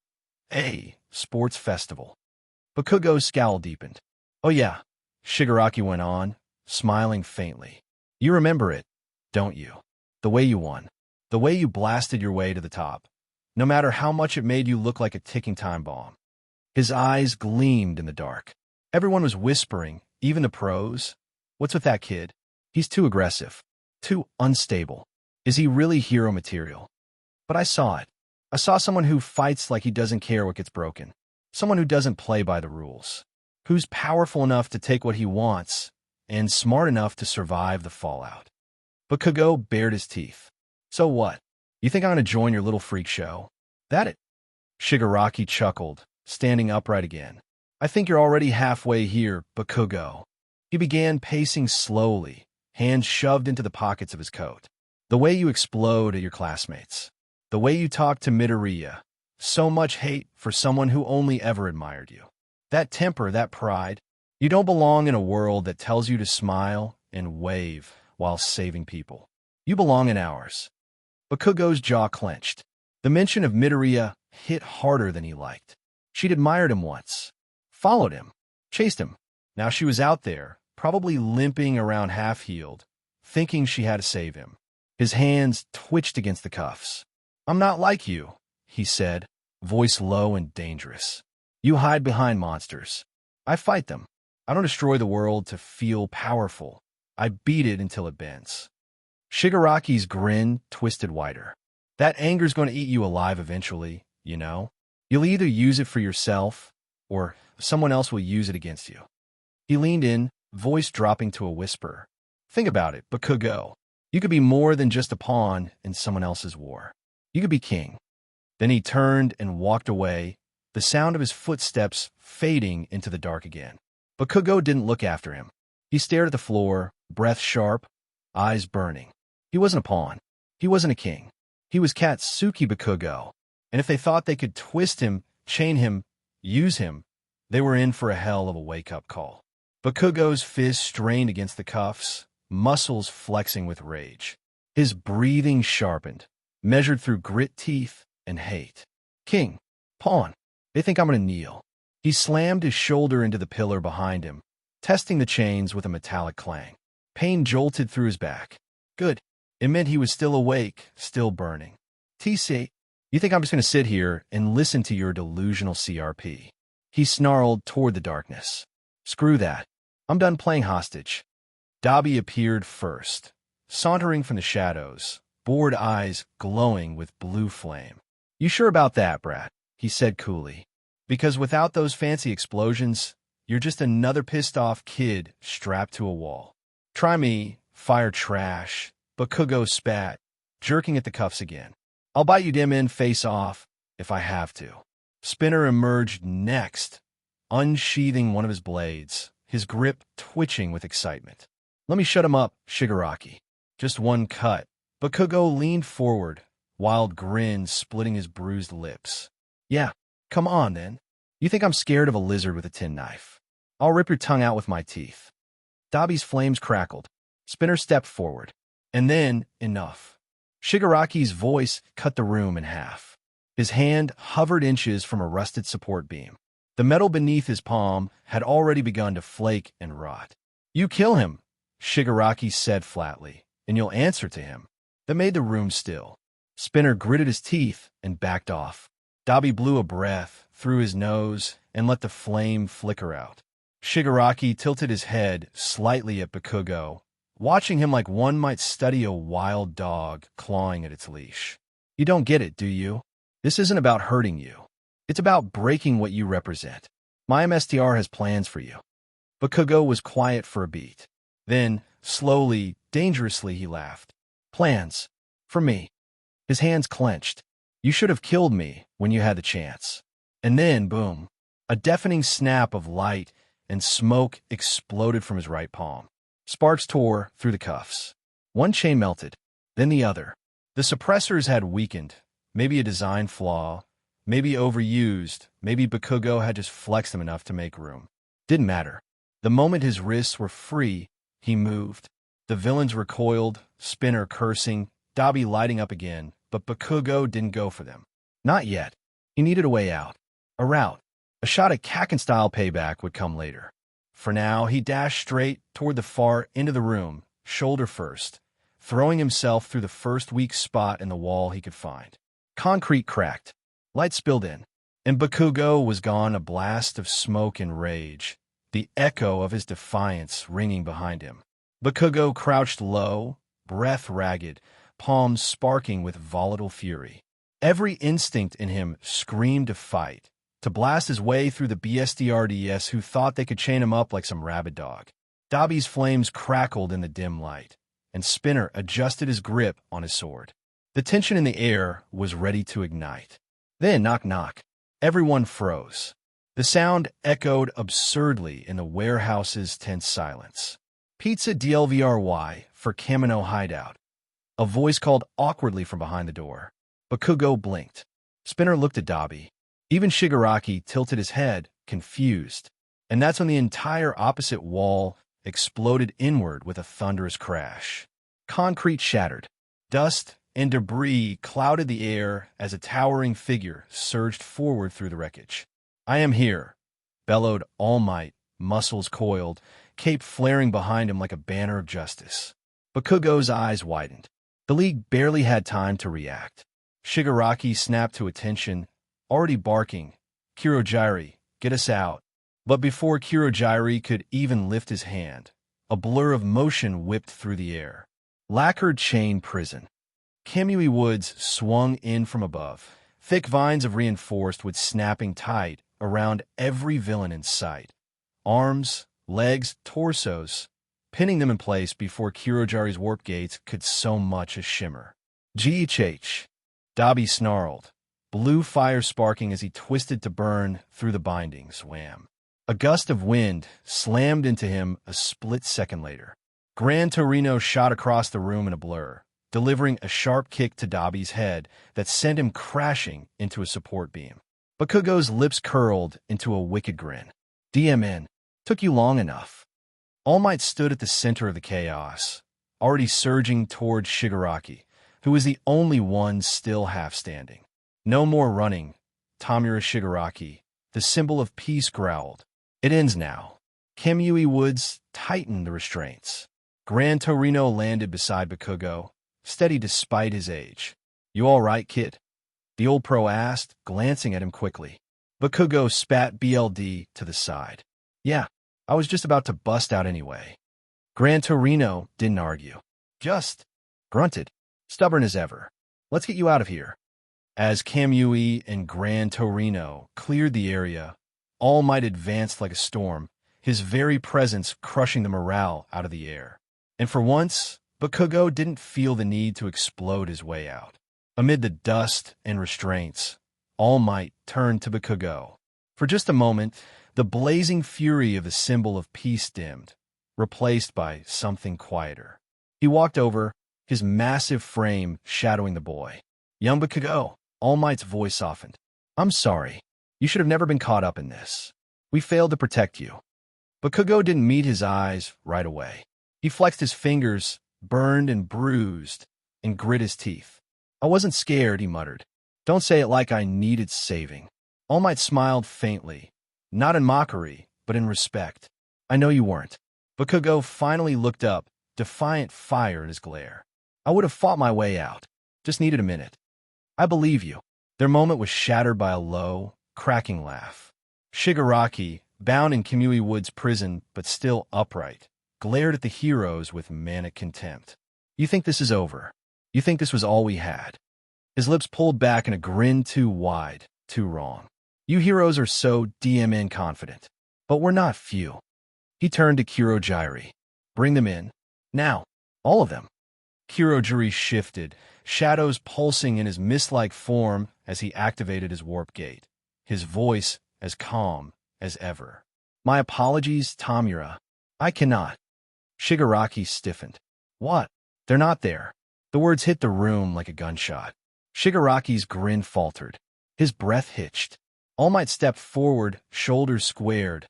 sports festival. Bakugo's scowl deepened. Oh yeah, Shigaraki went on, smiling faintly. You remember it, don't you? The way you won. The way you blasted your way to the top. No matter how much it made you look like a ticking time bomb. His eyes gleamed in the dark. Everyone was whispering, even the pros. What's with that kid? He's too aggressive. Too unstable. Is he really hero material? But I saw it. I saw someone who fights like he doesn't care what gets broken. Someone who doesn't play by the rules. Who's powerful enough to take what he wants and smart enough to survive the fallout. Bakugo bared his teeth. So what? You think I'm going to join your little freak show? That it? Shigaraki chuckled, standing upright again. I think you're already halfway here, Bakugo. He began pacing slowly, hands shoved into the pockets of his coat. The way you explode at your classmates. The way you talk to Midoriya. So much hate for someone who only ever admired you. That temper, that pride. You don't belong in a world that tells you to smile and wave while saving people. You belong in ours. Bakugo's jaw clenched. The mention of Midoriya hit harder than he liked. She'd admired him once. Followed him. Chased him. Now she was out there, probably limping around half-healed, thinking she had to save him. His hands twitched against the cuffs. I'm not like you, he said, voice low and dangerous. You hide behind monsters. I fight them. I don't destroy the world to feel powerful. I beat it until it bends. Shigaraki's grin twisted wider. That anger's going to eat you alive eventually, you know? You'll either use it for yourself, or someone else will use it against you. He leaned in, voice dropping to a whisper. Think about it, Bakugo. You could be more than just a pawn in someone else's war. You could be king. Then he turned and walked away, the sound of his footsteps fading into the dark again. Bakugo didn't look after him. He stared at the floor, breath sharp, eyes burning. He wasn't a pawn. He wasn't a king. He was Katsuki Bakugo. And if they thought they could twist him, chain him, use him, they were in for a hell of a wake-up call. Bakugo's fist strained against the cuffs, muscles flexing with rage. His breathing sharpened, measured through grit teeth and hate. King. Pawn. They think I'm going to kneel. He slammed his shoulder into the pillar behind him, testing the chains with a metallic clang. Pain jolted through his back. Good. It meant he was still awake, still burning. TC, you think I'm just going to sit here and listen to your delusional CRP? He snarled toward the darkness. Screw that. I'm done playing hostage. Dabi appeared first, sauntering from the shadows, bored eyes glowing with blue flame. You sure about that, brat? He said coolly. Because without those fancy explosions, you're just another pissed-off kid strapped to a wall. Try me, fire trash. Bakugo spat, jerking at the cuffs again. I'll bite you dim in face off, if I have to. Spinner emerged next, unsheathing one of his blades, his grip twitching with excitement. Let me shut him up, Shigaraki. Just one cut. Bakugo leaned forward, wild grin splitting his bruised lips. Yeah, come on then. You think I'm scared of a lizard with a tin knife? I'll rip your tongue out with my teeth. Dabi's flames crackled. Spinner stepped forward. And then, enough. Shigaraki's voice cut the room in half. His hand hovered inches from a rusted support beam. The metal beneath his palm had already begun to flake and rot. You kill him, Shigaraki said flatly, and you'll answer to him. That made the room still. Spinner gritted his teeth and backed off. Dabi blew a breath through his nose and let the flame flicker out. Shigaraki tilted his head slightly at Bakugo, watching him like one might study a wild dog clawing at its leash. You don't get it, do you? This isn't about hurting you. It's about breaking what you represent. My MSTR has plans for you. Bakugo was quiet for a beat. Then, slowly, dangerously, he laughed. Plans. For me. His hands clenched. You should have killed me when you had the chance. And then, boom. A deafening snap of light and smoke exploded from his right palm. Sparks tore through the cuffs. One chain melted, then the other. The suppressors had weakened, maybe a design flaw, maybe overused, maybe Bakugo had just flexed them enough to make room. Didn't matter. The moment his wrists were free, he moved. The villains recoiled, Spinner cursing, Dabi lighting up again, but Bakugo didn't go for them. Not yet. He needed a way out. A route. A shot at Kakken-style payback would come later. For now, he dashed straight toward the far end of the room, shoulder first, throwing himself through the first weak spot in the wall he could find. Concrete cracked. Light spilled in, and Bakugo was gone, a blast of smoke and rage, the echo of his defiance ringing behind him. Bakugo crouched low, breath ragged, palms sparking with volatile fury. Every instinct in him screamed to fight, to blast his way through the BSDRDS who thought they could chain him up like some rabid dog. Dabi's flames crackled in the dim light, and Spinner adjusted his grip on his sword. The tension in the air was ready to ignite. Then, knock knock. Everyone froze. The sound echoed absurdly in the warehouse's tense silence. Pizza DLVRY for Kamino Hideout. A voice called awkwardly from behind the door. Bakugo blinked. Spinner looked at Dabi. Even Shigaraki tilted his head, confused. And that's when the entire opposite wall exploded inward with a thunderous crash. Concrete shattered. Dust and debris clouded the air as a towering figure surged forward through the wreckage. "I am here," bellowed All Might, muscles coiled, cape flaring behind him like a banner of justice. Bakugo's eyes widened. The League barely had time to react. Shigaraki snapped to attention, already barking, "Kirojiri, get us out." But before Kirojiri could even lift his hand, a blur of motion whipped through the air. Lacquered chain prison. Kamui woods swung in from above, thick vines of reinforced wood snapping tight around every villain in sight. Arms, legs, torsos, pinning them in place before Kirojiri's warp gates could so much as shimmer. GHH. Dabi snarled, blue fire sparking as he twisted to burn through the bindings. Wham. A gust of wind slammed into him a split second later. Gran Torino shot across the room in a blur, delivering a sharp kick to Dabi's head that sent him crashing into a support beam. Bakugo's lips curled into a wicked grin. "DMN, took you long enough." All Might stood at the center of the chaos, already surging towards Shigaraki, who was the only one still half standing. "No more running," Tamura Shigaraki, the symbol of peace, growled. "It ends now." Kamui Woods tightened the restraints. Gran Torino landed beside Bakugo, steady despite his age. "You all right, kid?" the old pro asked, glancing at him quickly. Bakugo spat BLD to the side. "Yeah, I was just about to bust out anyway." Gran Torino didn't argue. Just grunted, stubborn as ever. "Let's get you out of here." As Kamui and Gran Torino cleared the area, All Might advanced like a storm, his very presence crushing the morale out of the air. And for once, Bakugo didn't feel the need to explode his way out. Amid the dust and restraints, All Might turned to Bakugo. For just a moment, the blazing fury of the symbol of peace dimmed, replaced by something quieter. He walked over, his massive frame shadowing the boy. "Young Bakugo," All Might's voice softened. "I'm sorry. You should have never been caught up in this. We failed to protect you." Bakugo didn't meet his eyes right away. He flexed his fingers, burned and bruised, and grit his teeth. "I wasn't scared," he muttered. "Don't say it like I needed saving." All Might smiled faintly, not in mockery, but in respect. "I know you weren't." Bakugo finally looked up, defiant fire in his glare. "I would have fought my way out. Just needed a minute." "I believe you." Their moment was shattered by a low, cracking laugh. Shigaraki, bound in Kamui Wood's prison but still upright, glared at the heroes with manic contempt. "You think this is over? You think this was all we had?" His lips pulled back in a grin too wide, too wrong. "You heroes are so DMN confident. But we're not few." He turned to Kirojiri. "Bring them in. Now. All of them." Kirojiri shifted, shadows pulsing in his mist-like form as he activated his warp gate, his voice as calm as ever. "My apologies, Tamura. I cannot." Shigaraki stiffened. "What?" "They're not there." The words hit the room like a gunshot. Shigaraki's grin faltered. His breath hitched. All Might stepped forward, shoulders squared,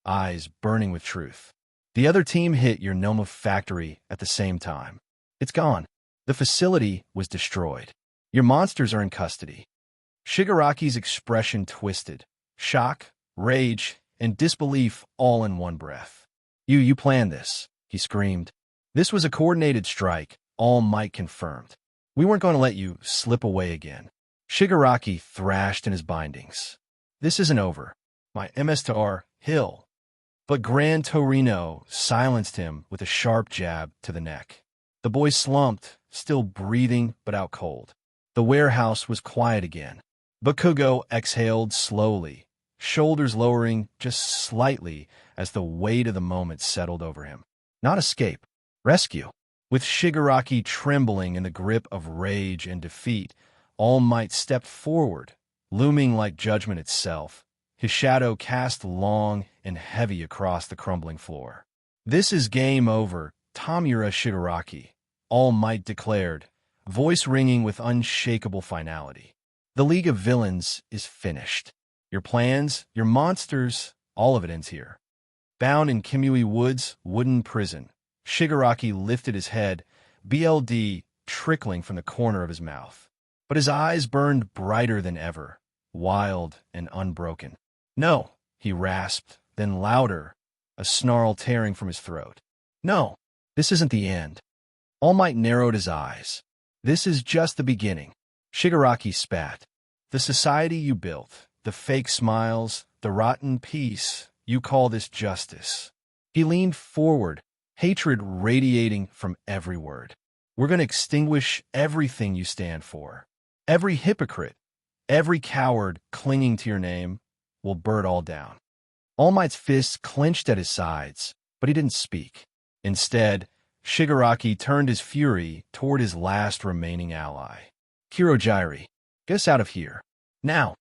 eyes burning with truth. The other team hit your Noma factory at the same time. It's gone. The facility was destroyed. Your monsters are in custody. Shigaraki's expression twisted. Shock, rage, and disbelief all in one breath. You planned this, he screamed. This was a coordinated strike, All Might confirmed. We weren't going to let you slip away again. Shigaraki thrashed in his bindings. This isn't over. My MSTR, Hill. But Gran Torino silenced him with a sharp jab to the neck. The boy slumped, still breathing but out cold. The warehouse was quiet again. Bakugo exhaled slowly, shoulders lowering just slightly as the weight of the moment settled over him. Not escape. Rescue. With Shigaraki trembling in the grip of rage and defeat, All Might stepped forward, looming like judgment itself, his shadow cast long and heavy across the crumbling floor. This is game over, Tamura Shigaraki, All Might declared, voice ringing with unshakable finality. The League of Villains is finished. Your plans, your monsters, all of it ends here. Bound in Kimui Wood's wooden prison, Shigaraki lifted his head, BLD trickling from the corner of his mouth. But his eyes burned brighter than ever, wild and unbroken. No, he rasped, then louder, a snarl tearing from his throat. No, this isn't the end. All Might narrowed his eyes. This is just the beginning. Shigaraki spat. The society you built, the fake smiles, the rotten peace, you call this justice. He leaned forward, hatred radiating from every word. We're going to extinguish everything you stand for. Every hypocrite, every coward clinging to your name, will burn all down. All Might's fists clenched at his sides, but he didn't speak. Instead, Shigaraki turned his fury toward his last remaining ally. Kirojiri, get us out of here. Now.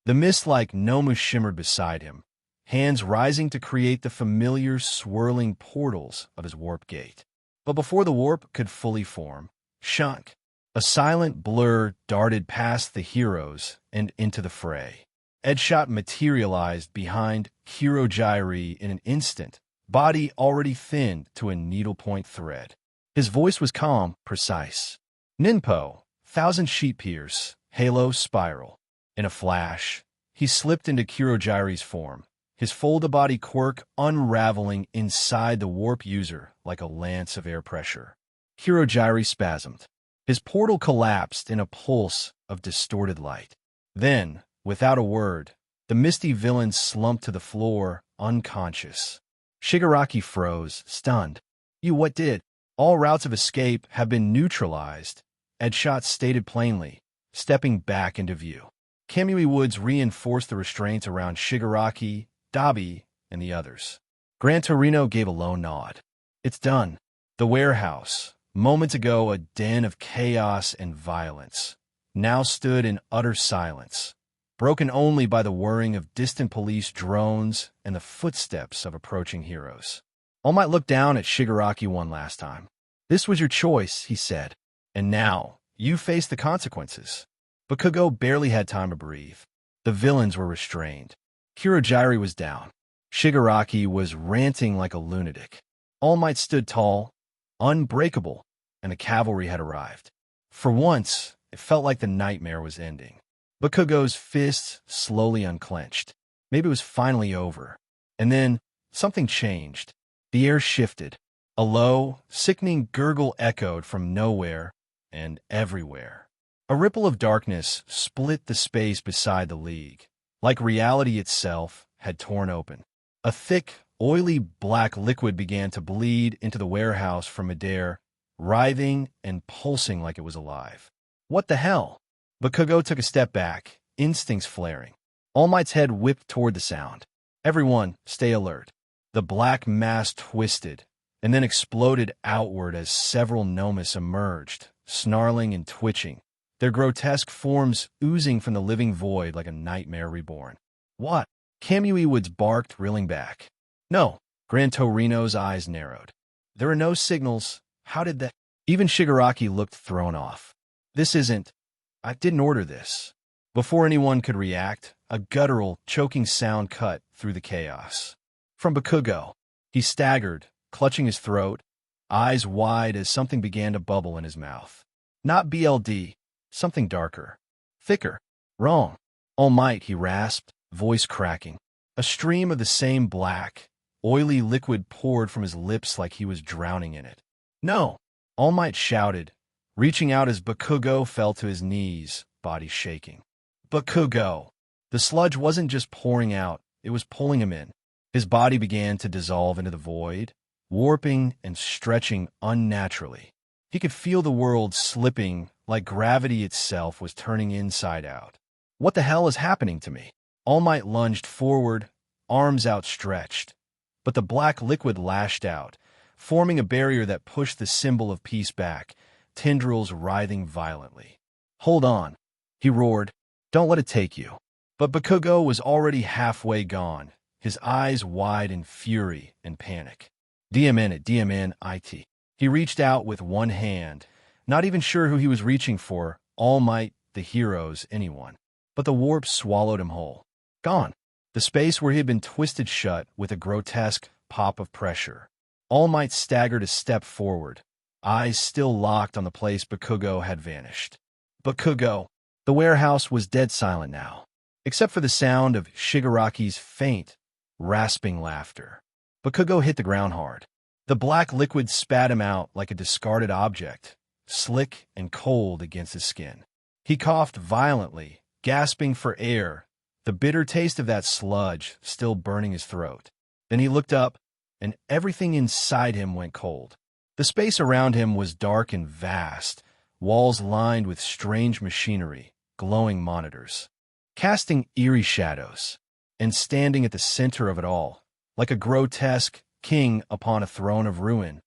The mist-like Nomu shimmered beside him, hands rising to create the familiar swirling portals of his warp gate. But before the warp could fully form, shunk. A silent blur darted past the heroes and into the fray. Edshot materialized behind Kirojiri in an instant, body already thinned to a needlepoint thread. His voice was calm, precise. Ninpo, thousand sheep pierce, halo spiral. In a flash, he slipped into Kirojiri's form, his fold-a-body quirk unraveling inside the warp user like a lance of air pressure. Kirojiri spasmed. His portal collapsed in a pulse of distorted light. Then, without a word, the misty villain slumped to the floor, unconscious. Shigaraki froze, stunned. You what did? All routes of escape have been neutralized, Edshot stated plainly, stepping back into view. Kamui Woods reinforced the restraints around Shigaraki, Dabi, and the others. Gran Torino gave a low nod. It's done. The warehouse, moments ago a den of chaos and violence, now stood in utter silence, broken only by the whirring of distant police drones and the footsteps of approaching heroes. All Might look down at Shigaraki one last time. This was your choice, he said, and now you face the consequences. Bakugo barely had time to breathe. The villains were restrained. Kirojiri was down. Shigaraki was ranting like a lunatic. All Might stood tall, unbreakable, and the cavalry had arrived. For once, it felt like the nightmare was ending. Bakugo's fists slowly unclenched. Maybe it was finally over. And then, something changed. The air shifted. A low, sickening gurgle echoed from nowhere and everywhere. A ripple of darkness split the space beside the League, like reality itself had torn open. A thick, oily black liquid began to bleed into the warehouse from midair, writhing and pulsing like it was alive. What the hell? Bakugo took a step back, instincts flaring. All Might's head whipped toward the sound. Everyone, stay alert. The black mass twisted, and then exploded outward as several Nomus emerged, snarling and twitching, their grotesque forms oozing from the living void like a nightmare reborn. What? Kamui Woods barked, reeling back. No. Gran Torino's eyes narrowed. There are no signals. How did that? Even Shigaraki looked thrown off. This isn't. I didn't order this. Before anyone could react, a guttural, choking sound cut through the chaos. From Bakugo. He staggered, clutching his throat, eyes wide as something began to bubble in his mouth. Not BLD, something darker. Thicker. Wrong. All Might, he rasped, voice cracking. A stream of the same black, oily liquid poured from his lips like he was drowning in it. No! All Might shouted, reaching out as Bakugo fell to his knees, body shaking. Bakugo! The sludge wasn't just pouring out, it was pulling him in. His body began to dissolve into the void, warping and stretching unnaturally. He could feel the world slipping like gravity itself was turning inside out. What the hell is happening to me? All Might lunged forward, arms outstretched. But the black liquid lashed out, forming a barrier that pushed the symbol of peace back, tendrils writhing violently. Hold on, he roared. Don't let it take you. But Bakugo was already halfway gone, his eyes wide in fury and panic. DMN it, DMN IT. He reached out with one hand, not even sure who he was reaching for, All Might, the heroes, anyone. But the warp swallowed him whole. Gone. The space where he had been twisted shut with a grotesque pop of pressure. All Might staggered a step forward, eyes still locked on the place Bakugo had vanished. Bakugo! The warehouse was dead silent now, except for the sound of Shigaraki's faint, rasping laughter. Bakugo hit the ground hard. The black liquid spat him out like a discarded object, slick and cold against his skin. He coughed violently, gasping for air, the bitter taste of that sludge still burning his throat. Then he looked up, and everything inside him went cold. The space around him was dark and vast, walls lined with strange machinery, glowing monitors, casting eerie shadows. And standing at the center of it all, like a grotesque king upon a throne of ruin,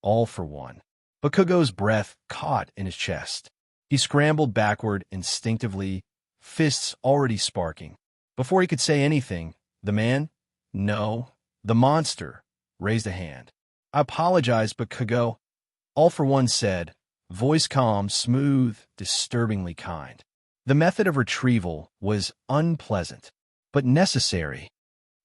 all for one. Bakugo's breath caught in his chest. He scrambled backward instinctively, fists already sparking. Before he could say anything, the man, no, the monster, raised a hand. I apologize, Bakugo, All for One said, voice calm, smooth, disturbingly kind. The method of retrieval was unpleasant, but necessary.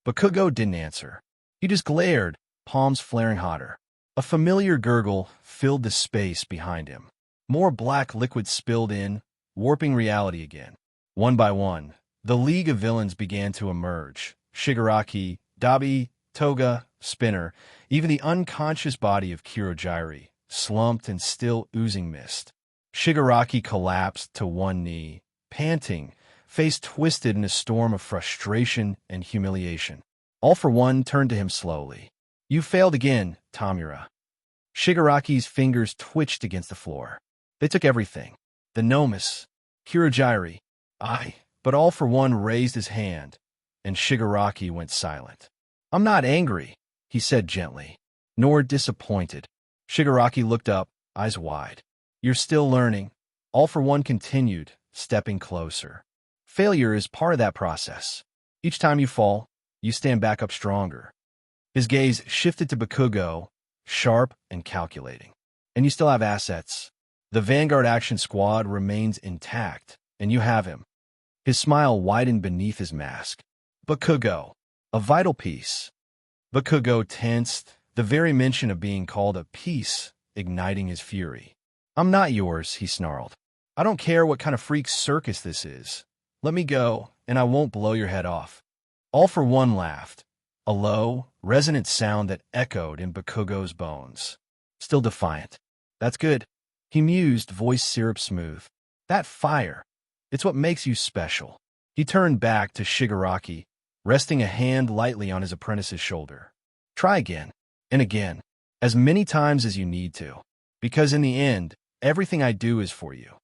Bakugo didn't answer. He just glared, palms flaring hotter. A familiar gurgle filled the space behind him. More black liquid spilled in, warping reality again. One by one, the League of Villains began to emerge. Shigaraki, Dabi, Toga, Spinner, even the unconscious body of Kirojiri, slumped and still oozing mist. Shigaraki collapsed to one knee, panting, face twisted in a storm of frustration and humiliation. All for One turned to him slowly. You failed again, Tamura. Shigaraki's fingers twitched against the floor. They took everything. The Nomus, Kirojiri, but All for One raised his hand, and Shigaraki went silent. I'm not angry, he said gently, nor disappointed. Shigaraki looked up, eyes wide. You're still learning. All for One continued, stepping closer. Failure is part of that process. Each time you fall, you stand back up stronger. His gaze shifted to Bakugo, sharp and calculating. And you still have assets. The Vanguard Action Squad remains intact, and you have him. His smile widened beneath his mask. Bakugo, a vital piece. Bakugo tensed, the very mention of being called a piece igniting his fury. I'm not yours, he snarled. I don't care what kind of freak circus this is. Let me go, and I won't blow your head off. All for One laughed, a low, resonant sound that echoed in Bakugo's bones. Still defiant. That's good. He mused, voice syrup smooth. That fire, it's what makes you special. He turned back to Shigaraki, resting a hand lightly on his apprentice's shoulder. Try again, and again, as many times as you need to, because in the end, everything I do is for you.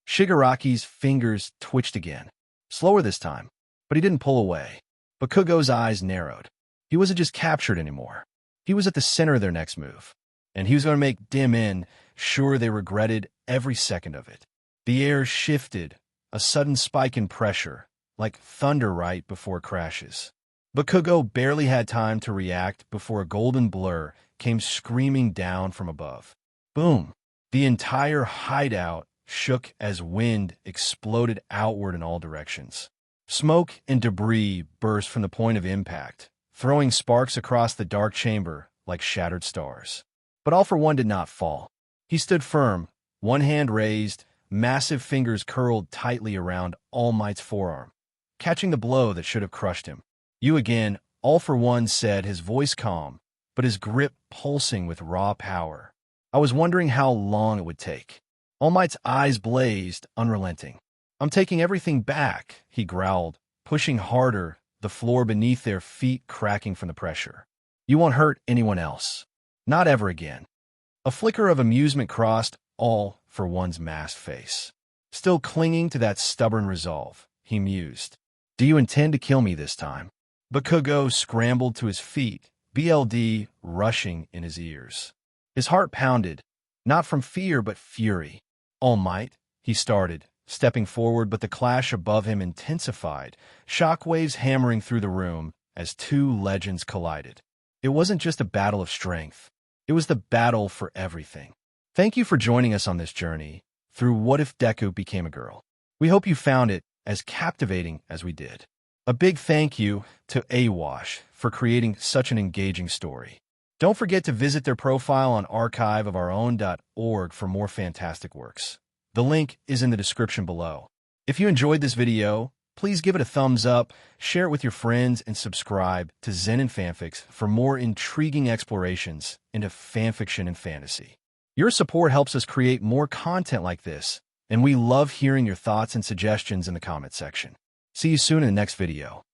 Shigaraki's fingers twitched again. Slower this time, but he didn't pull away. Bakugo's eyes narrowed. He wasn't just captured anymore. He was at the center of their next move, and he was going to make Dim-In sure they regretted every second of it. The air shifted, a sudden spike in pressure, like thunder right before crashes. Bakugo barely had time to react before a golden blur came screaming down from above. Boom! The entire hideout shook as wind exploded outward in all directions. Smoke and debris burst from the point of impact, throwing sparks across the dark chamber like shattered stars. But All for One did not fall. He stood firm, one hand raised, massive fingers curled tightly around All Might's forearm, catching the blow that should have crushed him. "You again," All for One said, his voice calm, but his grip pulsing with raw power. "I was wondering how long it would take." All Might's eyes blazed, unrelenting. "I'm taking everything back," he growled, pushing harder, the floor beneath their feet cracking from the pressure. "You won't hurt anyone else. Not ever again." A flicker of amusement crossed All for One's masked face. Still clinging to that stubborn resolve, he mused, "Do you intend to kill me this time?" Bakugo scrambled to his feet, BLD rushing in his ears. His heart pounded, not from fear but fury. "All Might," he started, stepping forward, but the clash above him intensified, shockwaves hammering through the room as two legends collided. It wasn't just a battle of strength. It was the battle for everything. Thank you for joining us on this journey through What If Deku Became a Girl. We hope you found it as captivating as we did. A big thank you to aywashe for creating such an engaging story. Don't forget to visit their profile on archiveofourown.org for more fantastic works. The link is in the description below. If you enjoyed this video, please give it a thumbs up, share it with your friends, and subscribe to Zenin Fanfics for more intriguing explorations into fanfiction and fantasy. Your support helps us create more content like this, and we love hearing your thoughts and suggestions in the comment section. See you soon in the next video.